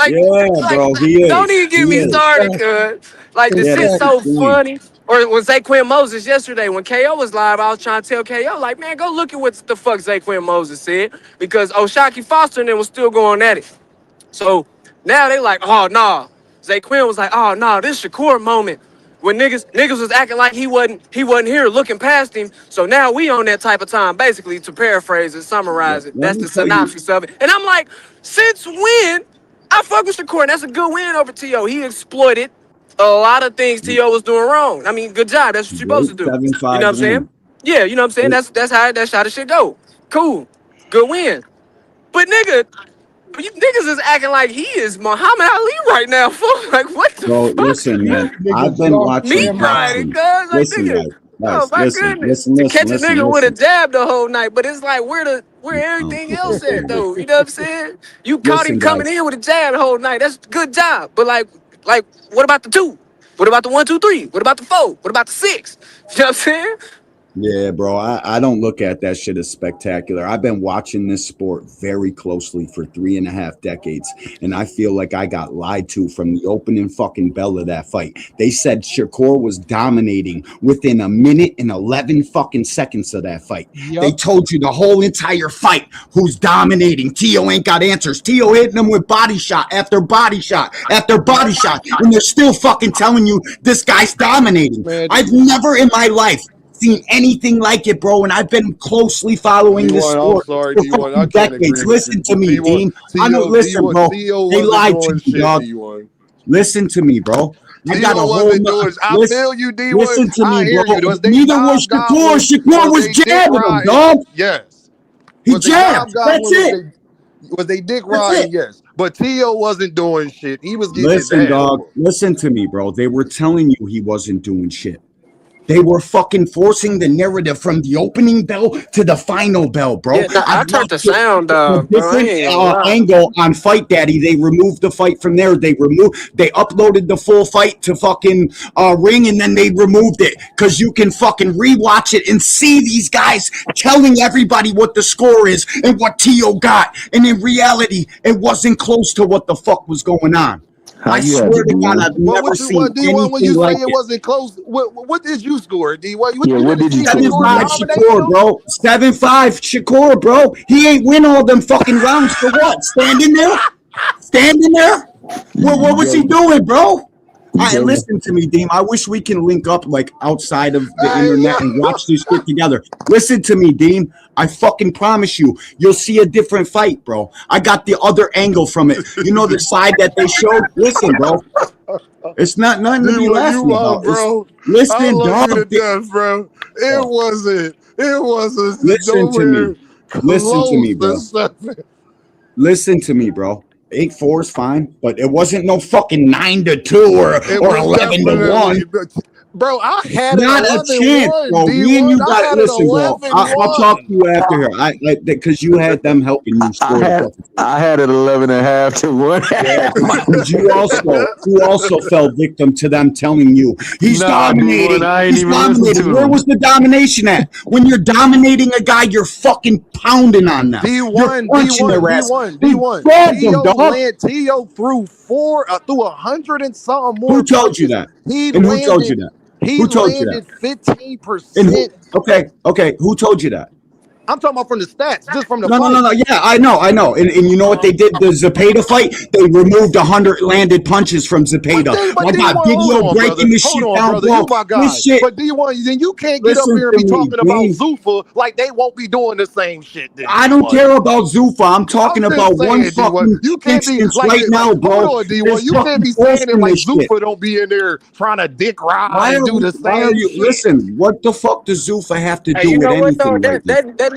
S19: Yeah, bro, he
S18: don't
S19: is.
S18: even
S19: He
S18: get me
S19: is.
S18: started, cuz like the
S19: Yeah,
S18: shit's
S19: that's the
S18: so
S19: thing.
S18: funny. Or when Zaquin Moses yesterday, when KO was live, I was trying to tell KO, like, man, go look at what the fuck Zaquin Moses said. Because O'Shaquie Foster and them was still going at it. So now they like, oh nah. Zaquin was like, oh nah, this Shakur moment. When niggas was acting like he wasn't here looking past him. So now we on that type of time, basically, to paraphrase and summarize it.
S19: Let
S18: That's
S19: me
S18: the
S19: tell you.
S18: synopsis of it. And I'm like, since when? I fuck with Shakur, and that's a good win over T.O. He exploited a lot of things T.O. was doing wrong. I mean, good job. That's what you're supposed
S19: Great
S18: to do. You know
S19: 7-5
S18: what I'm saying?
S19: win.
S18: Yeah, you know what I'm saying? That's how the shit go. Cool. Good win. But nigga, you niggas is acting like he is Muhammad Ali right now, fool. Like, what the
S19: Bro,
S18: fuck?
S19: listen, man. I've
S15: Niggas
S19: been
S15: lost
S18: Meat
S19: watching
S15: their
S18: riding,
S19: boxing.
S18: cuz. Like,
S19: Listen,
S18: nigga. Oh,
S19: guys,
S18: my goodness. To catch a nigga with a
S19: listen.
S18: jab the whole night, but it's like, where everything else at, though? You know what I'm saying? You caught him
S19: Listen,
S18: coming
S19: guys.
S18: in with a jab the whole night. That's a good job. But, like, what about the 2? What about the 1, 2, 3? What about the 4? What about the 6? You know what I'm saying?
S19: Yeah, bro, I don't look at that shit as spectacular. I've been watching this sport very closely for 3.5 decades, and I feel like I got lied to from the opening fucking bell of that fight. They said Shakur was dominating within a minute and 11 fucking seconds of that fight.
S15: Yep.
S19: They told you the whole entire fight who's dominating. T.O. ain't got answers. T.O. hitting them with body shot after body shot after body shot, and they're still fucking telling you this guy's dominating. I've never in my life seen anything like it, bro, and I've been closely following this
S3: D1, I'm
S19: sport
S3: sorry,
S19: for
S3: D1. I
S19: fucking
S3: can't agree
S19: decades.
S3: with you.
S19: Listen to me,
S3: D1,
S19: Dean. I don't listen, bro.
S3: T.O.
S19: They
S3: wasn't
S19: lied to
S3: doing
S19: you,
S3: shit,
S19: dog.
S3: D1.
S19: Listen to me, bro. I got a
S3: T.O.
S19: whole
S3: wasn't doing. I feel you, D1.
S19: listen to
S3: I
S19: me, bro.
S3: hear you. Was they
S19: Neither was
S3: knob
S19: Shakur.
S3: gobbling?
S19: Shakur was
S3: They dick
S19: jabbing him,
S3: riding?
S19: dog.
S3: Yes.
S19: He
S3: Was they knob
S19: jabbed. That's
S3: gobbling?
S19: it.
S3: Was they dick
S19: That's
S3: riding?
S19: it.
S3: Yes. But T.O. wasn't doing shit. He was getting his
S19: Listen,
S3: ass
S19: dog.
S3: whooped.
S19: Listen to me, bro. They were telling you he wasn't doing shit. They were fucking forcing the narrative from the opening bell to the final bell, bro.
S18: Yeah, nah, I
S19: I've
S18: turned the
S19: watched it
S18: sound
S19: from a
S18: down, bro. I
S19: different
S18: ain't gonna lie.
S19: angle on Fight Daddy. They removed the fight from there. They uploaded the full fight to fucking Ring, and then they removed it because you can fucking rewatch it and see these guys telling everybody what the score is and what T.O. got. And in reality, it wasn't close to what the fuck was going on.
S7: How
S19: I
S7: you had
S19: swear
S7: it,
S19: to God,
S7: D1?
S19: I've
S3: But
S19: never seen
S3: D1, when
S19: anything
S3: you say
S19: like
S3: it
S19: it.
S3: wasn't close, what did you score, D1? What
S7: Yeah,
S3: you
S7: what
S3: didn't
S7: did you
S3: see
S7: score,
S19: 7-5
S3: Shakur
S7: D1?
S3: dominating
S19: Shakur,
S3: him?
S19: bro. 7-5 Shakur, bro. He ain't win all them fucking rounds for what? Standing there? Standing there? What was he doing, bro? Listen to me, Deem. I wish we can link up like outside of the
S3: Hey,
S19: internet and watch this shit together. Listen to me, Deem. I fucking promise you'll see a different fight, bro. I got the other angle from it. You know the side that they showed? Listen, bro. It's not nothing to be
S3: D1, you
S19: laughing
S3: wrong,
S19: about.
S3: bro. I
S19: Listen,
S3: love you to
S19: dog.
S3: death, bro. It wasn't
S19: Listen to me.
S3: nowhere
S19: Listen to me,
S3: close to
S19: bro.
S3: something.
S19: Listen to me, bro. 8-4 is fine, but it wasn't no fucking 9-2
S3: It
S19: or
S3: was
S19: 11-1.
S3: definitely, bro. I had it
S19: Not a chance,
S3: 11-1,
S19: bro. Me and
S3: D1.
S19: you
S3: I
S19: got
S3: had it
S19: listen, bro. I'll talk to
S3: 11-1.
S19: you after here. I because you had them helping you score the fucking.
S7: I had it 11.5-1.
S19: Yeah, because you also fell victim to them telling you he's
S17: Nah, D1,
S19: dominating.
S17: I ain't
S19: He's
S17: even listen
S19: dominating.
S17: to
S19: Where
S17: him.
S19: was the domination at? When you're dominating a guy, you're fucking pounding on them. You're
S3: D1,
S19: punching
S3: D1,
S19: their ass.
S3: D1,
S19: He
S3: D1.
S19: grabbed them, dog.
S3: T.O. threw through 100 and something more
S19: Who told you
S3: punches.
S19: that? And who told you that?
S3: He
S19: Who told you that?
S3: landed
S19: And
S3: 15%.
S19: okay, who told you that?
S3: I'm talking about from the stats, just from the
S19: No.
S3: fight.
S19: Yeah, I know. And you know what they did? The Zapata fight, they removed 100 landed punches from Zapata.
S3: But
S19: I got
S3: D1, hold
S19: video
S3: on, brother.
S19: breaking this
S3: Hold
S19: shit
S3: on,
S19: down,
S3: brother.
S19: bro.
S3: You my guy.
S19: This shit.
S3: But D1, then you can't get up
S19: Listen
S3: here and
S19: to
S3: be
S19: me,
S3: talking about
S19: Dean.
S3: Zuffa like they won't be doing the same shit then,
S19: I don't
S3: D1.
S19: care about Zuffa. I'm talking
S3: I'm
S19: about
S3: just
S19: one
S3: saying, D1.
S19: fucking
S3: You can't be
S19: instance
S3: like
S19: right
S3: that.
S19: now,
S3: Hold
S19: bro.
S3: on, D1.
S19: There's
S3: You can't
S19: fucking
S3: be saying it
S19: forcing
S3: like
S19: this shit.
S3: Zuffa don't be in there trying to dick ride
S19: Why
S3: and do the
S19: are
S3: same
S19: you
S3: shit.
S19: listen? What the fuck does Zuffa have to
S18: Hey,
S19: do
S18: you
S19: with
S18: know what though?
S19: anything right now?
S18: That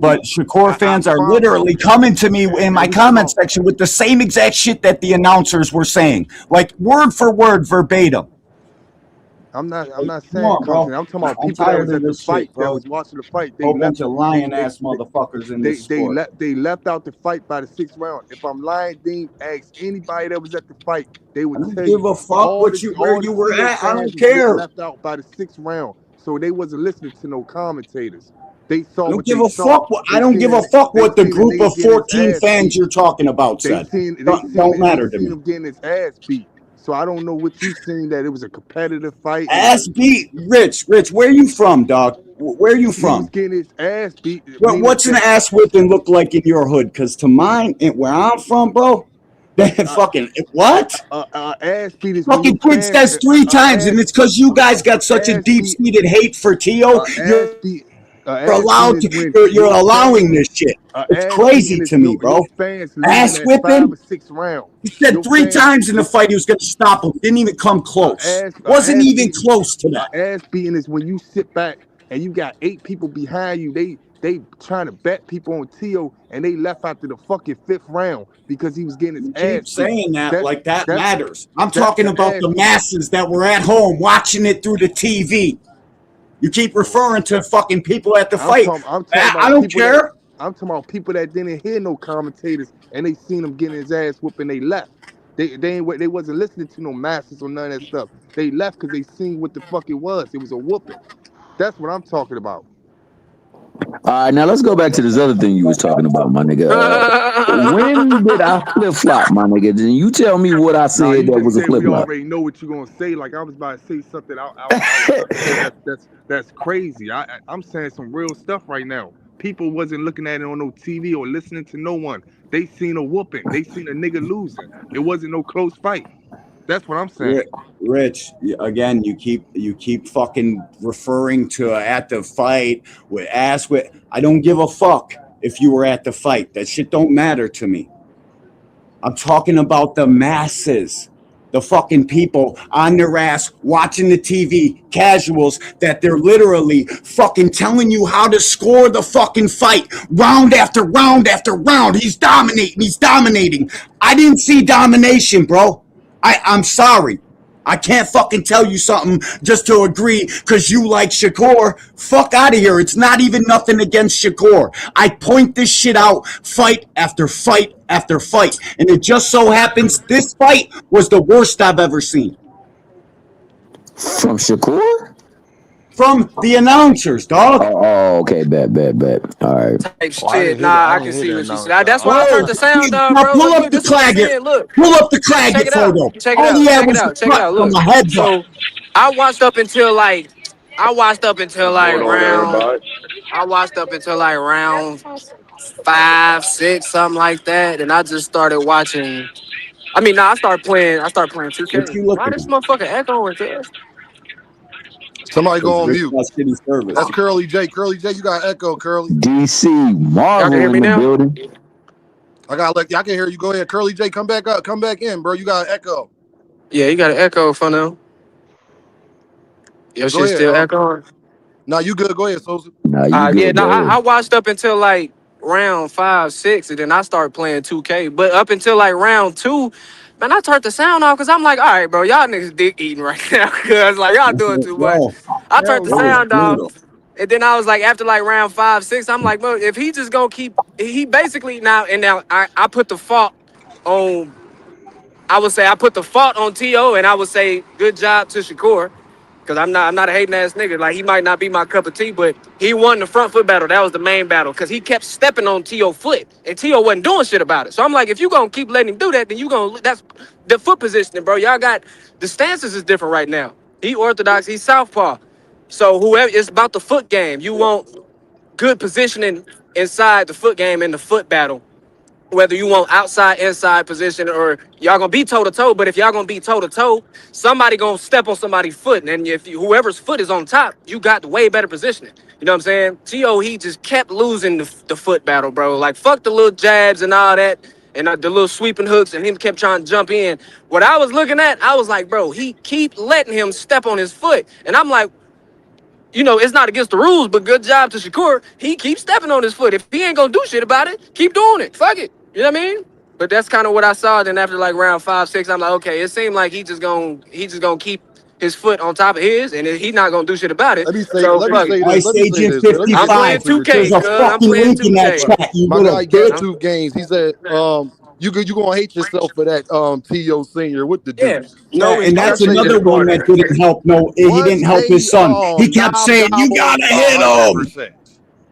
S19: But Shakur fans are literally coming to me in my comment section with the same exact shit that the announcers were saying, like word for word, verbatim.
S3: I'm not
S19: Come
S3: saying
S19: on, bro.
S3: content. I'm talking about
S19: I'm
S3: people that
S19: tired
S3: was
S19: of
S3: at the
S19: this shit,
S3: fight, that
S19: bro.
S3: was watching the fight. They
S19: Whole
S3: left.
S19: bunch of lying ass motherfuckers in this sport.
S3: They left out the fight by the 6th round. If I'm lying, Dean, ask anybody that was at the fight. They would
S19: I don't
S3: tell
S19: give
S3: you
S19: a fuck
S3: all
S19: where
S3: the
S19: you were
S3: Seal
S19: at. I
S3: fans
S19: don't
S3: was getting
S19: care.
S3: left out by the 6th round. So they wasn't listening to no commentators. They saw
S19: I don't
S3: what
S19: give
S3: they
S19: a
S3: saw.
S19: fuck. I don't give a fuck what the group of 14 fans you're talking about said. Don't matter to me.
S3: Him getting his ass beat. So I don't know what you seen that it was a competitive fight.
S19: Ass beat, Rich. Where you from, dog? Where you
S3: He was
S19: from?
S3: getting his ass beat.
S19: What's an ass whipping look like in your hood? Because to mine, where I'm from, bro, that fucking what?
S3: Ass beat is
S19: fucking quit says 3 times, and it's because you guys got such a deep-seated hate for T.O. You're allowing this shit. It's crazy to me, bro. Ass whipping.
S3: 6 rounds.
S19: He said 3 times in the fight he was going to stop him. Didn't even come close. Wasn't even close to that.
S3: Ass beating is when you sit back and you got 8 people behind you. They trying to bet people on T.O. and they left after the fucking 5th round because he was getting his ass beat.
S19: Keep saying that like that matters. I'm talking about the masses that were at home watching it through the TV. You keep referring to fucking people at the fight. I don't care.
S3: I'm talking about people that didn't hear no commentators and they seen him getting his ass whooped and they left. They wasn't listening to no masses or none of that stuff. They left because they seen what the fuck it was. It was a whooping. That's what I'm talking about.
S20: All right, now let's go back to this other thing you was talking about, my nigga. When did I flip flop, my nigga? Then you tell me what I said that was a flip flop.
S3: We already know what you're gonna say. Like I was about to say something. That's crazy. I'm saying some real stuff right now. People wasn't looking at it on no TV or listening to no one. They seen a whooping. They seen a nigga losing. It wasn't no close fight. That's what I'm saying.
S19: Rich, again, you keep fucking referring to at the fight with ass with. I don't give a fuck if you were at the fight. That shit don't matter to me. I'm talking about the masses, the fucking people on their ass watching the TV, casuals that they're literally fucking telling you how to score the fucking fight round after round after round. He's dominating. I didn't see domination, bro. I'm sorry. I can't fucking tell you something just to agree because you like Shakur. Fuck out of here. It's not even nothing against Shakur. I point this shit out fight after fight after fight. And it just so happens this fight was the worst I've ever seen.
S20: From Shakur?
S19: From the announcers, dog.
S20: Oh, okay, bet. All right.
S18: Type shit. Nah, I can see what you said. That's why I turned the sound up, bro.
S19: Pull up the Claggett. Pull up the Claggett photo.
S18: Check it out. Look. So I watched up until like round 5, 6, something like that, and I just started watching. I started playing 2K. Why this motherfucker echoing to us?
S3: Somebody go on mute. That's Curly J. Curly J, you got echo, Curly.
S20: DC Marvel in the building.
S3: I can hear you. Go ahead. Curly J, come back up. Come back in, bro. You got echo.
S18: Yeah, you got an echo for now. Your shit still echoing?
S3: No, you good. Go ahead, Sosa.
S18: I watched up until like round 5, 6, and then I started playing 2K. But up until like round 2, man, I turned the sound off because I'm like, all right, bro, y'all niggas dick eating right now because like y'all doing too much. I turned the sound off, and then I was like, after like round 5, 6, I'm like, bro, if he just gonna keep, he basically now I put the fault on. I would say I put the fault on T.O. and I would say good job to Shakur. Cause I'm not a hating ass nigga. Like he might not be my cup of tea, but he won the front foot battle. That was the main battle. Cause he kept stepping on T.O. foot. And T.O. wasn't doing shit about it. So I'm like, if you gonna keep letting him do that, then that's the foot positioning, bro. Y'all got the stances is different right now. He orthodox, he's southpaw. So whoever, it's about the foot game. You want good positioning inside the foot game in the foot battle. Whether you want outside, inside position, or y'all gonna be toe-to-toe, but if y'all gonna be toe-to-toe, somebody gonna step on somebody's foot, and if whoever's foot is on top, you got the way better positioning. You know what I'm saying? T.O., he just kept losing the foot battle, bro. Like, fuck the little jabs and all that, and the little sweeping hooks, and him kept trying to jump in. What I was looking at, I was like, bro, he keep letting him step on his foot. And I'm like, you know, it's not against the rules, but good job to Shakur. He keeps stepping on his foot. If he ain't gonna do shit about it, keep doing it. Fuck it. You know what I mean? But that's kind of what I saw. Then after like round 5, 6, I'm like, okay, it seemed like he just gonna keep his foot on top of his, and he's not gonna do shit about it.
S3: Let me say this.
S19: 55.
S18: I'm playing 2K.
S19: There's a fucking link in that chat.
S3: My guy got 2 games. He said, you gonna hate yourself for that T.O. senior with the dude.
S19: No, and that's another one that didn't help. No, he didn't help his son. He kept saying, "You gotta hit him."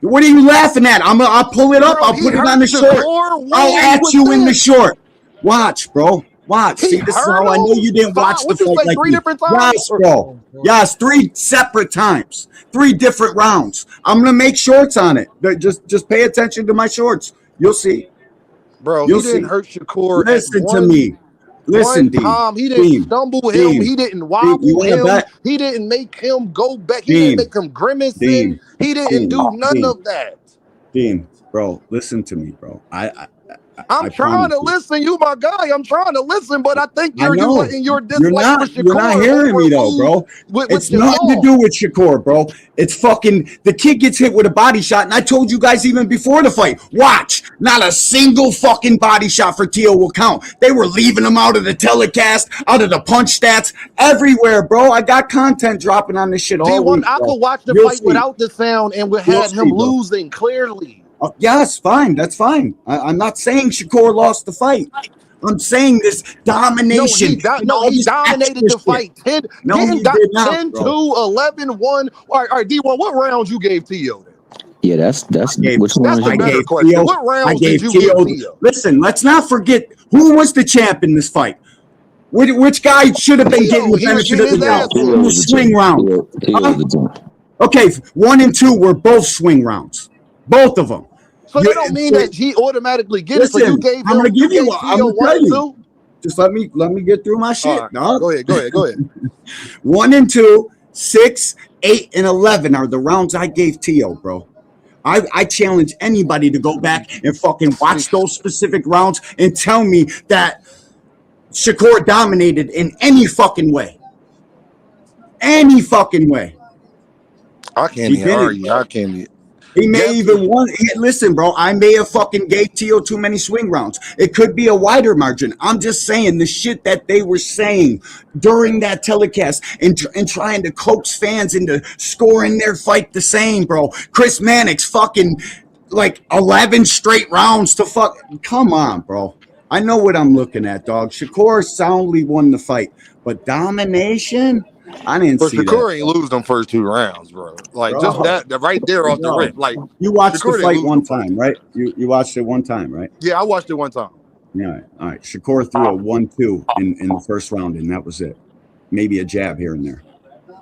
S19: What are you laughing at? I'll pull it up.
S2: Bro,
S19: I'll
S2: he
S19: put it
S2: hurt
S19: on the short.
S2: Shakur.
S19: I'll
S2: Win
S19: at
S2: with
S19: you in the
S2: this.
S19: short. Watch, bro. Watch. See, this is how I know you didn't watch the fight like me.
S2: Different times?
S19: Yes, bro. Yes, 3 separate times. 3 different rounds. I'm gonna make shorts on it. Just pay attention to my shorts. You'll see.
S3: Bro,
S19: You'll
S3: he didn't hurt Shakur.
S19: Listen to me. Listen, Dean.
S3: He didn't stumble him. He didn't wobble him. He didn't make him go back. He didn't make him grimace. He didn't do none of that.
S19: Dean, bro, listen to me, bro.
S3: I'm trying to listen. You my guy. I'm trying to listen, but I think you're letting your dislike for Shakur.
S19: You're not hearing me though, bro. It's nothing to do with Shakur, bro. It's fucking the kid gets hit with a body shot, and I told you guys even before the fight. Watch, not a single fucking body shot for Tio will count. They were leaving him out of the telecast, out of the punch stats, everywhere, bro. I got content dropping on this shit all week.
S3: I could watch the fight without the sound, and we had him losing clearly.
S19: Yes, fine. That's fine. I'm not saying Shakur lost the fight. I'm saying this domination.
S3: He dominated the fight. 10 to 11-1. All right, D1, what rounds you gave Tio?
S20: Yeah, that's which one
S19: I gave Tio.
S3: What rounds
S19: did you give Tio? Listen, let's not forget who was the champ in this fight. Which guy should have been getting the benefit of the doubt in the swing round? Okay, 1 and 2 were both swing rounds. Both of them.
S3: So that don't mean that he automatically gets it. So you gave him.
S19: I'm gonna give you one. I'm gonna tell you. Just let me get through my shit.
S3: Right. No? Go ahead.
S19: 1 and 2, 6, 8, and 11 are the rounds I gave Tio, bro. I challenge anybody to go back and fucking watch those specific rounds and tell me that Shakur dominated in any fucking way. Any fucking way.
S3: I can't even argue. I can't even.
S19: He may even won. Listen, bro, I may have fucking gave Tio too many swing rounds. It could be a wider margin. I'm just saying the shit that they were saying during that telecast and trying to coax fans into scoring their fight the same, bro. Chris Mannix fucking like 11 straight rounds to fuck. Come on, bro. I know what I'm looking at, dog. Shakur soundly won the fight, but domination? I didn't see that.
S3: Shakur ain't lose them first 2 rounds, bro. Like, bro, just that right there off the rip. Like,
S19: you watched the fight one time, right? You watched it one time, right?
S3: Yeah, I watched it one time.
S19: Yeah, all right. Shakur threw a 1-2 in the first round, and that was it. Maybe a jab here and there.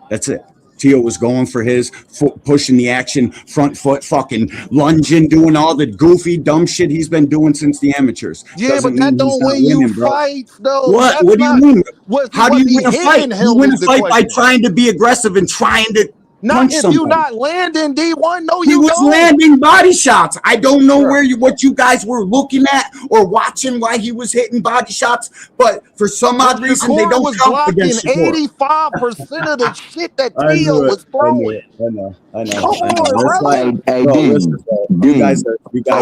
S19: That's it. Tio was going for his foot, pushing the action, front foot, fucking lunging, doing all the goofy, dumb shit he's been doing since the amateurs.
S3: Yeah, but that don't win you fights, though.
S19: What do you mean? How do you win a fight? You win a fight by trying to be aggressive and trying to punch somebody.
S3: You're not landing, D1. No,
S19: he was landing body shots. I don't know what you guys were looking at or watching while he was hitting body shots, but for some odd reason they don't count against Shakur.
S3: 85% of the shit that Tio was throwing.
S19: I know.
S3: Come on, brother.
S20: Hey, Dean.
S19: You guys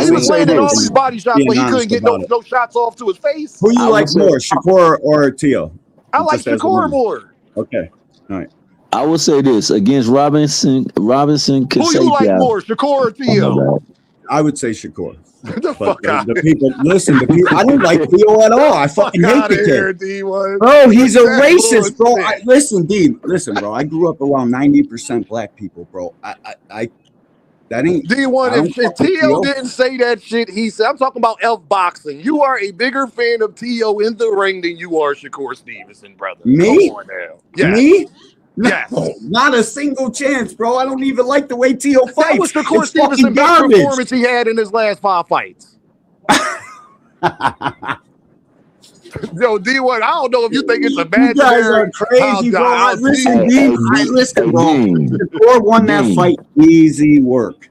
S3: he was landing all these body shots, but he couldn't get no shots off to his face.
S19: Who you like more, Shakur or Tio?
S3: I like Shakur more.
S19: Okay, all right.
S20: I will say this against Robinson. Who
S3: you like more, Shakur or Tio?
S19: I would say Shakur.
S3: The fuck out.
S19: The people, listen. I don't like Tio at all. I fucking hate the kid.
S3: D1.
S19: Bro, he's a racist, bro. Listen, bro. I grew up around 90% black people, bro. That ain't
S3: D1. If Tio didn't say that shit, he said, I'm talking about Elf boxing. You are a bigger fan of Tio in the ring than you are Shakur Stevenson, brother.
S19: Me?
S3: Come on now. Yes.
S19: Me?
S3: Yes.
S19: No, not a single chance, bro. I don't even like the way Tio fights.
S3: That was Shakur Stevenson's best performance he had in his last 5 fights. Yo, D1, I don't know if you think it's imaginary.
S19: You guys are crazy, bro. Listen, bro. Shakur won that fight. Easy work.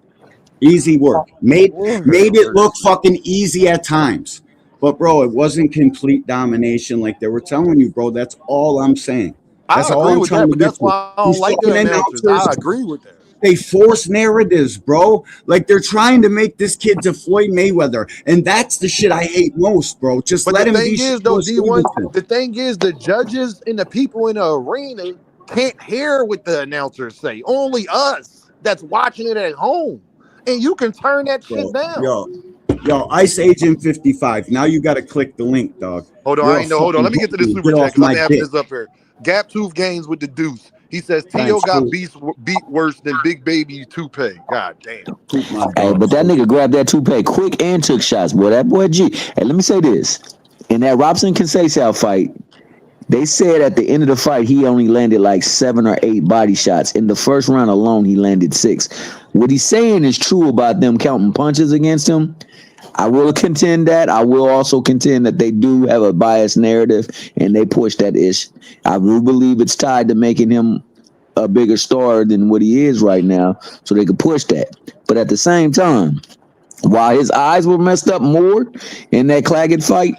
S19: Made it look fucking easy at times. But, bro, it wasn't complete domination like they were telling you, bro. That's all I'm saying. That's all I'm trying to do.
S3: That's why I don't like the announcers. I agree with that.
S19: They force narratives, bro. Like they're trying to make this kid to Floyd Mayweather, and that's the shit I hate most, bro. Just let him be.
S3: The thing is, the judges and the people in the arena can't hear what the announcers say. Only us that's watching it at home, and you can turn that shit down.
S19: Yo, Ice Agent 55. Now you got to click the link, dog.
S3: Hold on. Let me get to this super chat. Let me have this up here. Gap Tooth Games with the deuce. He says Tio got beat worse than Big Baby Toupee. God damn.
S20: Hey, but that nigga grabbed that toupee quick and took shots, boy. That boy G. Hey, let me say this. In that Robson Conceição fight, they said at the end of the fight he only landed like 7 or 8 body shots. In the first round alone, he landed 6. What he's saying is true about them counting punches against him. I will contend that. I will also contend that they do have a biased narrative and they push that ish. I do believe it's tied to making him a bigger star than what he is right now, so they could push that. But at the same time, while his eyes were messed up more in that Claggett fight,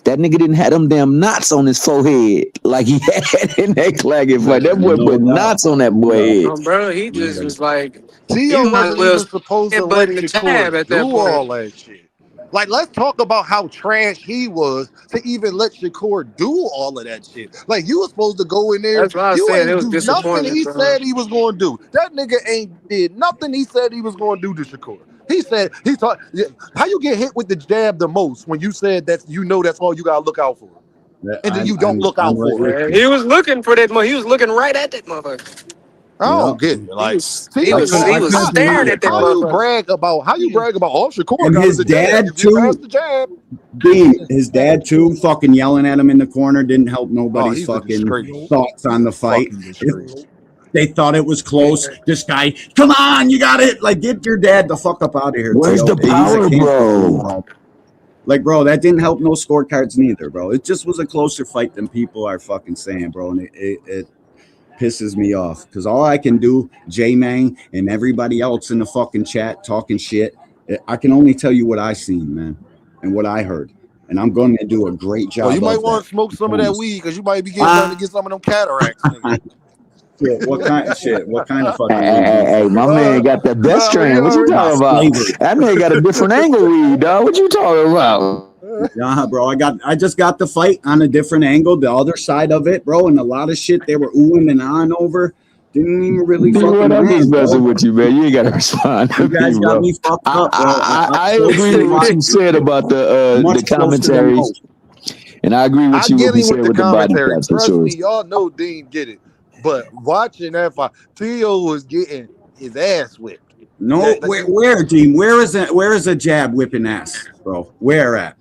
S20: that nigga didn't have them damn knots on his forehead like he had in that Claggett fight. That boy put knots on that boy head.
S18: Bro, he just was like,
S2: Tio
S18: you might as
S2: wasn't
S18: well
S2: even supposed to let
S18: button the
S2: Shakur
S18: jab at
S2: do
S18: that
S2: all
S18: point.
S2: that shit. Like, let's talk about how trash he was to even let Shakur do all of that shit. Like, you were supposed to go in there.
S18: That's why I was
S2: You
S18: saying it
S2: ain't
S18: was
S2: do nothing
S18: disappointing,
S2: he
S18: bro.
S2: said he was going to do. That nigga ain't did nothing he said he was going to do to Shakur. He said, he thought, how you get hit with the jab the most when you said that you know that's all you got to look out for? And then you don't look out for it.
S18: He was looking for that. He was looking right at that motherfucker.
S2: I don't get it. Like,
S18: He was staring at that
S2: how you
S18: motherfucker.
S2: brag about oh, Shakur
S19: And
S2: got
S19: his
S2: the jab.
S19: dad
S2: You get past
S19: too.
S2: the jab.
S19: His dad too, fucking yelling at him in the corner didn't help nobody's
S2: he's a
S19: fucking
S2: disgrace.
S19: thoughts on the fight.
S2: Fucking disgrace.
S19: They thought it was close. This guy, come on, you got it. Like, get your dad the fuck up out of here.
S20: Where's
S19: Tio.
S20: the
S19: He's a
S20: power,
S19: cancer.
S20: bro?
S19: Like, bro, that didn't help no scorecards neither, bro. It just was a closer fight than people are fucking saying, bro. And it pisses me off because all I can do, J-Man and everybody else in the fucking chat talking shit, I can only tell you what I seen, man, and what I heard. And I'm going to do a great job.
S2: Oh, you might
S19: of
S2: want
S19: that.
S2: to smoke some of that weed because you might be starting to get some of them cataracts.
S19: Shit, what kind of shit? What kind of fucking
S20: Hey, my man got the best strain. What you talking about? That man got a different angle weed, dog. What you talking about?
S19: Yeah, bro. I just got the fight on a different angle, the other side of it, bro. And a lot of shit they were oohing and on over didn't even really fucking
S20: I'm just
S19: land,
S20: messing
S19: bro.
S20: with you, man. You ain't got to respond to
S19: You guys
S20: me,
S19: got
S20: bro.
S19: me fucked up, bro.
S20: I agree with what you said about the commentaries, and I agree with
S2: I
S20: you
S2: get
S20: what you
S2: him
S20: said
S2: with the
S20: with the body
S2: commentary.
S20: shots for
S2: Trust
S20: sure.
S2: me, y'all know Dean get it. But watching that fight, Tio was getting his ass whipped.
S19: No, where, Dean? Where is a jab whipping ass, bro? Where at,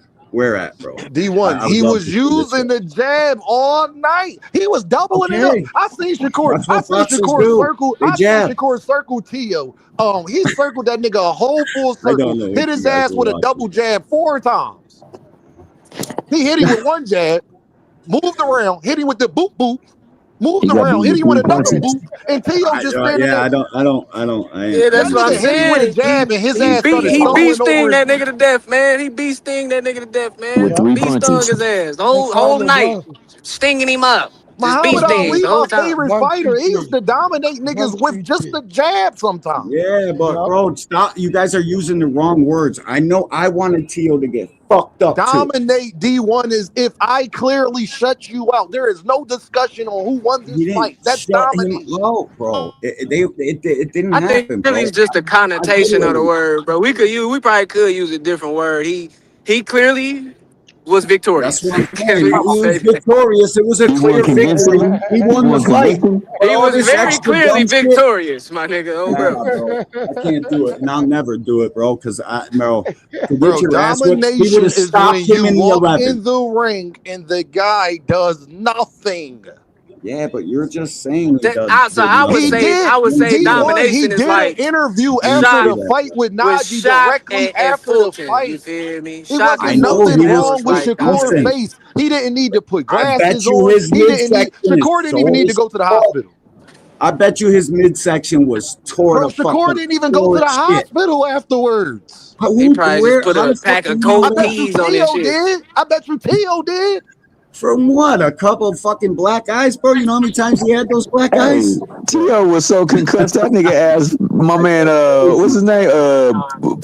S19: bro?
S2: D1, he was using the jab all night. He was doubling it up. I seen Shakur.
S19: That's what boxers do.
S2: Circle.
S19: They
S2: I
S19: jab.
S2: seen Shakur circle Tio. He circled that nigga a whole full
S19: I
S2: circle.
S19: don't know
S2: Hit
S19: what
S2: his
S19: you guys
S2: ass
S19: are
S2: with a
S19: watching.
S2: double jab 4 times. He hit him with one jab, moved around, hit him with the boop boop, moved around, hit him with another boop, and Tio just standing there.
S19: I don't.
S18: Yeah, that's what I'm
S2: Hit him with a
S18: saying.
S2: jab and his
S18: He
S2: ass started
S18: beat
S2: stumbling
S18: Sting
S2: over
S18: that
S2: his
S18: nigga to death, man. He beat Sting that nigga to death, man.
S20: With 3
S18: Beat Stung
S20: punches.
S18: his ass the
S15: That's
S18: whole
S15: all it
S18: night,
S15: was.
S18: stinging him up. Just beat
S2: Muhammad
S18: Sting
S2: Ali,
S18: the whole
S2: my
S18: time.
S2: favorite
S15: 1,
S2: fighter.
S15: 2,
S2: He used
S15: 3.
S2: to dominate niggas
S15: 1,
S2: with
S15: 2,
S2: just
S15: 3.
S2: the jab sometimes.
S19: Yeah, but bro, stop. You guys are using the wrong words. I know I wanted Tio to get fucked up too.
S2: Dominate D1 is if I clearly shut you out. There is no discussion on who won this fight. That's domination.
S19: No, bro. It didn't
S18: I think
S19: happen,
S18: really
S19: bro.
S18: it's just a connotation of the word, bro. We probably could use a different word. He clearly was victorious.
S19: That's what I'm
S18: Can
S19: saying.
S18: we
S19: He
S18: just say
S19: was
S18: that?
S19: victorious. It was a clear victory. He won the fight. But
S18: He
S19: all
S18: was
S19: this
S18: very
S19: extra
S18: clearly
S19: dumb shit.
S18: victorious, my nigga. Oh, bro.
S19: Nah, bro. I can't do it, and I'll never do it, bro. Because bro, to get
S2: Bro,
S19: your ass whipped, he would
S2: domination
S19: have
S2: is
S19: stopped
S2: when
S19: him
S2: you
S19: in the
S2: walk
S19: 11.
S2: in the ring and the guy does nothing.
S19: Yeah, but you're just saying he does.
S18: I would
S2: He
S18: say
S2: did.
S18: domination
S2: He
S18: is
S2: did
S18: like
S2: an interview after
S18: shot
S2: the fight with Najee
S18: Shot
S2: directly
S18: and
S2: after the
S18: Fulton. You
S2: fight.
S18: feel me?
S2: It
S18: Shot
S2: wasn't
S18: and
S19: know
S2: nothing
S19: he
S18: Fulton. That
S19: was.
S2: wrong
S18: was
S2: with
S18: like
S2: Shakur's
S19: Listen.
S2: face. He didn't need to put
S19: I bet
S2: glasses
S19: you
S2: on.
S19: his
S2: He didn't need.
S19: midsection is
S2: Shakur didn't even need to go to the
S19: so
S2: hospital.
S19: I bet you his midsection was tore
S2: Bro,
S19: to fucking
S2: Shakur didn't even go to the
S19: shit.
S2: hospital afterwards.
S18: He probably just put
S19: How
S18: a
S19: the fuck
S18: pack
S19: do
S18: of
S19: you
S18: cold
S19: know
S2: I bet you
S18: peas on his
S2: Tio
S18: shit.
S2: did. I bet you Tio did.
S19: From what? A couple of fucking black eyes, bro? You know how many times he had those black eyes?
S20: Tio was so concussed. That nigga asked my man, what's his name,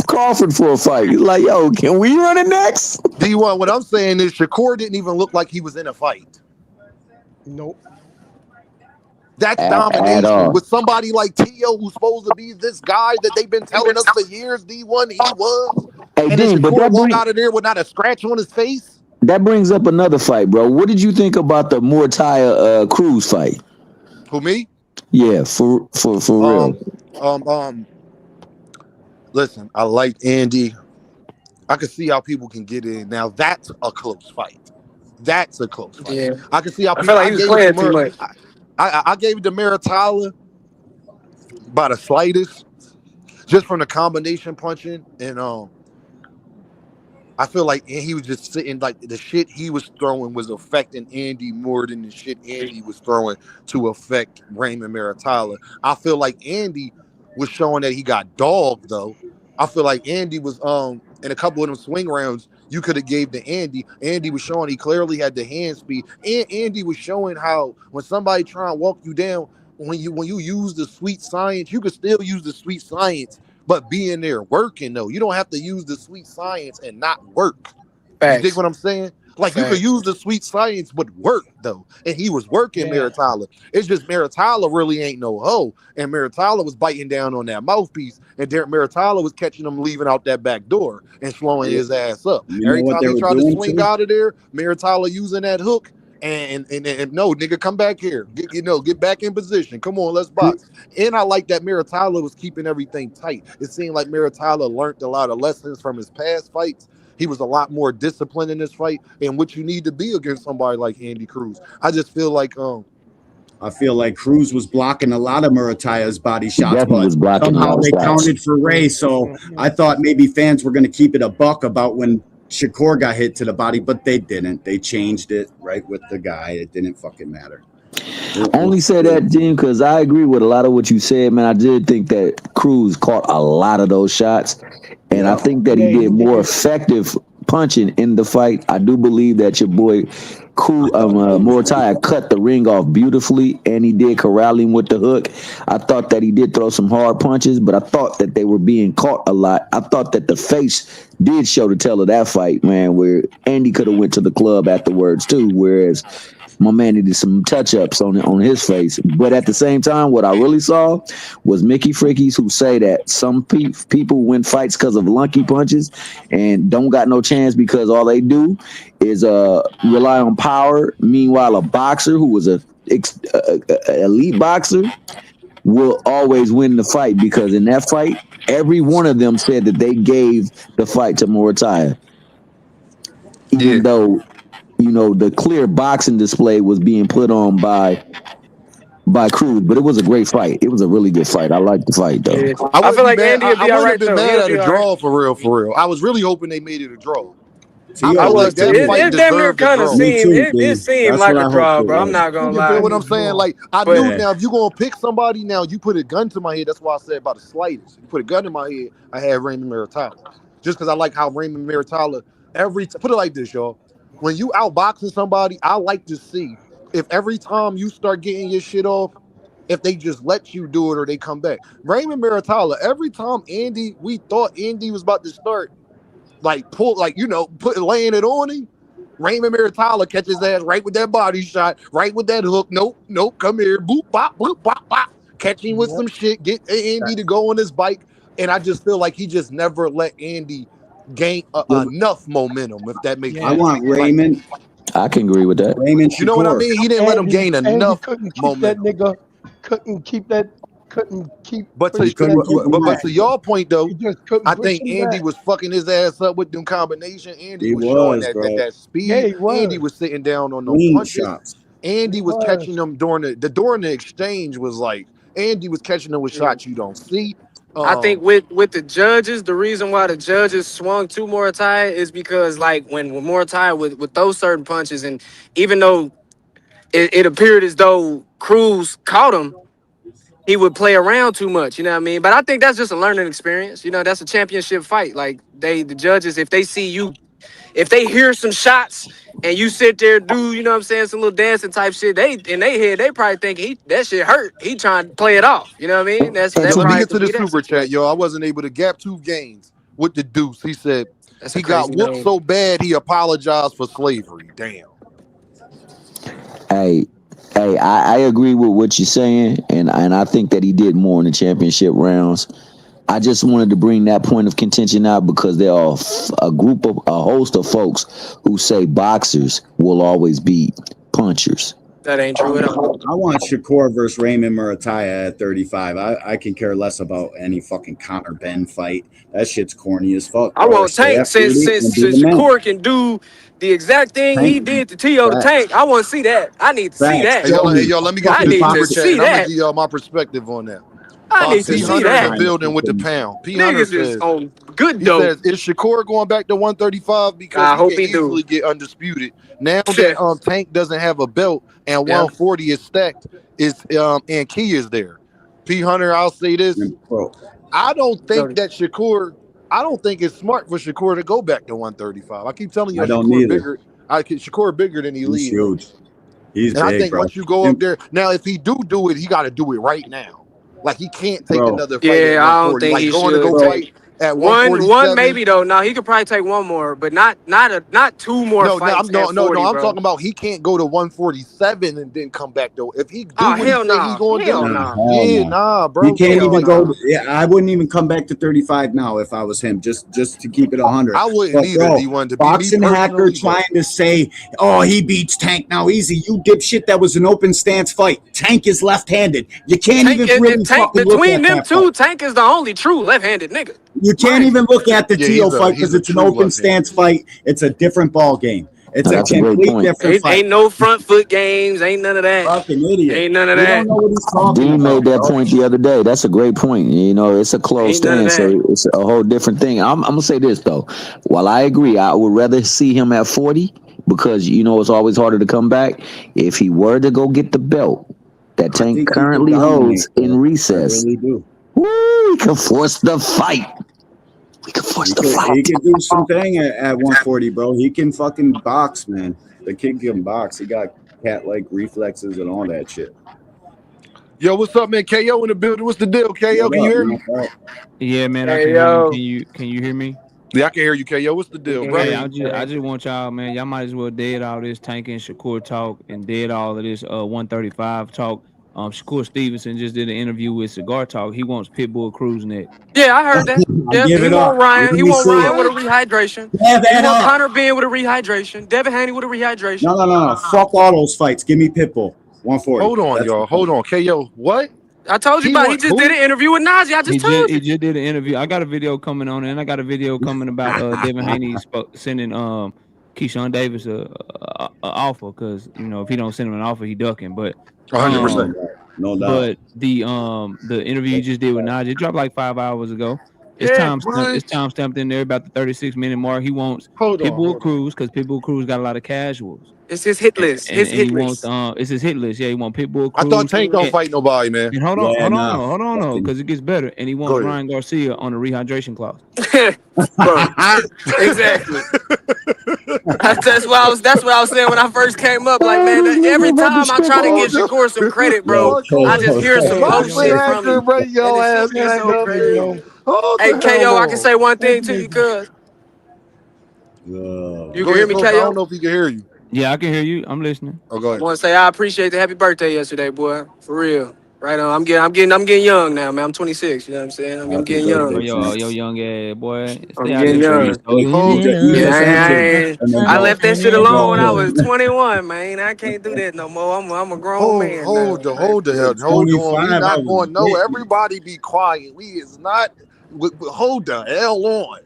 S20: Crawford for a fight. He's like, yo, can we run it next?
S2: D1, what I'm saying is Shakur didn't even look like he was in a fight.
S15: Nope.
S2: That's
S20: At
S2: domination.
S20: all.
S2: With somebody like Tio, who's supposed to be this guy that they've been telling us for years, D1, he was.
S20: Hey,
S2: And then
S20: Dean, but
S2: Shakur walk out of there with not a scratch on his face.
S20: that brings up another fight, bro. What did you think about the Mortaya Cruz fight?
S2: Who, me?
S20: Yeah, for real.
S2: Listen, I like Andy.
S3: I can see how people can get in. Now that's a close fight. That's a close fight.
S18: Yeah.
S3: I can see how
S18: I
S3: people.
S18: feel like he was playing too much.
S3: I gave it to Maritala by the slightest, just from the combination punching, and I feel like he was just sitting, like the shit he was throwing was affecting Andy more than the shit Andy was throwing to affect Raymond Maritala. I feel like Andy was showing that he got dogged though. I feel like Andy was in a couple of them swing rounds you could have gave to Andy. Andy was showing he clearly had the hand speed, and Andy was showing how when somebody try and walk you down, when you use the sweet science, you could still use the sweet science. But being there working though, you don't have to use the sweet science and not work.
S18: Facts.
S3: You dig what I'm saying? Like you could use the sweet science but work though, and he was working Maritala. It's just Maritala really ain't no hoe, and Maritala was biting down on that mouthpiece, and Maritala was catching him leaving out that back door and slowing his ass up. Every time he tried to swing out of there, Maritala using that hook. And no, nigga, come back here. Get back in position. Come on, let's box. And I like that Maritala was keeping everything tight. It seemed like Maritala learned a lot of lessons from his past fights. He was a lot more disciplined in this fight, and what you need to be against somebody like Andy Cruz. I just feel like
S19: Cruz was blocking a lot of Murataya's body shots, but
S20: was blocking
S19: somehow they counted for Ray. So I thought maybe fans were going to keep it a buck about when Shakur got hit to the body, but they didn't. They changed it right with the guy. It didn't fucking matter.
S20: I only say that, Jim, because I agree with a lot of what you said, man. I did think that Cruz caught a lot of those shots, and I think that he did more effective punching in the fight. I do believe that your boy Morataya cut the ring off beautifully, and he did corral him with the hook. I thought that he did throw some hard punches, but I thought that they were being caught a lot. I thought that the face did show the tell of that fight, man, where Andy could have went to the club afterwards too, whereas my man needed some touch-ups on his face. But at the same time, what I really saw was Mickey Frickies who say that some people win fights because of lunky punches and don't got no chance because all they do is rely on power. Meanwhile, a boxer who was a elite boxer will always win the fight because in that fight, every one of them said that they gave the fight to Morataya. Even though the clear boxing display was being put on by Cruz, but it was a great fight. It was a really good fight. I liked the fight, though.
S18: Yeah. I feel like Andy would be all right, though.
S3: I wouldn't have been mad at a draw for real. I was really hoping they made it a draw.
S18: I was too. It damn near kind of seemed. It seemed like a draw, bro. I'm not gonna lie.
S3: You feel what I'm saying? Like I knew now. If you gonna pick somebody now, you put a gun to my head. That's why I said about the slightest. You put a gun in my head. I had Raymond Maritala, just because I like how Raymond Maritala. Put it like this, y'all. When you outboxing somebody, I like to see if every time you start getting your shit off, if they just let you do it or they come back. Raymond Maritala, every time we thought Andy was about to start, laying it on him, Raymond Maritala catches his ass right with that body shot, right with that hook. Nope, come here, boop, bop, boop, bop, bop. Catch him with some shit, get Andy to go on his bike. And I just feel like he just never let Andy gain enough momentum, if that makes sense.
S19: I want Raymond.
S20: I can agree with that.
S19: Raymond Shakur.
S3: You know what I mean? He didn't let him gain enough
S15: momentum. That nigga couldn't keep.
S3: But to y'all point though, I think Andy was fucking his ass up with them combination. Andy was showing that speed. Andy was sitting down on those punches. Shots. Andy was catching them during the exchange was like Andy was catching them with shots you don't see.
S18: I think with the judges, the reason why the judges swung to Morataya is because like when Morataya with those certain punches, and even though it appeared as though Cruz caught him, he would play around too much, you know what I mean? But I think that's just a learning experience. That's a championship fight. Like the judges, if they see you, if they hear some shots and you sit there do, you know what I'm saying, some little dancing type shit, in their head, they probably think that shit hurt. He trying to play it off. You know what I mean? Let
S3: me get to the super chat, yo. I wasn't able to gap 2 games with the deuce. He said he got whooped so bad he apologized for slavery. Damn.
S20: Hey, I agree with what you're saying, and I think that he did more in the championship rounds. I just wanted to bring that point of contention out because there are a host of folks who say boxers will always beat punchers.
S18: That ain't true at all.
S19: I want Shakur versus Raymond Murataya at 35. I can care less about any fucking Conor Ben fight. That shit's corny as fuck.
S18: I
S19: Bro.
S18: want
S19: Stay
S18: Tank
S19: at 40
S18: since
S19: and be the man.
S18: Shakur can do the exact thing he
S19: Tank,
S18: did to T.O. to Tank. I want to see that. I need to see
S19: facts.
S18: that.
S3: Hey, y'all, let me get
S18: I
S3: to the
S18: need to
S3: super chat,
S18: see
S3: and I'm gonna
S18: that.
S3: give y'all my perspective on that.
S18: I need to
S3: P
S18: see
S3: Hunter in the
S18: that.
S3: building with the pound. P Hunter
S18: Niggas is
S3: says,
S18: on good
S3: he
S18: dope.
S3: says, is Shakur going back to 135 because
S18: I
S3: he
S18: hope
S3: can
S18: he do.
S3: easily get undisputed now that Tank doesn't have a belt and 140 is stacked and Key is there. P Hunter, I'll say this: I don't think that Shakur. I don't think it's smart for Shakur to go back to 135. I keep telling you,
S19: I don't
S3: Shakur
S19: either.
S3: bigger. Shakur bigger than
S19: He's
S3: Elite.
S19: huge. He's
S3: and
S19: big,
S3: I think
S19: bro.
S3: once you go up there, now if he do it, he got to do it right now. Like he can't take
S19: Bro.
S3: another fight at
S18: Yeah, I don't
S3: 140.
S18: think
S3: Like
S18: he
S3: going to
S18: should
S3: go
S18: take
S3: fight at
S18: one
S3: 147.
S18: maybe though. No, he could probably take one more, but not two more fights at 40,
S3: I'm
S18: bro.
S3: talking about he can't go to 147 and then come back though. If he do
S18: Oh,
S3: what he
S18: hell
S3: say he
S18: nah.
S3: gonna
S18: Hell
S3: do,
S18: nah.
S3: nah, bro.
S19: He can't
S3: So,
S19: even
S3: like,
S19: go. Yeah, I wouldn't even come back to 35 now if I was him. Just to keep it 100.
S3: I wouldn't
S19: But
S3: either.
S19: bro,
S3: D1 to be me
S19: boxing hacker
S3: personally,
S19: trying to say, "Oh, he beats Tank now easy." You dipshit. That was an open stance fight. Tank is left-handed. You can't
S18: Tank,
S19: even really
S18: Tank
S19: fucking look
S18: between
S19: at
S18: them
S19: that
S18: two,
S19: fight.
S18: Tank is the only true left-handed nigga.
S19: You can't even look at the
S3: Yeah,
S19: Tio fight because
S3: he's a
S19: it's an
S3: true
S19: open
S3: left-handed.
S19: stance fight. It's a different ball game. It's
S20: No,
S19: a
S20: that's a great
S19: complete
S20: point.
S19: different fight.
S18: Ain't no front foot games. Ain't none of that.
S19: Fucking idiot.
S18: Ain't none of
S19: You
S18: that.
S19: don't know what he's talking
S20: Dean
S19: about,
S20: made that
S19: bro.
S20: point the other day. That's a great point. You know, it's a close
S18: Ain't none of
S20: stand, so
S18: that.
S20: it's a whole different thing. I'm gonna say this though. While I agree, I would rather see him at 40 because you know it's always harder to come back. If he were to go get the belt that
S19: I
S20: Tank
S19: think he could
S20: currently holds
S19: dominate,
S20: in
S19: bro. I
S20: recess,
S19: really do.
S20: woo, he could force the fight. We could force the fight.
S19: He could do something at 140, bro. He can fucking box, man. The kid can box. He got cat-like reflexes and all that shit.
S3: Yo, what's up, man? KO in the building. What's the deal, KO? Can you hear me?
S5: Yeah, man, I
S18: Hey,
S5: can hear you.
S18: yo.
S5: Can you hear me?
S3: Yeah, I can hear you, KO. What's the
S18: We
S3: deal,
S18: can
S3: brother?
S5: Hey,
S18: hear you.
S5: I just want y'all, man. Y'all might as well dead all this Tank and Shakur talk and dead all of this 135 talk. Shakur Stevenson just did an interview with Cigar Talk. He wants Pitbull Cruz next.
S18: Yeah, I heard that.
S19: I
S18: Yeah,
S19: give
S18: he
S19: it
S18: want
S19: up.
S18: Ryan.
S19: Let
S18: He
S19: me
S18: want
S19: see
S18: Ryan with a
S19: it.
S18: rehydration.
S19: Give
S18: He
S19: it
S18: want
S19: up.
S18: Connor Ben with a rehydration. Devin Haney with a rehydration.
S19: No. Fuck all those fights. Give me Pitbull. 140.
S3: Hold on,
S19: That's
S3: y'all. Hold on, KO. What?
S18: I told you
S3: He
S18: about. He
S3: want
S18: just did
S3: who?
S18: an interview with Najee. I just told
S5: He
S18: you.
S5: just did an interview. I got a video coming on, and I got a video coming about Devin Haney sending Keyshawn Davis a offer because you know if he don't send him an offer, he ducking. But
S3: 100%.
S19: No doubt.
S5: But the interview you just did with Najee, it dropped like 5 hours ago. It's
S18: Yeah,
S5: time
S18: boy.
S5: it's time stamped in there about the 36-minute mark. He wants
S3: Hold on.
S5: Pitbull Cruz because Pitbull Cruz got a lot of casuals.
S18: It's his hit list.
S5: And
S18: His hit
S5: he wants
S18: list.
S5: it's his hit list. Yeah, he want Pitbull
S3: I thought
S5: Cruz.
S3: Tank don't fight nobody, man.
S5: And hold
S19: Yeah,
S5: on,
S19: nah.
S5: because it gets better. And he
S3: Go
S5: wants
S3: ahead.
S5: Ryan Garcia on a rehydration clause.
S18: Bro, exactly. That's what I was saying when I first came up. Like, man, every time I try to give Shakur some credit, bro, I just hear some post shit from him.
S3: Bring your
S18: And
S3: ass
S18: it's just
S3: back
S18: so
S3: up
S18: crazy.
S3: here. Hold
S18: Hey,
S3: the hell
S18: KO, I
S3: on.
S18: can say one thing to you, cuz. You
S3: Go
S18: can hear
S3: ahead,
S18: me,
S3: Coach. I
S18: KO?
S3: don't know if he can hear you.
S5: Yeah, I can hear you. I'm listening.
S3: Oh, go
S18: I
S3: ahead.
S18: want to say I appreciate the happy birthday yesterday, boy. For real. Right on. I'm getting young now, man. I'm 26. You know what I'm saying? I'm
S19: Happy
S18: getting
S19: birthday,
S18: young.
S5: Your young ass, boy. Stay
S18: I'm
S5: out
S18: getting
S5: them
S18: young.
S5: streets. Oh, you
S19: He's
S18: Yeah,
S19: essentially an
S18: I
S19: adult.
S18: left that shit alone when I
S19: Adulthood.
S18: was 21, man. I can't do that no more. I'm a grown man now.
S3: Hold the hell.
S19: At
S3: Hold on.
S19: 25,
S3: We
S19: I
S3: not
S19: was
S3: going. No,
S19: big.
S3: everybody be quiet. We is not. Hold the hell on.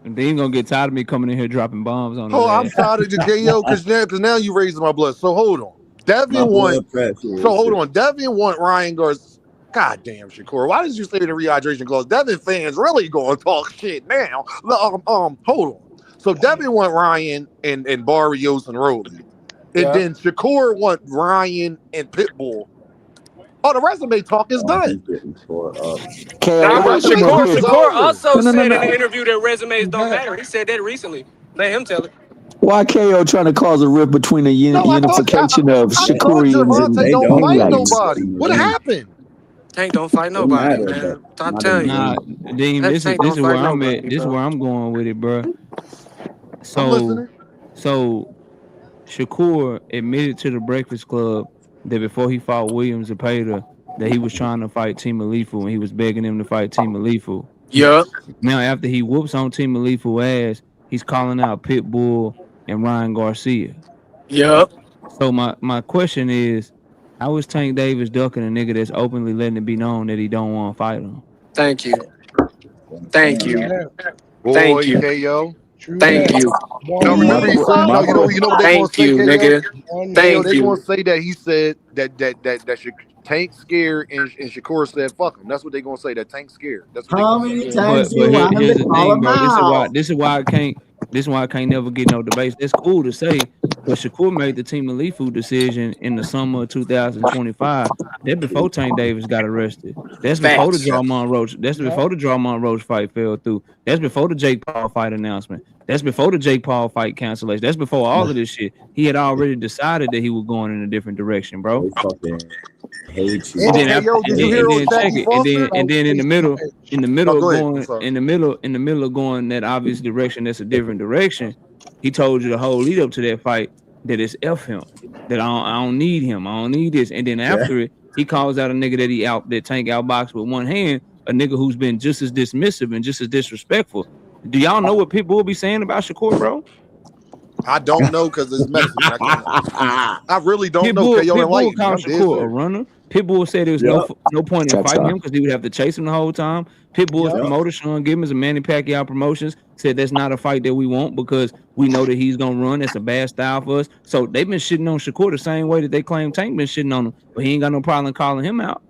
S5: And then you gonna get tired of me coming in here dropping bombs on his
S3: Oh, I'm
S5: ass.
S3: tired of the KO because now you raising my blood. So hold on.
S19: My
S3: Devin want.
S19: blood pressure.
S3: So hold on. Devin want Ryan Garcia. God damn, Shakur. Why did you say the rehydration clause? Devin fans really going to talk shit now. Hold on. So Devin want Ryan and Barrios and Rolly. And
S18: Yeah.
S3: then Shakur want Ryan and Pitbull. Oh, the resume talk is done.
S19: He's getting tore up.
S18: Nah,
S3: The
S18: but
S3: resume talk is
S18: Shakur
S3: over.
S18: also
S20: No.
S18: said in the interview that resumes don't matter. He said that recently. Let him tell it.
S20: Why KO trying to cause a rift between the
S3: No, I thought
S20: Shakurians
S3: Javante
S20: and
S3: don't fight
S20: Haneyite?
S3: nobody. What happened?
S18: Tank don't fight
S19: It
S18: nobody,
S19: matter,
S18: man.
S19: but
S18: I'm
S19: not
S18: telling you.
S5: Nah, Dean,
S18: That
S5: this
S18: Tank
S5: is
S18: don't
S5: where
S18: fight
S5: I'm
S18: nobody,
S5: at. This is
S18: bro.
S5: where I'm going with it, bro.
S3: I'm listening.
S5: So Shakur admitted to the Breakfast Club that before he fought Williams Zepeda, that he was trying to fight Team Alifu and he was begging him to fight Team Alifu.
S18: Yup.
S5: Now after he whoops on Team Alifu ass, he's calling out Pitbull and Ryan Garcia.
S18: Yup.
S5: So my question is, how is Tank Davis ducking a nigga that's openly letting it be known that he don't want to fight him?
S18: Thank you. Thank
S15: True
S18: you.
S15: that.
S18: Thank
S3: Boy,
S18: you.
S3: KO.
S15: True
S18: Thank
S15: that.
S18: you.
S3: No,
S15: One
S3: remember he
S15: man.
S3: said.
S20: My
S3: No,
S20: question,
S3: you know what they gonna
S18: Thank
S3: say,
S18: you,
S3: KO.
S18: nigga.
S15: One
S3: KO,
S15: man.
S18: Thank
S3: they gonna
S18: you.
S3: say that he said that Tank scared and Shakur said fuck him. That's what they gonna say. That Tank scared. That's what they
S19: How
S3: gonna say.
S19: many
S5: But
S19: times you want him
S5: here's
S19: to
S5: the
S19: call
S5: thing,
S19: him
S5: bro.
S19: out?
S5: This is why I can't never get no debates. That's cool to say, but Shakur made the Team Alifu decision in the summer of 2025. That before Tank Davis got arrested. That's before the
S18: Facts.
S5: Drummond Roach. That's
S15: Yep.
S5: before the Drummond Roach fight fell through. That's before the Jake Paul fight announcement. That's before the Jake Paul fight cancellation. That's before all of this shit. He had already decided that he was going in a different direction, bro.
S19: They fucking hate you.
S5: And
S3: And
S5: then after,
S3: KO, did you hear
S5: and
S3: on
S5: then check
S3: Jackie
S5: it,
S3: Foster?
S5: and then in the middle,
S3: No, go ahead. I'm sorry.
S5: in the middle of going that obvious direction, that's a different direction. He told you the whole lead up to that fight that it's F him, that I don't need him, I don't need this. And then
S19: Yeah.
S5: after it, he calls out a nigga that Tank outboxed with one hand, a nigga who's been just as dismissive and just as disrespectful. Do y'all know what people will be saying about Shakur, bro?
S3: I don't know because it's Mexican. I can't. I really don't know. KO
S5: Pitbull
S3: enlighten me.
S5: called
S3: I'm dead
S5: Shakur a
S3: serious.
S5: runner. Pitbull said there was
S19: Yep.
S5: no point in
S20: track
S5: fighting
S20: star.
S5: him because he would have to chase him the whole time. Pitbull's
S15: Yep.
S5: promoter, Sean Gibbons and Manny Pacquiao Promotions, said that's not a fight that we want because we know that he's gonna run. That's a bad style for us. So they've been shitting on Shakur the same way that they claim Tank been shitting on him, but he ain't got no problem calling him out.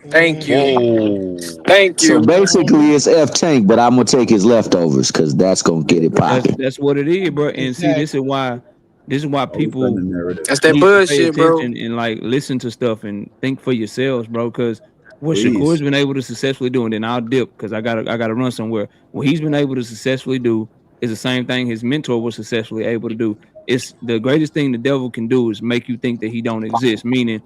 S18: Thank you.
S3: Whoa.
S18: Thank
S20: So
S18: you.
S20: basically, it's F Tank, but I'm gonna take his leftovers because that's gonna get it popping.
S5: That's what it is, bro. And see,
S15: Exactly.
S5: this is why
S19: Always been
S5: people
S19: the narrative.
S18: That's that
S5: need to pay
S18: bullshit, bro.
S5: attention and like listen to stuff and think for yourselves, bro. Because what Shakur's
S19: Please.
S5: been able to successfully do, and then I'll dip because I gotta run somewhere. What he's been able to successfully do is the same thing his mentor was successfully able to do. It's the greatest thing the devil can do is make you think that he don't exist. Meaning,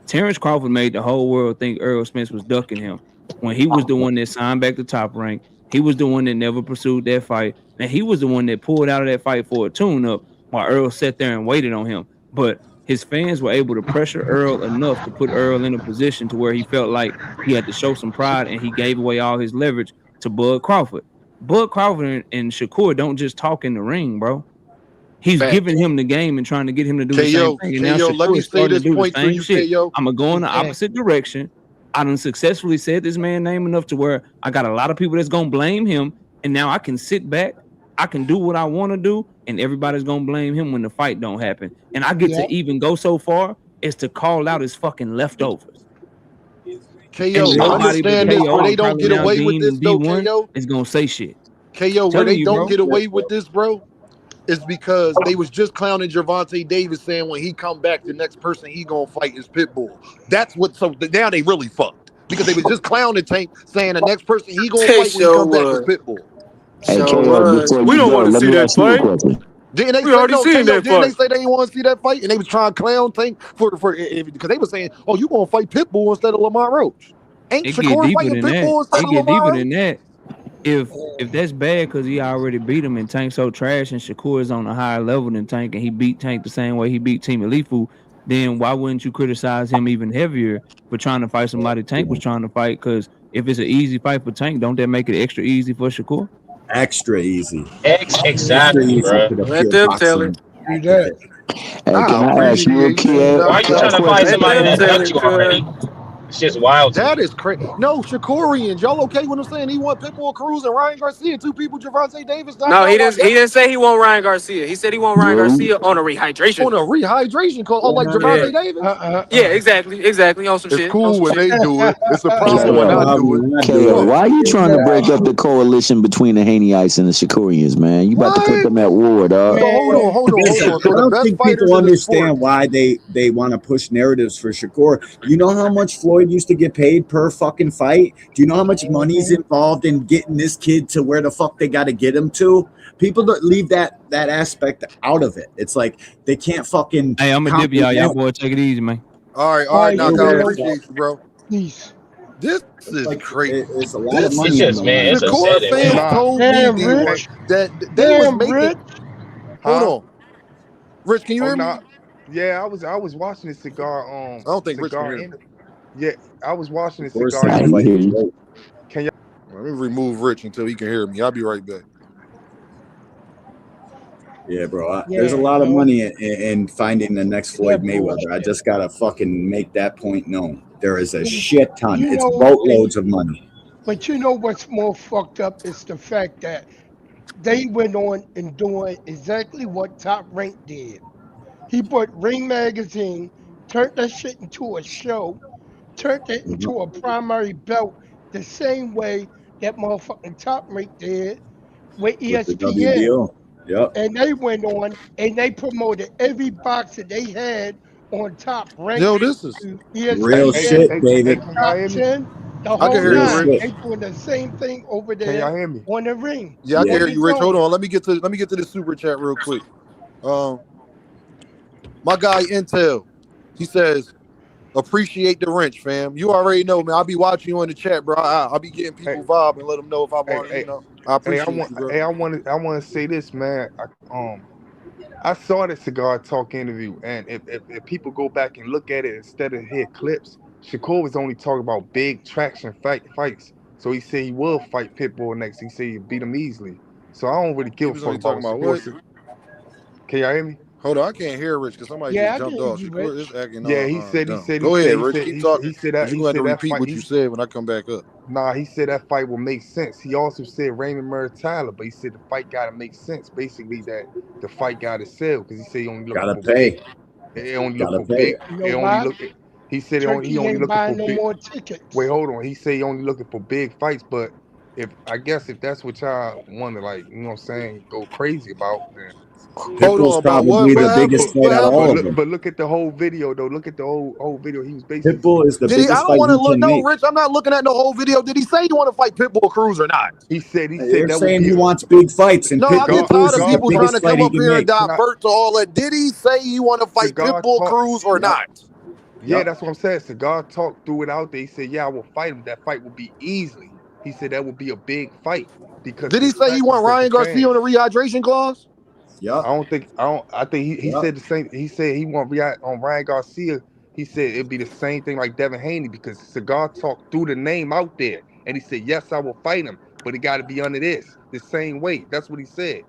S5: Terrence Crawford made the whole world think Earl Spence was ducking him when he was the one that signed back to Top Rank. He was the one that never pursued that fight, and he was the one that pulled out of that fight for a tune-up while Earl sat there and waited on him. But his fans were able to pressure Earl enough to put Earl in a position to where he felt like he had to show some pride, and he gave away all his leverage to Bud Crawford. Bud Crawford and Shakur don't just talk in the ring, bro. He's
S18: Fact.
S5: giving him the game and trying to get him to do the same
S3: KO,
S5: thing. And now
S3: KO, let
S5: Shakur
S3: me
S5: is
S3: say
S5: starting to
S3: this
S5: do the
S3: point for
S5: same
S3: you,
S5: shit.
S3: KO.
S5: I'm gonna go in the
S15: Exactly.
S5: opposite direction. I done successfully said this man name enough to where I got a lot of people that's gonna blame him, and now I can sit back, I can do what I want to do, and everybody's gonna blame him when the fight don't happen. And I get
S15: Yep.
S5: to even go so far as to call out his fucking leftovers. And
S3: KO,
S5: nobody but
S3: understand this
S5: KO
S3: where they
S5: and
S3: don't
S5: probably
S3: get
S5: now
S3: away with
S5: Dean
S3: this
S5: and
S3: though,
S5: D1
S3: KO.
S5: is gonna say shit.
S3: KO, where
S5: Telling
S3: they
S5: you,
S3: don't
S5: bro.
S3: get away with this, bro, is because they was just clowning Gervonta Davis saying when he come back, the next person he gonna fight is Pitbull. That's what. So now they really fucked because they was just clowning Tank saying the next person he gonna
S18: They
S3: fight when he
S18: sure
S3: come back is
S18: was.
S3: Pitbull.
S20: Hey
S18: Sure
S20: KO,
S18: was.
S20: before
S9: We
S20: you
S9: don't
S20: go,
S9: want to
S20: let
S9: see
S20: me
S9: that
S20: ask you a
S9: fight.
S20: question.
S3: Didn't they
S9: We
S3: say
S9: already
S3: no,
S9: seen
S3: KO?
S9: that
S3: Didn't they
S9: fight.
S3: say they didn't want to see that fight? And they was trying to clown Tank for because they were saying, "Oh, you gonna fight Pitbull instead of Lamont Roach?" Ain't
S5: It get
S3: Shakur
S5: deeper
S3: fighting
S5: than that.
S3: Pitbull instead
S5: It
S3: of
S5: get
S3: Lamont
S5: deeper
S3: Roach?
S5: than that. If that's bad because he already beat him and Tank so trash and Shakur is on a higher level than Tank and he beat Tank the same way he beat Team Alifu, then why wouldn't you criticize him even heavier for trying to fight somebody Tank was trying to fight? Because if it's an easy fight for Tank, don't that make it extra easy for Shakur?
S19: Extra easy. Extra
S1: Exactly,
S19: easy
S1: bro.
S19: for the
S18: Let
S19: pure
S18: them tell it.
S19: boxing
S15: True that.
S19: advocate.
S20: Hey,
S3: I
S20: can I ask you a
S3: appreciate you,
S20: kid
S1: Why
S3: Doc.
S1: are you
S20: a
S1: trying to fight
S18: Let
S20: question?
S1: somebody
S18: them
S1: that
S18: tell
S1: ducked
S18: it,
S1: you already?
S18: cuz.
S1: It's just wild to
S3: That
S1: me.
S3: is crazy. No, Shakurians, y'all okay when I'm saying he want Pitbull Cruz and Ryan Garcia, two people Gervonta Davis knocked
S18: No,
S3: out while
S18: he
S3: Devin
S18: didn't say he want Ryan Garcia. He said he want Ryan
S20: Yo,
S18: Garcia on a rehydration.
S3: on a rehydration call, unlike
S15: No,
S18: Yeah.
S3: Gervonta
S15: no.
S3: Davis.
S18: Yeah, exactly. On some
S3: It's
S18: shit. On
S3: cool
S18: some
S3: when
S18: shit.
S3: they do it. It's a
S19: It's
S3: problem
S19: a
S3: when I
S20: KO,
S3: do it.
S19: problem when I do
S20: KO,
S19: it.
S20: why are you trying to break up
S15: Exactly.
S20: the coalition between the Haney-ites and the Shakurians, man? You about to put
S3: What?
S20: them at war, dog.
S3: So hold
S15: Man,
S3: on, hold on, hold
S19: Listen,
S3: on. So
S19: I
S3: the
S19: don't
S3: best
S19: think
S3: fighters
S19: people
S3: in the sport.
S19: understand why they want to push narratives for Shakur. You know how much Floyd used to get paid per fucking fight? Do you know how much money's involved in getting this kid to where the fuck they got to get him to? People don't leave that aspect out of it. It's like they can't fucking
S5: Hey, I'm a dip y'all. Y'all
S19: comprehend.
S5: boy, take it easy, man.
S3: All
S15: all
S3: right,
S15: right,
S3: Knock. I
S15: KO.
S3: appreciate you, bro.
S15: Peace.
S3: This is
S19: Like
S3: crazy.
S19: it's a lot of
S3: This
S1: It's
S19: money on
S1: just,
S19: the
S1: man,
S19: line
S1: it's
S19: for this
S3: Shakur
S19: shit.
S1: upsetting,
S3: fans
S1: man.
S9: Nah.
S3: told me
S15: Damn,
S3: D1
S9: Hey,
S15: Rich.
S3: that they was
S15: Damn,
S3: making.
S15: Rich.
S3: Hold
S9: huh?
S3: on, Rich. Can you
S9: Oh
S3: hear
S9: nah.
S3: me?
S9: Yeah, I was watching the
S3: I don't think Rich can
S9: cigar
S3: hear me.
S9: in yeah, I was watching the
S19: Shakur
S9: cigar
S19: said
S20: I
S19: the
S20: hear
S19: fight
S9: industry.
S19: was
S20: you.
S19: dope.
S9: Can y'all
S3: Let me remove Rich until he can hear me. I'll be right back.
S19: Yeah, bro. There's a
S15: Yeah,
S19: lot of
S15: so
S19: money in finding the next
S15: yeah,
S19: Floyd Mayweather. I
S15: bullshit.
S19: just gotta fucking make that point known. There is a
S15: And
S19: shit ton.
S15: you
S19: It's
S15: know,
S19: boatloads of money.
S15: but you know what's more fucked up is the fact that they went on and doing exactly what Top Rank did. He put Ring Magazine, turned that shit into a show, turned it into a primary belt the same way that motherfucking Top Rank did with
S19: With the
S15: ESPN.
S19: WBO. Yep.
S15: And they went on and they promoted every boxer they had on Top Rank,
S3: Yo, this is
S19: Real
S15: ESPN,
S19: shit, David.
S12: Can y'all
S15: Top
S12: hear me?
S15: 10, the
S3: I can
S15: whole
S3: hear
S19: Real
S3: you,
S15: nine.
S3: Rich.
S19: shit.
S15: They doing the same thing over
S12: Can
S15: there
S12: y'all hear me?
S15: on the ring,
S3: Yeah, I can
S19: Yeah.
S3: hear
S15: on the
S3: you, Rich. Hold
S15: zone.
S3: on. Let me get to the super chat real quick. My guy Intel, he says, appreciate the wrench, fam. You already know, man. I'll be watching you in the chat, bro. I'll be getting
S12: Hey,
S3: people vibe and let them know if I
S12: hey,
S3: want to,
S12: hey,
S3: I appreciate you, bro.
S12: I want to say this, man. I saw the Cigar Talk interview, and if people go back and look at it instead of hear clips, Shakur was only talking about big traction fights. So he said he will fight Pitbull next. He said he'd beat him easily. So I don't really
S3: He
S12: give a
S3: was
S12: fuck
S3: only
S12: about
S3: talking
S12: what
S3: about
S12: Shakur
S3: what?
S12: said. Can y'all hear me?
S3: Hold on, I can't hear Rich because somebody
S15: Yeah,
S3: just
S15: I can
S3: jumped
S15: hear
S3: off.
S15: you,
S3: Shakur is
S15: Rich.
S3: acting
S12: Yeah,
S3: dumb. Go ahead, Rich. Keep talking
S12: he said
S3: because
S12: that
S3: you're going to have to
S12: that
S3: repeat
S12: fight.
S3: what you said when I come back up.
S12: Nah, he said that fight will make sense. He also said Raymond Murray Tyler, but he said the fight got to make sense. Basically, that the fight got to sell because he said he only looking
S19: Gotta
S12: for big.
S19: pay.
S12: It only look
S19: Gotta
S12: for
S19: pay.
S12: big.
S15: You know
S12: It only
S15: why?
S12: look. He said he
S15: Turkey
S12: only
S15: ain't
S12: looking for
S15: buying no
S12: big.
S15: more
S12: Wait,
S15: tickets.
S12: hold on. He said he only looking for big fights, but I guess if that's what y'all want to like, you know what I'm saying, go crazy about, then.
S3: Hold
S19: Pitbull's
S3: on, about what?
S19: probably
S3: What
S19: the
S3: happened?
S19: biggest fight
S3: What
S19: out of
S3: happened?
S19: all of them.
S12: But look at the whole video though. Look at the whole video. He was basically.
S19: Pitbull is the
S3: Did he? I
S19: biggest
S3: don't
S19: fight
S3: want to
S19: he
S3: look.
S19: can
S3: No,
S19: make.
S3: Rich, I'm not looking at the whole video. Did he say he want to fight Pitbull Cruz or not?
S12: He said
S19: They're
S12: that would
S19: saying
S12: be
S19: he
S12: a
S19: wants big fights, and
S3: No, I get
S12: cigar.
S3: tired
S19: Pitbull's
S3: of
S19: is the
S3: people trying
S19: biggest
S3: to
S19: fight
S3: come
S19: he
S3: up
S19: can
S3: here and
S19: make.
S3: divert to all that. Did he say he want to fight
S12: Cigar
S3: Pitbull
S12: talk.
S3: Cruz or
S19: Yep.
S3: not?
S12: Yeah,
S19: Yep.
S12: that's what I'm saying. Cigar talk threw it out there. He said, "Yeah, I will fight him. That fight will be easily." He said that would be a big fight because
S3: Did he say he want
S12: because the
S3: Ryan Garcia on
S12: fans.
S3: a rehydration clause?
S19: Yep.
S12: I think he
S19: Yep.
S12: said the same. He said he want on Ryan Garcia. He said it'd be the same thing like Devin Haney because Cigar Talk threw the name out there, and he said, "Yes, I will fight him, but it got to be under the same weight." That's what he said.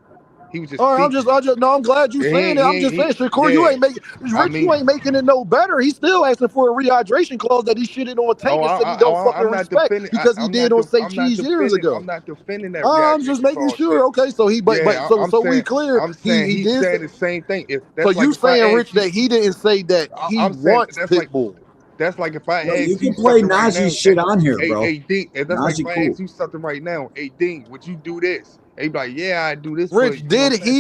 S12: He was just
S3: All right,
S12: speaking.
S3: no, I'm glad you saying it. I'm just saying, Shakur, you ain't making
S12: I
S3: Rich, you
S12: mean,
S3: ain't making it no better. He's still asking for a rehydration clause that he shitted on Tank and said he don't fucking
S12: I'm not
S3: respect
S12: defending.
S3: because he did on Say Cheese years
S12: I'm
S3: ago.
S12: not defending that
S3: I'm just
S12: rehydration
S3: making
S12: clause
S3: sure.
S12: shit.
S3: Okay, so he, but
S12: Yeah,
S3: so we clear.
S12: I'm saying
S3: He
S12: he's
S3: did.
S12: saying the same thing. If
S3: So
S12: that's like
S3: you
S12: if I
S3: saying,
S12: ask
S3: Rich,
S12: you,
S3: that he didn't say that he
S12: I'm saying
S3: wants Pitbull?
S12: that's like if I
S19: Yo, you
S12: ask you
S19: can play
S12: something right
S19: Najee
S12: now.
S19: shit on here, bro.
S12: Hey, Dean, and that's like if
S19: Najee
S12: I
S19: cool.
S12: ask you something right now. Hey, Dean, would you do this? And you be like, yeah, I do this, but
S3: Rich,
S12: you know what I'm saying?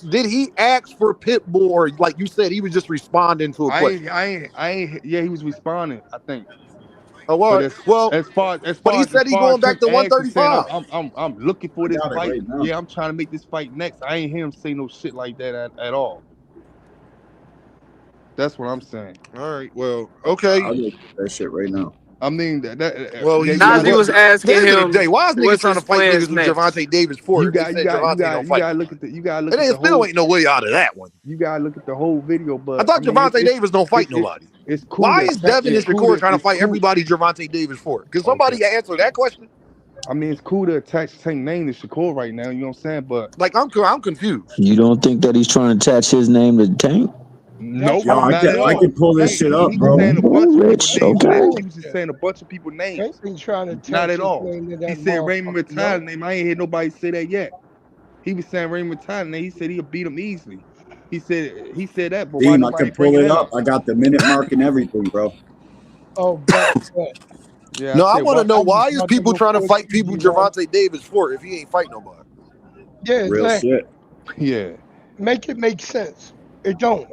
S3: Did he ask for Pitbull, or like you said, he was just responding to a question?
S12: I ain't. Yeah, he was responding. I think.
S3: Oh,
S12: But
S3: well, but he said he going
S12: as him
S3: back to
S12: asking, saying
S3: 135.
S12: I'm looking for
S19: I
S12: this
S19: got it
S12: fight.
S19: right now.
S12: Yeah, I'm trying to make this fight next. I ain't hear him say no shit like that at all. That's what I'm saying.
S3: All right, well, okay.
S19: I'll get that shit right now.
S12: I mean
S3: Well,
S12: yeah,
S18: Najee was
S3: at the
S18: asking
S3: end of the
S18: him,
S3: day, why is niggas
S18: "What's
S3: trying to
S18: his
S3: fight
S18: plans
S3: niggas who
S18: next?"
S3: Gervonta Davis fought if they said Gervonta don't fight nobody?
S12: you gotta look
S3: And
S12: at
S3: there
S12: the
S3: still
S12: whole
S3: ain't no way out of that one.
S12: you gotta look at the whole video.
S3: I
S12: But I
S3: thought
S12: mean
S3: Gervonta Davis don't fight nobody.
S12: it's cool
S3: Why
S12: to
S3: is Devin and Shakur trying to fight
S12: cool.
S3: everybody Gervonta Davis fought? Can
S12: Okay.
S3: somebody answer that question?
S12: I mean, it's cool to attach Tank name to Shakur right now. You know what I'm saying? But
S3: Like I'm confused.
S20: You don't think that he's trying to attach his name to Tank?
S15: That's
S12: nope,
S19: Yo,
S15: what he
S12: not at
S19: I
S12: all.
S19: can
S15: said.
S19: pull this shit up,
S12: He was
S19: bro.
S12: saying a bunch of people
S20: Rich,
S12: names.
S20: okay.
S12: He was just saying a bunch of people
S15: They
S12: names.
S15: been trying to
S12: Not
S15: attach
S12: at
S15: his
S12: all.
S15: name to
S12: He
S15: that
S12: said Raymond
S15: motherfucker.
S12: Retired
S15: No.
S12: name. I ain't heard nobody say that yet. He was saying Raymond Retired name. He said he'll beat him easily. He said that, but why
S19: Dean, I
S12: nobody
S19: can
S12: bring
S19: pull
S12: it
S19: it up.
S12: out?
S19: I got the minute mark and everything, bro.
S15: Oh, bet.
S12: Yeah, I
S3: No, I
S12: said
S3: want to
S12: why.
S3: know
S15: I just
S3: why is
S15: about to
S3: people
S15: look
S3: trying to
S15: for it
S3: fight
S15: too,
S3: people
S15: G1.
S3: Gervonta Davis for if he ain't fight nobody?
S15: Yeah,
S19: Real
S15: exactly.
S19: shit.
S12: Yeah.
S15: Make it make sense. It don't.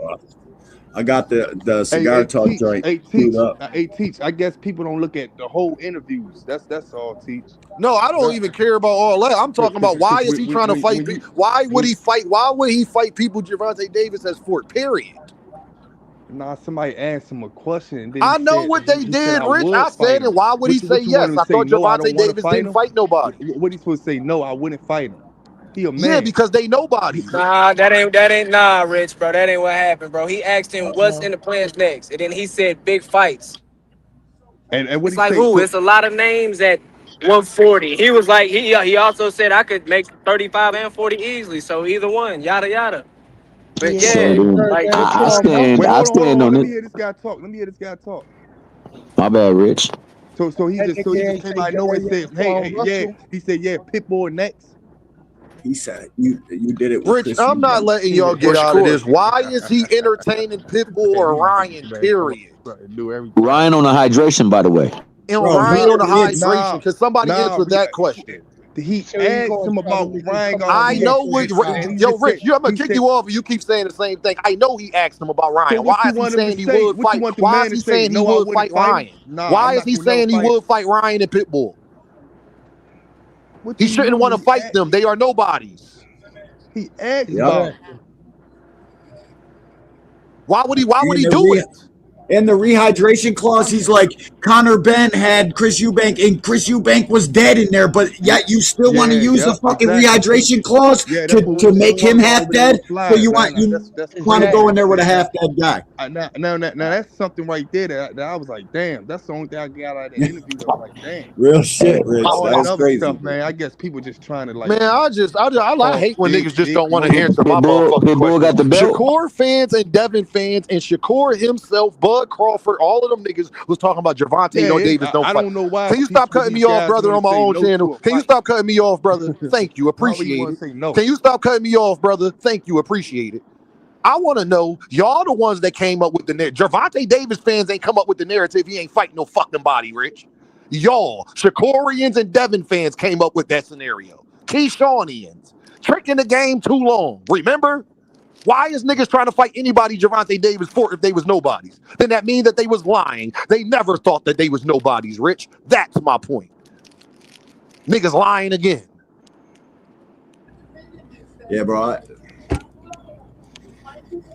S19: I got the cigar talk joint queued up.
S12: Teach. I guess people don't look at the whole interviews. That's all. Teach.
S3: No, I don't even care about all that. I'm talking about why
S12: Because
S3: is he trying to fight people? Why would he fight? Why would he fight people Gervonta Davis has fought? Period.
S12: Nah, somebody asked him a question and then
S3: I know what they
S12: he said
S3: did,
S12: I
S3: Rich.
S12: would
S3: I
S12: fight
S3: said it.
S12: him.
S3: Why would he say
S12: What you want
S3: yes?
S12: him
S3: I
S12: to say?
S3: thought
S12: No, I don't
S3: Gervonta
S12: want to
S3: Davis
S12: fight
S3: didn't
S12: him.
S3: fight nobody.
S12: What he supposed to say? No, I wouldn't fight him. He a
S3: Yeah,
S12: man.
S3: because they nobodies.
S18: Nah, that ain't nah, Rich, bro. That ain't what happened, bro. He asked him what's in the plans next, and then he said big fights.
S12: And what
S18: It's
S12: he
S18: like
S12: say?
S18: who?
S12: So
S18: It's a lot of names that 140. He was like, he also said I could make 35 and 40 easily. So either one, yada yada. But
S15: Yeah,
S18: yeah,
S15: he
S7: So
S15: turned
S18: like
S15: that
S7: I
S15: into a
S7: stand
S12: Wait,
S15: muscle.
S7: I
S12: hold
S7: stand
S12: on.
S7: on
S12: Let
S7: it.
S12: me hear this guy talk.
S7: My bad, Rich.
S12: So he
S15: That
S12: just
S15: nigga ain't
S12: came
S15: say
S12: out of nowhere and said, hey, yeah.
S15: Russell.
S12: He said, yeah, Pitbull next.
S19: He said you did it with
S3: Rich,
S19: Chris
S3: I'm not
S19: Eubank.
S3: letting y'all
S5: Or
S3: get out of
S5: Shakur.
S3: this. Why is he entertaining Pitbull or Ryan,
S12: Man, come on,
S3: period?
S12: bro. Do everything.
S7: Ryan on the hydration, by the way.
S3: And
S19: Bro,
S3: Ryan on the
S19: it's
S3: hydration, because somebody answer that question.
S12: He
S15: So he
S12: asked
S15: gonna
S12: him
S15: try to
S12: about
S15: make him
S12: Ryan
S15: come out
S3: I
S12: Garcia.
S3: know
S15: muscle
S3: what,
S15: time.
S12: He
S3: yo,
S12: just said,
S3: Rich, I'm gonna kick you off, and you keep saying the same thing. I know he asked him about
S12: so
S3: Ryan.
S12: what
S3: Why
S12: you
S3: is he
S12: want him to
S3: saying he
S12: say?
S3: would
S12: What you
S3: fight?
S12: want the
S3: Why is
S12: man to
S3: he
S12: say?
S3: saying he
S12: No, I
S3: would
S12: wouldn't
S3: fight
S12: fight him.
S3: Ryan?
S12: Nah,
S3: Why
S12: I'm
S3: is
S12: not
S3: he
S12: gonna never
S3: saying he
S12: fight him.
S3: would fight Ryan and Pitbull?
S12: What
S3: He
S12: do you
S3: shouldn't
S12: mean?
S3: want to fight them. They are nobodies.
S12: He asked
S19: Yep.
S12: about him.
S3: Why would he
S19: And
S3: do it?
S19: in the rehydration clause, he's like, Connor Ben had Chris Eubank, and Chris Eubank was dead in there, but yet you still want to use the fucking
S12: exactly.
S19: rehydration clause
S12: Yeah, that's what we
S19: to
S12: was
S19: make
S12: talking
S19: him
S12: about
S19: half
S12: over there
S19: dead.
S12: with
S19: So
S12: Fly.
S19: you
S12: Nah,
S19: want
S12: nah, that's
S19: to
S12: crazy
S19: go
S12: what
S19: in
S12: he
S19: there with a
S12: said.
S19: half dead guy.
S12: Now, that's something right there that I was like, damn, that's the only thing I got out of that interview that was like, damn.
S19: Real shit, Rich.
S12: All that
S19: That's
S12: other
S19: crazy.
S12: stuff, man, I guess people just trying to like
S3: Man, I
S12: talk
S3: hate when
S12: big,
S3: niggas just
S12: big
S3: don't want to
S12: moves.
S3: answer my motherfucking
S7: Pitbull
S3: questions.
S7: got the belt.
S3: Shakur fans and Devin fans and Shakur himself, Bud Crawford, all of them niggas was talking about Javante Davis don't
S12: I
S3: fight.
S12: don't know why
S3: Can you stop
S12: people,
S3: cutting
S12: these
S3: me off,
S12: guys
S3: brother,
S12: want
S3: on
S12: to
S3: my
S12: say
S3: own
S12: no
S3: channel?
S12: to a
S3: Can you
S12: fight.
S3: stop cutting me off, brother? Thank you,
S12: Why would you
S3: appreciate
S12: want
S3: it.
S12: to say no?
S3: Can you stop cutting me off, brother? Thank you, appreciate it. I want to know, y'all the ones that came up with the narrative. Javante Davis fans ain't come up with the narrative. He ain't fighting no fucking body, Rich. Y'all, Shakorians and Devin fans came up with that scenario. Keyshawians. Tricking the game too long. Remember? Why is niggas trying to fight anybody Javante Davis for if they was nobodies? Then that means that they was lying. They never thought that they was nobodies, Rich. That's my point. Niggas lying again.
S19: Yeah, bro.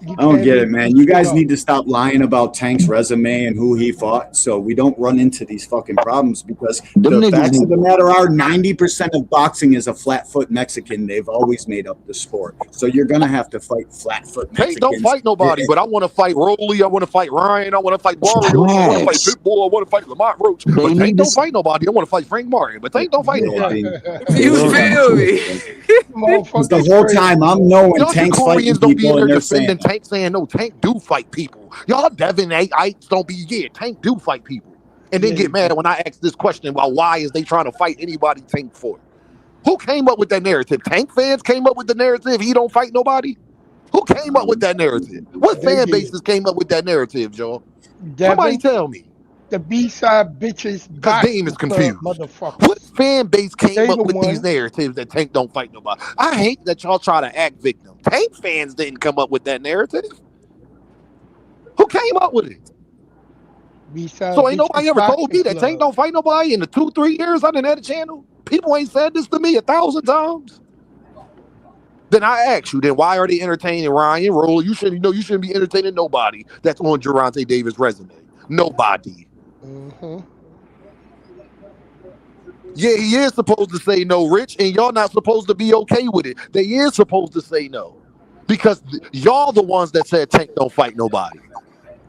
S15: You
S19: I don't
S15: can't
S19: get it,
S15: make
S19: man.
S15: this
S19: You
S15: shit
S19: guys
S15: up.
S19: need to stop lying about Tank's resume and who he fought so we don't run into these fucking problems because
S7: Them
S19: the
S7: niggas
S19: facts of
S7: need
S19: the matter are 90% of boxing is a flat foot Mexican. They've always made up the sport. So you're going to have to fight flat foot
S3: Tank don't
S19: Mexicans.
S3: fight nobody, but I want to fight Rolly. I want to fight Ryan. I want to fight Barrios. I want to fight
S7: trash.
S3: Pitbull. I want to fight Lamont Roach.
S7: They
S3: But Tank
S7: need
S3: don't
S7: to.
S3: fight nobody. I want to fight Frank Martin. But Tank don't fight
S19: Yeah,
S3: nobody.
S7: They
S18: You
S7: don't.
S18: feel me?
S19: Because the
S15: Motherfucker's
S19: whole
S15: crazy,
S19: time I'm
S15: man.
S19: knowing
S3: Y'all
S19: Tank's fighting
S3: Shakorians don't be in
S19: people
S3: there
S19: and they're saying
S3: defending Tank, saying no, Tank do fight people. Y'all Devin Ites don't be, yeah, Tank do fight people. And then
S15: Yeah,
S3: get mad when I ask this question about why is they trying to fight anybody Tank for? Who came up with that narrative? Tank fans came up with the narrative he don't fight nobody? Who came up with that narrative? What
S15: they
S3: fan
S15: did.
S3: bases came up with that narrative, Joe? Somebody
S15: Devin,
S3: tell me.
S15: the B-side bitches
S3: Because Dame
S15: boxing
S3: is
S15: club
S3: confused. What
S15: motherfuckers.
S3: fan base came
S15: They
S3: up
S15: the
S3: with these
S15: one.
S3: narratives that Tank don't fight nobody? I hate that y'all try to act victim. Tank fans didn't come up with that narrative. Who came up with it?
S15: B-side
S3: So ain't nobody
S15: bitches
S3: ever told
S15: boxing
S3: me that Tank
S15: club.
S3: don't fight nobody in the 2-3 years I done had a channel? People ain't said this to me 1,000 times. Then I ask you, then why are they entertaining Ryan Roll? You shouldn't be entertaining nobody that's on Javante Davis' resume. Nobody.
S15: Mm-hmm.
S3: Yeah, he is supposed to say no, Rich, and y'all not supposed to be okay with it. They is supposed to say no. Because y'all the ones that said Tank don't fight nobody.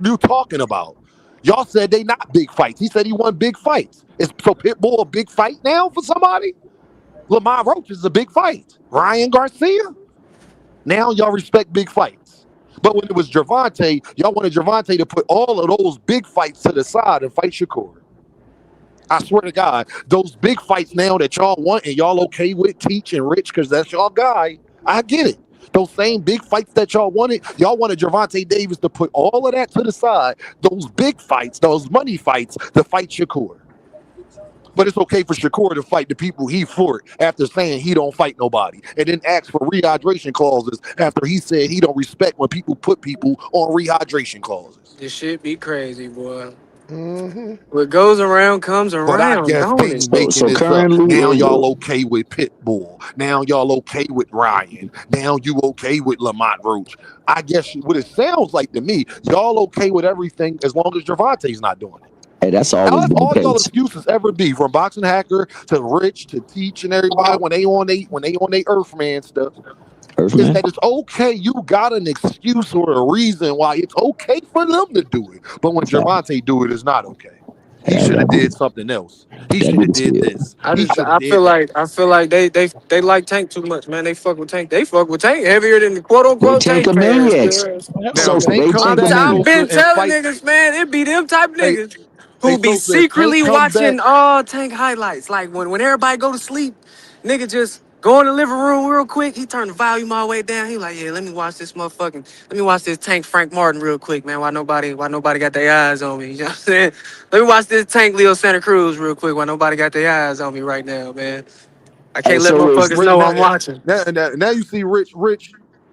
S3: You talking about? Y'all said they not big fights. He said he won big fights. Is so Pitbull a big fight now for somebody? Lamont Roach is a big fight. Ryan Garcia? Now y'all respect big fights. But when it was Javante, y'all wanted Javante to put all of those big fights to the side and fight Shakur. I swear to God, those big fights now that y'all want and y'all okay with Teach and Rich because that's y'all guy, I get it. Those same big fights that y'all wanted Javante Davis to put all of that to the side. Those big fights, those money fights, to fight Shakur. But it's okay for Shakur to fight the people he fought after saying he don't fight nobody. And then ask for rehydration clauses after he said he don't respect when people put people on rehydration clauses.
S18: This shit be crazy, boy.
S15: Mm-hmm.
S18: What goes around comes
S3: But I
S18: around,
S3: guess
S18: don't
S3: Dean
S18: it?
S3: making
S7: So
S3: this up.
S7: currently,
S3: Now y'all okay with Pitbull. Now y'all okay with Ryan. Now you okay with Lamont Roach. I guess what it sounds like to me, y'all okay with everything as long as Javante's not doing it.
S7: hey, that's always
S3: That's
S7: been the
S3: all y'all
S7: case.
S3: excuses ever be, from Boxing Hacker to Rich to Teach and everybody when they on they Earthman stuff, is
S7: Earthman.
S3: that it's okay. You got an excuse or a reason why it's okay for them to do it, but when Javante do it, it's not okay. He should have did something else. He should have did this. He should have
S18: I
S3: did that.
S18: feel like they like Tank too much, man. They fuck with Tank. They fuck with Tank heavier than the quote
S20: They
S18: unquote
S20: tank
S18: Tank
S20: a
S18: fans.
S20: maniacs.
S18: Cause
S3: Now
S20: Sosa,
S3: Tank
S20: they
S3: come
S20: tank a
S3: back,
S18: I've
S20: maniacs.
S3: Sosa,
S18: been
S3: and
S18: telling
S3: fight.
S18: niggas, man, it be them type of
S3: Hey,
S18: niggas who be
S3: Sosa, if Tank
S18: secretly
S3: come back,
S18: watching all Tank highlights. Like when everybody go to sleep, nigga just go in the living room real quick. He turn the volume all the way down. He like, yeah, let me watch this Tank Frank Martin real quick, man. Why nobody got their eyes on me? You know what I'm saying? Let me watch this Tank Leo Santa Cruz real quick. Why nobody got their eyes on me right now, man? I
S20: Hey,
S18: can't let
S20: so Rich,
S18: motherfuckers know I'm watching.
S3: now you see Rich.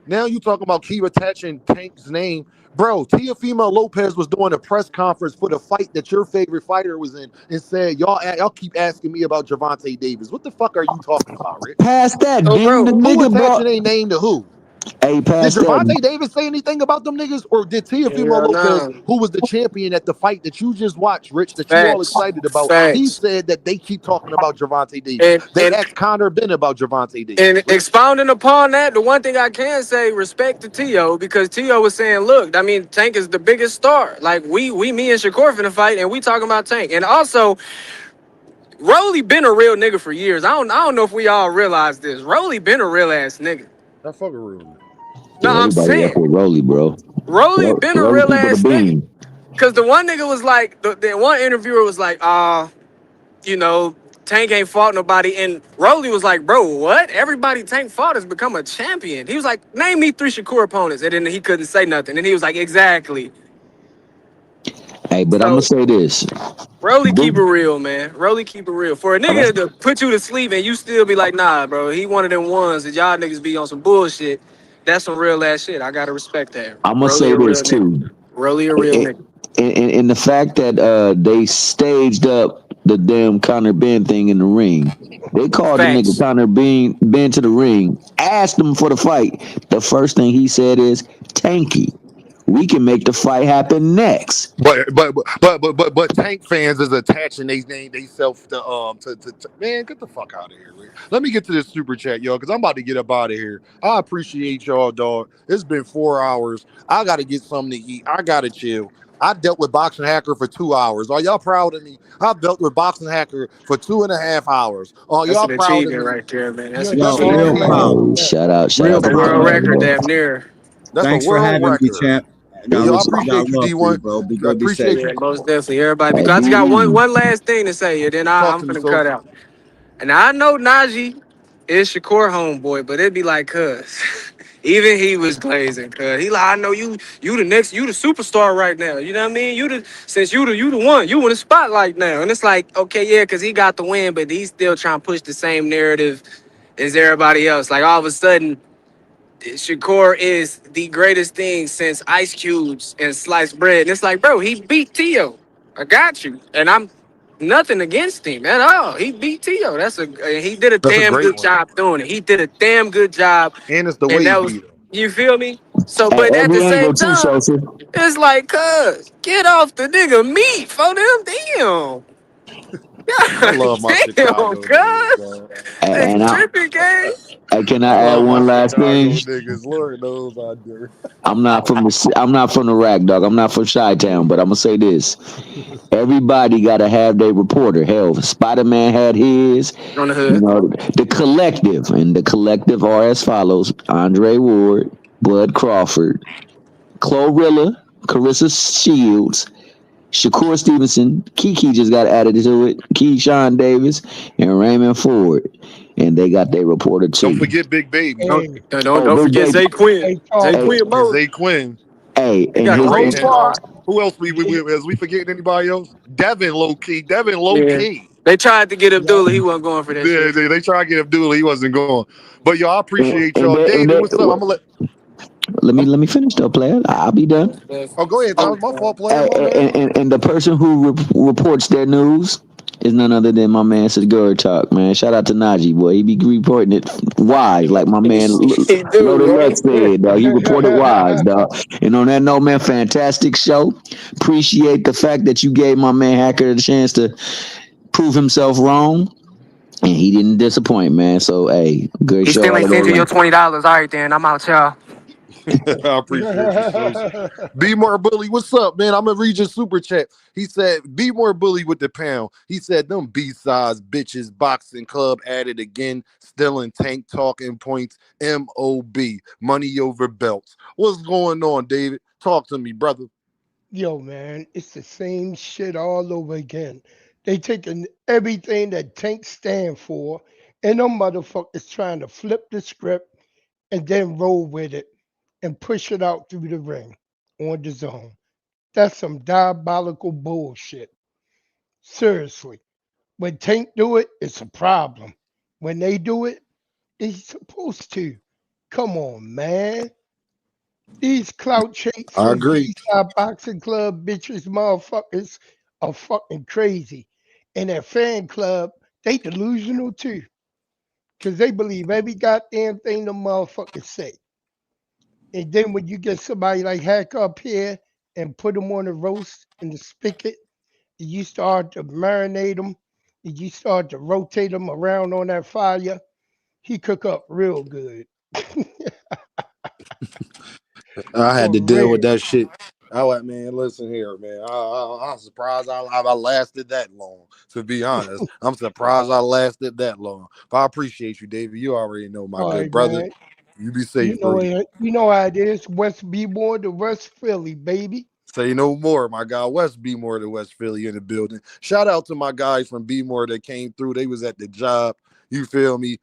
S3: Now you talking about keep attaching Tank's name. Bro, Teofimo Lopez was doing a press conference for the fight that your favorite fighter was in and said, y'all keep asking me about Gervonta Davis. What the fuck are you talking about, Rich?
S20: past that,
S18: Oh,
S20: didn't the
S18: bro.
S3: Who
S20: nigga
S3: attaching
S20: brought?
S3: a name to who?
S20: Hey,
S3: Did
S20: past that.
S3: Gervonta Davis say anything about them niggas? Or did Teofimo
S18: Hell
S3: Lopez,
S18: no.
S3: who was the champion at the fight that you just watched, Rich, that you all
S18: Facts.
S3: excited about, he
S18: Facts.
S3: said that they keep talking about Gervonta Davis.
S18: And
S3: They
S18: and
S3: asked Conor Ben about Gervonta Davis.
S18: and
S3: Rich.
S18: expounding upon that, the one thing I can say, respect to T.O. because T.O. was saying, look, I mean, Tank is the biggest star. Like me and Shakur finna fight, and we talking about Tank. And also, Rolly been a real nigga for years. I don't know if we all realize this. Rolly been a real ass nigga.
S3: I fuck a Rui.
S18: No,
S20: Yeah,
S18: I'm
S20: everybody F
S18: saying
S20: with Rolly, bro.
S18: Rolly been a
S20: Rolly
S18: real
S20: keep it a
S18: ass nigga.
S20: bean.
S18: Cause the one nigga was like, the one interviewer was like, you know, Tank ain't fought nobody. And Rolly was like, bro, what? Everybody Tank fought has become a champion. He was like, name me 3 Shakur opponents. And then he couldn't say nothing. And he was like, exactly.
S20: Hey, but I'm gonna
S18: So
S20: say this.
S18: Rolly keep
S20: This-
S18: it real, man. Rolly keep it real. For a
S20: that's-
S18: nigga to put you to sleep and you still be like, nah, bro, he one of them ones that y'all niggas be on some bullshit. That's some real ass shit. I gotta respect that.
S20: I'm gonna
S18: Rolly
S20: say
S18: a
S20: this
S18: real nigga.
S20: too.
S18: Rolly a real nigga.
S20: And the fact that they staged up the damn Conor Ben thing in the ring. They called the nigga
S18: Facts.
S20: Conor Ben to the ring, asked him for the fight. The first thing he said is, Tanky, we can make the fight happen next.
S3: But Tank fans is attaching they name they self to man, get the fuck out of here, Rick. Let me get to this super chat, y'all, because I'm about to get up out of here. I appreciate y'all, dog. It's been 4 hours. I gotta get something to eat. I gotta chill. I dealt with Boxing Hacker for 2 hours. Are y'all proud of me? I've dealt with Boxing Hacker for 2.5 hours. Are
S18: That's
S3: y'all
S18: an
S3: proud of
S18: achievement
S3: me?
S18: right there, man. That's
S8: Yo,
S18: an
S8: yo,
S19: Yo,
S8: real
S19: real
S18: achievement,
S8: quick.
S18: man.
S19: proud.
S20: Hey, shout out
S19: Real
S20: to
S18: That
S19: proud,
S18: world
S20: Boxing Hacker,
S18: record
S20: bro.
S18: damn near.
S3: That's a
S19: Thanks for
S3: world
S19: having me,
S3: record.
S19: champ.
S3: Yo, I
S19: I got
S3: appreciate you,
S19: love for you,
S3: D1.
S19: bro. Be
S3: I
S19: good, be
S3: appreciate
S19: safe.
S3: you.
S18: Yeah, most definitely. Everybody,
S20: Hey,
S18: because I
S20: be
S18: just got
S20: easy.
S18: one last thing to say, and then
S3: Talk
S18: I'm
S3: to me,
S18: finna cut
S3: Sos.
S18: out. And I know Najee is Shakur homeboy, but it'd be like, cuz. Even he was glazing, cuz. He like, I know you the superstar right now. You know what I mean? You the one, you in the spotlight now. And it's like, okay, yeah, because he got the win, but he's still trying to push the same narrative as everybody else. Like all of a sudden, Shakur is the greatest thing since ice cubes and sliced bread. And it's like, bro, he beat Tio. I got you. And I'm nothing against him at all. He beat Tio. He did a
S3: That's a
S18: damn
S3: great
S18: good
S3: one.
S18: job doing it. He did a damn good job.
S3: And it's the
S18: And
S3: way he
S18: that was,
S3: beat him.
S18: you feel me? So,
S20: At
S18: but at the
S20: every
S18: same
S20: angle too,
S18: time,
S20: Sosa.
S18: it's like, cuz, get off the nigga meat for them. Damn.
S3: I love my
S18: Damn,
S3: Chicago niggas,
S18: cuz.
S3: dog.
S18: They
S20: And
S18: tripping, gang.
S20: can
S3: I
S20: I add
S3: love my
S20: one last thing?
S3: Chicago niggas. Lord knows I do.
S20: I'm not from the rack, dog. I'm not from Chi-Town, but I'm gonna say this. Everybody gotta have their reporter. Hell, Spider-Man had his,
S18: On the
S20: you
S18: hood.
S20: know, the collective. And the collective are as follows: Andre Ward, Bud Crawford, Chlorilla, Carissa Shields, Shakur Stevenson, Kiki just got added to it, Keyshawn Davis, and Raymond Ford. And they got their reporter
S3: Don't
S20: too.
S3: forget Big Baby
S18: Don't,
S15: Hey,
S18: don't,
S20: Oh,
S18: don't
S20: Big
S18: forget
S20: Baby.
S18: Zay Quinn.
S15: hey,
S18: Zay
S20: Hey,
S15: Charles.
S18: Quinn
S3: and
S18: Mode.
S3: Zay Quinn.
S20: hey,
S18: He
S20: and
S18: got a
S20: his
S18: whole
S3: And
S18: squad.
S3: who else we
S15: Did,
S3: as we forgetting anybody else? Devin low key. Devin low
S18: Yeah.
S3: key.
S18: They tried to get
S15: yeah.
S18: Abdullah. He wasn't going for that shit.
S3: They tried to get Abdullah. He wasn't going. But y'all, I appreciate
S20: and
S3: y'all.
S20: they, and
S3: David,
S20: they,
S3: what's up? I'm gonna let.
S20: let me finish though, player. I'll be done.
S3: Oh, go ahead. That was my fault, player.
S20: Hey,
S3: My bad.
S20: and the person who reports their news is none other than my man Segura Talk, man. Shout out to Najee, boy. He be reporting it wise, like my man
S18: He do,
S20: Loaded Lux
S18: right?
S20: said, dog. He reported wise, dog. And on that note, man, fantastic show. Appreciate the fact that you gave my man Hacker the chance to prove himself wrong. And he didn't disappoint, man. So, hey, good
S18: He
S20: show
S18: still
S20: all
S18: ain't
S20: the way
S18: send you your
S20: around.
S18: $20. All right, then. I'm out, y'all.
S3: I appreciate you, so. Be more bully. What's up, man? I'm gonna read your super chat. He said, "Be more bully with the pound." He said, "Them B-sides bitches boxing club at it again, stealing tank talking points. MOB money over belts." What's going on, David? Talk to me, brother.
S15: Yo, man, it's the same shit all over again. They taking everything that Tank stand for, and them motherfuckers trying to flip the script and then roll with it and push it out through the ring on the zone. That's some diabolical bullshit. Seriously. When Tank do it, it's a problem. When they do it, they supposed to. Come on, man. These clout
S3: I
S15: chasing
S3: agree.
S15: B-side boxing club bitches, motherfuckers are fucking crazy. And that fan club, they delusional too. Cause they believe every goddamn thing the motherfuckers say. And then when you get somebody like Hack up here and put them on the roast in the spigot, and you start to marinate them, and you start to rotate them around on that fire, he cook up real good.
S3: I had
S15: For
S3: to deal with
S15: real.
S3: that shit. I like, man, listen here, man. I'm surprised I lasted that long. To be honest, I'm surprised I lasted that long. But I appreciate you, David. You already know, my
S15: All
S3: good
S15: right,
S3: brother.
S15: man.
S3: You be
S15: You
S3: safe,
S15: know
S3: Brody.
S15: it. You know how it is. West B-Boy to West Philly, baby.
S3: Say no more, my guy. West Bmore to West Philly in the building. Shout out to my guys from Bmore that came through. They was at the job. You feel me?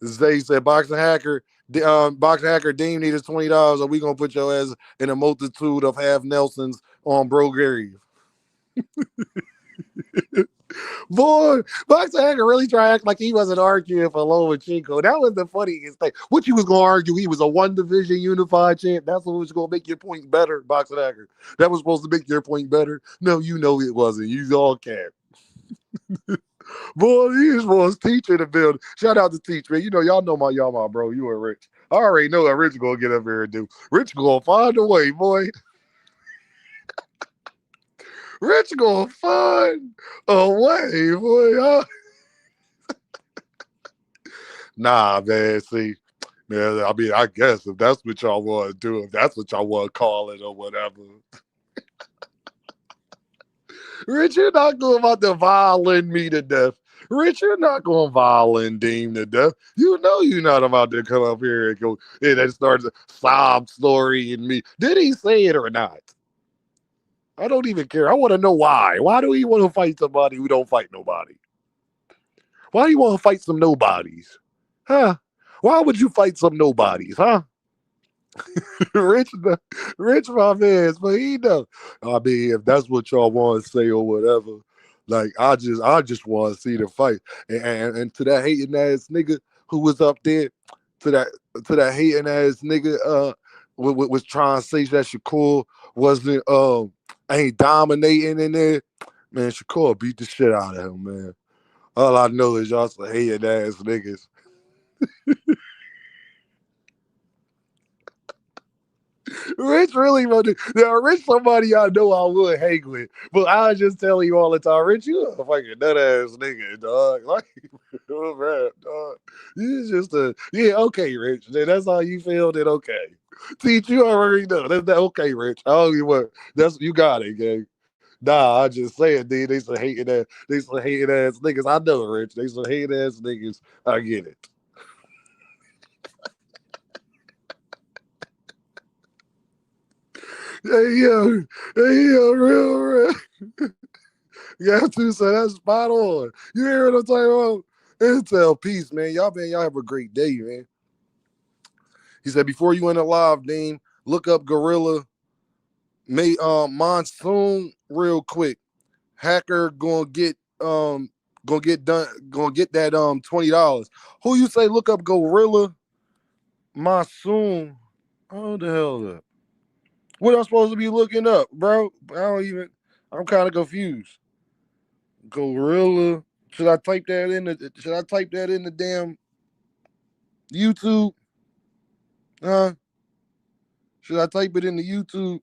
S3: Zay said, Boxing Hacker, Dean needed $20, or we gonna put your ass in a multitude of half Nelsons on Bro Gary. Boy, Boxing Hacker really try to act like he wasn't arguing for Lomachenko. That was the funniest thing. What you was gonna argue? He was a one division unified champ. That's what was gonna make your point better, Boxing Hacker. That was supposed to make your point better. No, you know it wasn't. You all cap. Boy, these was teacher in the building. Shout out to Teach, man. You know, y'all know my bro. You and Rich. I already know what Rich gonna get up here and do. Rich gonna find a way, boy. Rich gonna find a way, boy. Nah, man. See, man. I mean, I guess if that's what y'all want to do, if that's what y'all want to call it or whatever. Rich, you're not going about to violate me to death. Rich, you're not going to violate Dean to death. You know you're not about to come up here and go and then start a sob story in me. Did he say it or not? I don't even care. I want to know why. Why do you want to fight somebody who don't fight nobody? Why do you want to fight some nobodies? Huh? Why would you fight some nobodies, huh? Rich, my man, but he know. I mean, if that's what y'all want to say or whatever, like I just want to see the fight. And to that hating ass nigga who was up there, to that hating ass nigga, was trying to say that Shakur wasn't ain't dominating in there. Man, Shakur beat the shit out of him, man. All I know is y'all some hating ass niggas. Rich really wanted now. Rich, somebody I know I would hang with, but I just tell you all the time, Rich, you a fucking nut ass nigga, dog. Like, oh, man, dog. You just okay, Rich. Then that's how you feel. Then okay, Teach, you already know that's that okay, Rich. I don't even what that's you got it, gang. Nah, I just saying, dude. They some hating ass niggas. I know, Rich. They some hating ass niggas. I get it. Real. Yeah, too. So that's spot on. You hear what I'm talking about? Intel, peace, man. Y'all have a great day, man. He said before you end the live, Dean, look up Gorilla Monsoon real quick. Hacker gonna get that $20. Who you say look up Gorilla Monsoon? Oh the hell up. What I'm supposed to be looking up, bro? I'm kind of confused. Gorilla. Should I type that in the damn YouTube? Should I type it in the YouTube?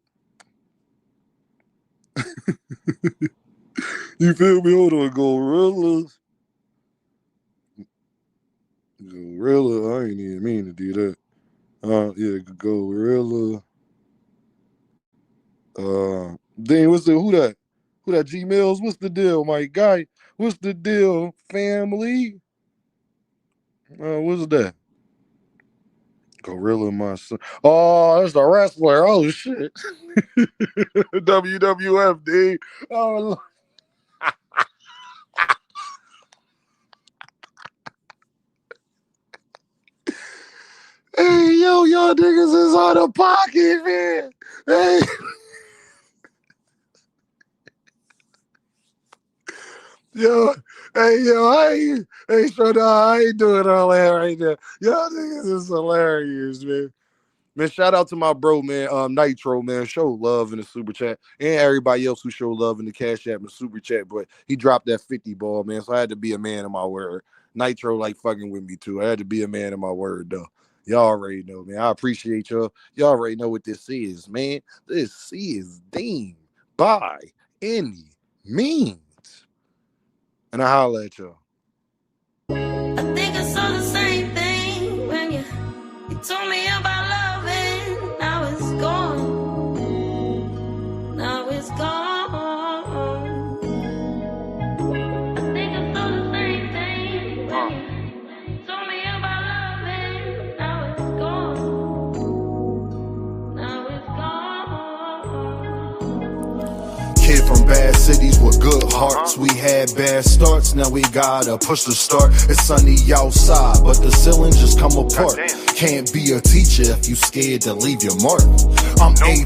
S3: You feel me? Hold on, Gorillas. Gorilla. I ain't even mean to do that. Yeah, Gorilla. Then who that? Who that? G Mills? What's the deal, my guy? What's the deal, family? What's that? Gorilla, my son. Oh, that's the wrestler. Oh shit. WWF, dude. Oh. Hey, yo, y'all niggas is out of pocket, man. Hey. Yo, hey, I ain't doing all that right now. Y'all niggas is hilarious, man. Man, shout out to my bro, man, Nitro, man. Show love in the super chat. And everybody else who showed love in the Cash App and super chat, but he dropped that 50 ball, man. So I had to be a man of my word. Nitro like fucking with me too. I had to be a man of my word, though. Y'all already know, man. I appreciate y'all. Y'all already know what this is, man. This is deemed by any means. And I holla at y'all.
S1: I think I saw the same thing when you told me about loving. Now it's gone. Now it's gone. I think I saw the same thing when you told me about loving. Now it's gone. Now it's gone.
S2: Kid from bad cities with good hearts. We had bad starts, now we gotta push the start. It's sunny outside, but the ceiling just come apart. Can't be a teacher if you scared to leave your mark. I'm A+,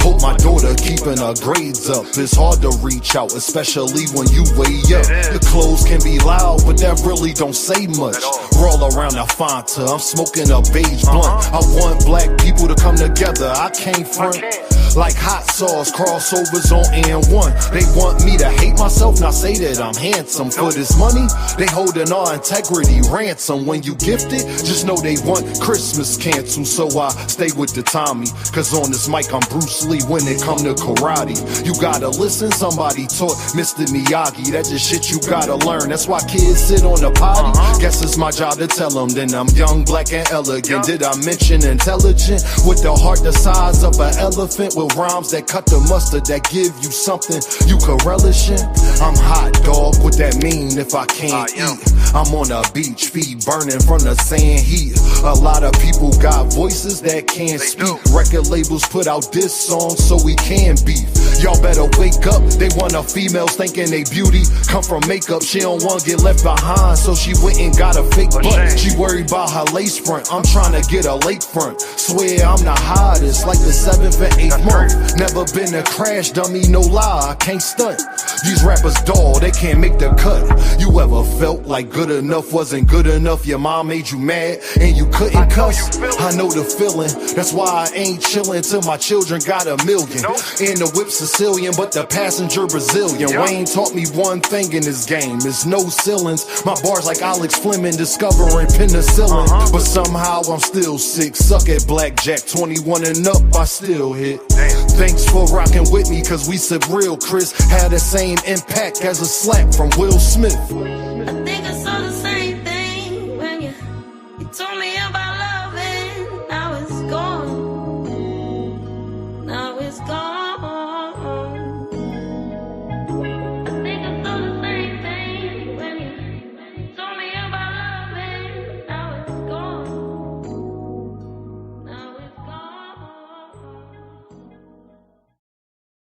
S2: hope my daughter keeping her grades up. It's hard to reach out, especially when you way up. The clothes can be loud, but that really don't say much. Roll around the Fanta, I'm smoking a beige blunt. I want black people to come together, I can't front. Like hot sauce, crossovers on N1. They want me to hate myself, not say that I'm handsome. For this money, they holding our integrity ransom. When you gift it, just know they want Christmas canceled. So I stay with the Tommy, cause on this mic I'm Bruce Lee when it come to karate. You gotta listen, somebody taught Mr. Miyagi. That's just shit you gotta learn. That's why kids sit on the potty. Guess it's my job to tell them. Then I'm young, black, and elegant. Did I mention intelligent? With the heart the size of an elephant, with rhymes that cut the mustard, that give you something you can relish in. I'm hot, dog, what that mean if I can't eat? I'm on a beach, feet burning from the sand heat. A lot of people got voices that can't speak. Record labels put out diss songs so we can beef. Y'all better wake up, they want a female thinking they beauty come from makeup. She don't want to get left behind, so she went and got a fake butt. She worried about her lace front, I'm trying to get a lakefront. Swear I'm the hottest, like the 7th and 8th month. Never been a crash dummy, no lie, I can't stunt. These rappers dull, they can't make the cut. You ever felt like good enough wasn't good enough? Your mom made you mad and you couldn't cuss? I know the feeling, that's why I ain't chillin' till my children got $1 million. And the whip Sicilian, but the passenger Brazilian. Wayne taught me one thing in this game, is no ceilings. My bars like Alex Fleming discovering penicillin. But somehow I'm still sick, suck at blackjack. 21 and up, I still hit. Thanks for rocking with me, cause we said real Chris had the same impact as a slap from Will Smith.